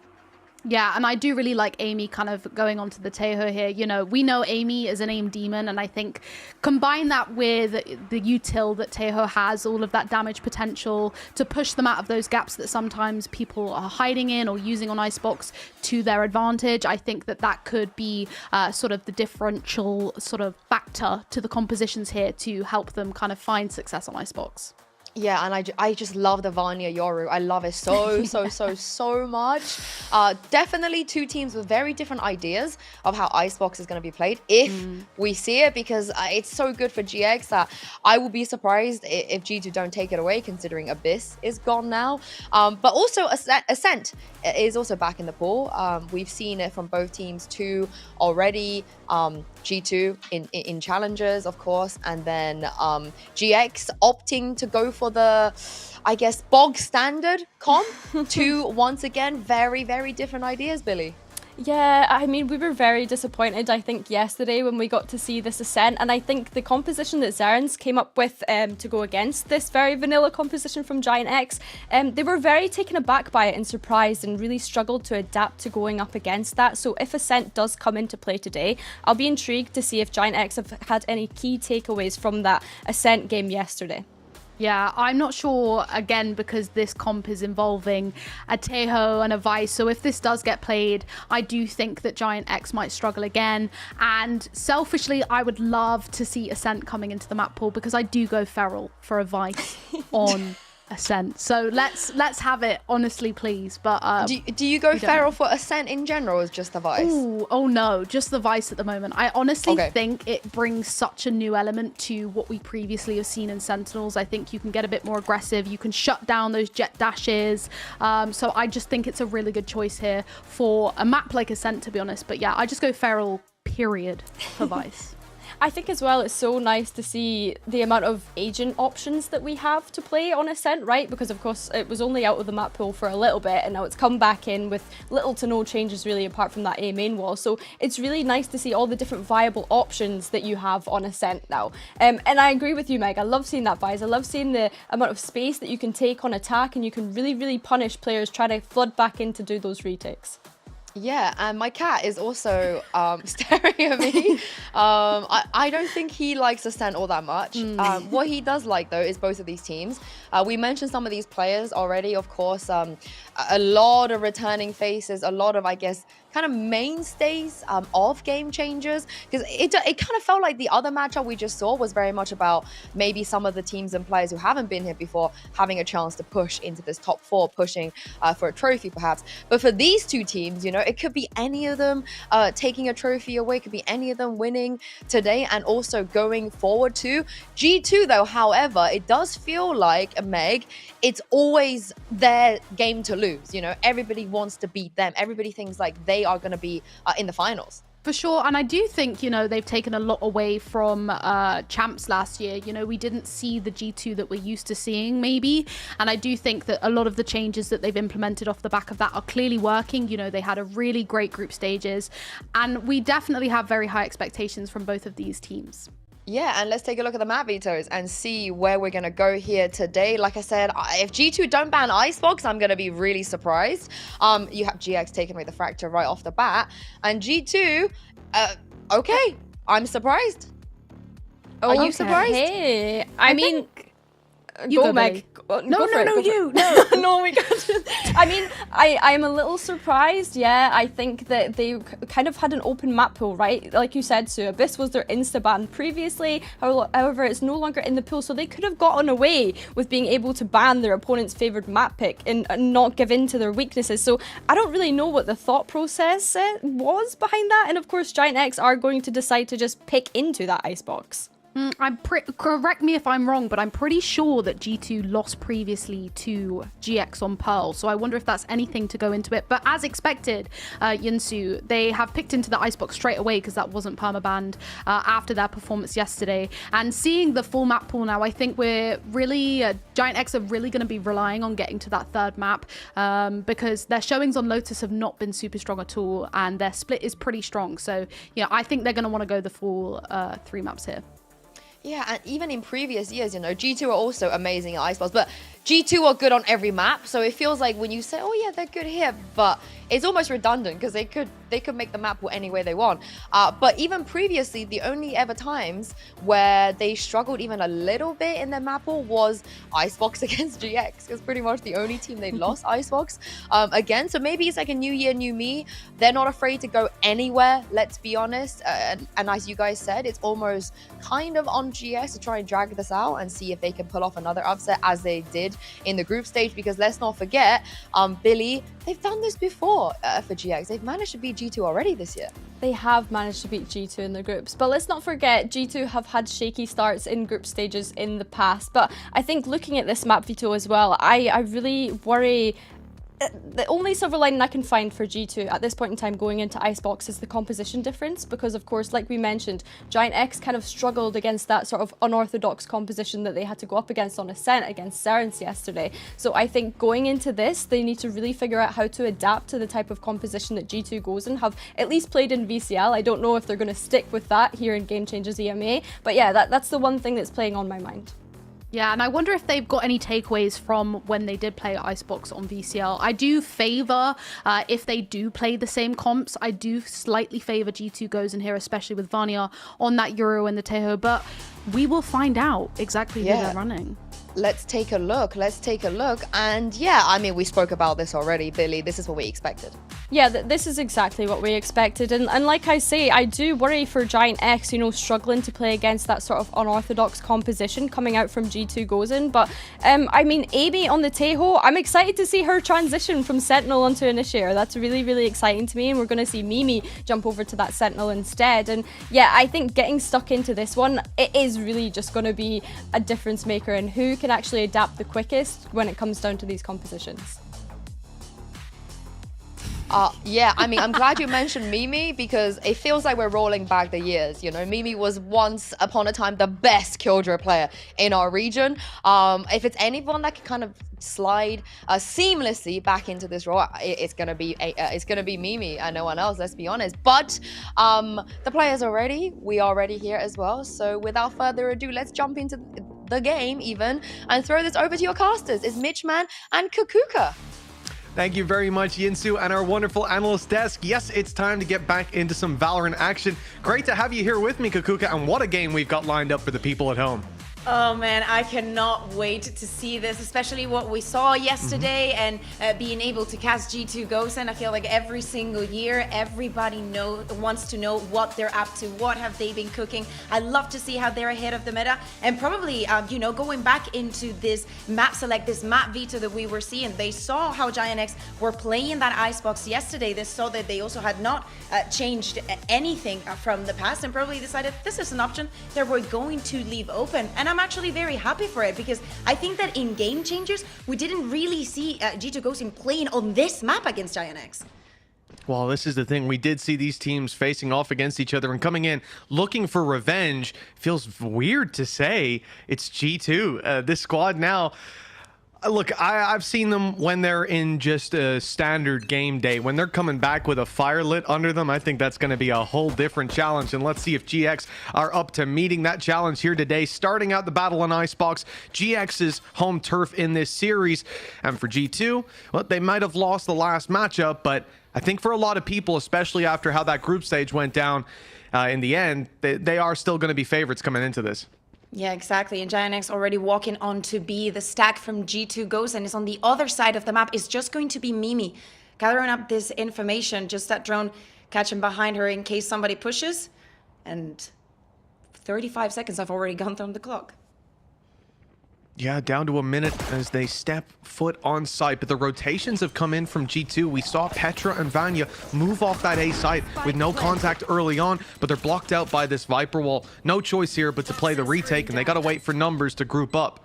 Yeah, and I do really like Amy kind of going onto the Taeho here. You know, we know Amy is an aim demon, and I think combine that with the util that Taeho has, all of that damage potential to push them out of those gaps that sometimes people are hiding in or using on Icebox to their advantage. I think that that could be sort of the differential sort of factor to the compositions here to help them kind of find success on Icebox. Yeah, and I just love the Vanya Yoru. I love it so much. Definitely two teams with very different ideas of how Icebox is going to be played if we see it, because it's so good for GX that I will be surprised if G2 don't take it away, considering Abyss is gone now. But also Ascent is also back in the pool. We've seen it from both teams too already. G2 in challenges, of course, and then GX opting to go for the, I guess, bog standard comp. Two, once again, very, very different ideas, Billy. Yeah, I mean, we were very disappointed, I think, yesterday when we got to see this Ascent, and I think the composition that Zerans came up with to go against this very vanilla composition from Giant X, they were very taken aback by it and surprised and really struggled to adapt to going up against that. So if Ascent does come into play today, I'll be intrigued to see if Giant X have had any key takeaways from that Ascent game yesterday. Yeah, I'm not sure, again, because this comp is involving a Taeho and a Vice. So if this does get played, I do think that Giant X might struggle again. And selfishly, I would love to see Ascent coming into the map pool, because I do go feral for a Vice on Ascent. So let's have it, honestly, please. But do you go feral for Ascent in general, or is just the Vice? Oh no, just the Vice at the moment. I honestly think it brings such a new element to what we previously have seen in Sentinels. I think you can get a bit more aggressive. You can shut down those jet dashes. So I just think it's a really good choice here for a map like Ascent, to be honest. But yeah, I just go feral, period, for Vice. I think as well it's so nice to see the amount of agent options that we have to play on Ascent, right? Because of course it was only out of the map pool for a little bit, and now it's come back in with little to no changes really apart from that A main wall. So it's really nice to see all the different viable options that you have on Ascent now. And I agree with you, Meg. I love seeing that Vice. I love seeing the amount of space that you can take on attack, and you can really, really punish players trying to flood back in to do those retakes. Yeah, and my cat is also staring at me. I don't think he likes Ascent all that much. What he does like, though, is both of these teams. We mentioned some of these players already, of course. A lot of returning faces, a lot of, I guess, kind of mainstays of Game Changers. Because it kind of felt like the other matchup we just saw was very much about maybe some of the teams and players who haven't been here before having a chance to push into this top 4, pushing for a trophy, perhaps. But for these two teams, you know, it could be any of them taking a trophy away, it could be any of them winning today and also going forward too. G2 though, however, it does feel like, Meg, it's always their game to lose. You know, everybody wants to beat them. Everybody thinks like they are going to be in the finals. For sure, and I do think, you know, they've taken a lot away from champs last year. You know, we didn't see the G2 that we're used to seeing, maybe. And I do think that a lot of the changes that they've implemented off the back of that are clearly working. You know, they had a really great group stages, and we definitely have very high expectations from both of these teams. Yeah, and let's take a look at the map vetoes and see where we're going to go here today. Like I said, if G2 don't ban Icebox, I'm going to be really surprised. You have GX taking away the Fracture right off the bat. And G2, okay, I'm surprised. Are you surprised? Hey, I mean, you go, Meg. No, you. No, we can't. I mean, I'm a little surprised. Yeah, I think that they kind of had an open map pool, right? Like you said, Sue, Abyss was their insta-ban previously. However, it's no longer in the pool, so they could have gotten away with being able to ban their opponent's favored map pick and not give in to their weaknesses. So I don't really know what the thought process was behind that. And of course, Giant X are going to decide to just pick into that icebox. Correct me if I'm wrong, but I'm pretty sure that G2 lost previously to GX on Pearl, so I wonder if that's anything to go into it. But as expected, Yunsu, they have picked into the Icebox straight away because that wasn't permabanned after their performance yesterday. And seeing the full map pool now, I think we're really, Giant X are really going to be relying on getting to that third map because their showings on Lotus have not been super strong at all, and their split is pretty strong. So, you know, I think they're going to want to go the full 3 maps here. Yeah, and even in previous years, you know, G2 are also amazing at Icebox, but G2 are good on every map, so it feels like when you say, oh yeah, they're good here, but it's almost redundant because they could make the map any way they want. But even previously, the only ever times where they struggled even a little bit in their map pool was Icebox against GX. It's pretty much the only team they lost Icebox again. So maybe it's like a new year, new me. They're not afraid to go anywhere, let's be honest. And as you guys said, it's almost kind of on GX to try and drag this out and see if they can pull off another upset as they did in the group stage, because let's not forget, Billy, they've done this before for GX. They've managed to beat G2 already this year. They have managed to beat G2 in the groups, but let's not forget G2 have had shaky starts in group stages in the past. But I think looking at this map veto as well, I really worry. The only silver lining I can find for G2 at this point in time going into Icebox is the composition difference, because of course, like we mentioned, Giant X kind of struggled against that sort of unorthodox composition that they had to go up against on Ascent against Serence yesterday. So I think going into this, they need to really figure out how to adapt to the type of composition that G2 goes in, have at least played in VCL. I don't know if they're going to stick with that here in Game Changers EMEA, but yeah, that's the one thing that's playing on my mind. Yeah, and I wonder if they've got any takeaways from when they did play Icebox on VCL. I do favor, if they do play the same comps, I do slightly favor G2 goes in here, especially with Vanya on that Euro and the Tejo, but we will find out exactly who they're running. Let's take a look. And yeah, I mean, we spoke about this already, Billy. This is what we expected. Yeah, this is exactly what we expected. And like I say, I do worry for Giant X, you know, struggling to play against that sort of unorthodox composition coming out from G2 Gozen. But, I mean, Amy on the Tejo, I'm excited to see her transition from Sentinel onto Initiator. That's really, really exciting to me. And we're going to see Mimi jump over to that Sentinel instead. And yeah, I think getting stuck into this one, it is really just going to be a difference maker in who can actually adapt the quickest when it comes down to these compositions. Yeah, I mean, I'm glad you mentioned Mimi because it feels like we're rolling back the years. You know, Mimi was once upon a time the best Killjoy player in our region. If it's anyone that can kind of slide seamlessly back into this role, it's gonna be Mimi and no one else. Let's be honest. But the players are ready. We are ready here as well. So without further ado, let's jump into the game even and throw this over to your casters. It's Mitchman and Kukuka. Thank you very much, Yinsu, and our wonderful analyst desk. Yes, it's time to get back into some Valorant action. Great to have you here with me, Kakuka, and what a game we've got lined up for the people at home. Oh man, I cannot wait to see this, especially what we saw yesterday and being able to cast G2 Ghost. And I feel like every single year, everybody wants to know what they're up to, what have they been cooking. I love to see how they're ahead of the meta, and probably, you know, going back into this map select, this map veto that we were seeing. They saw how GIANX were playing that icebox yesterday. They saw that they also had not changed anything from the past, and probably decided this is an option that we're going to leave open. And I'm actually very happy for it, because I think that in Game Changers, we didn't really see G2 Ghost playing on this map against GIANX. Well, this is the thing. We did see these teams facing off against each other and coming in looking for revenge. Feels weird to say it's G2. This squad now... Look, I've seen them when they're in just a standard game day. When they're coming back with a fire lit under them, I think that's going to be a whole different challenge. And let's see if GX are up to meeting that challenge here today. Starting out the battle on Icebox, GX's home turf in this series. And for G2, well, they might have lost the last matchup, but I think for a lot of people, especially after how that group stage went down in the end, they are still going to be favorites coming into this. Yeah, exactly. And GIANX already walking on to be the stack from G2 Ghost, and is on the other side of the map. It's just going to be Mimi gathering up this information, just that drone catching behind her in case somebody pushes. And 35 seconds have already gone from the clock. Yeah, down to a minute as they step foot on site, but the rotations have come in from G2. We saw Petra and Vanya move off that A site with no contact early on, but they're blocked out by this Viper wall. No choice here but to play the retake, and they got to wait for numbers to group up.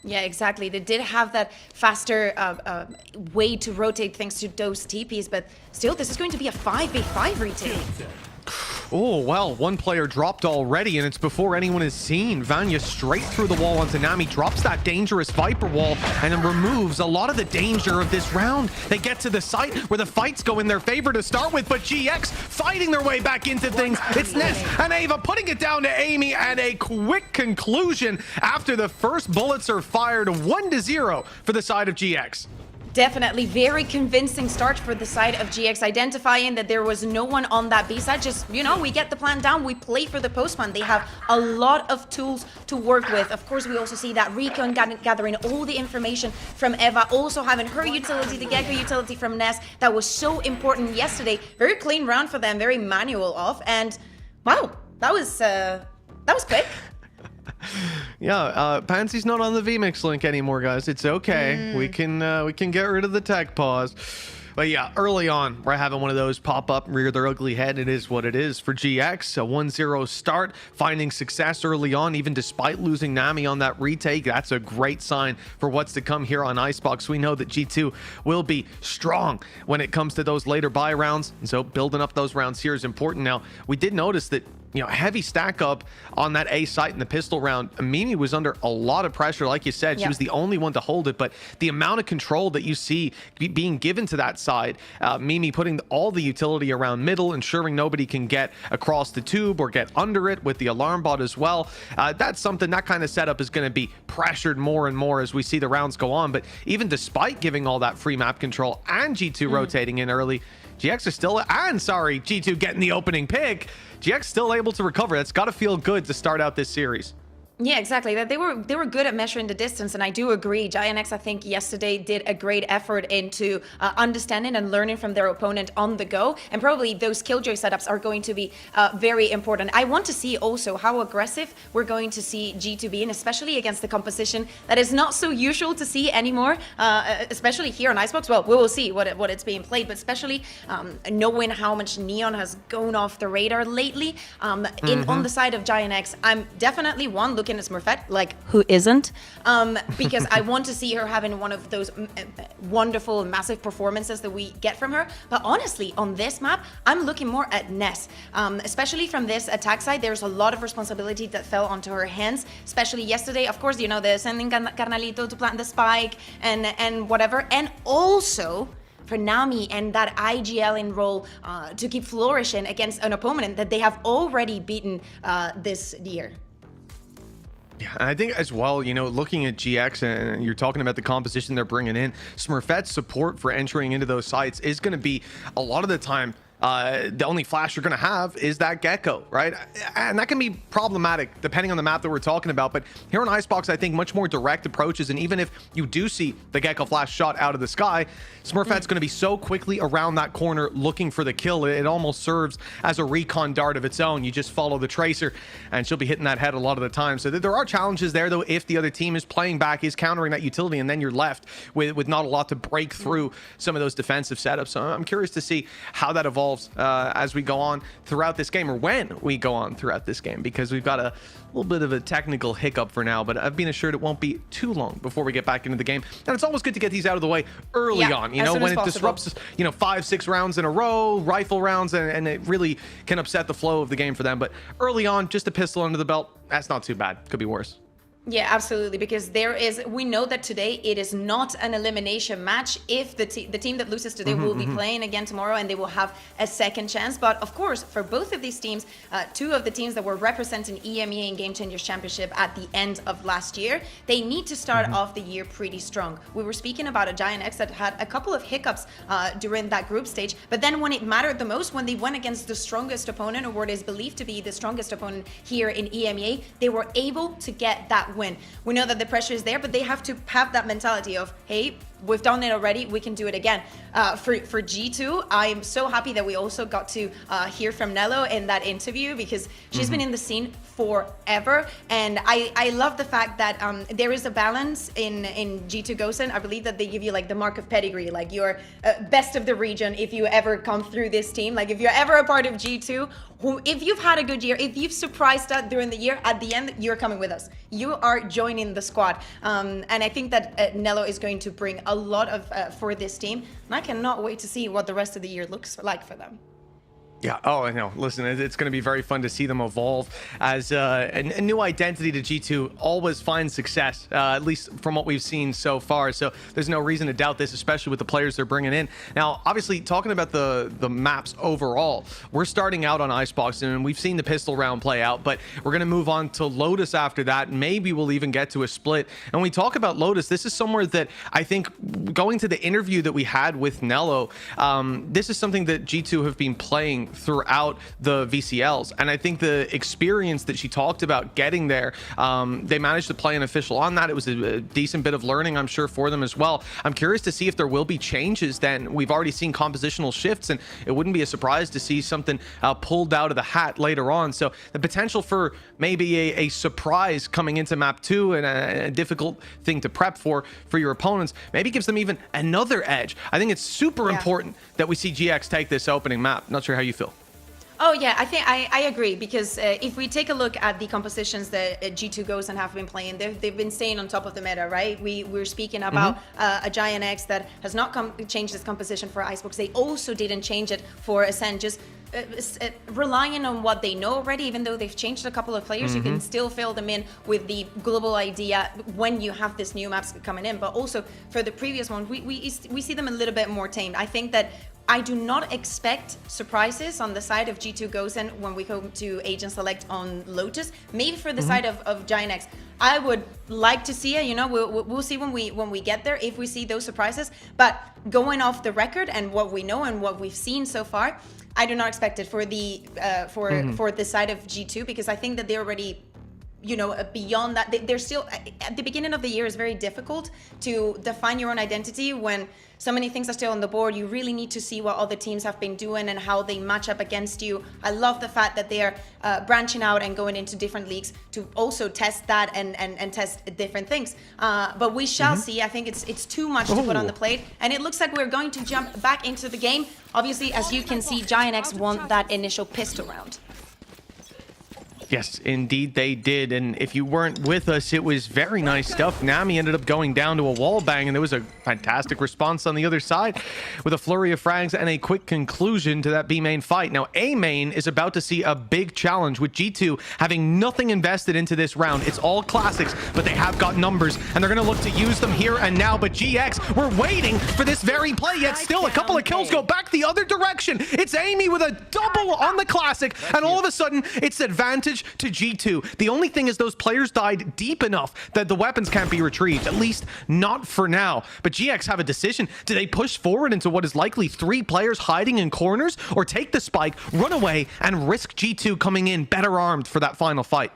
Yeah, exactly. They did have that faster way to rotate thanks to those TPs, but still, this is going to be a 5v5 retake. Oh, well, one player dropped already, and it's before anyone is seen. Vanya straight through the wall onto Nami, drops that dangerous Viper wall, and then removes a lot of the danger of this round. They get to the site where the fights go in their favor to start with, but GX fighting their way back into things. It's Ness and Ava putting it down to Amy, and a quick conclusion after the first bullets are fired. 1-0 for the side of GX. Definitely very convincing start for the side of GX, identifying that there was no one on that B side. Just, you know, we get the plan down, we play for the postman. They have a lot of tools to work with. Of course, we also see that Recon gathering all the information from Eva, also having her utility, the Gecko utility from Ness. That was so important yesterday. Very clean round for them, very manual off, and wow, that was quick. Yeah, Pansy's not on the VMix link anymore, guys. It's okay. We can get rid of the tech pause. But yeah, early on, we're having one of those pop up, rear their ugly head. It is what it is for GX. A 1-0 start, finding success early on, even despite losing Nami on that retake. That's a great sign for what's to come here on Icebox. We know that G2 will be strong when it comes to those later buy rounds, and so building up those rounds here is important. Now, we did notice that, you know, heavy stack up on that A site in the pistol round. Mimi was under a lot of pressure. Like you said, she was the only one to hold it, but the amount of control that you see being given to that side, Mimi putting all the utility around middle, ensuring nobody can get across the tube or get under it with the alarm bot as well. That's something, that kind of setup is going to be pressured more and more as we see the rounds go on. But even despite giving all that free map control and G2 rotating in early, GX are still, and sorry, G2 getting the opening pick, GX still able to recover. That's got to feel good to start out this series. Yeah, exactly. They were good at measuring the distance, and I do agree. GIANX, I think, yesterday did a great effort into understanding and learning from their opponent on the go, and probably those Killjoy setups are going to be very important. I want to see also how aggressive we're going to see G2 be, and especially against the composition that is not so usual to see anymore, especially here on Icebox. Well, we will see what it's being played, but especially knowing how much Neon has gone off the radar lately. On the side of GIANX, I'm definitely looking at Smurfette, like, who isn't? Because I want to see her having one of those wonderful, massive performances that we get from her. But honestly, on this map, I'm looking more at Ness. Especially from this attack side, there's a lot of responsibility that fell onto her hands, especially yesterday. Of course, you know, the sending Carnalito to plant the spike and whatever. And also for Nami and that IGL in role to keep flourishing against an opponent that they have already beaten this year. Yeah, and I think as well, you know, looking at GX and you're talking about the composition they're bringing in, Smurfette's support for entering into those sites is going to be a lot of the time. The only flash you're going to have is that Gecko, right? And that can be problematic depending on the map that we're talking about. But here on Icebox, I think much more direct approaches. And even if you do see the Gecko flash shot out of the sky, Smurfette's going to be so quickly around that corner looking for the kill. It almost serves as a recon dart of its own. You just follow the Tracer and she'll be hitting that head a lot of the time. So there are challenges there, though, if the other team is playing back, is countering that utility, and then you're left with not a lot to break through some of those defensive setups. So I'm curious to see how that evolves as we go on throughout this game, or when we go on throughout this game, because we've got a little bit of a technical hiccup for now, but I've been assured it won't be too long before we get back into the game. And it's always good to get these out of the way early on, you know, when it disrupts, you know, 5-6 rounds in a row, rifle rounds, and it really can upset the flow of the game for them. But early on, just a pistol under the belt, that's not too bad. Could be worse. Yeah, absolutely, because we know that today it is not an elimination match. If the team that loses today will be playing again tomorrow, and they will have a second chance. But of course, for both of these teams, two of the teams that were representing EMEA in Game Changers Championship at the end of last year, they need to start off the year pretty strong. We were speaking about a Giant X that had a couple of hiccups during that group stage, but then when it mattered the most, when they went against the strongest opponent, or what is believed to be the strongest opponent here in EMEA, they were able to get that win. We know that the pressure is there, but they have to have that mentality of, hey, we've done it already, we can do it again. For G2, I'm so happy that we also got to hear from Nello in that interview, because she's been in the scene forever, and I love the fact that there is a balance in G2 Gosen. I believe that they give you like the mark of pedigree, like you're best of the region if you ever come through this team, like if you're ever a part of G2, if you've had a good year, if you've surprised us during the year, at the end you're coming with us, you are joining the squad. And I think that Nello is going to bring a lot of for this team, and I cannot wait to see what the rest of the year looks like for them. Yeah. Oh, I know. Listen, it's going to be very fun to see them evolve as a new identity to G2 always finds success, at least from what we've seen so far. So there's no reason to doubt this, especially with the players they're bringing in. Now, obviously, talking about the maps overall, we're starting out on Icebox, and we've seen the pistol round play out, but we're going to move on to Lotus after that. Maybe we'll even get to a split. And when we talk about Lotus, this is somewhere that I think, going to the interview that we had with Nello, this is something that G2 have been playing throughout the VCLs, and I think the experience that she talked about getting there, they managed to play an official on that. It was a decent bit of learning, I'm sure, for them as well. I'm curious to see if there will be changes. Then we've already seen compositional shifts, and it wouldn't be a surprise to see something pulled out of the hat later on. So the potential for maybe a surprise coming into map 2, and a difficult thing to prep for your opponents, maybe gives them even another edge. I think it's super important that we see GX take this opening map. Not sure how you feel. Oh yeah, I think I agree, because if we take a look at the compositions that G2 Goes and have been playing, they've been staying on top of the meta, right? We're speaking about a Giant X that has not changed its composition for Icebox. They also didn't change it for Ascend, just relying on what they know already. Even though they've changed a couple of players, you can still fill them in with the global idea when you have this new maps coming in. But also for the previous one, we see them a little bit more tamed. I think that I do not expect surprises on the side of G2 Gosen when we come to Agent Select on Lotus. Maybe for the side of Giant X, I would like to see it. You know, we'll see when we get there if we see those surprises. But going off the record and what we know and what we've seen so far, I do not expect it for the for the side of G2, because I think that they're already, you know, beyond that. They're still at the beginning of the year. Is very difficult to define your own identity when so many things are still on the board. You really need to see what other teams have been doing and how they match up against you. I love the fact that they are branching out and going into different leagues to also test that and test different things. But we shall see. I think it's too much to put on the plate, and it looks like we're going to jump back into the game. Obviously, as you can see, Giant X won that initial pistol round. Yes, indeed they did. And if you weren't with us, it was very nice stuff. Nami ended up going down to a wall bang, and there was a fantastic response on the other side with a flurry of frags and a quick conclusion to that B main fight. Now, A main is about to see a big challenge with G2 having nothing invested into this round. It's all classics, but they have got numbers, and they're going to look to use them here and now. But GX, we're waiting for this very play, yet still a couple of kills go back the other direction. It's Amy with a double on the classic, and all of a sudden, it's advantage advantage to G2. The only thing is those players died deep enough that the weapons can't be retrieved, at least not for now. But GX have a decision. Do they push forward into what is likely 3 players hiding in corners, or take the spike, run away, and risk G2 coming in better armed for that final fight?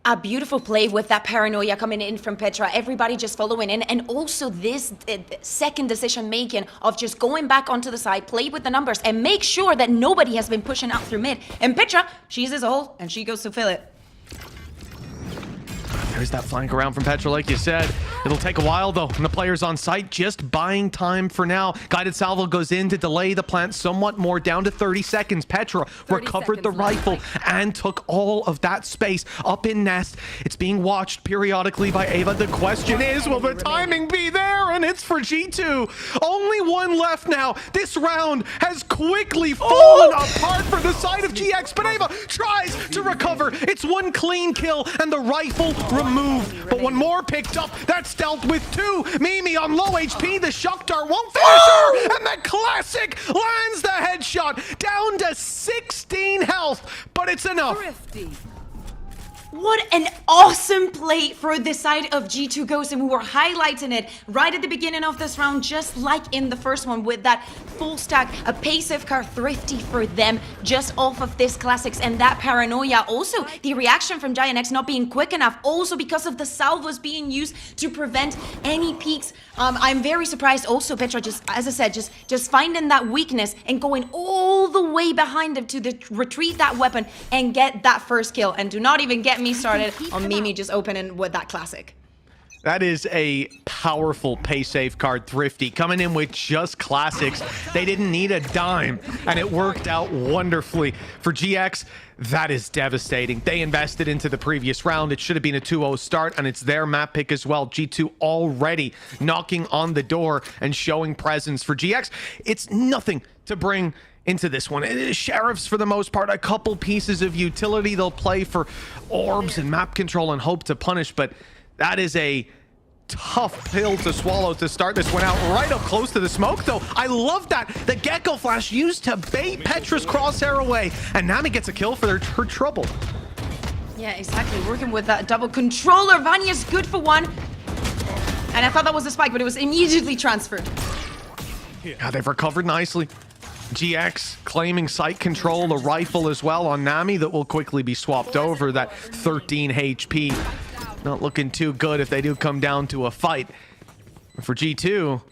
A beautiful play with that paranoia coming in from Petra. Everybody just following in. And also this second decision making of just going back onto the side, play with the numbers, and make sure that nobody has been pushing out through mid. And Petra, she's his hole, and she goes to fill it. There's that flank around from Petra, like you said. It'll take a while, though, and the players on site just buying time for now. Guided salvo goes in to delay the plant somewhat more, down to 30 seconds. Petra recovered the rifle and took all of that space up in nest. It's being watched periodically by Ava. The question is, will the timing be there? And it's for G2. Only one left now. This round has quickly fallen apart for the side of GX, but Ava tries to recover. It's one clean kill, and the rifle removed, but one more picked up. That's dealt with 2. Mimi on low HP. The shock dart won't finish her, and the classic lands the headshot down to 16 health, but it's enough. What an awesome play for the side of G2 Ghost, and we were highlighting it right at the beginning of this round, just like in the first one with that full stack, a pace of car thrifty for them just off of this classics and that paranoia. Also, the reaction from Giant X not being quick enough, also because of the salvos being used to prevent any peaks. I'm very surprised also, Petra, just as I said, just finding that weakness and going all the way behind them to retrieve that weapon and get that first kill. And do not even get me started on Mimi just opening with that classic. That is a powerful pay safe card, Thrifty, coming in with just classics. They didn't need a dime, and it worked out wonderfully. For GX, that is devastating. They invested into the previous round. It should have been a 2-0 start, and it's their map pick as well. G2 already knocking on the door and showing presence. For GX, it's nothing to bring into this one. It is sheriffs for the most part, a couple pieces of utility they'll play for orbs and map control and hope to punish, but that is a tough pill to swallow to start this one out right up close to the smoke, though. I love that. The Gecko Flash used to bait Petra's crosshair away, and Nami gets a kill for her trouble. Yeah, exactly. Working with that double controller. Vanya's good for one. And I thought that was a spike, but it was immediately transferred. Yeah, they've recovered nicely. GX claiming site control, the rifle as well on Nami that will quickly be swapped over. That 13 HP. Not looking too good if they do come down to a fight. For G2,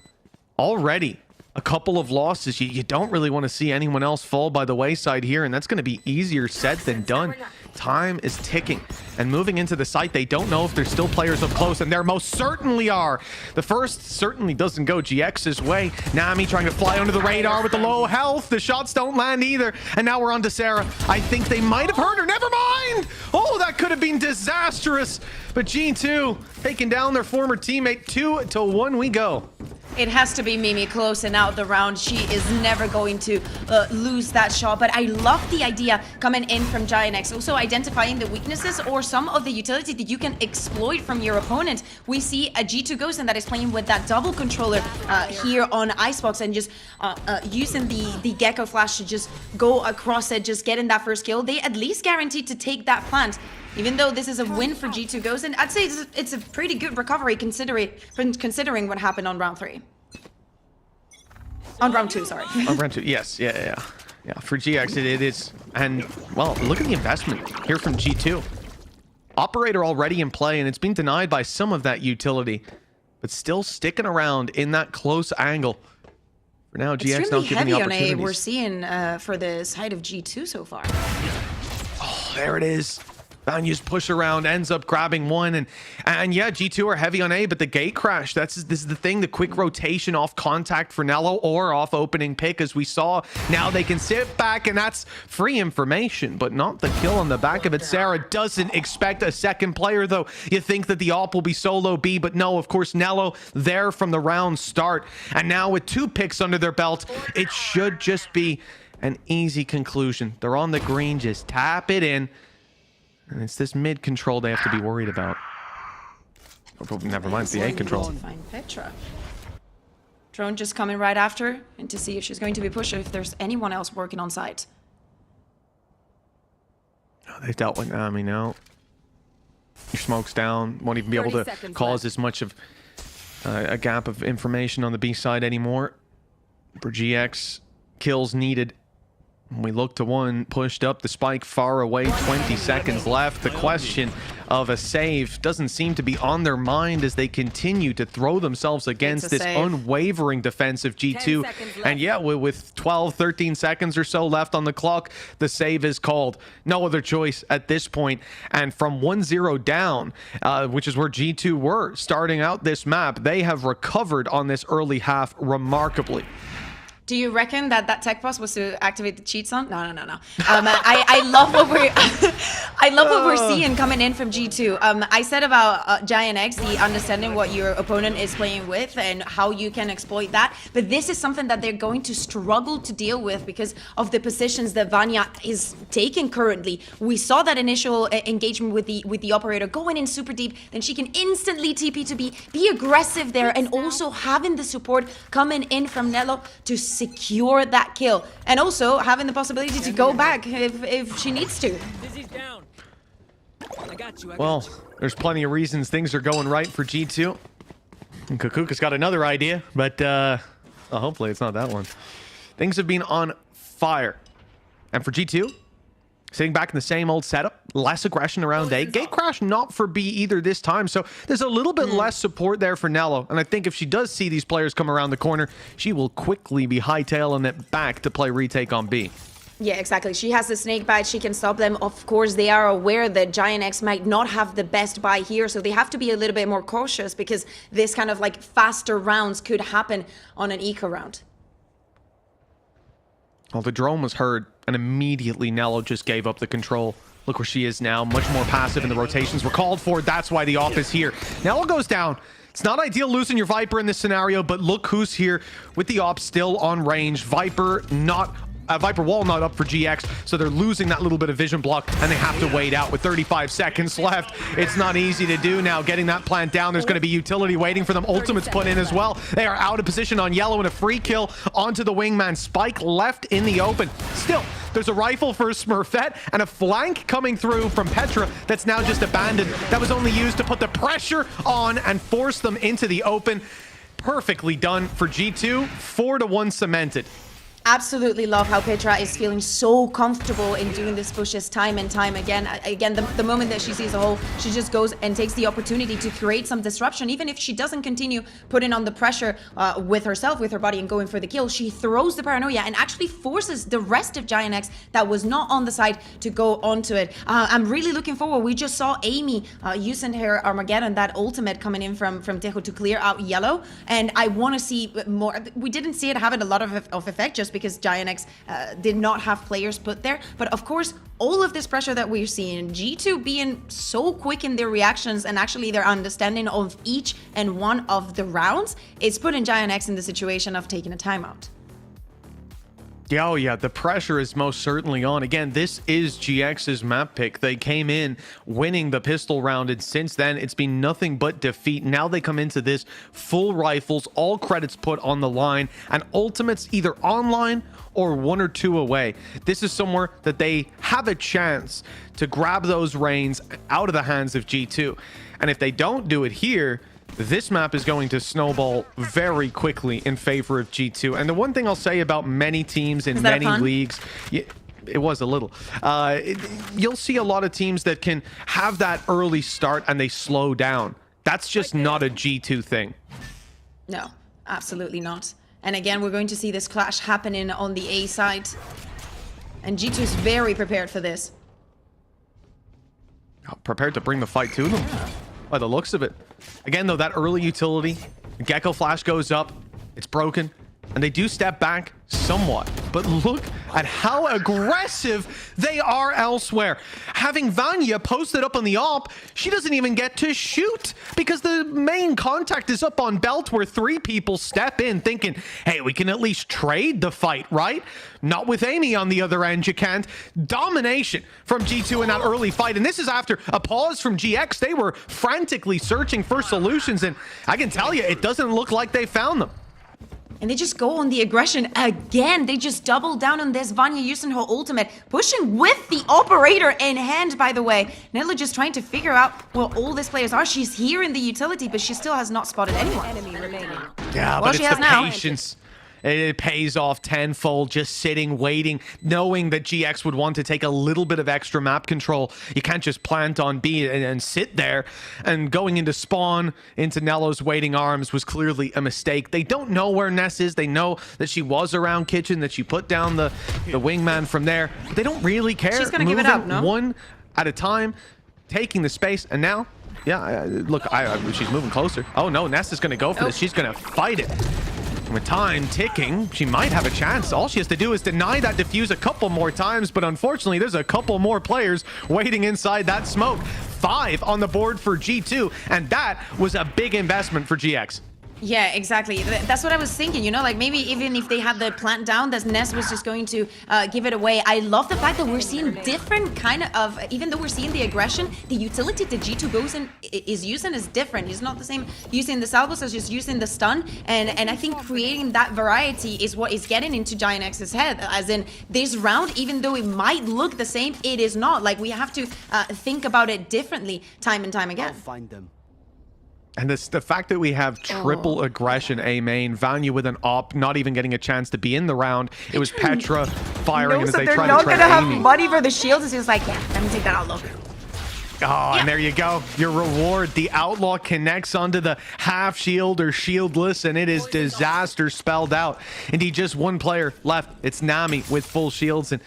already a couple of losses. You don't really want to see anyone else fall by the wayside here, and that's going to be easier said than done. Time is ticking, and moving into the site, they don't know if there's still players up close, and there most certainly are. The first certainly doesn't go GX's way. Nami trying to fly under the radar with the low health. The shots don't land either, and now we're on to Sarah. I think they might have hurt her. Never mind! Oh, that could have been disastrous, but G2 taking down their former teammate. 2-1 we go. It has to be Mimi closing out the round. She is never going to lose that shot. But I love the idea coming in from Giant X. Also identifying the weaknesses or some of the utility that you can exploit from your opponent. We see a G2 Ghost that is playing with that double controller here on Icebox and just using the Gecko Flash to just go across it, just getting that first kill. They at least guaranteed to take that plant. Even though this is a win for G2 Ghost, and I'd say it's a pretty good recovery considering what happened on round 3. On round 2, sorry. On round 2, yes, yeah. For GX, it is, and well, look at the investment here from G2. Operator already in play, and it's been denied by some of that utility, but still sticking around in that close angle. For now, GX not giving the opportunities. Heavy on A we're seeing for the side of G2 so far. Oh, there it is. Vanya's push around ends up grabbing one, and yeah, G2 are heavy on A, but the gate crash, this is the thing, the quick rotation off contact for Nello or off opening pick, as we saw. Now they can sit back, and that's free information, but not the kill on the back of it. Sarah doesn't expect a second player, though. You think that the op will be solo B, but no, of course, Nello there from the round start, and now with 2 picks under their belt, it should just be an easy conclusion. They're on the green, just tap it in. And it's this mid control they have to be worried about. Oh, never mind, the A control. Find Petra. Drone just coming right after, and to see if she's going to be pushed, or if there's anyone else working on site. They've dealt with Nami now. Your smoke's down. Won't even be able to cause as much of a gap of information on the B side anymore. For GX, kills needed. We look to one pushed up the spike far away, 20 seconds left. The question of a save doesn't seem to be on their mind as they continue to throw themselves against this unwavering defense of G2. And yeah, with 12, 13 seconds or so left on the clock, the save is called. No other choice at this point. And from 1-0 down, which is where G2 were starting out this map, they have recovered on this early half remarkably. Do you reckon that that tech pause was to activate the cheat zone? No. I love what we're I love what we're seeing coming in from G2. I said about Giant X, the understanding what your opponent is playing with and how you can exploit that. But this is something that they're going to struggle to deal with because of the positions that Vanya is taking currently. We saw that initial engagement with the operator going in super deep. Then she can instantly TP to be aggressive there, and also having the support coming in from Nello to secure that kill, and also having the possibility to go back if she needs to. Well, there's plenty of reasons things are going right for G2. And Kukuka's got another idea, but hopefully it's not that one. Things have been on fire. And for G2, sitting back in the same old setup, less aggression around A. Gatecrash not for B either this time, so there's a little bit less support there for Nello. And I think if she does see these players come around the corner, she will quickly be hightailing it back to play retake on B. Yeah, exactly. She has the snake bite. She can stop them. Of course, they are aware that Giant X might not have the best buy here, so they have to be a little bit more cautious because this kind of like faster rounds could happen on an eco round. Well, the drone was heard, and immediately Nello just gave up the control. Look where she is now, much more passive, and the rotations were called for. That's why the off is here. Nello goes down. It's not ideal losing your Viper in this scenario, but look who's here with the op still on range. Viper wall not up for GX, so they're losing that little bit of vision block, and they have to wait out with 35 seconds left. It's not easy to do now. Getting that plant down, there's going to be utility waiting for them. Ultimates put in as well. They are out of position on yellow, and a free kill onto the wingman. Spike left in the open. Still, there's a rifle for Smurfette and a flank coming through from Petra that's now just abandoned. That was only used to put the pressure on and force them into the open. Perfectly done for G2. 4-1 cemented. Absolutely love how Petra is feeling so comfortable in doing these pushes time and time again. Again, the moment that she sees a hole, she just goes and takes the opportunity to create some disruption. Even if she doesn't continue putting on the pressure with herself, with her body, and going for the kill, she throws the paranoia and actually forces the rest of Giant X that was not on the side to go onto it. I'm really looking forward. We just saw Amy using her Armageddon, that ultimate coming in from Tejo to clear out yellow, and I want to see more. We didn't see it having a lot of effect just because Giant X did not have players put there. But of course, all of this pressure that we're seeing, G2 being so quick in their reactions and actually their understanding of each and one of the rounds, is putting Giant X in the situation of taking a timeout. Yeah, oh yeah, the pressure is most certainly on. Again, this is GX's map pick. They came in winning the pistol round, and since then, it's been nothing but defeat. Now they come into this full rifles, all credits put on the line, and ultimates either online or 1 or 2 away. This is somewhere that they have a chance to grab those reins out of the hands of G2. And if they don't do it here, this map is going to snowball very quickly in favor of G2. And the one thing I'll say about many teams in many leagues, it was a little, you'll see a lot of teams that can have that early start and they slow down. That's just not a G2 thing. No, absolutely not. And again, we're going to see this clash happening on the A side. And G2 is very prepared for this. Prepared to bring the fight to them, by the looks of it. Again, though, that early utility, Gecko Flash goes up, it's broken, and they do step back somewhat. But look at how aggressive they are elsewhere. Having Vanya posted up on the op, she doesn't even get to shoot because the main contact is up on belt where 3 people step in thinking, hey, we can at least trade the fight, right? Not with Amy on the other end, you can't. Domination from G2 in that early fight. And this is after a pause from GX. They were frantically searching for solutions, and I can tell you, it doesn't look like they found them. And they just go on the aggression again. They just double down on this. Vanya using her ultimate, pushing with the operator in hand, by the way. Nella just trying to figure out where all these players are. She's here in the utility, but she still has not spotted anyone. Yeah, Well, but she it's has the now. patience. It pays off tenfold, just sitting, waiting, knowing that GX would want to take a little bit of extra map control. You can't just plant on B and sit there. And going into spawn, into Nello's waiting arms was clearly a mistake. They don't know where Ness is. They know that she was around kitchen, that she put down the wingman from there. But they don't really care. She's gonna give it up, no? One at a time, taking the space, and now... Yeah, look, she's moving closer. Oh no, Ness is going to go for this. She's going to fight it. With time ticking, she might have a chance. All she has to do is deny that defuse a couple more times, but unfortunately, there's a couple more players waiting inside that smoke. 5 on the board for G2, and that was a big investment for GX. Yeah, exactly. That's what I was thinking, you know, like maybe even if they had the plant down, that Ness was just going to give it away. I love the fact that we're seeing different kind of, even though we're seeing the aggression, the utility that G2 goes in is using is different. It's not the same using the salvos as just using the stun. And I think creating that variety is what is getting into Giant X's head. As in this round, even though it might look the same, it is not. Like we have to think about it differently time and time again. I'll find them. And the fact that we have triple aggression A main, Vanya with an op, not even getting a chance to be in the round. It was Petra firing as they try to trade have Amy. money for the shields. It's just like, yeah, let me take that outlook. Oh, and there you go. Your reward. The Outlaw connects onto the half shield or shieldless, and it is disaster spelled out. Indeed, just one player left. It's Nami with full shields, and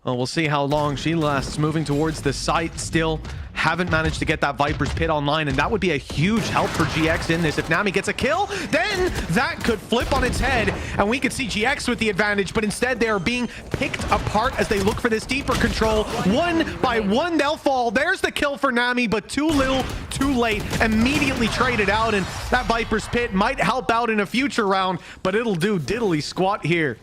well, we'll see how long she lasts. Moving towards the site still. Haven't managed to get that Viper's Pit online, and that would be a huge help for GX in this. If Nami gets a kill, then that could flip on its head, and we could see GX with the advantage, but instead they are being picked apart as they look for this deeper control. One by one, they'll fall. There's the kill for Nami, but too little, too late. Immediately traded out, and that Viper's Pit might help out in a future round, but it'll do diddly squat here.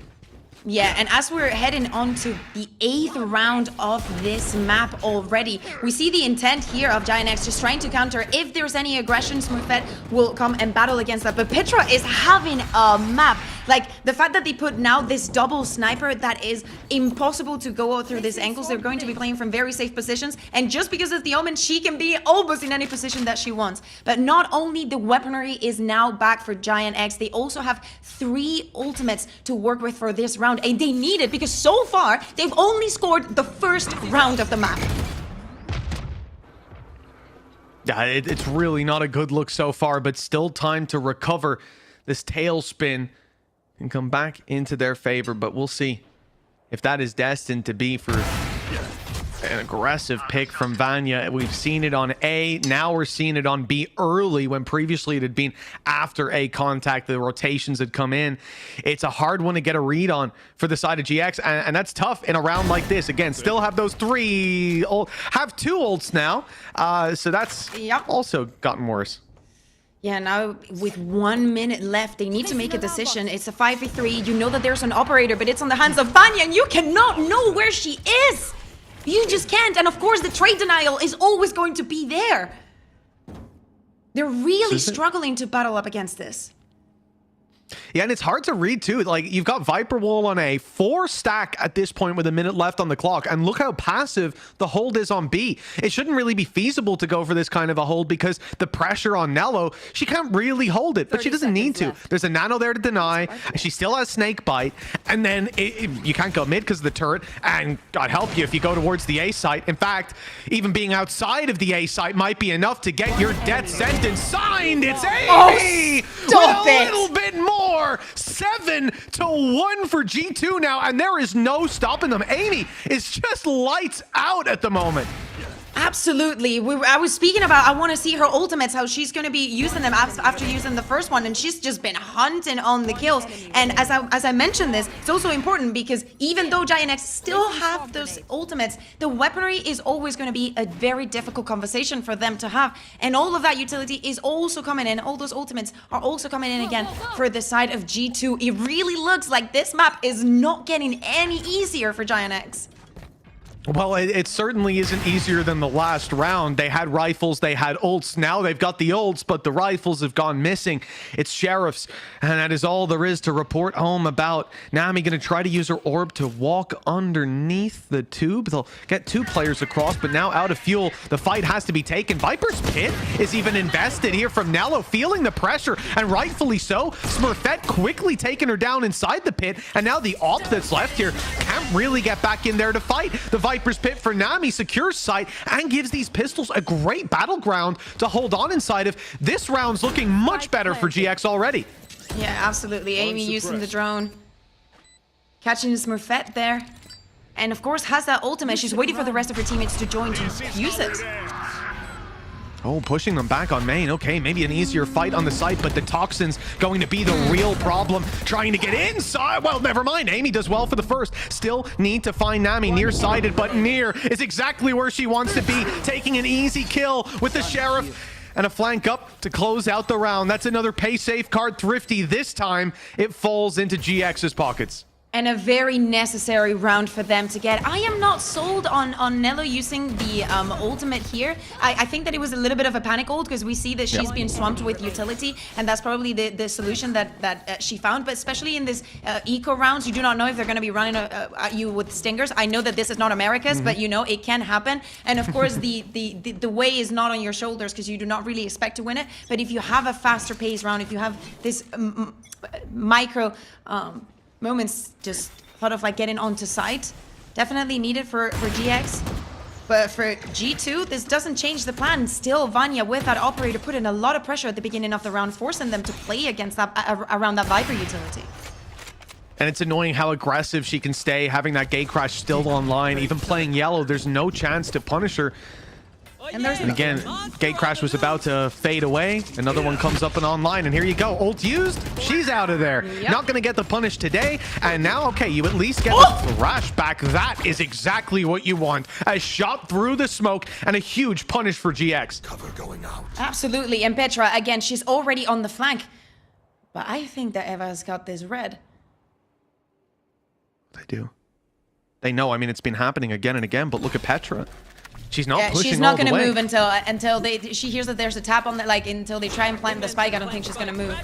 Yeah, and as we're heading on to the 8th round of this map already, we see the intent here of Giant X just trying to counter. If there's any aggression, Smurfette will come and battle against that. But Petra is having a map. Like, the fact that they put now this double sniper that is impossible to go out through these angles. They're going to be playing from very safe positions. And just because of the Omen, she can be almost in any position that she wants. But not only the weaponry is now back for Giant X, they also have 3 ultimates to work with for this round. And they need it because so far, they've only scored the first round of the map. Yeah, it's really not a good look so far, but still time to recover this tailspin and come back into their favor. But we'll see if that is destined to be for an aggressive pick from Vanya. We've seen it on A. Now we're seeing it on B early, when previously it had been after A contact. The rotations had come in. It's a hard one to get a read on for the side of GX, and that's tough in a round like this. Again, still have those 3, have 2 ults now. So that's also gotten worse. Yeah, now with 1 minute left, they need to make a decision. It's a 5v3. You know that there's an operator, but it's on the hands of Vanya, and you cannot know where she is. You just can't. And of course, the trade denial is always going to be there. They're really struggling to battle up against this. Yeah, and it's hard to read too. Like, you've got Viper Wall on A, 4 stack at this point with a minute left on the clock, and look how passive the hold is on B. It shouldn't really be feasible to go for this kind of a hold because the pressure on Nello, she can't really hold it, but she doesn't need to. There's a nano there to deny, she still has snake bite, and then you can't go mid because of the turret, and God help you if you go towards the A site. In fact, even being outside of the A site might be enough to get your death sentence signed. It's Amy with a little bit more. 7-1 for G2 now, and there is no stopping them. Amy is just lights out at the moment. Absolutely. I was speaking about, I want to see her ultimates, how she's going to be using them after using the first one, and she's just been hunting on the kills. And as I mentioned this, it's also important because even though Giant X still have those ultimates, the weaponry is always going to be a very difficult conversation for them to have. And all of that utility is also coming in. All those ultimates are also coming in again for the side of G2. It really looks like this map is not getting any easier for Giant X. Well, it certainly isn't easier than the last round. They had rifles, they had ults. Now they've got the ults, but the rifles have gone missing. It's Sheriffs, and that is all there is to report home about. Nami going to try to use her orb to walk underneath the tube. They'll get 2 players across, but now out of fuel. The fight has to be taken. Viper's Pit is even invested here from Nello, feeling the pressure, and rightfully so. Smurfette quickly taking her down inside the pit, and now the op that's left here can't really get back in there to fight. The Viper's Pit for Nami secures site and gives these pistols a great battleground to hold on inside of. This round's looking much better for GX already. Yeah, absolutely. Amy using the drone. Catching the Smurfette there. And of course has that ultimate. She's waiting for the rest of her teammates to join to use it. Oh, pushing them back on main. Okay, maybe an easier fight on the site, but the Toxin's going to be the real problem. Trying to get inside. Well, never mind. Amy does well for the first. Still need to find Nami near-sighted, but near is exactly where she wants to be. Taking an easy kill with the Sheriff and a flank up to close out the round. That's another pay safe card. Thrifty. This time, it falls into GX's pockets. And a very necessary round for them to get. I am not sold on Nello using the ultimate here. I think that it was a little bit of a panic ult because we see that she's been swamped with utility, and that's probably the solution that she found. But especially in this eco rounds, you do not know if they're going to be running at you with stingers. I know that this is not America's, but you know it can happen. And of course, the way is not on your shoulders because you do not really expect to win it. But if you have a faster pace round, if you have this micro moments just thought of like getting onto site, definitely needed for GX. But for G2, this doesn't change the plan. Still, Vanya with that operator put in a lot of pressure at the beginning of the round, forcing them to play against that around that Viper utility. And it's annoying how aggressive she can stay, having that gate crash still online. Even playing yellow, there's no chance to punish her. And again, gate crash was about to fade away. Another one comes up and online, and here you go. Ult used, she's out of there. Not going to get the punish today. And now, okay, you at least get the thrash back. That is exactly what you want. A shot through the smoke and a huge punish for GX. Cover going out. Absolutely. And Petra, again, she's already on the flank. But I think that Eva's got this red. They do. They know. I mean, it's been happening again and again, but look at Petra. She's not pushing she's not all the going to way. move until she hears that there's a tap on the, like, until they try and plant the spike. I don't think she's going to move.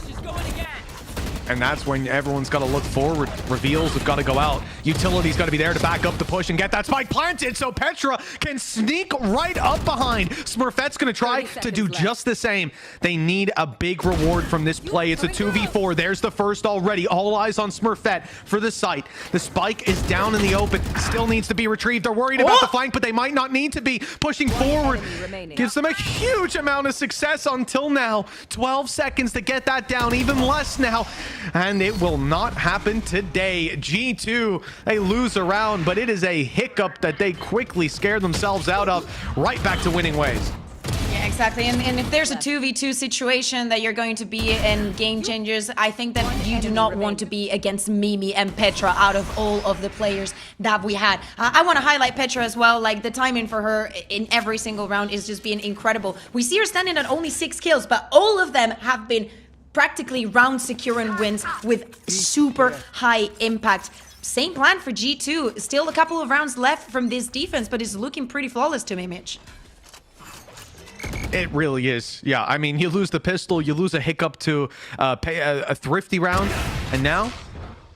And that's when everyone's got to look forward. Reveals have got to go out. Utility's got to be there to back up the push and get that spike planted so Petra can sneak right up behind. Smurfette's going to try to do just the same. They need a big reward from this play. It's a 2v4. There's the first already. All eyes on Smurfette for the site. The spike is down in the open. Still needs to be retrieved. They're worried about the flank, but they might not need to be. Pushing forward gives them a huge amount of success until now. 12 seconds to get that down. Even less now. And it will not happen today. G2, they lose a round, but it is a hiccup that they quickly scare themselves out of. Right back to winning ways. Yeah, exactly. And if there's a 2v2 situation that you're going to be in Game Changers, I think that you do not want to be against Mimi and Petra out of all of the players that we had. I want to highlight Petra as well. Like, the timing for her in every single round is just being incredible. We see her standing at only 6 kills, but all of them have been practically round securing wins with super high impact. Same plan for G2. Still a couple of rounds left from this defense, but it's looking pretty flawless to me, Mitch. It really is. Yeah, I mean, you lose the pistol, you lose a hiccup to pay a thrifty round, and now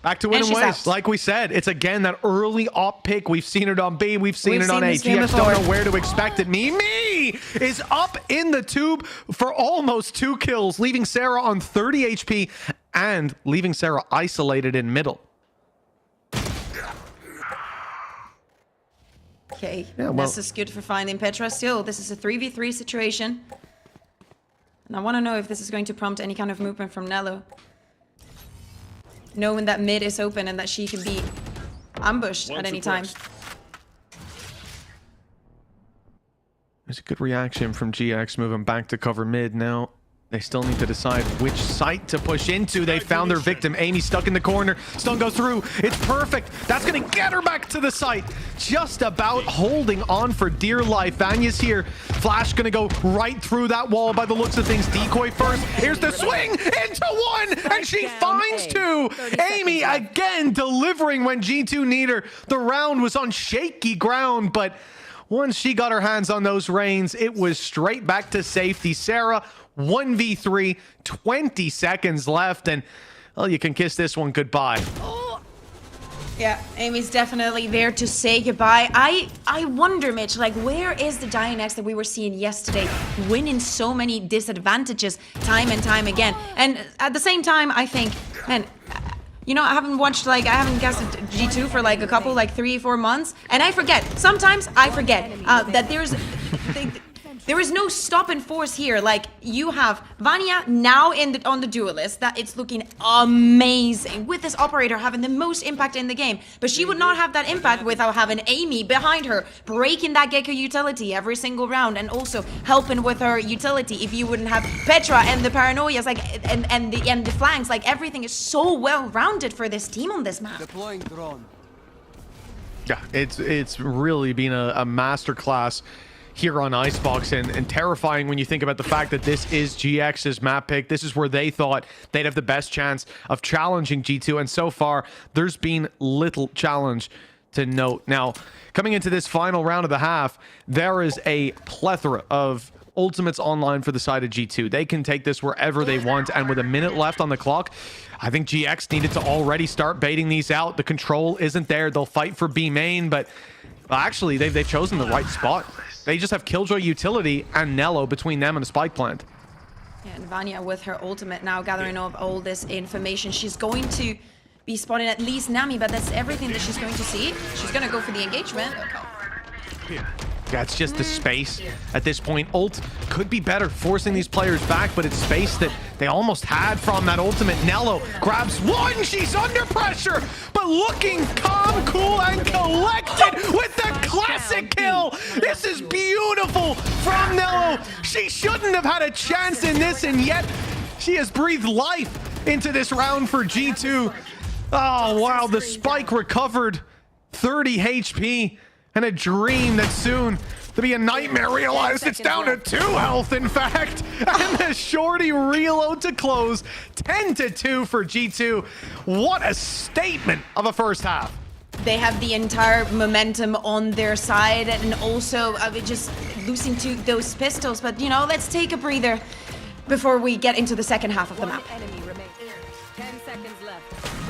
back to winning ways. Out. Like we said, it's again that early op pick. We've seen it on B, we've seen it on A. GX don't know where to expect it. Mimi is up in the tube for almost 2 kills, leaving Sarah on 30 HP and leaving Sarah isolated in middle. Okay, Yeah, well, this is good for finding Petra. Still, this is a 3v3 situation. And I want to know if this is going to prompt any kind of movement from Nello. Knowing that mid is open and that she can be ambushed at any time. There's a good reaction from GX moving back to cover mid now. They still need to decide which site to push into. They found their victim. Amy stuck in the corner. Stun goes through. It's perfect. That's going to get her back to the site. Just about holding on for dear life. Vanya's here. Flash going to go right through that wall by the looks of things. Decoy first. Here's the swing into one. And she finds two. Amy again delivering when G2 need her. The round was on shaky ground, but once she got her hands on those reins, it was straight back to safety. Sarah, 1v3, 20 seconds left, and well, you can kiss this one goodbye. Yeah, Amy's definitely there to say goodbye. I wonder, Mitch, like, where is the Dianex that we were seeing yesterday, winning so many disadvantages time and time again? And at the same time, I think, man, you know, I haven't guessed G2 for like a couple, like 3-4 months, and I forget. Sometimes I forget that there is no stop and force here. Like, you have Vanya now on the duelist, that it's looking amazing with this operator having the most impact in the game, but she would not have that impact without having Amy behind her, breaking that Gecko utility every single round, and also helping with her utility. If you wouldn't have Petra and the paranoias, like, and the flanks, like, everything is so well rounded for this team on this map. Deploying drone. Yeah, it's really been a masterclass here on Icebox, and terrifying when you think about the fact that this is GX's map pick. This is where they thought they'd have the best chance of challenging G2, and so far there's been little challenge to note. Now, coming into this final round of the half, there is a plethora of ultimates online for the side of G2. They can take this wherever they want, and with a minute left on the clock, I think GX needed to already start baiting these out. The control isn't there. They'll fight for B main, but actually they've chosen the right spot. They just have Killjoy utility and Nello between them and a spike plant. Yeah, and Vanya with her ultimate now gathering up all this information. She's going to be spotting at least Nami, but that's everything that she's going to see. She's going to go for the engagement. Yeah, it's just the space at this point. Ult could be better, forcing these players back, but it's space that they almost had from that ultimate. Nello grabs one, she's under pressure, but looking calm, cool, and collected with the classic kill. This is beautiful from Nello. She shouldn't have had a chance in this, and yet she has breathed life into this round for G2. Oh, wow, the spike recovered 30 HP. And a dream that soon to be a nightmare realized it's down to 2 health, in fact. And the shorty reload to close. 10-2 for G2. What a statement of a first half. They have the entire momentum on their side, and also just losing to those pistols. But, you know, let's take a breather before we get into the second half of the map. 10 seconds left.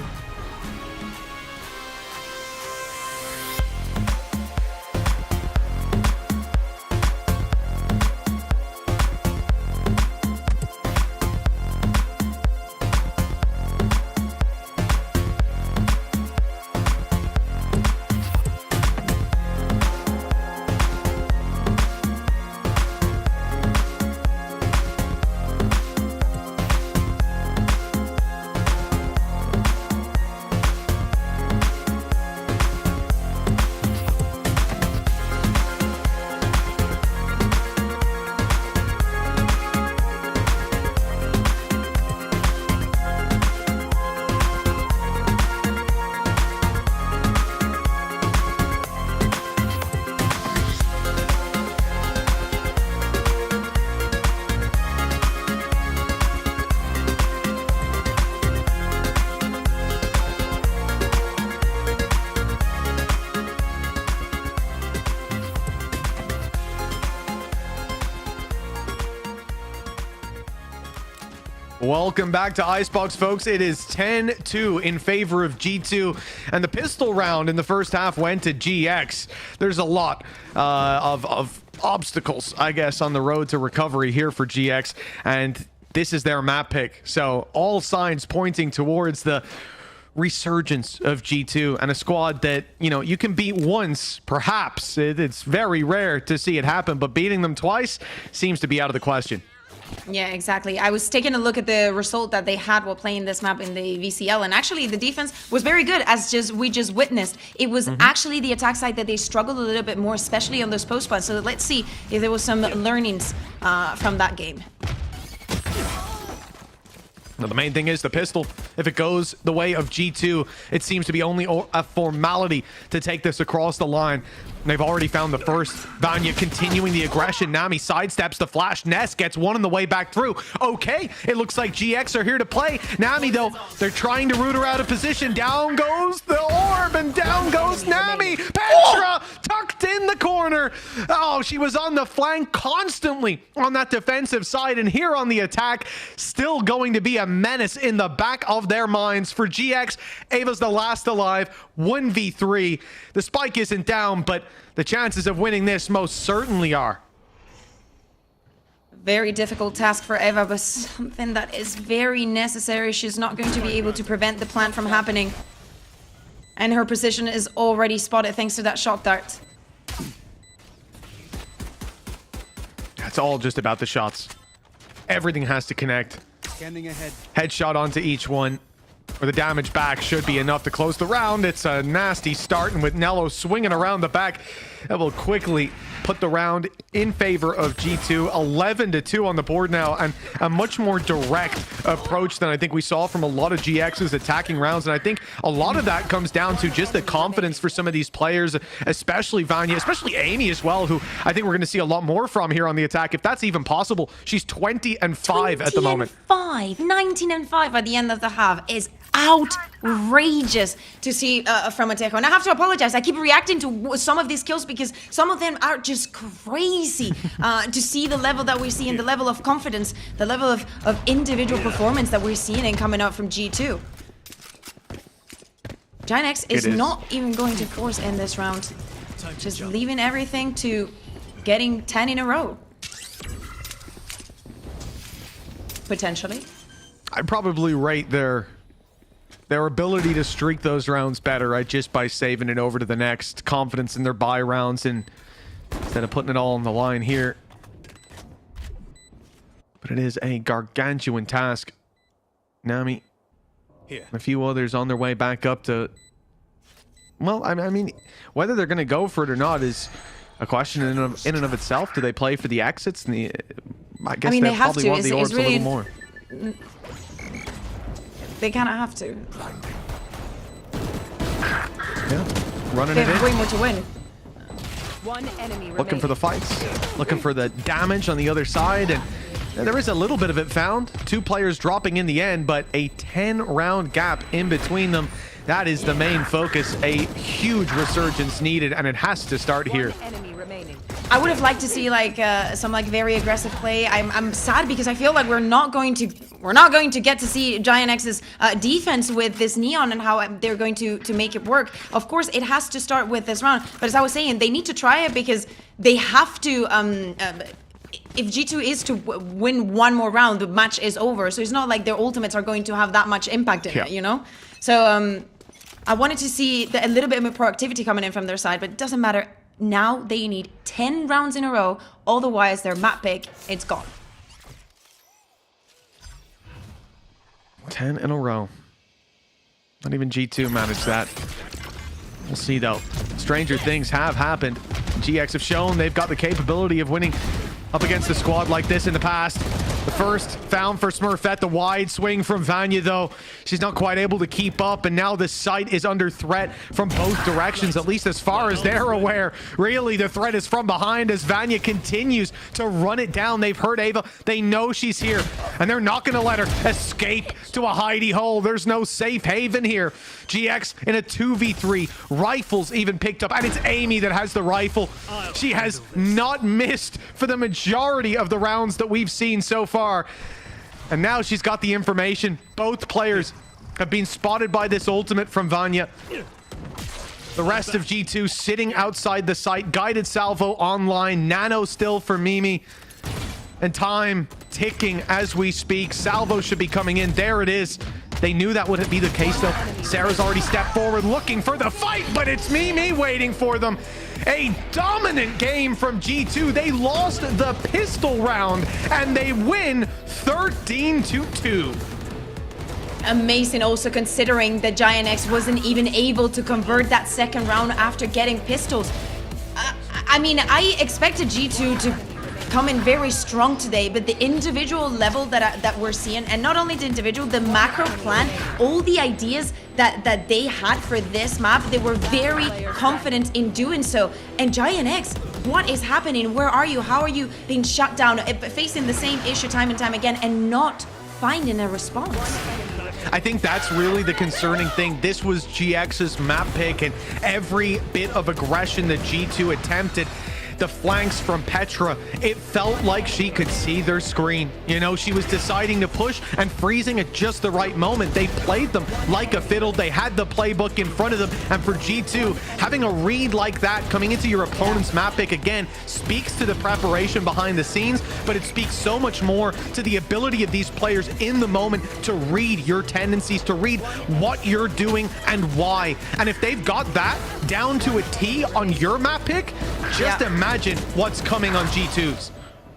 Welcome back to Icebox, folks. It is 10-2 in favor of G2, and the pistol round in the first half went to GX. There's a lot of obstacles, I guess, on the road to recovery here for GX, and this is their map pick. So all signs pointing towards the resurgence of G2 and a squad that, you know, you can beat once, perhaps. It's very rare to see it happen, but beating them twice seems to be out of the question. Yeah, exactly. I was taking a look at the result that they had while playing this map in the VCL, and actually the defense was very good, as we just witnessed. It was actually the attack side that they struggled a little bit more, especially on those post plants. So let's see if there was some learnings from that game. Now, the main thing is the pistol. If it goes the way of G2, it seems to be only a formality to take this across the line. They've already found the first. Vanya continuing the aggression. Nami sidesteps the flash. Ness gets one on the way back through. Okay, it looks like GX are here to play. Nami, though, they're trying to root her out of position. Down goes the orb, and down goes Nami. Petra tucked in the corner. Oh, she was on the flank constantly on that defensive side, and here on the attack, still going to be a menace in the back of their minds. For GX, Ava's the last alive. 1v3. The spike isn't down, but the chances of winning this most certainly are. Very difficult task for Eva, but something that is very necessary. She's not going to be able to prevent the plant from happening. And her position is already spotted thanks to that shock dart. It's all just about the shots. Everything has to connect. Scanning ahead. Headshot onto each one, or the damage back should be enough to close the round. It's a nasty start, and with Nello swinging around the back, that will quickly put the round in favor of G2. 11-2 on the board now, and a much more direct approach than I think we saw from a lot of GX's attacking rounds. And I think a lot of that comes down to just the confidence for some of these players, especially Vanya, especially Amy as well, who I think we're going to see a lot more from here on the attack, if that's even possible. She's 20-5 at the moment. 19-5 at the end of the half is outrageous to see from Atejo. And I have to apologize. I keep reacting to some of these kills because some of them are just crazy to see the level that we see and the level of confidence, the level of individual performance that we're seeing and coming out from G2. GiantX is not even going to force in this round. Just leaving everything to getting 10 in a row. Potentially. I'd probably rate their ability to streak those rounds better, right? Just by saving it over to the next. Confidence in their buy rounds, and instead of putting it all on the line here. But it is a gargantuan task. Nami and a few others on their way back up to... Well, I mean, whether they're going to go for it or not is a question in and of itself. Do they play for the exits? And I guess they probably want the orbs a little more. They kind of have to. Yeah, running they it have in. way more to win. One enemy Looking for the fights, looking for the damage on the other side, and there is a little bit of it found. 2 players dropping in the end, but a 10-round gap in between them. That is the main focus. A huge resurgence needed, and it has to start here. I would have liked to see like some like very aggressive play. I'm sad because I feel like we're not going to get to see GiantX's defense with this Neon and how they're going to make it work. Of course, it has to start with this round, but as I was saying, they need to try it because they have to. If G2 is to win one more round, the match is over. So it's not like their ultimates are going to have that much impact in it, you know? So I wanted to see a little bit more proactivity coming in from their side, but it doesn't matter. Now they need 10 rounds in a row, otherwise their map pick, it's gone. 10 in a row. Not even G2 managed that. We'll see though. Stranger things have happened. GX have shown they've got the capability of winning up against a squad like this in the past. The first found for Smurfette, the wide swing from Vanya though. She's not quite able to keep up, and now the site is under threat from both directions, at least as far as they're aware. Really, the threat is from behind as Vanya continues to run it down. They've heard Ava. They know she's here, and they're not going to let her escape to a hidey hole. There's no safe haven here. GX in a 2v3. Rifles even picked up, and it's Amy that has the rifle. She has not missed for the majority of the rounds that we've seen so far. And now she's got the information. Both players have been spotted by this ultimate from Vanya. The rest of G2 sitting outside the site. Guided salvo online. Nano still for Mimi. And time ticking as we speak. Salvo should be coming in. There it is. They knew that wouldn't be the case though. Sarah's already stepped forward looking for the fight, but it's Mimi waiting for them. A dominant game from G2. They lost the pistol round and they win 13-2. Amazing also considering that GiantX wasn't even able to convert that second round after getting pistols. I mean, I expected G2 come in very strong today, but the individual level that we're seeing, and not only the individual, the macro plan, all the ideas that they had for this map, they were very confident in doing so. And Giant X, what is happening? Where are you? How are you being shut down, facing the same issue time and time again, and not finding a response? I think that's really the concerning thing. This was GX's map pick, and every bit of aggression that G2 attempted, the flanks from Petra, it felt like she could see their screen. You know, she was deciding to push and freezing at just the right moment. They played them like a fiddle. They had the playbook in front of them. And for G2, having a read like that coming into your opponent's map pick again speaks to the preparation behind the scenes, but it speaks so much more to the ability of these players in the moment to read your tendencies, to read what you're doing and why. And if they've got that down to a T on your map pick, just imagine what's coming on G2's.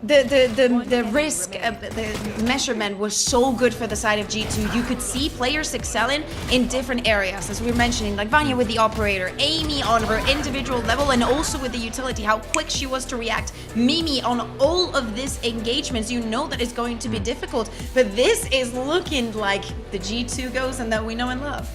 The risk, the measurement was so good for the side of G2. You could see players excelling in different areas, as we were mentioning, like Vanya with the operator, Amy on her individual level, and also with the utility, how quick she was to react. Mimi on all of these engagements. You know that it's going to be difficult, but this is looking like the G2 goes and that we know and love.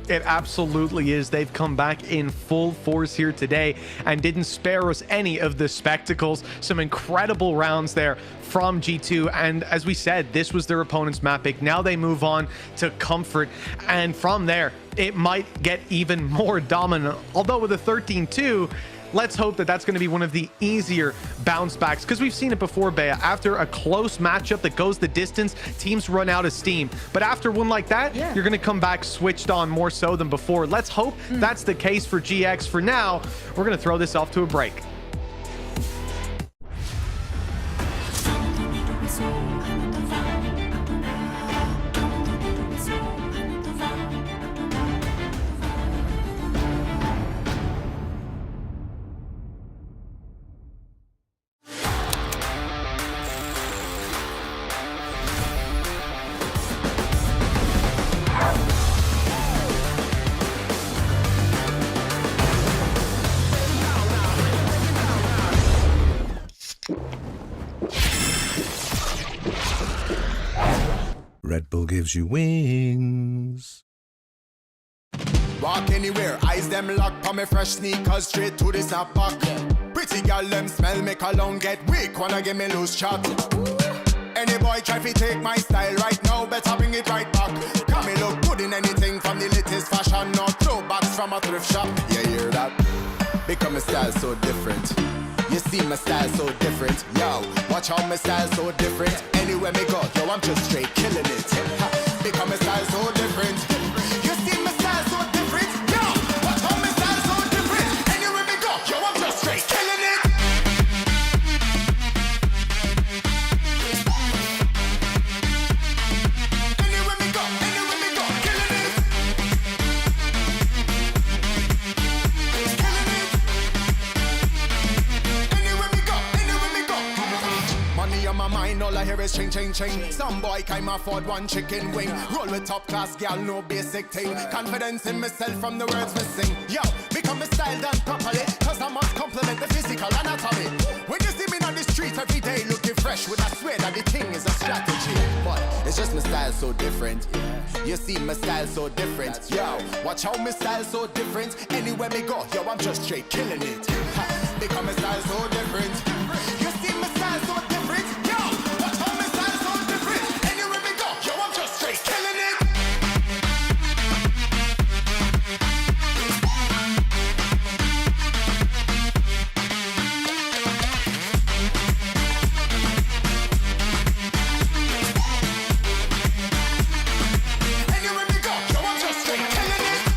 It absolutely is. They've come back in full force here today and didn't spare us any of the spectacles. Some incredible rounds there from G2. And as we said, this was their opponent's map pick. Now they move on to Comfort. And from there, it might get even more dominant. Although with a 13-2, let's hope that that's going to be one of the easier bounce backs, because we've seen it before, Bea. After a close matchup that goes the distance, teams run out of steam. But after one like that, you're going to come back switched on more so than before. Let's hope that's the case for GX. For now, we're going to throw this off to a break. Red Bull gives you wings. Walk anywhere, eyes them lock, pa me fresh sneakers straight to the snapback. Pretty girl them smell, make alone get weak, wanna give me loose chat. Any boy try to take my style right now, better bring it right back. Come me look good in anything from the latest fashion, no throwbacks from a thrift shop. You hear that? Because my style so different. You see my style so different. Yo, watch how my style so different. Anywhere me go, yo, I'm just straight killing it. Ha, because my style so different. You see my style so different. Yo, watch how my style so different. Anywhere me go, yo, I'm just straight killing it. Anywhere me go, killing it. Money on my mind, all I hear is ching, ching, ching. Some boy can't afford one chicken wing. Roll with top class, girl, no basic thing. Confidence in myself from the words me sing. Yo, become a style done properly, cause I must compliment the physical anatomy. When you see me on the street every day looking fresh, with I swear that the thing is a strategy. But it's just my style so different. You see my style so different. Yo, watch how my style so different. Anywhere me go, yo, I'm just straight killing it. Ha, become my style so different. You see my style so different. Yo, watch how my style so different. Anywhere me go, yo, I'm just straight killing it. Anywhere me go, yo, I'm just straight killing it.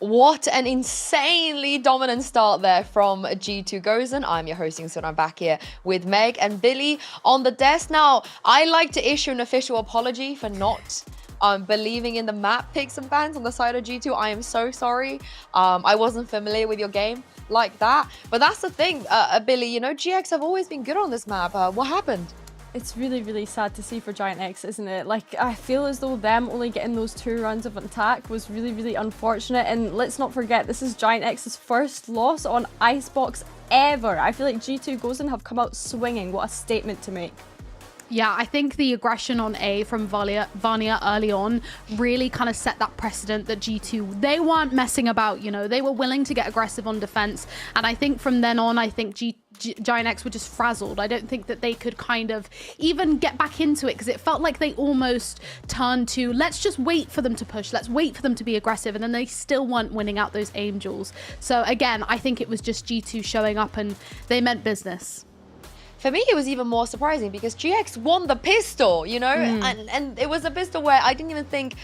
What an insanely dominant start there from G2 Gozen. I'm your hosting, so I'm back here with Meg and Billy on the desk. Now, I like to issue an official apology for not believing in the map picks and bans on the side of G2. I am so sorry. I wasn't familiar with your game like that. But that's the thing, Billy, you know, GX have always been good on this map. What happened? It's really, really sad to see for Giant X, isn't it? Like, I feel as though them only getting those 2 rounds of attack was really, really unfortunate. And let's not forget, this is Giant X's first loss on Icebox ever. I feel like G2 Gozen have come out swinging. What a statement to make. Yeah, I think the aggression on A from Vanya early on really kind of set that precedent that G2, they weren't messing about, you know, they were willing to get aggressive on defense. And I think from then on, I think Giant X were just frazzled. I don't think that they could kind of even get back into it because it felt like they almost turned to, let's just wait for them to push. Let's wait for them to be aggressive. And then they still weren't winning out those aim duels. So again, I think it was just G2 showing up and they meant business. For me, it was even more surprising because GX won the pistol, you know? And it was a pistol where I didn't even think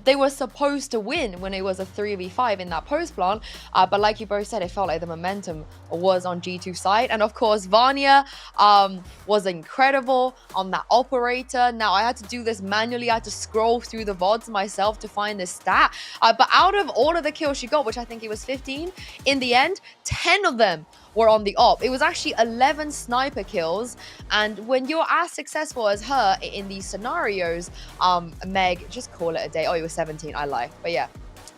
they were supposed to win when it was a 3v5 in that post plant. But like you both said, it felt like the momentum was on G2's side. And of course, Vanya was incredible on that operator. Now, I had to do this manually. I had to scroll through the VODs myself to find this stat. But out of all of the kills she got, which I think it was 15, in the end, 10 of them were on the op. It was actually 11 sniper kills. And when you're as successful as her in these scenarios, Meg, just call it a day. Oh, it was 17, I lie. But yeah.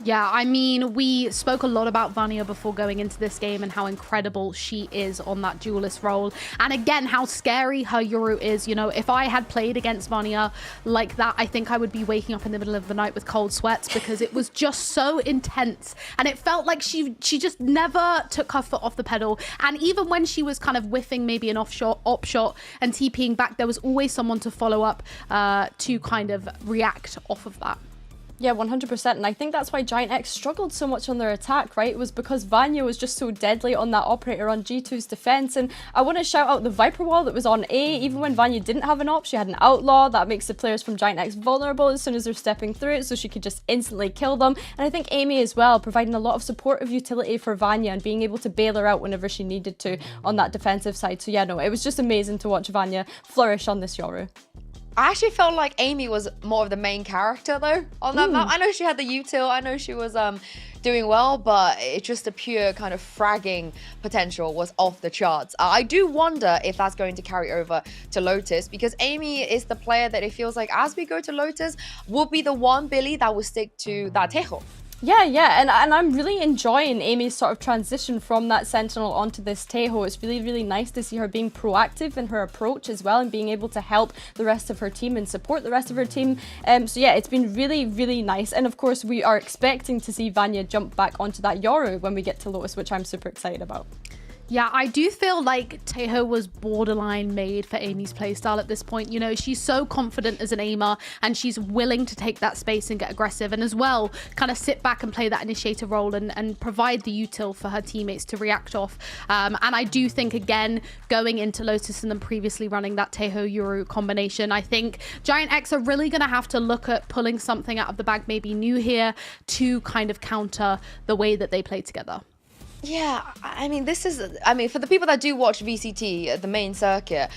Yeah, I mean, we spoke a lot about Vanya before going into this game and how incredible she is on that duelist role. And again, how scary her Yoru is. You know, if I had played against Vanya like that, I think I would be waking up in the middle of the night with cold sweats because it was just so intense. And it felt like she just never took her foot off the pedal. And even when she was kind of whiffing maybe an op shot and TPing back, there was always someone to follow up to kind of react off of that. Yeah, 100%. And I think that's why Giant X struggled so much on their attack, right? It was because Vanya was just so deadly on that operator on G2's defense. And I want to shout out the Viper wall that was on A. Even when Vanya didn't have an op, she had an outlaw. That makes the players from Giant X vulnerable as soon as they're stepping through it, so she could just instantly kill them. And I think Amy as well, providing a lot of supportive utility for Vanya and being able to bail her out whenever she needed to on that defensive side. So yeah, no, it was just amazing to watch Vanya flourish on this Yoru. I actually felt like Amy was more of the main character though on that map. I know she had the util, I know she was doing well, but it's just the pure kind of fragging potential was off the charts. I do wonder if that's going to carry over to Lotus because Amy is the player that it feels like as we go to Lotus will be the one, Billy, that will stick to that Tejo. Yeah, and I'm really enjoying Amy's sort of transition from that Sentinel onto this Tejo. It's really, really nice to see her being proactive in her approach as well and being able to help the rest of her team and support the rest of her team. So yeah, it's been really, really nice. And of course, we are expecting to see Vanya jump back onto that Yoru when we get to Lotus, which I'm super excited about. Yeah, I do feel like Tejo was borderline made for Amy's playstyle at this point. You know, she's so confident as an aimer and she's willing to take that space and get aggressive and as well kind of sit back and play that initiator role and provide the util for her teammates to react off. And I do think, again, going into Lotus and then previously running that Tejo-Yoru combination, I think Giant X are really going to have to look at pulling something out of the bag, maybe new here, to kind of counter the way that they play together. Yeah, I mean, for the people that do watch VCT, the main circuit,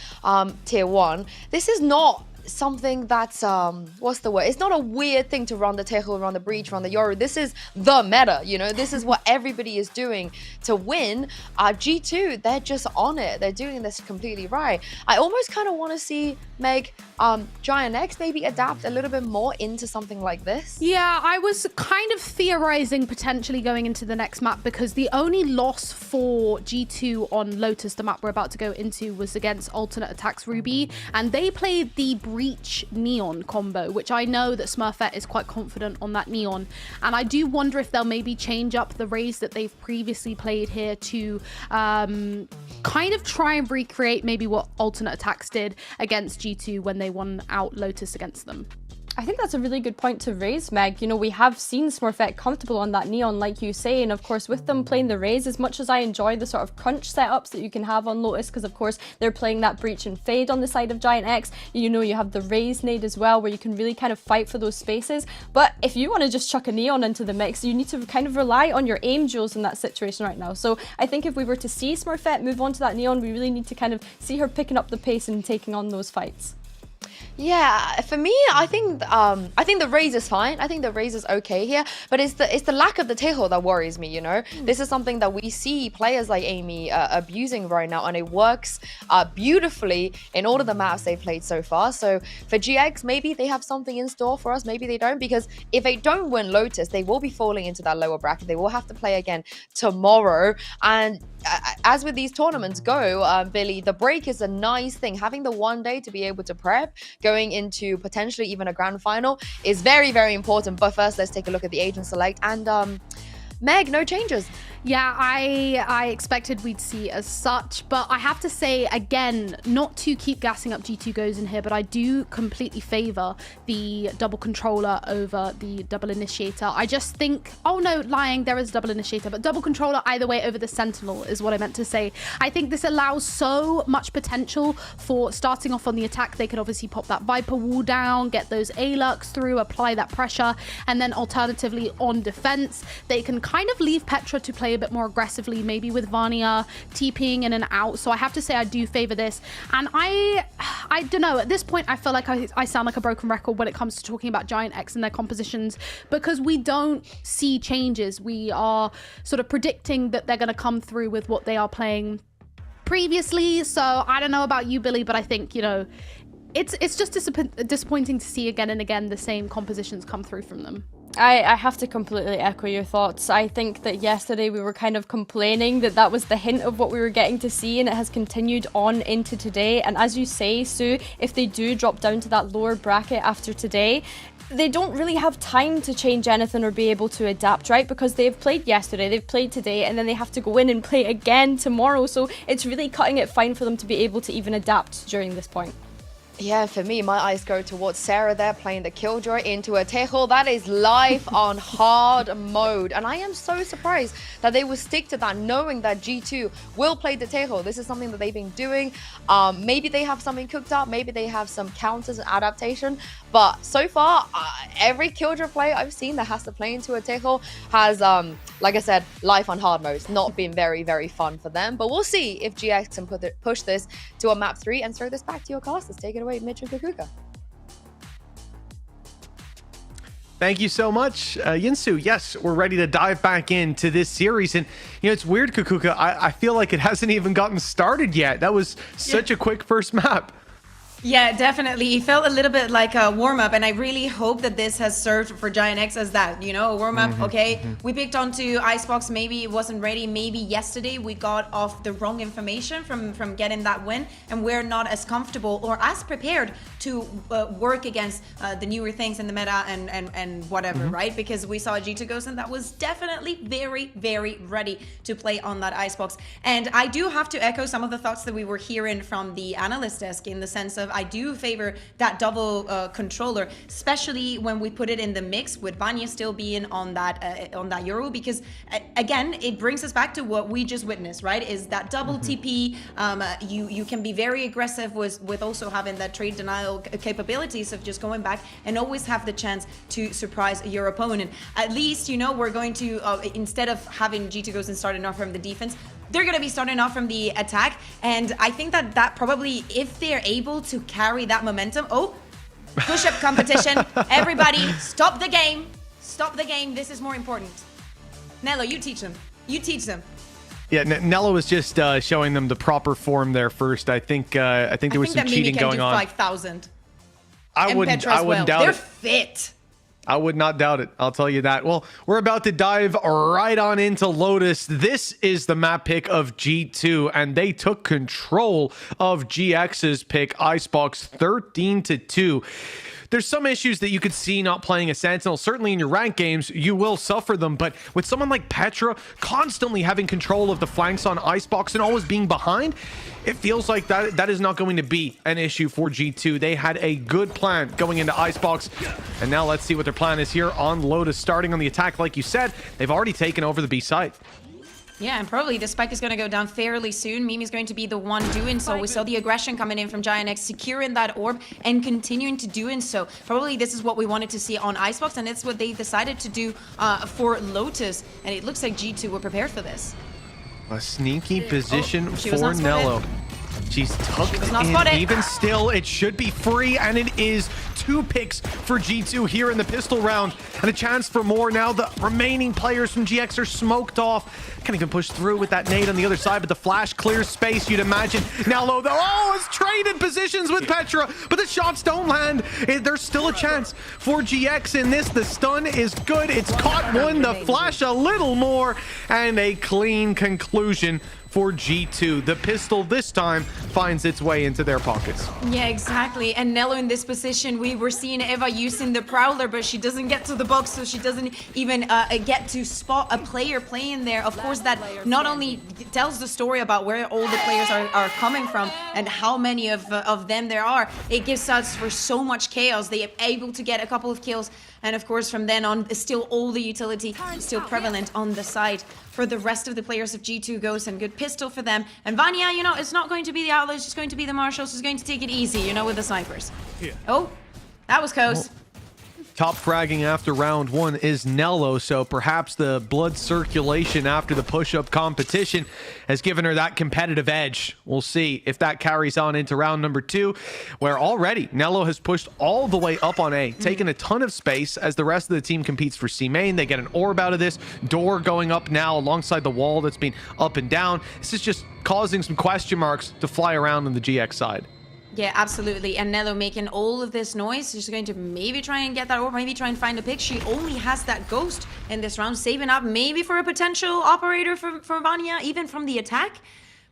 tier 1, this is not something that's, what's the word? It's not a weird thing to run the Tejo, run the Breach, run the Yoru. This is the meta, you know? This is what everybody is doing to win. G2, they're just on it. They're doing this completely right. I almost kind of want to see Meg, Giant X maybe adapt a little bit more into something like this. Yeah, I was kind of theorizing potentially going into the next map because the only loss for G2 on Lotus, the map we're about to go into, was against Alternate Attacks Ruby, and they played the Breach Neon combo, which I know that Smurfette is quite confident on that Neon, and I do wonder if they'll maybe change up the Raze that they've previously played here to kind of try and recreate maybe what Alternate Attacks did against G2 when they won out Lotus against them. I think that's a really good point to raise, Meg. You know, we have seen Smurfette comfortable on that Neon, like you say, and of course with them playing the Raze, as much as I enjoy the sort of crunch setups that you can have on Lotus, because of course they're playing that Breach and Fade on the side of Giant X, you know, you have the Raze nade as well, where you can really kind of fight for those spaces. But if you want to just chuck a Neon into the mix, you need to kind of rely on your aim duels in that situation right now. So I think if we were to see Smurfette move on to that Neon, we really need to kind of see her picking up the pace and taking on those fights. Yeah, for me, I think the Raze is fine. I think the Raze is okay here, but it's the lack of the Tejo that worries me. You know, this is something that we see players like Amy abusing right now, and it works beautifully in all of the maps they played so far. So for GX, maybe they have something in store for us. Maybe they don't, because if they don't win Lotus, they will be falling into that lower bracket. They will have to play again tomorrow, and as with these tournaments go, Billy, the break is a nice thing. Having the one day to be able to prep, going into potentially even a grand final, is very, very important. But first, let's take a look at the agent select. And Meg, no changes. Yeah, I expected we'd see as such, but I have to say, again, not to keep gassing up G2 Goes in here, but I do completely favor the double controller over the double initiator. I just think, oh no, lying, there is double initiator, but double controller either way over the Sentinel is what I meant to say. I think this allows so much potential for starting off on the attack. They could obviously pop that Viper wall down, get those A-Lux through, apply that pressure, and then alternatively on defense, they can kind of leave Petra to play a bit more aggressively, maybe with Vania TPing in and out. So I have to say I do favor this. And I don't know, at this point I feel like I sound like a broken record when it comes to talking about Giant X and their compositions, because we don't see changes. We are sort of predicting that they're going to come through with what they are playing previously. So I don't know about you, Billy, but I think, you know, it's just disappointing to see again and again the same compositions come through from them. I have to completely echo your thoughts. I think that yesterday we were kind of complaining that that was the hint of what we were getting to see, and it has continued on into today. And as you say, Sue, if they do drop down to that lower bracket after today, they don't really have time to change anything or be able to adapt, right? Because they've played yesterday, they've played today, and then they have to go in and play again tomorrow. So it's really cutting it fine for them to be able to even adapt during this point. Yeah, for me, my eyes go towards Sarah there playing the Killjoy into a Tejo. That is life on hard mode. And I am so surprised that they will stick to that, knowing that G2 will play the Tejo. This is something that they've been doing. Maybe they have something cooked up. Maybe they have some counters and adaptation. But so far, every Killjoy player I've seen that has to play into a Tejo has, like I said, life on hard mode. It's not been very, very fun for them. But we'll see if GX can push this to a map 3 and throw this back to your casters. Take it away, Mitch and Kukuka. Thank you so much, Yinsu. Yes, we're ready to dive back into this series. And, you know, it's weird, Kukuka. I feel like it hasn't even gotten started yet. That was such a quick first map. Yeah, definitely. It felt a little bit like a warm-up, and I really hope that this has served for Giant X as that, you know, a warm-up. Okay, we picked onto Icebox, maybe it wasn't ready, maybe yesterday we got off the wrong information from getting that win, and we're not as comfortable or as prepared to work against the newer things in the meta and whatever, right? Because we saw G2 Ghost, and that was definitely very, very ready to play on that Icebox. And I do have to echo some of the thoughts that we were hearing from the analyst desk, in the sense of I do favor that double controller, especially when we put it in the mix with Vanya still being on that Euro, because again, it brings us back to what we just witnessed, right? Is that double TP. You can be very aggressive with also having that trade denial capabilities of just going back and always have the chance to surprise your opponent. At least, you know, we're going to instead of having G2 Ghost and starting off from the defense, they're going to be starting off from the attack. And I think that probably, if they're able to carry that momentum, push-up competition. Everybody, stop the game. Stop the game. This is more important. Nello, you teach them. You teach them. Yeah, Nello was just showing them the proper form there first. I think there was some cheating going on. 5,000. I wouldn't doubt They're it. fit. I would not doubt it. I'll tell you that. Well, we're about to dive right on into Lotus. This is the map pick of G2, and they took control of GX's pick, Icebox, 13-2. There's some issues that you could see not playing a Sentinel. Certainly in your ranked games, you will suffer them. But with someone like Petra constantly having control of the flanks on Icebox and always being behind, it feels like that is not going to be an issue for G2. They had a good plan going into Icebox. And now let's see what their plan is here on Lotus. Starting on the attack, like you said, they've already taken over the B site. Yeah, and probably the spike is going to go down fairly soon. Mimi's going to be the one doing so. We saw the aggression coming in from GIANX, securing that orb and continuing to doing so. Probably this is what we wanted to see on Icebox, and it's what they decided to do for Lotus. And it looks like G2 were prepared for this. A sneaky position for not Nello. She's tucked in. Even still, it should be free, and it is 2 picks for G2 here in the pistol round, and a chance for more. Now the remaining players from GX are smoked off. Can't even push through with that nade on the other side, but the flash clears space, you'd imagine. Nello, though, has traded positions with Petra, but the shots don't land. There's still a chance for GX in this. The stun is good. It's caught one, the flash a little more, and a clean conclusion for G2. The pistol this time finds its way into their pockets. Yeah, exactly. And Nello in this position, we were seeing Eva using the Prowler, but she doesn't get to the box, so she doesn't even get to spot a player playing there. Of course, that not only tells the story about where all the players are coming from and how many of them there are, it gives us for so much chaos. They are able to get a couple of kills, and of course, from then on, still all the utility still prevalent on the side for the rest of the players of G2 goes, and good pistol for them. And Vanya, you know, it's not going to be the Outlaws, it's just going to be the Marshals. She's going to take it easy, you know, with the snipers. Yeah. Oh, that was close. Top fragging after round 1 is Nello, so perhaps the blood circulation after the push-up competition has given her that competitive edge. We'll see if that carries on into round number 2, where already Nello has pushed all the way up on A, taking a ton of space as the rest of the team competes for C main. They get an orb out of this, door going up now alongside the wall that's been up and down. This is just causing some question marks to fly around on the GX side. Yeah, absolutely. And Nello making all of this noise. She's going to maybe try and get that orb, maybe try and find a pick. She only has that ghost in this round, saving up maybe for a potential operator for Vanya, even from the attack.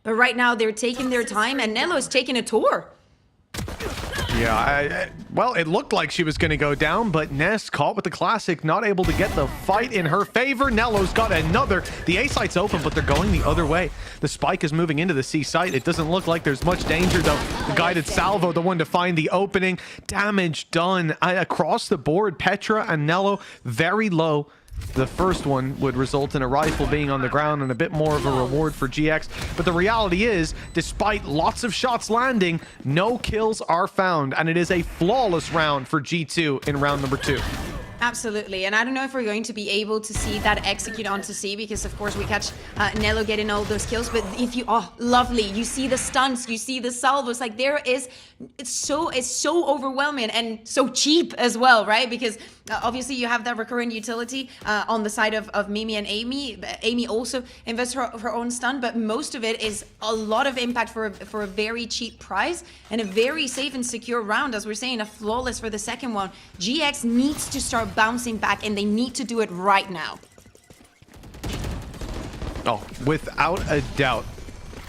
But right now they're taking their time, and Nello is taking a tour. Yeah, well, it looked like she was going to go down, but Ness caught with the classic, not able to get the fight in her favor. Nello's got another. The A site's open, but they're going the other way. The spike is moving into the C site. It doesn't look like there's much danger, though. The guided salvo, the one to find the opening. Damage done across the board. Petra and Nello very low. The first one would result in a rifle being on the ground and a bit more of a reward for GX. But the reality is, despite lots of shots landing, no kills are found. And it is a flawless round for G2 in round number 2. Absolutely, and I don't know if we're going to be able to see that execute onto C, because of course we catch Nello getting all those kills, but if you, oh, lovely, you see the stunts, you see the salvos, like there is, it's so overwhelming and so cheap as well, right? Because obviously you have that recurrent utility on the side of Mimi and Amy. Amy also invests her own stun, but most of it is a lot of impact for a very cheap price and a very safe and secure round, as we're saying, a flawless for the second one. GX needs to start bouncing back, and they need to do it right now. Oh, without a doubt.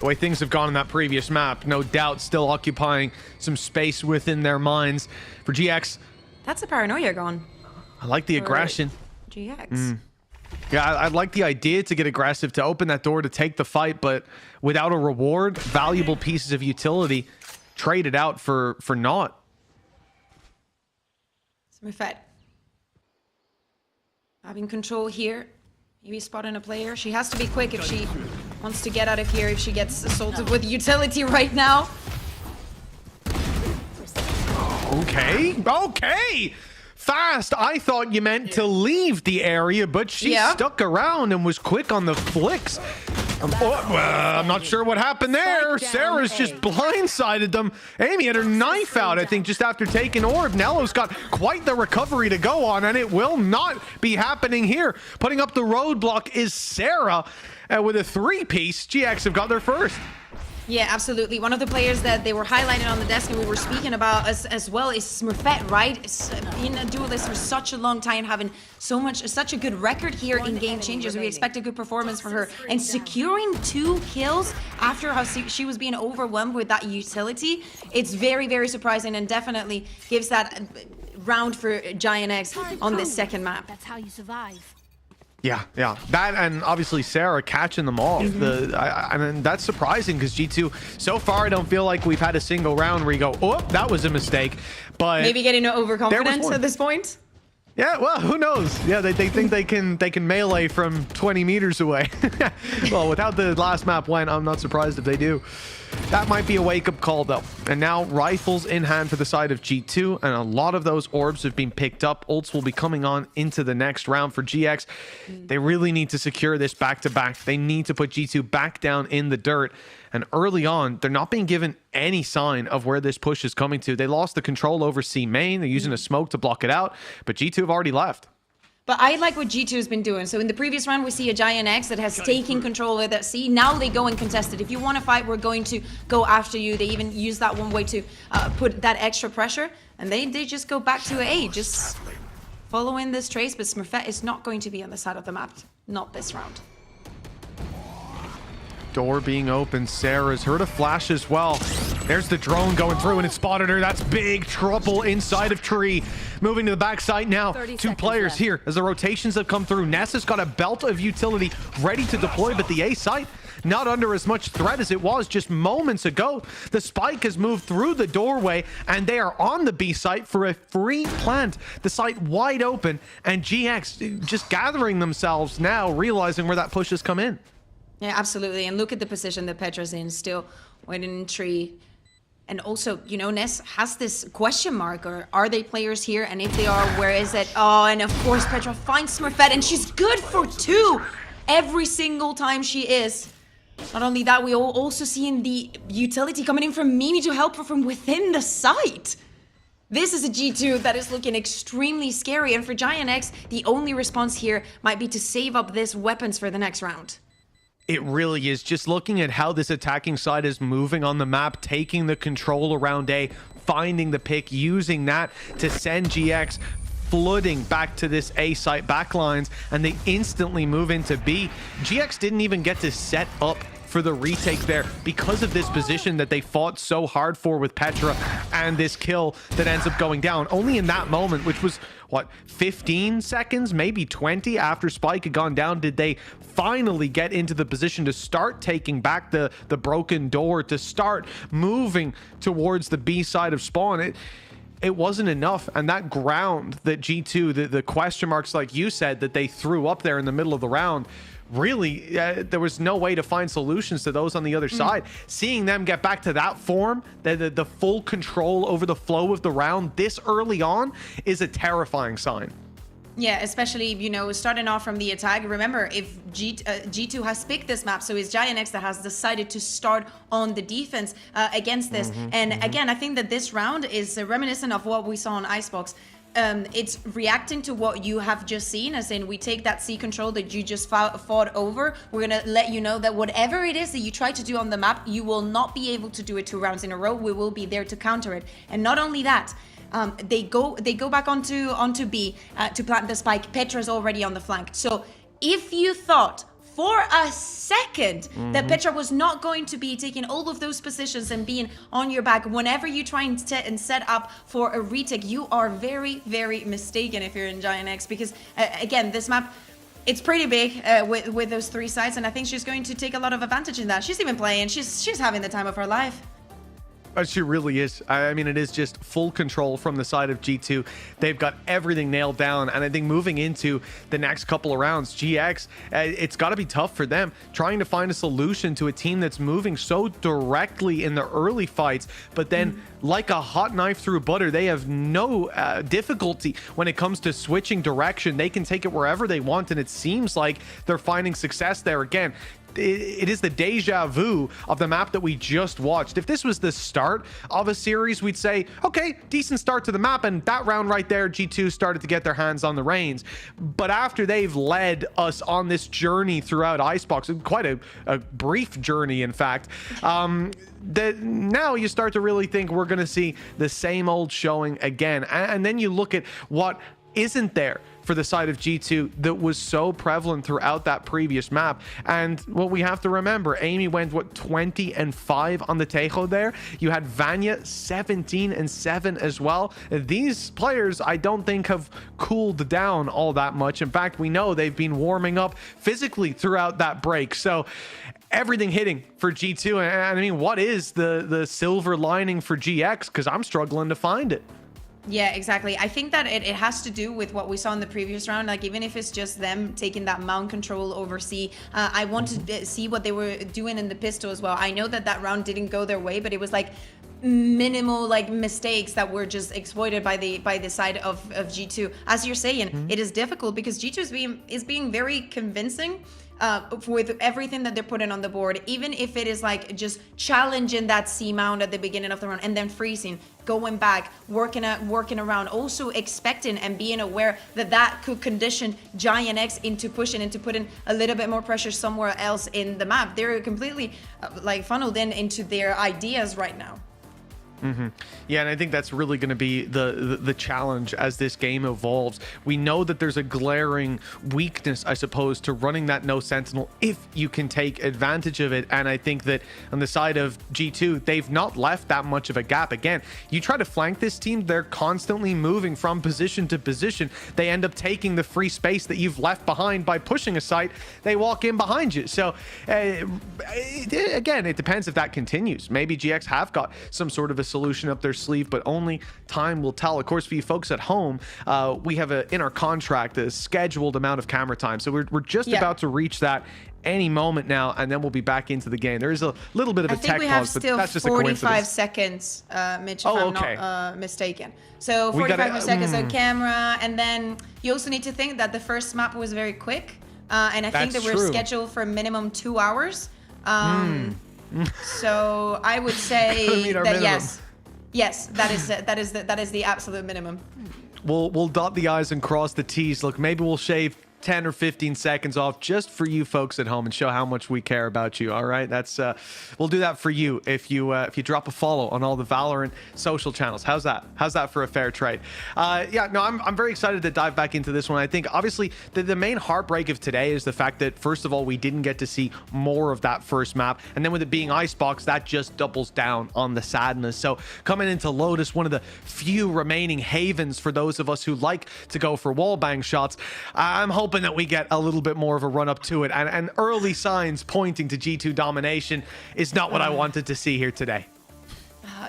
The way things have gone in that previous map, no doubt still occupying some space within their minds. For GX, that's a paranoia gone. I like the aggression. GX. Yeah, I like the idea to get aggressive, to open that door, to take the fight, but without a reward, valuable pieces of utility traded out for naught. Smurfette. Having control here. Maybe spotting a player. She has to be quick if she wants to get out of here, if she gets assaulted with utility right now. Okay. Fast. I thought you meant to leave the area, but she stuck around and was quick on the flicks. I'm not sure what happened there. Sarah's just blindsided them. Amy had her knife out, I think, just after taking orb. Nello's got quite the recovery to go on, and it will not be happening here. Putting up the roadblock is Sarah with a 3-piece. GX have got their first. Yeah, absolutely. One of the players that they were highlighted on the desk and we were speaking about as well is Smurfette, right? Being a duelist for such a long time, having such a good record here in Game Changers. We expect a good performance for her. And securing 2 kills after how she was being overwhelmed with that utility, it's very, very surprising and definitely gives that round for Giant X on this second map. That's how you survive. Yeah, that and obviously Sarah catching them all. I mean, that's surprising because G2 so far I don't feel like we've had a single round where you go, oh, that was a mistake. But maybe getting overconfident at this point. Yeah, well, who knows? Yeah, they think they can melee from 20 meters away. Well, without the last map went, I'm not surprised if they do. That might be a wake-up call, though. And now rifles in hand for the side of G2, and a lot of those orbs have been picked up. Ults will be coming on into the next round for GX. They really need to secure this back-to-back. They need to put G2 back down in the dirt. And early on, they're not being given any sign of where this push is coming to. They lost the control over C main. They're using a smoke to block it out, but G2 have already left. But I like what G2 has been doing. So in the previous round, we see a Giant X that has taken control of that C. Now they go and contest it. If you want to fight, we're going to go after you. They even use that one way to put that extra pressure. And they just go back to A, just following this trace. But Smurfette is not going to be on the side of the map. Not this round. Door being open. Sarah's heard a flash as well. There's the drone going through and it spotted her. That's big trouble inside of Tree. Moving to the backside now. 2 players here as the rotations have come through. Nessa's got a belt of utility ready to deploy, but the A site not under as much threat as it was just moments ago. The spike has moved through the doorway and they are on the B site for a free plant. The site wide open and GX just gathering themselves now, realizing where that push has come in. Yeah, absolutely. And look at the position that Petra's in, still waiting in Tree. And also, you know, Ness has this question mark, or are they players here? And if they are, where is it? Oh, and of course Petra finds Smurfette, and she's good for 2 every single time she is. Not only that, we also seeing the utility coming in from Mimi to help her from within the site. This is a G2 that is looking extremely scary, and for Giant X, the only response here might be to save up this weapons for the next round. It really is. Just looking at how this attacking side is moving on the map, taking the control around A, finding the pick, using that to send GX flooding back to this A site backlines, and they instantly move into B. GX didn't even get to set up for the retake there because of this position that they fought so hard for with Petra and this kill that ends up going down. Only in that moment, which was, what, 15 seconds, maybe 20 after Spike had gone down, did they finally get into the position to start taking back the broken door, to start moving towards the B side of spawn. It wasn't enough, and that ground that G2, the question marks like you said that they threw up there in the middle of the round, really there was no way to find solutions to those on the other side. Seeing them get back to that form, the full control over the flow of the round this early on is a terrifying sign. Yeah, especially, you know, starting off from the attack. Remember, if G2 has picked this map, so it's Giant X that has decided to start on the defense against this. Again, I think that this round is reminiscent of what we saw on Icebox. It's reacting to what you have just seen, as in we take that C control that you just fought over. We're gonna let you know that whatever it is that you try to do on the map, you will not be able to do it 2 rounds in a row. We will be there to counter it. And not only that, they go back onto B to plant the spike. Petra's already on the flank. So if you thought for a second that Petra was not going to be taking all of those positions and being on your back whenever you try and set up for a retake, you are very, very mistaken if you're in Giant X, because again, this map, it's pretty big with those 3 sides, and I think she's going to take a lot of advantage in that. She's even playing, she's having the time of her life. She really is. I mean, it is just full control from the side of G2. They've got everything nailed down, and I think moving into the next couple of rounds, GX, it's got to be tough for them trying to find a solution to a team that's moving so directly in the early fights, but then like a hot knife through butter, they have no difficulty when it comes to switching direction. They can take it wherever they want, and it seems like they're finding success there. Again, it is the deja vu of the map that we just watched. If this was the start of a series, we'd say, okay, decent start to the map, and that round right there, G2 started to get their hands on the reins. But after they've led us on this journey throughout Icebox, quite a brief journey, in fact, that now you start to really think we're going to see the same old showing again. And then you look at what isn't there for the side of G2 that was so prevalent throughout that previous map. And what we have to remember, Amy went, what, 20-5 on the Tejo there? You had Vanya 17-7 as well. These players, I don't think, have cooled down all that much. In fact, we know they've been warming up physically throughout that break. So everything hitting for G2. And I mean, what is the silver lining for GX? Because I'm struggling to find it. Yeah, exactly. I think that it has to do with what we saw in the previous round. Like, even if it's just them taking that mount control over C, I want to see what they were doing in the pistol as well. I know that that round didn't go their way, but it was like minimal like mistakes that were just exploited by the side of G2. As you're saying, it is difficult because G2 is being very convincing with everything that they're putting on the board, even if it is like just challenging that C mount at the beginning of the round and then freezing, going back, working around, also expecting and being aware that that could condition Giant X into pushing, into putting a little bit more pressure somewhere else in the map. They're completely like funneled into their ideas right now. Yeah, and I think that's really going to be the challenge as this game evolves. We know that there's a glaring weakness, I suppose, to running that no sentinel if you can take advantage of it. And I think that on the side of G2, they've not left that much of a gap. Again, you try to flank this team, they're constantly moving from position to position. They end up taking the free space that you've left behind by pushing a site. They walk in behind you. So again, it depends if that continues. Maybe GX have got some sort of a solution up their sleeve, but only time will tell. Of course, for you folks at home, we have in our contract a scheduled amount of camera time, so we're just about to reach that any moment now, and then we'll be back into the game. There is a little bit of a tech pause, but that's just a coincidence. 45 seconds, Mitch, if I'm not mistaken. So 45 seconds on camera, and then you also need to think that the first map was very quick, and I think they were scheduled for minimum 2 hours. So I would say that yes, that is the absolute minimum. We'll dot the I's and cross the T's. Look, maybe we'll shave 10 or 15 seconds off just for you folks at home and show how much we care about you. All right, that's we'll do that for you if you drop a follow on all the Valorant social channels. How's that for a fair trade? Yeah, no, I'm very excited to dive back into this one. I think obviously the main heartbreak of today is the fact that, first of all, we didn't get to see more of that first map, and then with it being Icebox, that just doubles down on the sadness. So coming into Lotus, one of the few remaining havens for those of us who like to go for wallbang shots, I'm hoping that we get a little bit more of a run up to it, and early signs pointing to G2 domination is not what I wanted to see here today.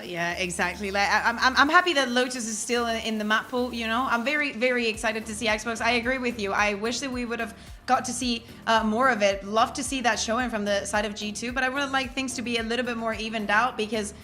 Yeah, exactly. Like I'm happy that Lotus is still in the map pool. You know, I'm very excited to see Xbox. I agree with you. I wish that we would have got to see more of it. Love to see that showing from the side of G2, but I would like things to be a little bit more evened out, because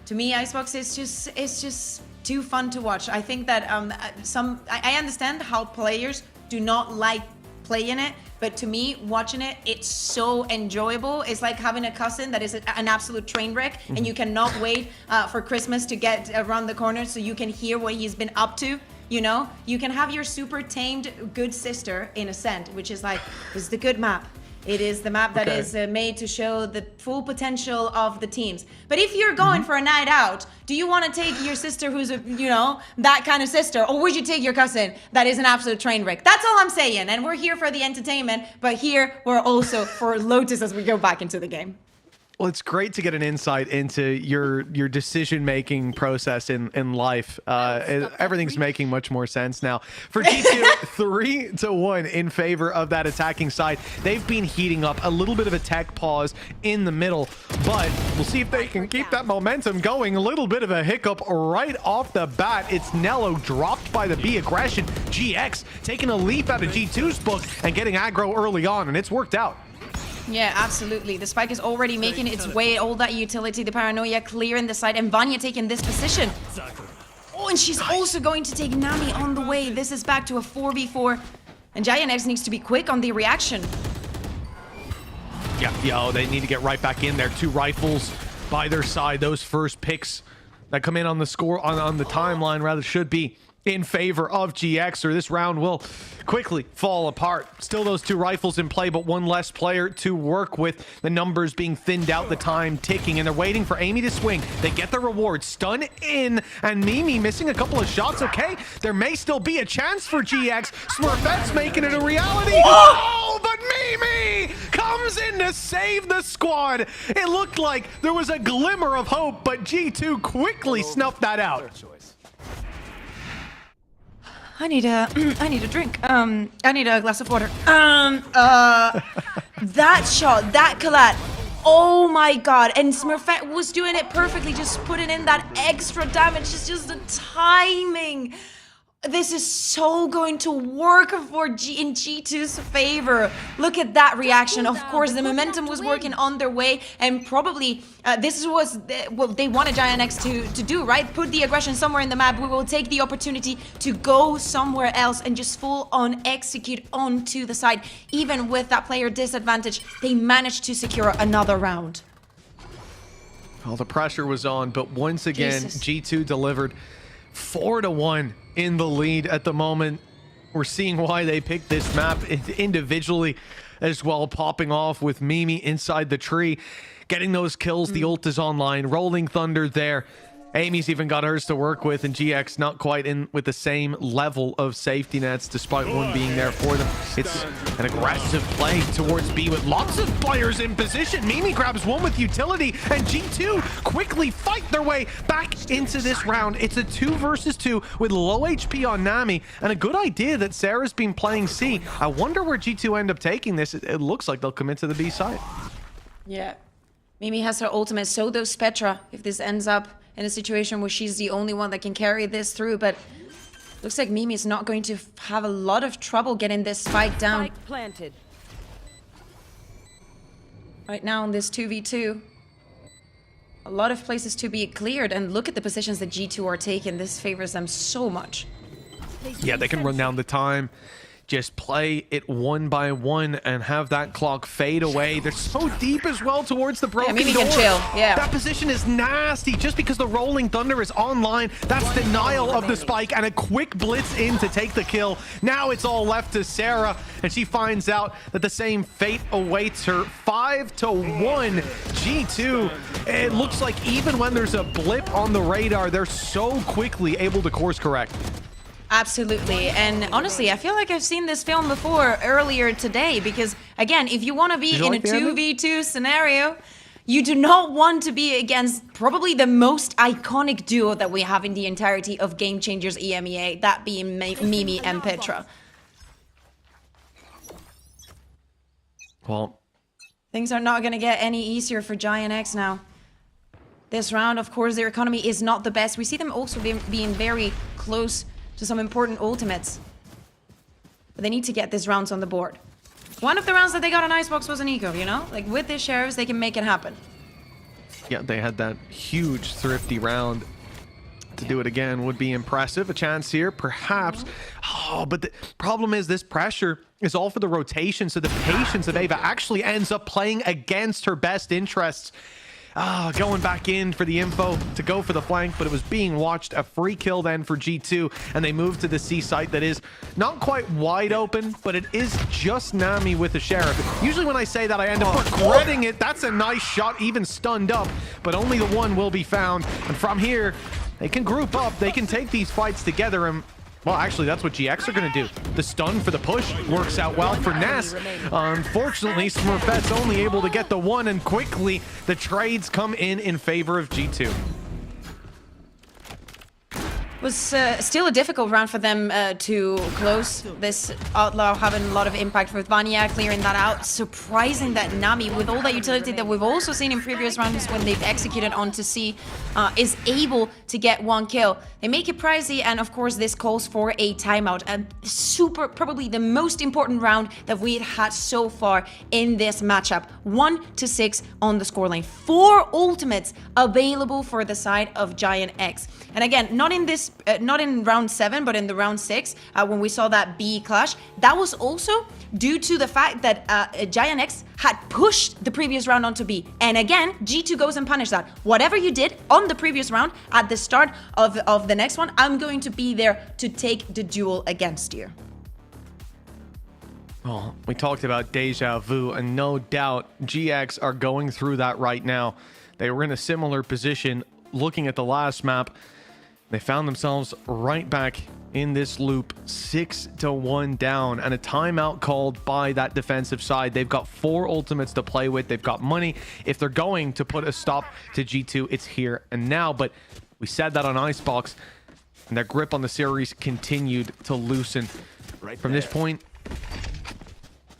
to me, Icebox is just too fun to watch. I think that I understand how players do not like playing it, but to me, watching it, it's so enjoyable. It's like having a cousin that is an absolute train wreck, and you cannot wait for Christmas to get around the corner so you can hear what he's been up to. You know, you can have your super tamed good sister in Ascent, which is like, this is the good map. It is the map that is made to show the full potential of the teams. But if you're going for a night out, do you want to take your sister who's that kind of sister, or would you take your cousin that is an absolute train wreck? That's all I'm saying. And we're here for the entertainment, but here we're also for Lotus as we go back into the game. Well, it's great to get an insight into your decision-making process in life. Everything's making much more sense now. For G2, 3-1 in favor of that attacking side. They've been heating up, a little bit of a tech pause in the middle, but we'll see if they can keep that momentum going. A little bit of a hiccup right off the bat. It's Nello dropped by the B aggression. GX taking a leaf out of G2's book and getting aggro early on, and it's worked out. Yeah, absolutely. The spike is already making its way, all that utility, the paranoia clearing the side, and Vanya taking this position. Oh, and she's also going to take Nami on the way. This is back to a 4v4, and Giant X needs to be quick on the reaction. Yeah, Yo, they need to get right back in there. 2 rifles by their side. Those first picks that come in on the score, on the timeline rather, should be in favor of GX, or this round will quickly fall apart. Still those 2 rifles in play, but 1 less player to work with. The numbers being thinned out, the time ticking, and they're waiting for Amy to swing. They get the reward. Stun in, and Mimi missing a couple of shots. Okay, there may still be a chance for GX. Smurfette's making it a reality. Oh, but Mimi comes in to save the squad. It looked like there was a glimmer of hope, but G2 quickly snuffed that out. I need a drink. I need a glass of water. That shot, that collat. Oh my god. And Smurfette was doing it perfectly, just putting in that extra damage. It's just the timing. This is so going to work for in G2's favor. Look at that reaction. Of course, the momentum was working on their way, and probably this was what they wanted Giant X to do, right? Put the aggression somewhere in the map. We will take the opportunity to go somewhere else and just full on execute onto the side. Even with that player disadvantage, they managed to secure another round. Well, the pressure was on, but once again, Jesus. G2 delivered. 4-1 in the lead at the moment. We're seeing why they picked this map individually as well, popping off with Mimi inside the tree, getting those kills. The ult is online, Rolling Thunder there. Amy's even got hers to work with, and GX not quite in with the same level of safety nets, despite one being there for them. It's an aggressive play towards B with lots of players in position. Mimi grabs one with utility, and G2 quickly fight their way back into this round. It's a 2 versus 2 with low HP on Nami, and a good idea that Sarah's been playing C. I wonder where G2 end up taking this. It looks like they'll come into the B side. Yeah. Mimi has her ultimate, so does Petra, if this ends up in a situation where she's the only one that can carry this through, but looks like Mimi is not going to have a lot of trouble getting this spike down. Spike planted. Right now in this 2v2, a lot of places to be cleared, and look at the positions that G2 are taking. This favors them so much. Yeah, they can run down the time, just play it 1 by 1 and have that clock fade away. They're so deep as well towards the broken Mimi door. can chill, yeah. That position is nasty. Just because the Rolling Thunder is online, that's denial of the spike and a quick blitz in to take the kill. Now it's all left to Sarah, and she finds out that the same fate awaits her. 5-1 G2. It looks like even when there's a blip on the radar, they're so quickly able to course correct. Absolutely, and honestly, I feel like I've seen this film before earlier today, because again, if you want to be in a 2v2 scenario, you do not want to be against probably the most iconic duo that we have in the entirety of Game Changers EMEA, that being Mimi and Petra. Well, things are not going to get any easier for Giant X now. This round, of course, their economy is not the best. We see them also being very close to some important ultimates. But they need to get these rounds on the board. One of the rounds that they got on Icebox was an eco, you know? Like, with the sheriffs, they can make it happen. Yeah, they had that huge thrifty round. To do it again would be impressive. A chance here, perhaps. Oh, but the problem is this pressure is all for the rotation, so the patience of Ava actually ends up playing against her best interests. Going back in for the info to go for the flank, but it was being watched. A free kill then for G2, and they move to the C site that is not quite wide open, but it is just Nami with the sheriff. Usually when I say that, I end up regretting it. That's a nice shot, even stunned up, but only the one will be found. And from here, they can group up. They can take these fights together, and well, actually, that's what GX are going to do. The stun for the push works out well for Ness. Unfortunately, Smurfette's only able to get the one, and quickly the trades come in favor of G2. Was still a difficult round for them to close. This Outlaw having a lot of impact with Vanya clearing that out. Surprising that Nami, with all that utility that we've also seen in previous rounds when they've executed onto C, is able to get 1 kill. They make it pricey, and of course this calls for a timeout. And probably the most important round that we had so far in this matchup. 1-6 on the scoreline. 4 ultimates available for the side of Giant X. And again, not in this this, not in round 7, but in the round 6, when we saw that B clash, that was also due to the fact that Giant X had pushed the previous round onto B. And again, G2 goes and punish that. Whatever you did on the previous round, at the start of the next one, I'm going to be there to take the duel against you. Oh, we talked about deja vu, and no doubt GX are going through that right now. They were in a similar position looking at the last map. They found themselves right back in this loop, 6-1 down, and a timeout called by that defensive side. They've got 4 ultimates to play with. They've got money. If they're going to put a stop to G2, it's here and now. But we said that on Icebox, and their grip on the series continued to loosen. From this point,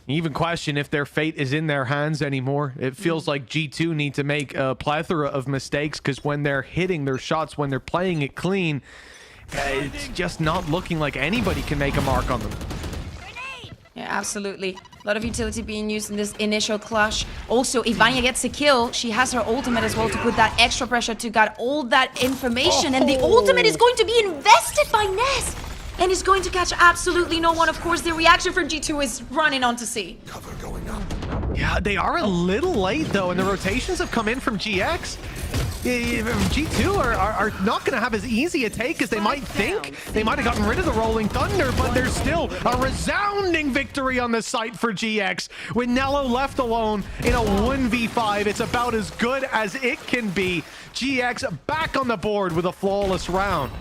you even question if their fate is in their hands anymore. It feels like G2 need to make a plethora of mistakes, because when they're hitting their shots, when they're playing it clean, it's just not looking like anybody can make a mark on them. Yeah, absolutely. A lot of utility being used in this initial clash. Also, if Vanya gets a kill, she has her ultimate as well to put that extra pressure to get all that information. And the ultimate is going to be invested by Ness. And is going to catch absolutely no one. Of course, the reaction for G2 is running on to C. Cover going up. Yeah, they are a little late, though, and the rotations have come in from GX. G2 are not going to have as easy a take as they might think. They might have gotten rid of the Rolling Thunder, but there's still a resounding victory on the site for GX. With Nello left alone in a 1v5, it's about as good as it can be. GX back on the board with a flawless round.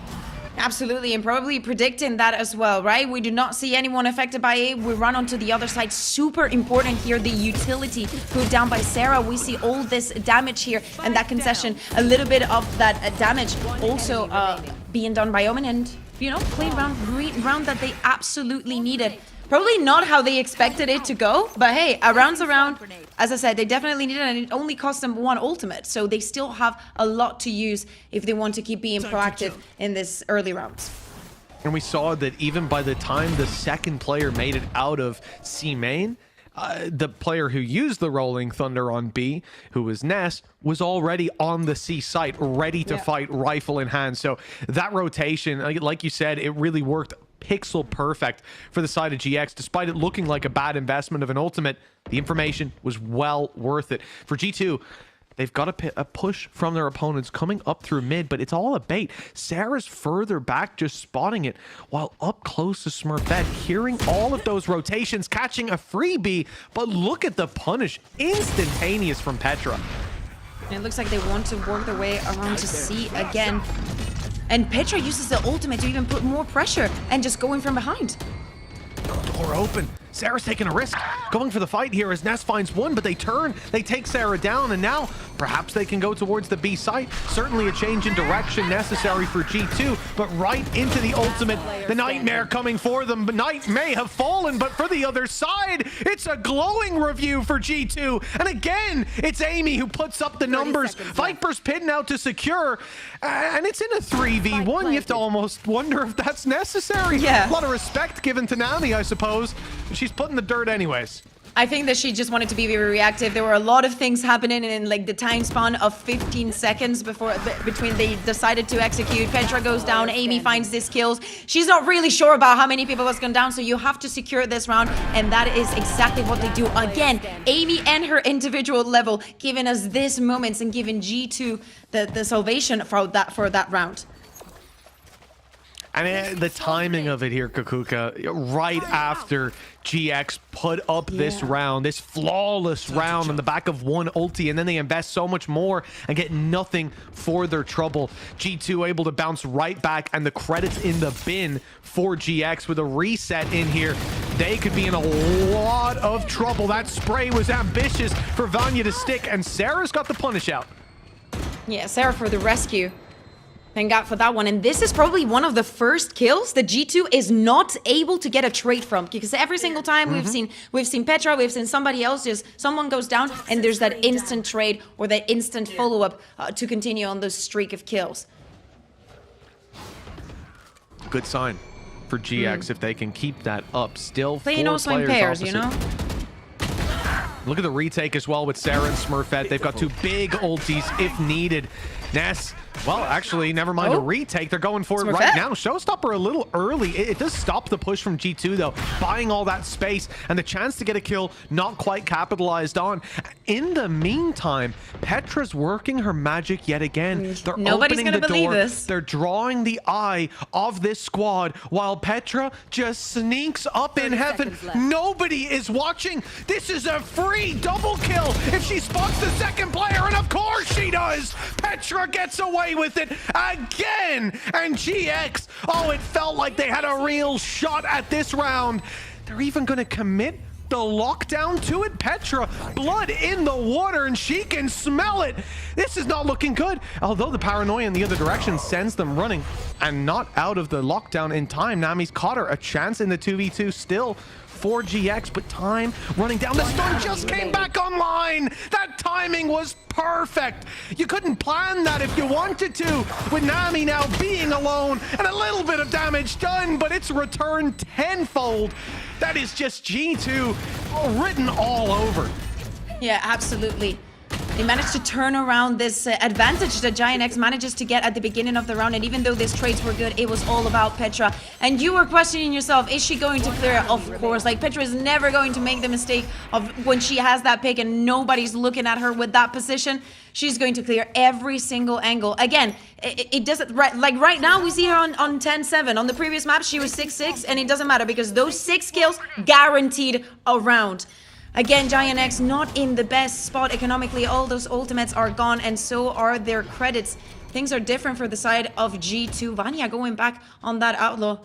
Absolutely, and probably predicting that as well, right? We do not see anyone affected by A. We run onto the other side. Super important here, the utility put down by Sarah. We see all this damage here, and that concession, a little bit of that damage also being done by Omen, and, you know, clean round, great round that they absolutely needed. Probably not how they expected it to go, but hey, a round's a round. As I said, they definitely needed it, and it only cost them 1 ultimate, so they still have a lot to use if they want to keep being proactive in this early rounds. And we saw that even by the time the second player made it out of C main, the player who used the Rolling Thunder on B, who was Ness, was already on the C site, ready to fight, rifle in hand. So that rotation, like you said, it really worked pixel perfect for the side of GX. Despite it looking like a bad investment of an ultimate, the information was well worth it. For G2, they've got a push from their opponents coming up through mid, but it's all a bait. Sarah's further back, just spotting it, while up close to Smurfette, hearing all of those rotations, catching a freebie, but look at the punish, instantaneous from Petra. And it looks like they want to work their way around to C again. And Petra uses the ultimate to even put more pressure and just go in from behind. Door open. Sarah's taking a risk, going for the fight here as Ness finds one, but they turn, they take Sarah down, and now perhaps they can go towards the B site. Certainly a change in direction necessary for G2, but right into the ultimate. The nightmare coming for them. The night may have fallen, but for the other side, it's a glowing review for G2. And again, it's Amy who puts up the numbers. Viper's Pit now to secure, and it's in a 3v1. You have to almost wonder if that's necessary. Yeah. A lot of respect given to Nami, I suppose. She's putting the dirt anyways. I think that she just wanted to be very reactive. There were a lot of things happening in like the time span of 15 seconds between they decided to execute. Petra goes down, Amy finds these kills. She's not really sure about how many people has gone down, so you have to secure this round, and that is exactly what they do. Again, Amy and her individual level giving us these moments and giving G2 the salvation for that round. And the timing of it here, Kakuka, right after GX put up this round, this flawless round on the back of one ulti, and then they invest so much more and get nothing for their trouble. G2 able to bounce right back, and the credits in the bin for GX with a reset in here. They could be in a lot of trouble. That spray was ambitious for Vanya to stick, and Sarah's got the punish out. Yeah, Sarah for the rescue. Thank God for that one. And this is probably one of the first kills that G2 is not able to get a trade from, because every single time we've seen Petra, we've seen somebody else, just someone goes down and there's that instant trade or that instant follow-up to continue on the streak of kills. Good sign for GX if they can keep that up. Still playing also in pairs, you know? Look at the retake as well with Sarah and Smurfette. They've got 2 big ultis if needed. Ness Well, actually, never mind a retake. They're going for it right now. Showstopper a little early. It does stop the push from G2, though, buying all that space and the chance to get a kill not quite capitalized on. In the meantime, Petra's working her magic yet again. They're Nobody's opening gonna the believe door. this. They're drawing the eye of this squad while Petra just sneaks up in heaven. Nobody is watching. This is a free double kill if she spots the second player, and of course she does. Petra gets away with it again, and GX, oh, it felt like they had a real shot at this round. They're even going to commit the lockdown to it. Petra, blood in the water, and she can smell it. This is not looking good. Although the paranoia in the other direction sends them running and not out of the lockdown in time. Nami's caught her. A chance in the 2v2 still for GX, but time running down. The stun just came back online. That timing was perfect. You couldn't plan that if you wanted to, with Nami now being alone and a little bit of damage done, but it's returned tenfold. That is just G2 written all over. Yeah, absolutely. They managed to turn around this advantage that Giant X manages to get at the beginning of the round, and even though these trades were good, it was all about Petra. And you were questioning yourself, is she going to clear it? Of course, like Petra is never going to make the mistake of when she has that pick and nobody's looking at her with that position. She's going to clear every single angle. Again, it doesn't, like right now we see her on 10-7. On the previous map, she was 6-6, and it doesn't matter because those 6 kills guaranteed a round. Again, Giant X not in the best spot economically. All those ultimates are gone, and so are their credits. Things are different for the side of G2. Vanya going back on that outlaw.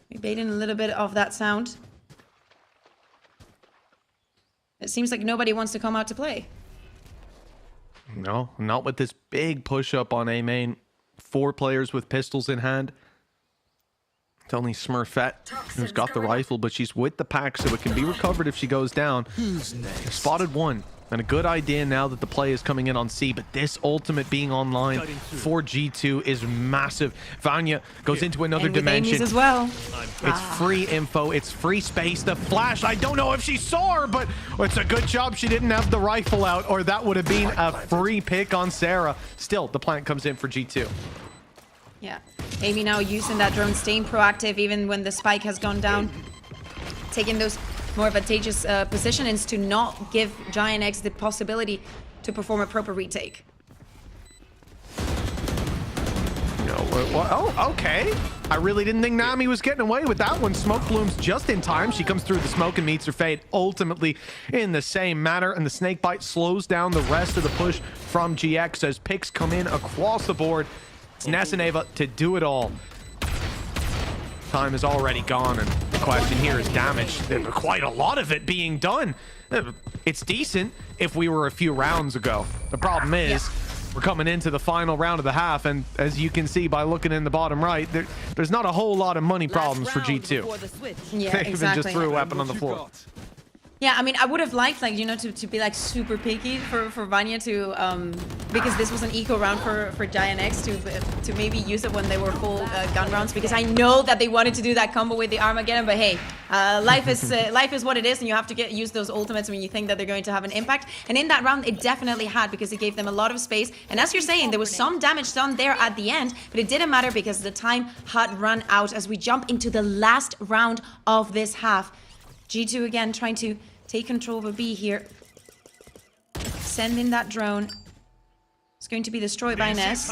We're baiting a little bit of that sound. It seems like nobody wants to come out to play. No, not with this big push up on A main. 4 players with pistols in hand. It's only Smurfette who's got the rifle, but she's with the pack, so it can be recovered if she goes down. Spotted one, and a good idea now that the play is coming in on C, but this ultimate being online for G2 is massive. Vanya goes into another dimension as well. It's free info, it's free space. The flash, I don't know if she saw her, but it's a good job she didn't have the rifle out, or that would have been a free pick on Sarah. Still, the plant comes in for G2. Yeah, Amy now using that drone, staying proactive even when the spike has gone down. Taking those more advantageous positions to not give Giant X the possibility to perform a proper retake. No, oh, okay. I really didn't think Nami was getting away with that one. Smoke blooms just in time. She comes through the smoke and meets her fate ultimately in the same manner. And the snake bite slows down the rest of the push from GX as picks come in across the board. It's Ness and Ava to do it all. Time is already gone, and the question here is damage. There's quite a lot of it being done. It's decent if we were a few rounds ago. The problem is we're coming into the final round of the half, and as you can see by looking in the bottom right, there's not a whole lot of money problems for G2. Yeah, They even exactly. just threw a weapon on the floor. Yeah, I mean, I would have liked, like, you know, to be like super picky for Vanya to, because this was an eco round for Giant X to maybe use it when they were full gun rounds, because I know that they wanted to do that combo with the Armageddon, but hey, life is what it is, and you have to use those ultimates when you think that they're going to have an impact. And in that round, it definitely had, because it gave them a lot of space. And as you're saying, there was some damage done there at the end, but it didn't matter because the time had run out as we jump into the last round of this half. G2 again trying to take control of a B here. Send in that drone. It's going to be destroyed by Ness.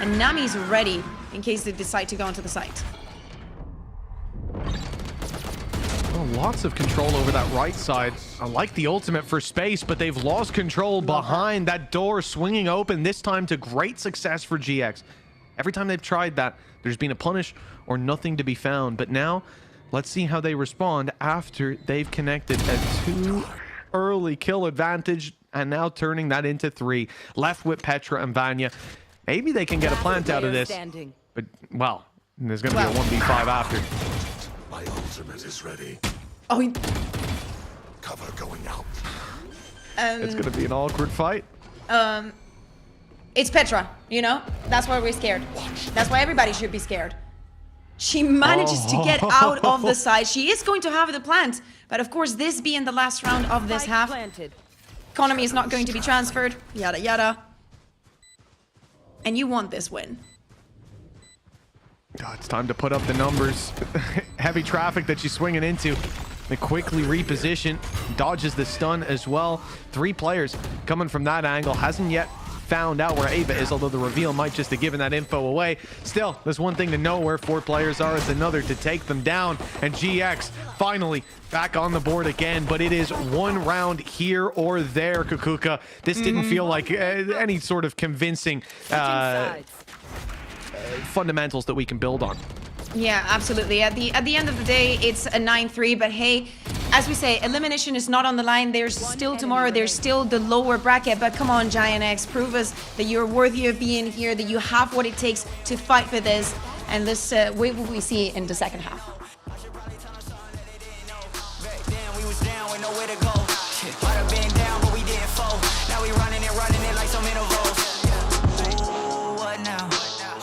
And Nami's ready in case they decide to go onto the site. Well, lots of control over that right side. I like the ultimate for space, but they've lost control behind that door swinging open, this time to great success for GX. Every time they've tried that, there's been a punish or nothing to be found. But now, let's see how they respond after they've connected a 2 early kill advantage and now turning that into 3. Left with Petra and Vanya. Maybe they can get a plant out of this. But, well, there's going to be a 1v5 after. My ultimate is ready. Oh, Cover going out. It's going to be an awkward fight. It's Petra, you know? That's why we're scared. That's why everybody should be scared. She manages to get out of the side. She is going to have the plant. But of course, this being the last round of this half, economy is not going to be transferred. Yada, yada. and you want this win. Oh, it's time to put up the numbers. Heavy traffic that she's swinging into. They quickly reposition, dodges the stun as well. 3 players coming from that angle. Hasn't yet found out where Ava is, although the reveal might just have given that info away. Still, there's one thing to know where 4 players are, it's another to take them down. And GX finally back on the board again, but it is 1 round here or there, Kukuka. This didn't feel like any sort of convincing fundamentals that we can build on. Yeah, absolutely. At the end of the day, it's a 9-3, but hey, as we say, elimination is not on the line. There's still tomorrow, there's still the lower bracket, but come on, Giant X, prove us that you're worthy of being here, that you have what it takes to fight for this, and let's wait what we see in the second half.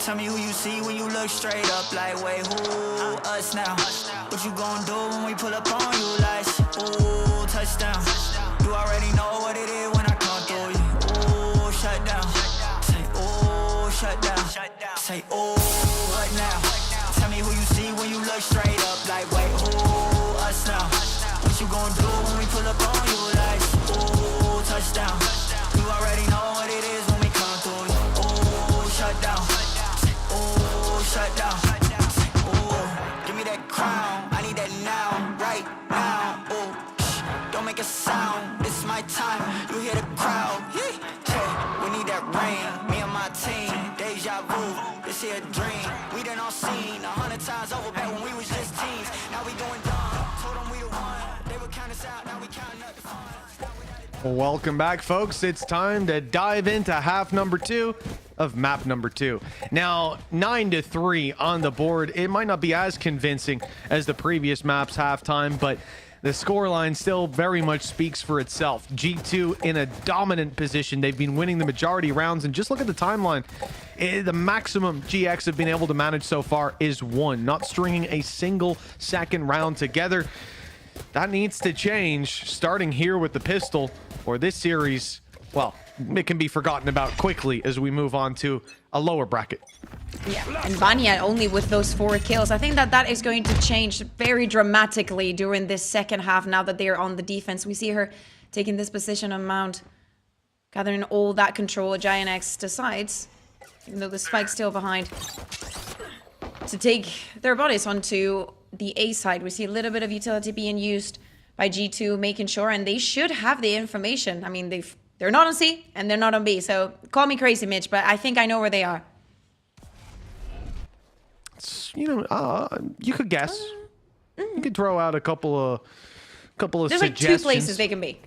Tell me who you see when you look straight up, like, wait, who us now? What you gonna do when we pull up on you, like, ooh, touchdown. You already know what it is when I come through you. Ooh, shut down. Say, ooh, shut down. Say, ooh, what now? Tell me who you see when you look straight up, like, wait, who us now? What you gonna do when we pull up on you, like, ooh, touchdown. You already know what it is when we come through you. Ooh, shut down. Shut down. Ooh, give me that crown. I need that now, right now. Ooh, don't make a sound. It's my time. You hear the crowd. Hey, we need that rain. Me and my team. Deja vu. This here a dream. We done all seen 100 times over back when we was just teens. Now we doing dumb. Told them we the one. They would count us out. Now we counting up the fun. Welcome back, folks. It's time to dive into half number 2 of map number 2. Now, 9-3 on the board. It might not be as convincing as the previous map's halftime, but the scoreline still very much speaks for itself. G2 in a dominant position. They've been winning the majority rounds, and just look at the timeline. The maximum GX have been able to manage so far is 1, not stringing a single second round together. That needs to change, starting here with the pistol, or this series, well, it can be forgotten about quickly as we move on to a lower bracket. Yeah, and Vanya only with those 4 kills. I think that is going to change very dramatically during this second half now that they're on the defense. We see her taking this position on Mount, gathering all that control. Giant X decides, even though the spike's still behind, to take their bodies onto the A side. We see a little bit of utility being used by G2, making sure, and they should have the information. I mean, they're not on C and they're not on B, so call me crazy, Mitch, but I think I know where they are. You know, you could guess. You could throw out a couple of There's suggestions. like 2 places they can be.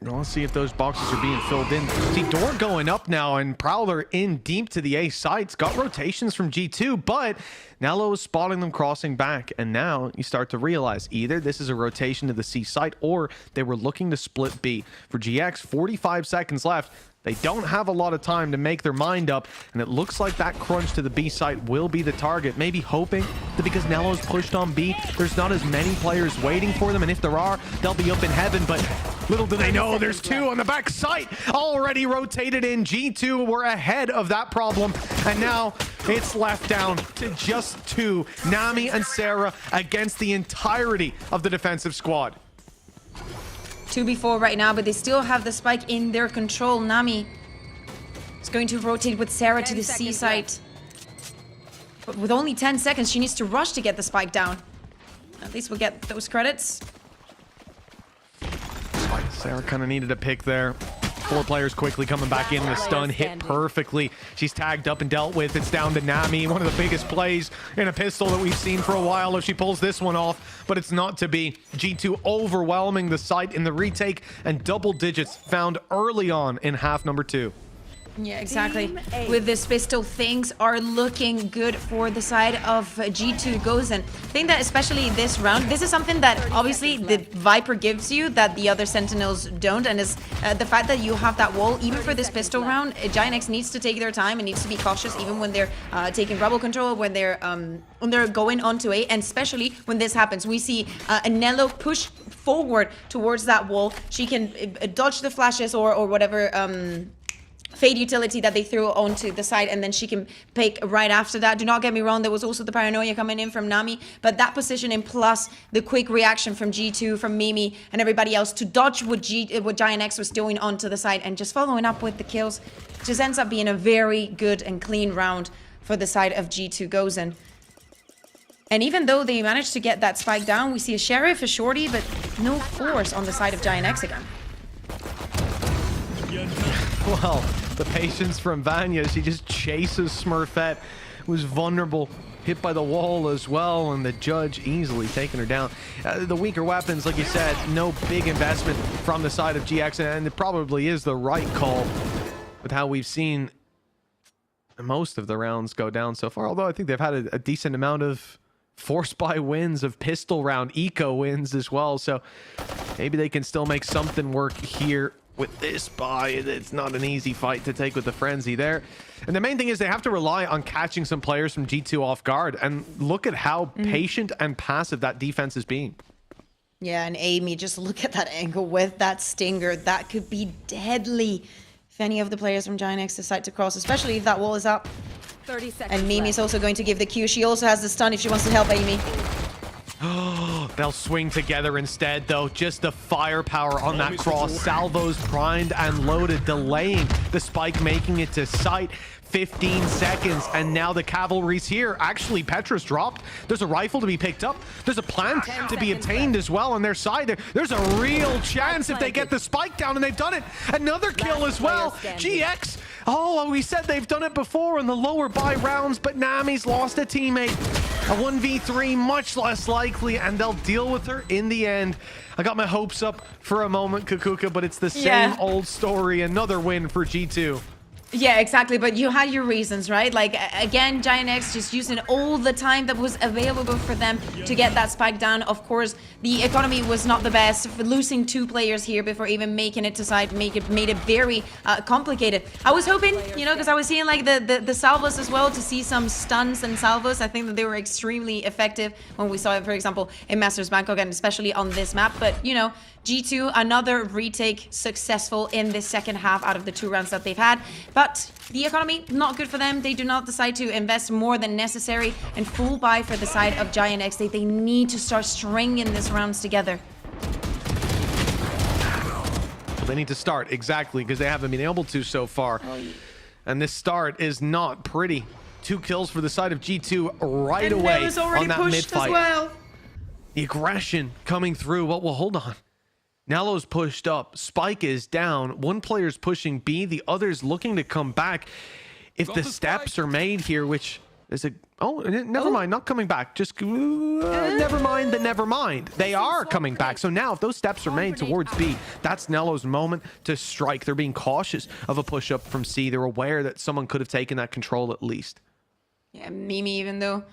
Let's see if those boxes are being filled in. See, door going up now, and Prowler in deep to the A sites. Got rotations from G2, but Nello is spotting them crossing back. And now you start to realize either this is a rotation to the C site, or they were looking to split B. For GX, 45 seconds left. They don't have a lot of time to make their mind up, and it looks like that crunch to the B site will be the target. Maybe hoping that because Nello's pushed on B, there's not as many players waiting for them, and if there are, they'll be up in heaven. But little do they know, there's 2 on the back site already rotated in. G2 were ahead of that problem, and now it's left down to just 2. Nami and Sarah against the entirety of the defensive squad. 2v4 right now, but they still have the spike in their control. Nami is going to rotate with Sarah to the C site. But with only 10 seconds, she needs to rush to get the spike down. At least we'll get those credits. Sarah kind of needed a pick there. 4 players quickly coming back in. The stun hit perfectly. She's tagged up and dealt with. It's down to Nami. One of the biggest plays in a pistol that we've seen for a while if she pulls this one off, but it's not to be. G2 overwhelming the site in the retake, and double digits found early on in half number 2. Yeah, exactly. With this pistol, things are looking good for the side of G2 Gozen. I think that especially this round, this is something that obviously the Viper gives you that the other Sentinels don't, and is the fact that you have that wall. Even for this pistol round, Giant X needs to take their time and needs to be cautious, even when they're taking rebel control, when they're going onto A, and especially when this happens. We see Nello push forward towards that wall. She can dodge the flashes or whatever Fade utility that they threw onto the side, and then she can pick right after that. Do not get me wrong, there was also the paranoia coming in from Nami, but that positioning plus the quick reaction from G2, from Mimi, and everybody else to dodge what Giant X was doing onto the side and just following up with the kills, just ends up being a very good and clean round for the side of G2 Gozen. And even though they managed to get that spike down, we see a Sheriff, a Shorty, but no force on the side of Giant X again. Well, the patience from Vanya, she just chases Smurfette, was vulnerable, hit by the wall as well, and the judge easily taking her down. The weaker weapons, like you said, no big investment from the side of GX, and it probably is the right call with how we've seen most of the rounds go down so far, although I think they've had a decent amount of force buy wins, of pistol round eco wins as well, so maybe they can still make something work here with this buy. It's not an easy fight to take with the Frenzy there. And the main thing is they have to rely on catching some players from G2 off guard, and look at how patient and passive that defense is being. Yeah, and Amy, just look at that angle with that stinger. That could be deadly if any of the players from Giant X decide to cross, especially if that wall is up. 30 seconds And Mimi's left. also going to give the Q. She also has the stun if she wants to help Amy. They'll swing together instead, though. Just the firepower on that cross. Salvos primed and loaded, delaying the spike, making it to site. 15 seconds, and now the cavalry's here. Actually, Petra's dropped. There's a rifle to be picked up. There's a plant to be obtained as well on their side. There's a real chance if they get the spike down, and they've done it. Another kill as well. GX. Oh, we said they've done it before in the lower buy rounds, but Nami's lost a teammate. A 1v3, much less likely, and they'll deal with her in the end. I got my hopes up for a moment, Kukuka, but it's the same old story. Another win for G2. Yeah, exactly. But you had your reasons, right? Like, again, Giant X just using all the time that was available for them to get that spike down. Of course, the economy was not the best. For losing 2 players here before even making it to side made it very complicated. I was hoping, you know, because I was seeing like the salvos as well, to see some stuns and salvos. I think that they were extremely effective when we saw it, for example, in Masters Bangkok, and especially on this map. But, you know, G2, another retake successful in this second half out of the 2 rounds that they've had. But the economy, not good for them. They do not decide to invest more than necessary, and full buy for the side of Giant X. They need to start stringing these rounds together. They need to start, exactly, because they haven't been able to so far. And this start is not pretty. 2 kills for the side of G2 right away on that mid-fight. Well. The aggression coming through. Well, hold on. Nello's pushed up. Spike is down. One player's pushing B. The other's looking to come back. If the steps are made here, which is a... Oh, never mind. Not coming back. Just... never mind the never mind. They are coming back. So now if those steps are made towards B, that's Nello's moment to strike. They're being cautious of a push-up from C. They're aware that someone could have taken that control at least. Yeah, Mimi, even though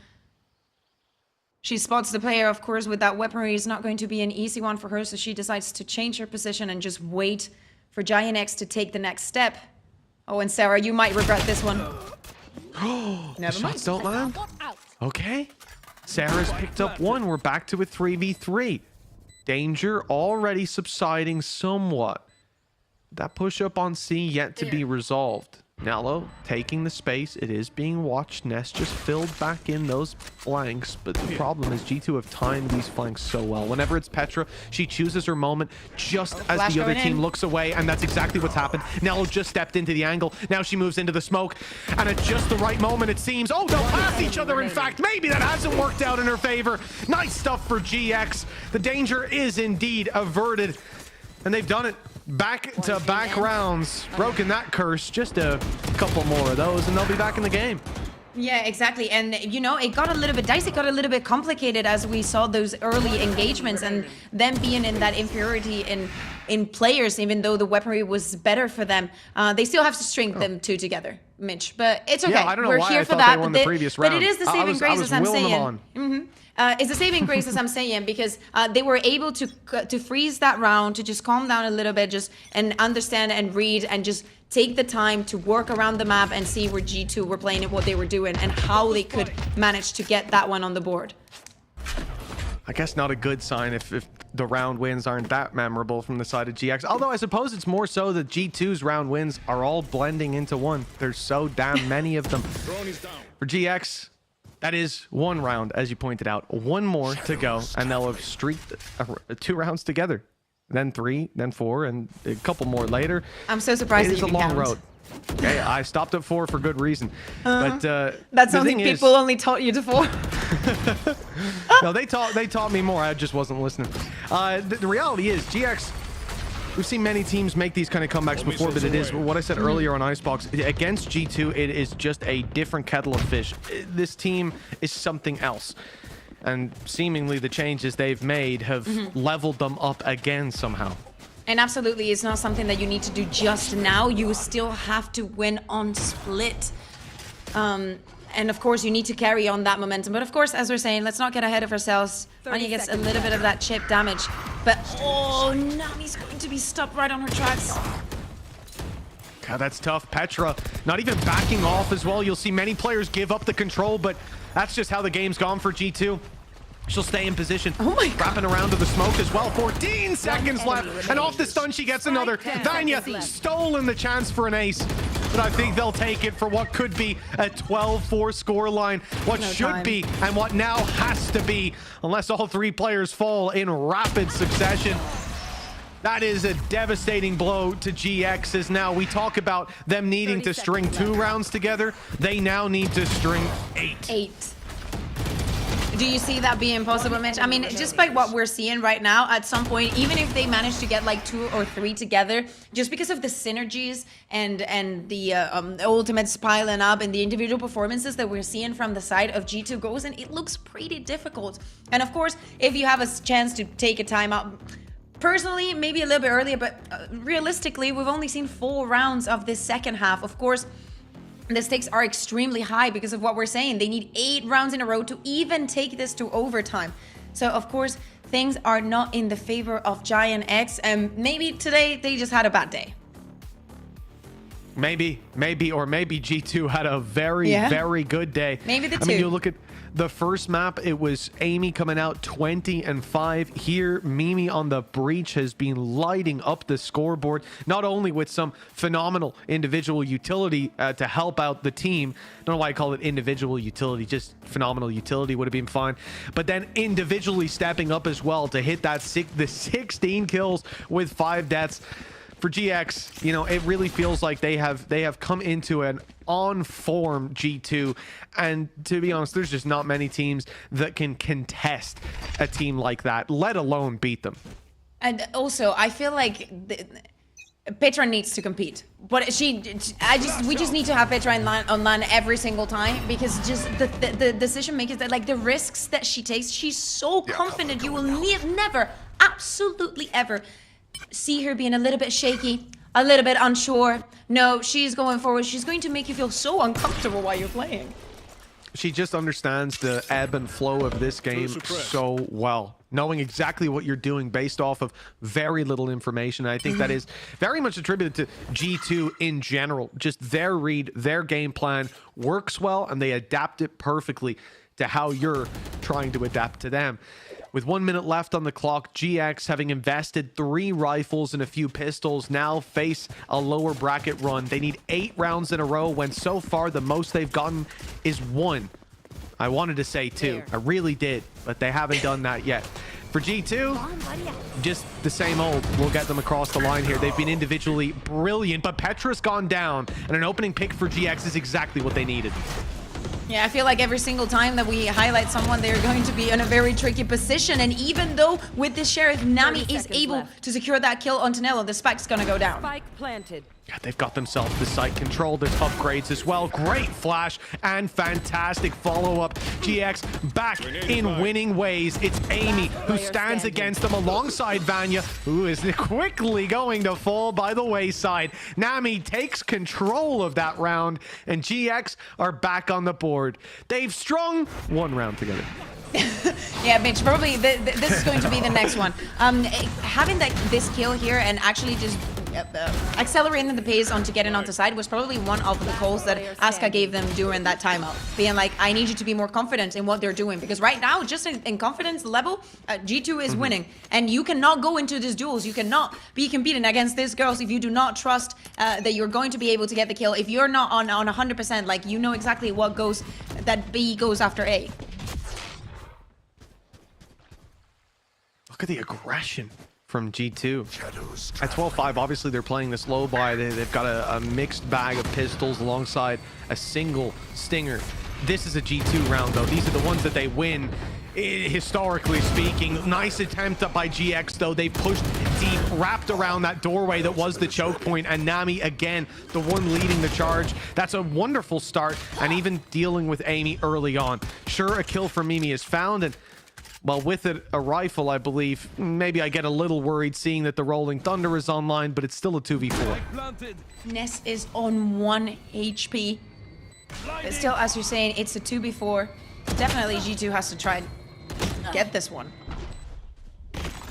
she spots the player, of course, with that weaponry, is not going to be an easy one for her, so she decides to change her position and just wait for Giant X to take the next step. Oh, and Sarah, you might regret this one. Never mind. Shots don't land. Okay. Sarah's picked up 1. We're back to a 3v3. Danger already subsiding somewhat. That push up on C yet to be resolved. Nello taking the space. It is being watched. Nest just filled back in those flanks, but the problem is G2 have timed these flanks so well. Whenever it's Petra, she chooses her moment just as the other team looks away, and that's exactly what's happened. Nello just stepped into the angle. Now she moves into the smoke, and at just the right moment, it seems. Oh, they'll pass each other, in fact. Maybe that hasn't worked out in her favor. Nice stuff for GX. The danger is indeed averted, and they've done it. Back-to-back rounds. Broken that curse. Just a couple more of those, and they'll be back in the game. Yeah, exactly. And, you know, it got a little bit dicey, got a little bit complicated as we saw those early engagements and them being in that inferiority in players, even though the weaponry was better for them. They still have to string them 2 together, Mitch. But it's okay. Yeah, I don't know We're why here I for thought that. they won the previous round. But it is the saving grace, as I'm saying. It's the saving grace, as I'm saying, because they were able to freeze that round, to just calm down a little bit, and understand and read and just take the time to work around the map and see where G2 were playing and what they were doing and how they could manage to get that one on the board. I guess not a good sign if the round wins aren't that memorable from the side of GX. Although I suppose it's more so that G2's round wins are all blending into one. There's so damn many of them. For GX, that is one round, as you pointed out. One more to go, and they'll have streaked 2 rounds together. Then 3, then 4, and a couple more later. I'm so surprised It that is you a can long count. road. Okay, I stopped at 4 for good reason. But That's the something thing is- people only taught you to 4. No, they taught me more. I just wasn't listening. The reality is, GX, we've seen many teams make these kind of comebacks before, but it is what I said earlier on Icebox. Against G2, it is just a different kettle of fish. This team is something else. And seemingly the changes they've made have leveled them up again somehow. And absolutely, it's not something that you need to do just now. You still have to win on split. And of course, you need to carry on that momentum. But of course, as we're saying, let's not get ahead of ourselves. Anya gets a little bit of that chip damage. But, oh, Nami's going to be stopped right on her tracks. God, that's tough. Petra not even backing off as well. You'll see many players give up the control, but that's just how the game's gone for G2. She'll stay in position. Oh my God. Wrapping around to the smoke as well. 14 seconds left. And off the stun, she gets another. Vanya stolen the chance for an ace. But I think they'll take it for what could be a 12-4 scoreline. What should be and what now has to be, unless all 3 players fall in rapid succession. That is a devastating blow to GX, as now we talk about them needing to string 2 rounds together. They now need to string 8. Do you see that being possible, Mitch? I mean, just by what we're seeing right now, at some point, even if they manage to get like 2 or 3 together, just because of the synergies and the ultimates piling up and the individual performances that we're seeing from the side of G2 goes, and it looks pretty difficult. And of course, if you have a chance to take a timeout, personally, maybe a little bit earlier, but realistically, we've only seen 4 rounds of this second half. Of course, the stakes are extremely high because of what we're saying. They need 8 rounds in a row to even take this to overtime. So, of course, things are not in the favor of Giant X, and maybe today they just had a bad day. Maybe G2 had a very good day. Maybe the 2. I mean, you look at the first map, it was Amy coming out 20-5. Here, Mimi on the breach has been lighting up the scoreboard, not only with some phenomenal individual utility to help out the team. I don't know why I call it individual utility, just phenomenal utility would have been fine. But then individually stepping up as well to hit that the 16 kills with 5 deaths. For GX, you know, it really feels like they have come into an on-form G2, and to be honest, there's just not many teams that can contest a team like that, let alone beat them. And also, I feel like Petra needs to compete, but we just need to have Petra on line every single time, because just the decision makers, that like the risks that she takes, she's so confident. You will never, absolutely ever, see her being a little bit shaky, a little bit unsure. No, she's going forward. She's going to make you feel so uncomfortable while you're playing. She just understands the ebb and flow of this game so well, knowing exactly what you're doing based off of very little information. I think that is very much attributed to G2 in general. Just their read, their game plan works well, and they adapt it perfectly to how you're trying to adapt to them. With 1 minute left on the clock, GX, having invested 3 rifles and a few pistols, now face a lower bracket run. They need 8 rounds in a row, when so far the most they've gotten is 1. I wanted to say 2. I really did, but they haven't done that yet. For G2, just the same old will get them across the line here. They've been individually brilliant, but Petra's gone down, and an opening pick for GX is exactly what they needed. Yeah, I feel like every single time that we highlight someone, they're going to be in a very tricky position. And even though with this Sheriff, Nami is able to secure that kill on Tonello, the spike's gonna go down. Spike planted. God, they've got themselves the site control. There's upgrades as well. Great flash and fantastic follow-up. GX back in winning ways. It's Amy who stands against them alongside Vanya, who is quickly going to fall by the wayside. Nami takes control of that round, and GX are back on the board. They've strung 1 round together. Yeah, Mitch, probably this is going to be the next one. Having this kill here and actually just accelerating the pace onto getting onto side was probably one of the calls that Asuka gave them during that timeout, being like, I need you to be more confident in what they're doing, because right now, just in confidence level, G2 is winning, and you cannot go into these duels, you cannot be competing against these girls if you do not trust that you're going to be able to get the kill. If you're not on 100%, like, you know exactly what goes, that B goes after A. Look at the aggression from G2. At 12-5, obviously they're playing this low buy. They've got a mixed bag of pistols alongside a single stinger. This is a G2 round, though. These are the ones that they win, historically speaking. Nice attempt up by GX, though. They pushed deep, wrapped around that doorway that was the choke point, and Nami, again, the one leading the charge. That's a wonderful start, and even dealing with Amy early on. Sure, a kill for Mimi is found, and well, with it, a rifle, I believe. Maybe I get a little worried seeing that the Rolling Thunder is online, but it's still a 2v4. Ness is on 1 HP. But still, as you're saying, it's a 2v4. Definitely G2 has to try and get this one.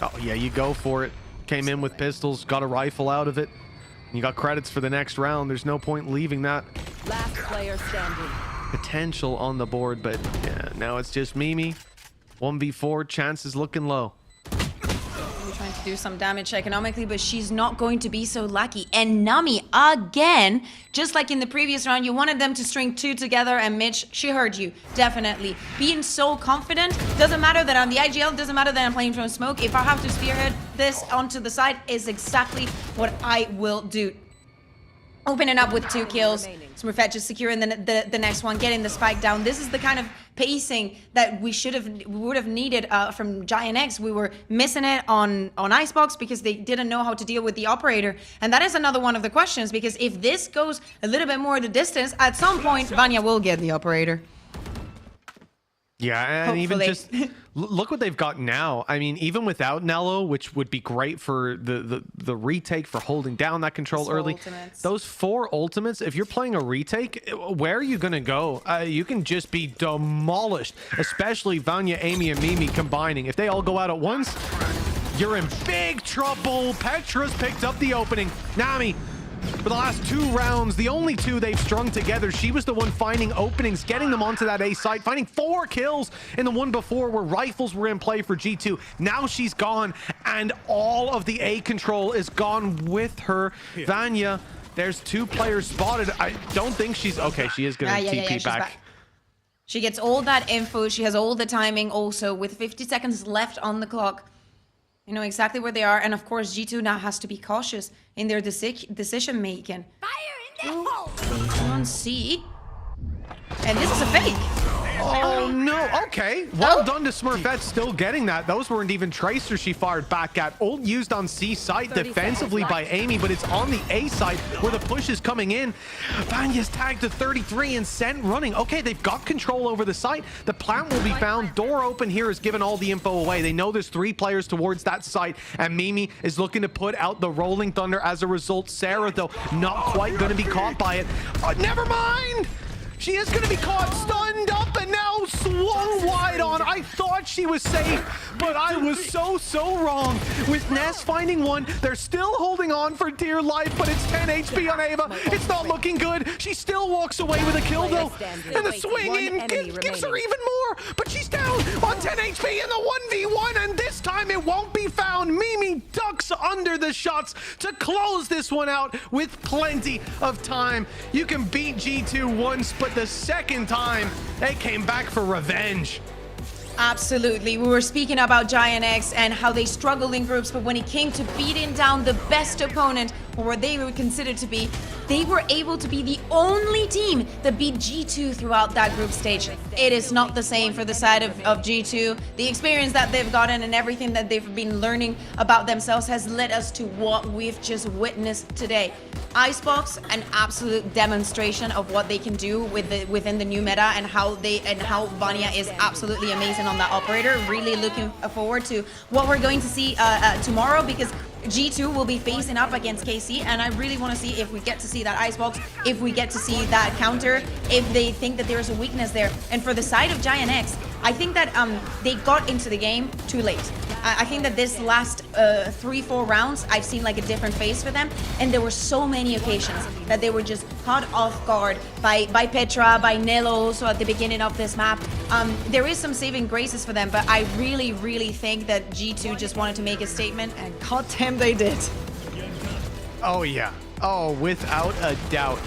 Oh, yeah, you go for it. Came in with pistols, got a rifle out of it. You got credits for the next round. There's no point leaving that. Last player standing. Potential on the board, but yeah, now it's just Mimi. 1v4, chances looking low. Trying to do some damage economically, but she's not going to be so lucky. And Nami, again, just like in the previous round, you wanted them to string 2 together, and Mitch, she heard you, definitely. Being so confident, doesn't matter that I'm the IGL, doesn't matter that I'm playing from smoke. If I have to spearhead this onto the side, is exactly what I will do. Opening up with 2 kills. Smurfette just securing the next one, getting the spike down. This is the kind of pacing that we would have needed from Giant X. We were missing it on Icebox because they didn't know how to deal with the operator. And that is another one of the questions, because if this goes a little bit more the distance, at some point, Vanya will get the operator. Yeah, and even just look what they've got now. I mean, even without Nello, which would be great for the retake, for holding down that control early. Ultimates. Those 4 ultimates, if you're playing a retake, where are you going to go? You can just be demolished, especially Vanya, Amy, and Mimi combining. If they all go out at once, you're in big trouble. Petra's picked up the opening. Nami, for the last 2 rounds, the only 2 they've strung together, she was the one finding openings, getting them onto that A site, finding 4 kills in the one before where rifles were in play for G2. Now she's gone, and all of the A control is gone with her. Vanya, there's 2 players spotted. I don't think she's... Okay, she is going to TP back. She gets all that info. She has all the timing also, with 50 seconds left on the clock. You know exactly where they are, and of course G2 now has to be cautious in their decision making. Fire in the hole! On C, and this is a fake. Oh no, okay. Well done to Smurfette still getting that. Those weren't even tracers she fired back at. Ult used on C site defensively by Amy, but it's on the A site where the push is coming in. Vanya's tagged to 33 and Sent running. Okay, they've got control over the site. The plant will be found. Door open here has given all the info away. They know there's 3 players towards that site, and Mimi is looking to put out the Rolling Thunder as a result. Sarah, though, not quite going to be caught by it. Never mind! She is going to be caught stunned up and now swung wide on. I thought she was safe, but I was so wrong. With Ness finding one, they're still holding on for dear life, but it's 10 HP on Ava. It's not looking good. She still walks away with a kill, though. And the swing in gives her even more, but she's down on 10 HP in the 1v1, and this time it won't be found. Mimi ducks under the shots to close this one out with plenty of time. You can beat G2 once, but the second time, they came back for revenge. Absolutely. We were speaking about Giant X and how they struggled in groups, but when it came to beating down the best opponent, or what they were considered to be, they were able to be the only team that beat G2 throughout that group stage. It is not the same for the side of G2. The experience that they've gotten and everything that they've been learning about themselves has led us to what we've just witnessed today. Icebox, an absolute demonstration of what they can do within the new meta, and how Vanya is absolutely amazing on that operator. Really looking forward to what we're going to see tomorrow, because G2 will be facing up against KC, and I really want to see if we get to see that Icebox, if we get to see that counter, if they think that there's a weakness there. And for the side of Giant X, I think that they got into the game too late. I think that this last 3-4 rounds, I've seen like a different face for them, and there were so many occasions that they were just caught off guard by Petra, by Nelo also at the beginning of this map. There is some saving graces for them, but I really think that G2 just wanted to make a statement, and goddamn they did. Oh yeah. Oh, without a doubt.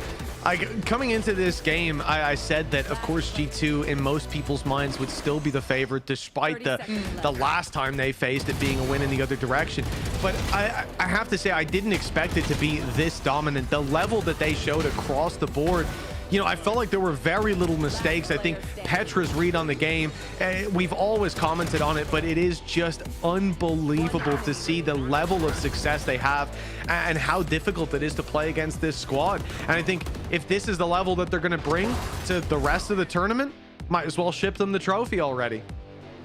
Coming into this game, I said that, of course, G2 in most people's minds would still be the favorite, despite the last time they faced it being a win in the other direction. But I have to say, I didn't expect it to be this dominant. The level that they showed across the board, you know, I felt like there were very little mistakes. I think Petra's read on the game, we've always commented on it, but it is just unbelievable to see the level of success they have and how difficult it is to play against this squad. And I think if this is the level that they're going to bring to the rest of the tournament, might as well ship them the trophy already.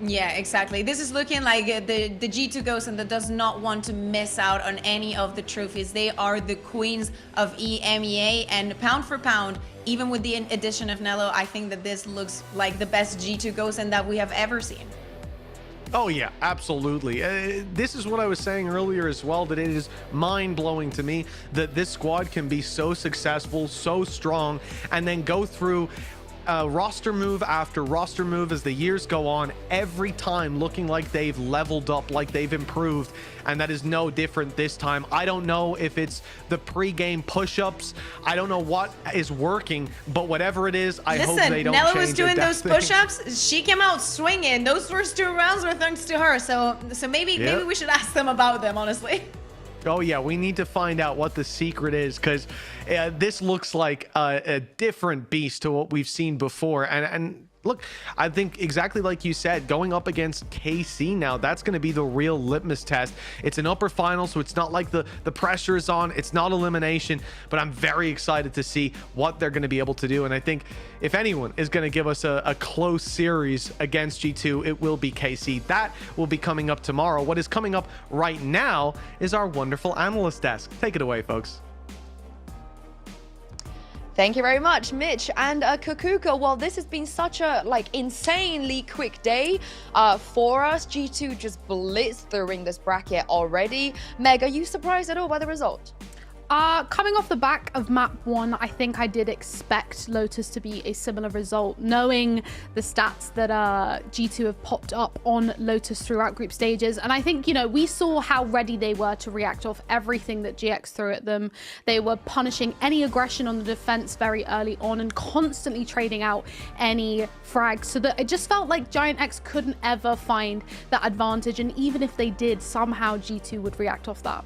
Yeah, exactly. This is looking like the G2 Ghost that does not want to miss out on any of the trophies. They are the queens of EMEA, and pound for pound, even with the addition of Nelo, I think that this looks like the best G2 Ghost that we have ever seen. Oh yeah, absolutely. This is what I was saying earlier as well, that it is mind-blowing to me that this squad can be so successful, so strong, and then go through roster move after roster move as the years go on, every time looking like they've leveled up, like they've improved, and that is no different this time. I don't know if it's the pre-game push-ups, I don't know what is working, but whatever it is, I hope they don't Nelo change was doing it. those push-ups, she came out swinging. Those first 2 rounds were thanks to her, so maybe we should ask them about them, honestly. Oh yeah, we need to find out what the secret is, because this looks like a different beast to what we've seen before. And look, I think exactly like you said, going up against KC now, that's going to be the real litmus test. It's an upper final, so it's not like the pressure is on. It's not elimination, but I'm very excited to see what they're going to be able to do. And I think if anyone is going to give us a close series against G2, it will be KC. That will be coming up tomorrow. What is coming up right now is our wonderful analyst desk. Take it away, folks. Thank you very much, Mitch and Kukuka. Well, this has been such a insanely quick day for us. G2 just blitzed through this bracket already. Meg, are you surprised at all by the result? Coming off the back of map 1, I think I did expect Lotus to be a similar result, knowing the stats that G2 have popped up on Lotus throughout group stages. And I think, you know, we saw how ready they were to react off everything that GX threw at them. They were punishing any aggression on the defense very early on and constantly trading out any frags, so that it just felt like Giant X couldn't ever find that advantage. And even if they did, somehow G2 would react off that.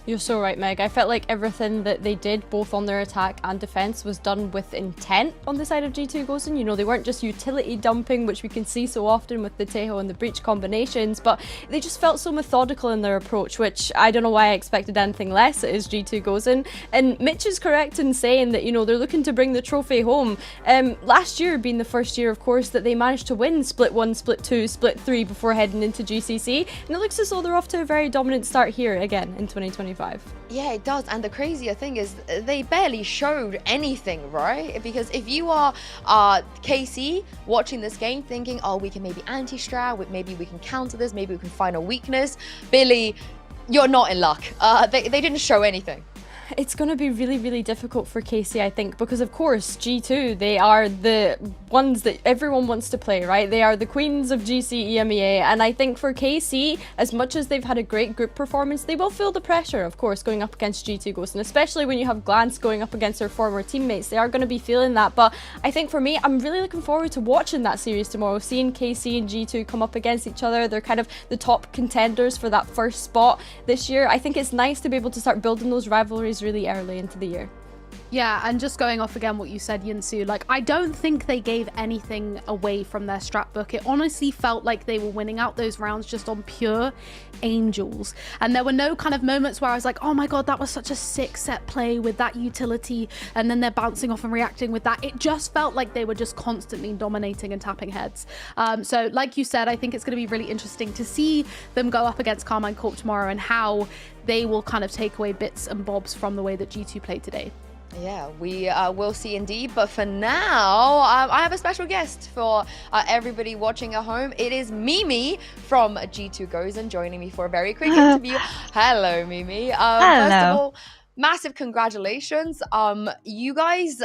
You're so right, Meg. I felt like everything that they did, both on their attack and defense, was done with intent on the side of G2 Gosen. You know, they weren't just utility dumping, which we can see so often with the Tejo and the Breach combinations, but they just felt so methodical in their approach, which I don't know why I expected anything less. It is G2 Gosen. And Mitch is correct in saying that, you know, they're looking to bring the trophy home. Last year being the first year, of course, that they managed to win Split 1, Split 2, Split 3 before heading into GCC. And it looks as though they're off to a very dominant start here again in 2025. Yeah, it does. And the crazier thing is they barely showed anything, right? Because if you are KC watching this game thinking, oh, we can maybe anti-strat, maybe we can counter this, maybe we can find a weakness, Billy, you're not in luck. They didn't show anything. It's going to be really, really difficult for KC, I think, because of course G2, they are the ones that everyone wants to play, right? They are the queens of GC EMEA, and I think for KC, as much as they've had a great group performance, they will feel the pressure, of course, going up against G2 Ghost, and especially when you have Glance going up against their former teammates, they are going to be feeling that. But I think for me, I'm really looking forward to watching that series tomorrow, seeing KC and G2 come up against each other. They're kind of the top contenders for that first spot this year. I think it's nice to be able to start building those rivalries really early into the year. Yeah, and just going off again what you said, Yinsu, like, I don't think they gave anything away from their strat book. It honestly felt like they were winning out those rounds just on pure angels. And there were no kind of moments where I was like, oh my god, that was such a sick set play with that utility, and then they're bouncing off and reacting with that. It just felt like they were just constantly dominating and tapping heads. So like you said, I think it's going to be really interesting to see them go up against Carmine Corp tomorrow and how they will kind of take away bits and bobs from the way that G2 played today. Yeah, we will see indeed. But for now, I have a special guest for everybody watching at home. It is Mimi from G2 Goes and joining me for a very quick interview. Hello, Mimi. First of all, massive congratulations. You guys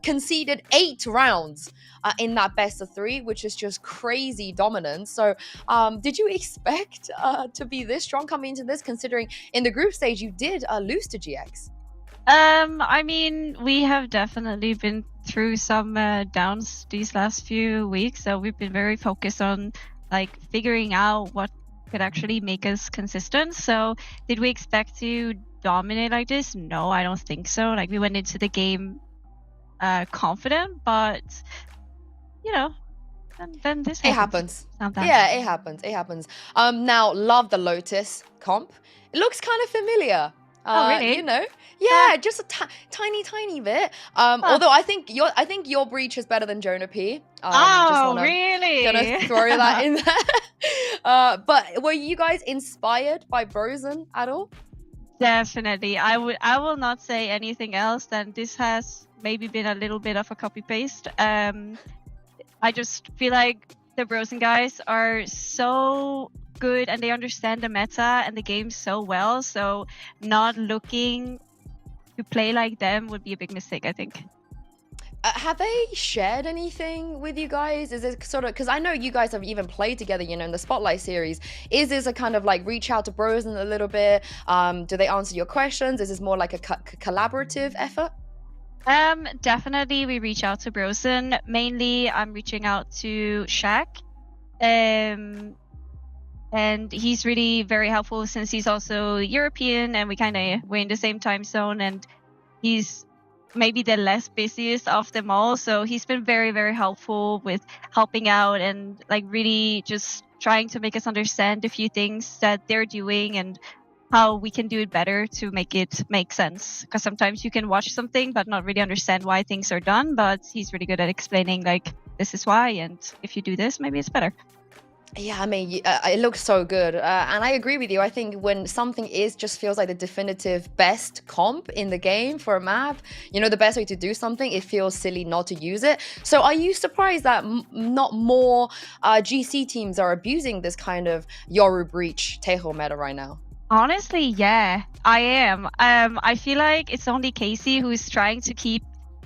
conceded 8 rounds in that best of 3, which is just crazy dominance. So did you expect to be this strong coming into this, considering in the group stage you did lose to GX? I mean, we have definitely been through some downs these last few weeks, so we've been very focused on like figuring out what could actually make us consistent. So did we expect to dominate like this? No, I don't think so. Like we went into the game confident, but you know, then this happens. Yeah, it happens. It happens. Now love the Lotus comp. It looks kind of familiar. Oh, really? You know, yeah, just a tiny bit. Although I think your breach is better than Jonah P. Really? Gonna throw that in there. But were you guys inspired by Brozen at all? Definitely. I will not say anything else than this has maybe been a little bit of a copy paste. I just feel like the Brozen guys are so good and they understand the meta and the game so well, so not looking to play like them would be a big mistake, I think. Have they shared anything with you guys? Is it sort of, because I know you guys have even played together, you know, in the Spotlight series. Is this a kind of like reach out to Brozen a little bit? Do they answer your questions? Is this more like a collaborative effort? Definitely we reach out to Brozen. Mainly I'm reaching out to Shaq. And he's really very helpful since he's also European and we're in the same time zone, and he's maybe the less busiest of them all. So he's been very, very helpful with helping out and like really just trying to make us understand a few things that they're doing and how we can do it better to make it make sense. Because sometimes you can watch something but not really understand why things are done, but he's really good at explaining like this is why, and if you do this, maybe it's better. Yeah, I mean, it looks so good. And I agree with you. I think when something just feels like the definitive best comp in the game for a map, you know, the best way to do something, it feels silly not to use it. So are you surprised that not more GC teams are abusing this kind of Yoru Breach Tejo meta right now? Honestly, yeah, I am. I feel like it's only Casey who's trying to keep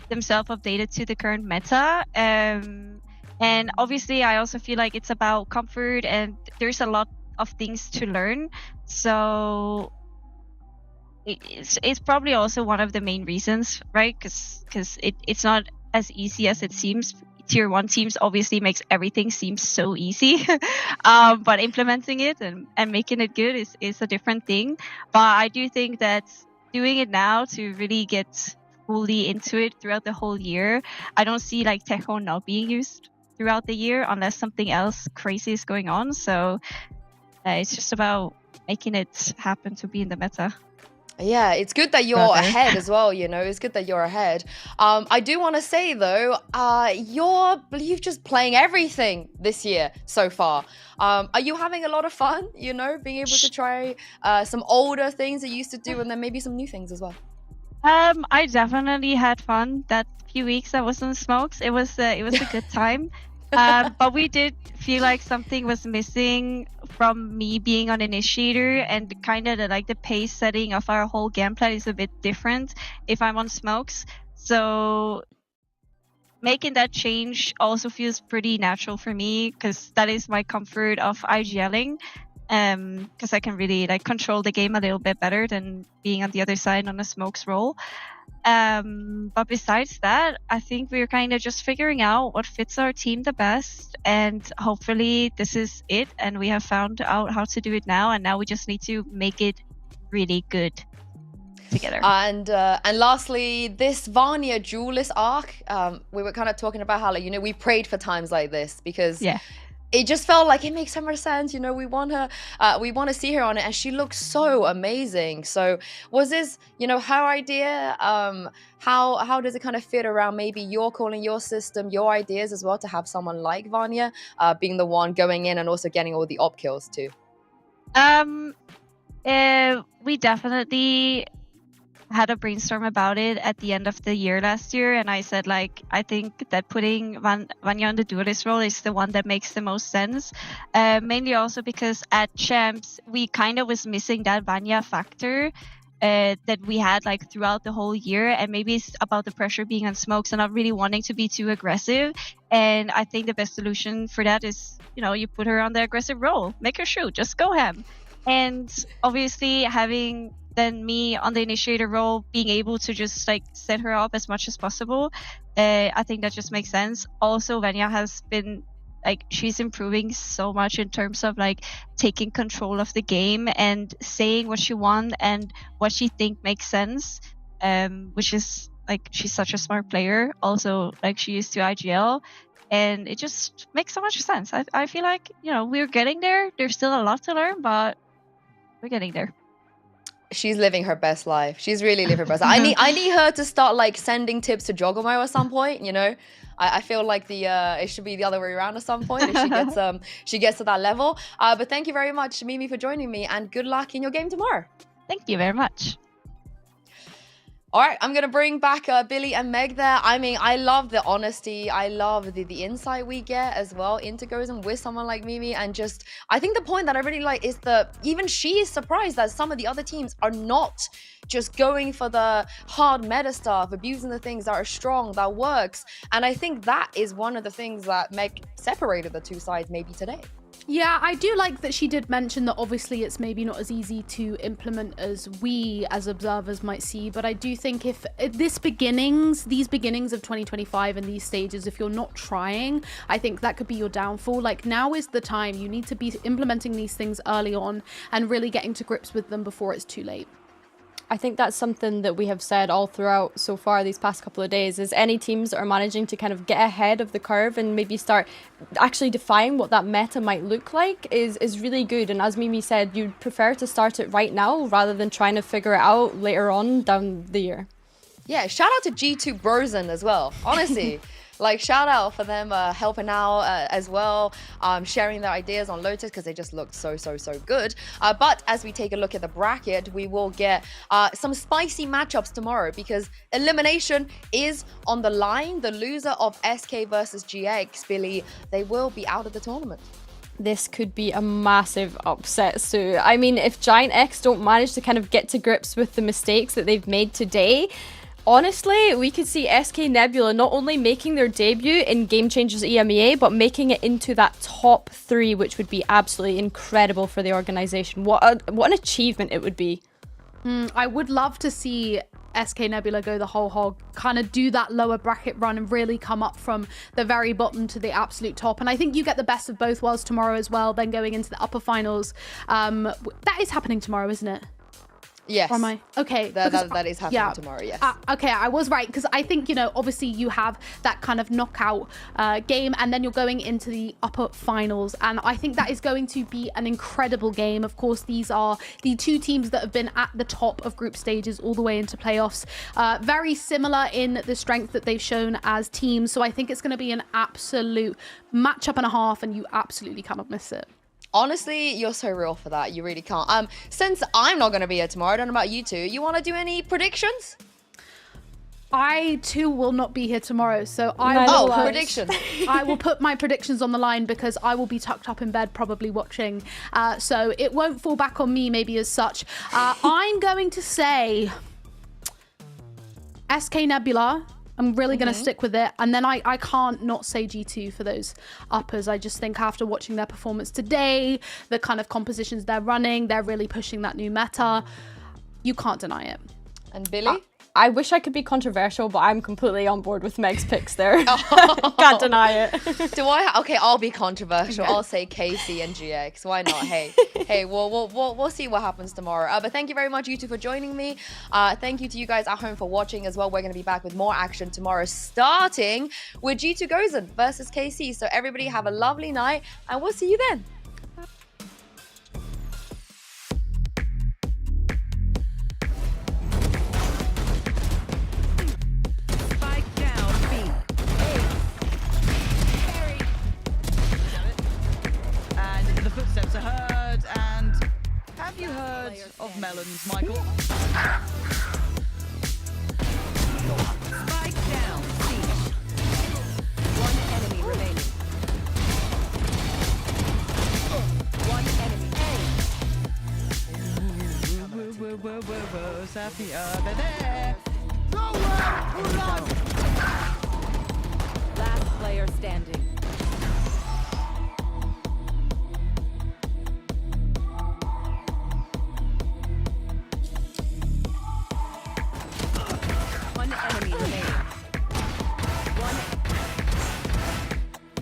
themselves updated to the current meta. And obviously, I also feel like it's about comfort and there's a lot of things to learn. So it's probably also one of the main reasons, right? Because it's not as easy as it seems. Tier 1 teams obviously makes everything seem so easy. But implementing it and making it good is a different thing. But I do think that doing it now to really get fully into it throughout the whole year, I don't see like Tejo not being used throughout the year unless something else crazy is going on. So it's just about making it happen to be in the meta. Yeah, it's good that you're ahead as well, you know, it's good that you're ahead. I do want to say though, you've just playing everything this year so far. Are you having a lot of fun, you know, being able to try some older things that you used to do and then maybe some new things as well? I definitely had fun that few weeks I was on Smokes. It was a good time. But we did feel like something was missing from me being on Initiator, and kind of the pace setting of our whole game plan is a bit different if I'm on Smokes. So making that change also feels pretty natural for me because that is my comfort of IGLing. Because I can really control the game a little bit better than being on the other side on a Smokes role. But besides that, I think we're kind of just figuring out what fits our team the best, and hopefully this is it and we have found out how to do it now, and now we just need to make it really good together. And lastly, this Vanya Duelist arc, we were kind of talking about how we prayed for times like this because it just felt like it makes so much sense. You know, we want her, we want to see her on it, and she looks so amazing. So was this, her idea? How does it kind of fit around maybe your calling, your system, your ideas as well to have someone like Vanya being the one going in and also getting all the op kills too? We definitely had a brainstorm about it at the end of the year last year, and I said like I think that putting Vanya on the duelist role is the one that makes the most sense. Mainly also because at Champs we kind of was missing that Vanya factor that we had like throughout the whole year, and maybe it's about the pressure being on Smokes and not really wanting to be too aggressive. And I think the best solution for that is, you know, you put her on the aggressive role, make her shoot, just go ham. And obviously having then me on the initiator role, being able to just like set her up as much as possible, I think that just makes sense. Also, Vanya has been like, she's improving so much in terms of like taking control of the game and saying what she wants and what she think makes sense, which is like, she's such a smart player. Also, like, she used to IGL, and it just makes so much sense. I feel like, you know, we're getting there. There's still a lot to learn, but we're getting there. She's living her best life. She's really living her best life. I need her to start like sending tips to Jogomo at some point, you know. I feel like it should be the other way around at some point if she gets to that level. But thank you very much, Mimi, for joining me, and good luck in your game tomorrow. Thank you very much. All right, I'm going to bring back Billy and Meg there. I mean, I love the honesty. I love the insight we get as well into Gozen with someone like Mimi. And just, I think the point that I really like is even she is surprised that some of the other teams are not just going for the hard meta stuff, abusing the things that are strong, that works. And I think that is one of the things that Meg separated the two sides maybe today. Yeah, I do like that she did mention that obviously it's maybe not as easy to implement as we as observers might see, but I do think if these beginnings of 2025 and these stages, if you're not trying, I think that could be your downfall. Like, now is the time. You need to be implementing these things early on and really getting to grips with them before it's too late. I think that's something that we have said all throughout so far these past couple of days, is any teams that are managing to kind of get ahead of the curve and maybe start actually define what that meta might look like is really good. And as Mimi said, you'd prefer to start it right now rather than trying to figure it out later on down the year. Yeah, shout out to G2 Brozen as well, honestly. Like, shout out for them helping out as well, sharing their ideas on Lotus, because they just looked so good. But as we take a look at the bracket, we will get some spicy matchups tomorrow, because elimination is on the line. The loser of SK versus GX, Billy, they will be out of the tournament. This could be a massive upset, Sue. I mean, if Giant X don't manage to kind of get to grips with the mistakes that they've made today, honestly, we could see SK Nebula not only making their debut in Game Changers EMEA, but making it into that top 3, which would be absolutely incredible for the organization. What an achievement it would be. I would love to see SK Nebula go the whole hog, kind of do that lower bracket run and really come up from the very bottom to the absolute top. And I think you get the best of both worlds tomorrow as well, then going into the upper finals. That is happening tomorrow, isn't it? Yes. Or am I? Okay. That is happening tomorrow, yes. Okay, I was right, because I think, you know, obviously you have that kind of knockout game, and then you're going into the upper finals, and I think that is going to be an incredible game. Of course, these are the two teams that have been at the top of group stages all the way into playoffs. Very similar in the strength that they've shown as teams, so I think it's going to be an absolute matchup and a half, and you absolutely cannot miss it. Honestly, you're so real for that. You really can't. Since I'm not going to be here tomorrow, I don't know about you two. You want to do any predictions? I too will not be here tomorrow, so predictions. I will put my predictions on the line because I will be tucked up in bed probably watching. So it won't fall back on me maybe as such. I'm going to say SK Nebula. I'm really going to stick with it. And then I can't not say G2 for those uppers. I just think after watching their performance today, the kind of compositions they're running, they're really pushing that new meta. You can't deny it. And Billy? I wish I could be controversial, but I'm completely on board with Meg's picks there. Can't deny it. Do I? Okay, I'll be controversial. I'll say KC and GX. Why not? Hey, we'll see what happens tomorrow. But thank you very much, you two, for joining me. Thank you to you guys at home for watching as well. We're going to be back with more action tomorrow, starting with G2 Gozen versus KC. So everybody have a lovely night, and we'll see you then. Footsteps are heard, and have you heard of melons, Michael? Spike down. C. One enemy remaining. One enemy. Safi, there. Last player standing. One enemy remaining.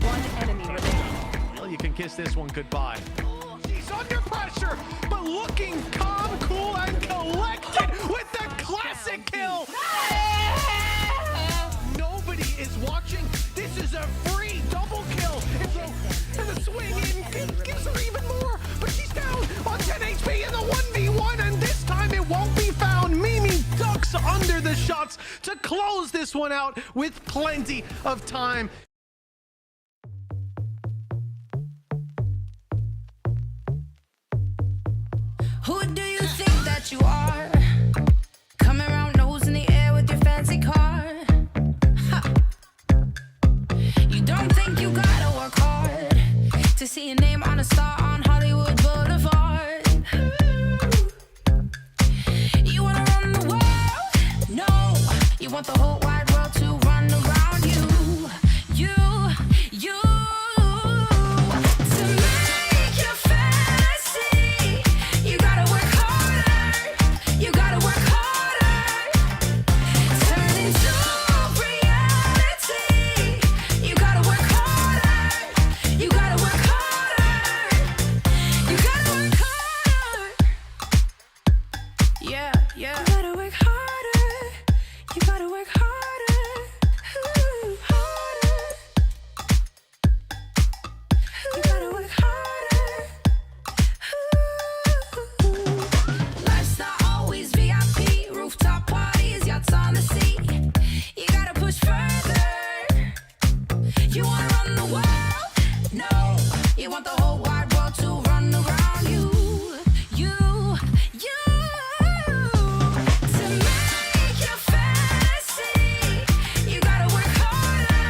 One enemy remaining. Well, you can kiss this one goodbye. She's under pressure, but looking calm, cool, and collected with the classic kill. Nobody is watching. This is a free double kill. And the swing in gives her even more, but she's down on 10 HP in the 1v1, and this time it won't be found. Mimi ducks under the shots to close this one out with plenty of time. Who do you think that you are? Coming around nose in the air with your fancy car. Ha. You don't think you gotta work hard to see your name on a star on Hollywood Boulevard. You wanna run the world? No, you want the whole wide world to run around you. You. To make you fancy, you gotta work harder. You gotta work harder. Turn into reality. You gotta work harder. You gotta work harder. You gotta work harder. Yeah. You gotta work harder. You gotta work harder. Ooh, harder. You gotta work harder. Life's not always VIP, rooftop parties, yachts on the sea. You gotta push further. You wanna run the world? No, you want the whole wide world to run around you. To make you fancy, you gotta work harder.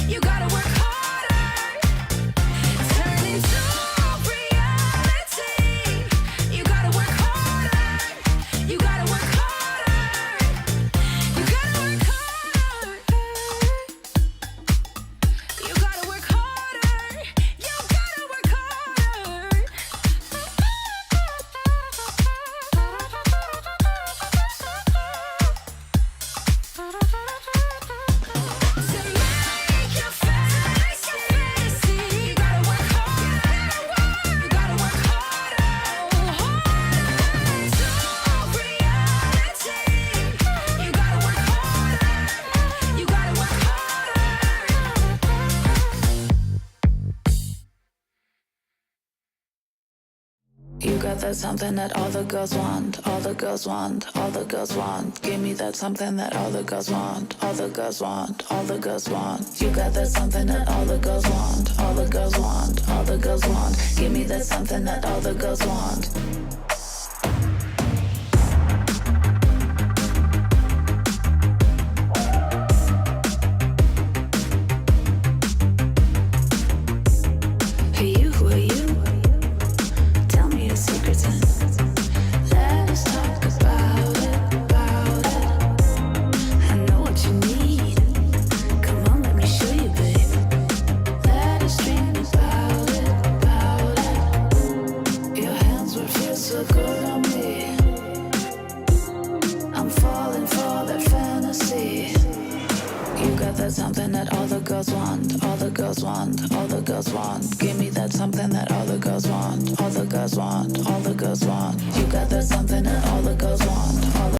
You gotta work harder. Turn into reality. You gotta work harder. You gotta work harder. You gotta work harder. You gotta work harder. You gotta work harder. To make you fancy, you gotta work harder. You gotta work harder. To reality, you gotta work harder. You gotta work harder. You got that something that all the girls want, all the girls want, all the girls want. Give me that something that all the girls want, all the girls want, all the girls want. You got that something that all the girls want, all the girls want, all the girls want. Give me that something that all the girls want. Who are you? Tell me your secrets and let's talk about it, about it. I know what you need. Come on, let me show you, babe. Let us dream about it, about it. Your hands would feel so good on me. I'm falling for that fantasy. You got that something that all the girls want, all the girls want, all the girls want. Give me that something that all the girls want, all the girls want, all the girls want. You got that something that all the girls want, all the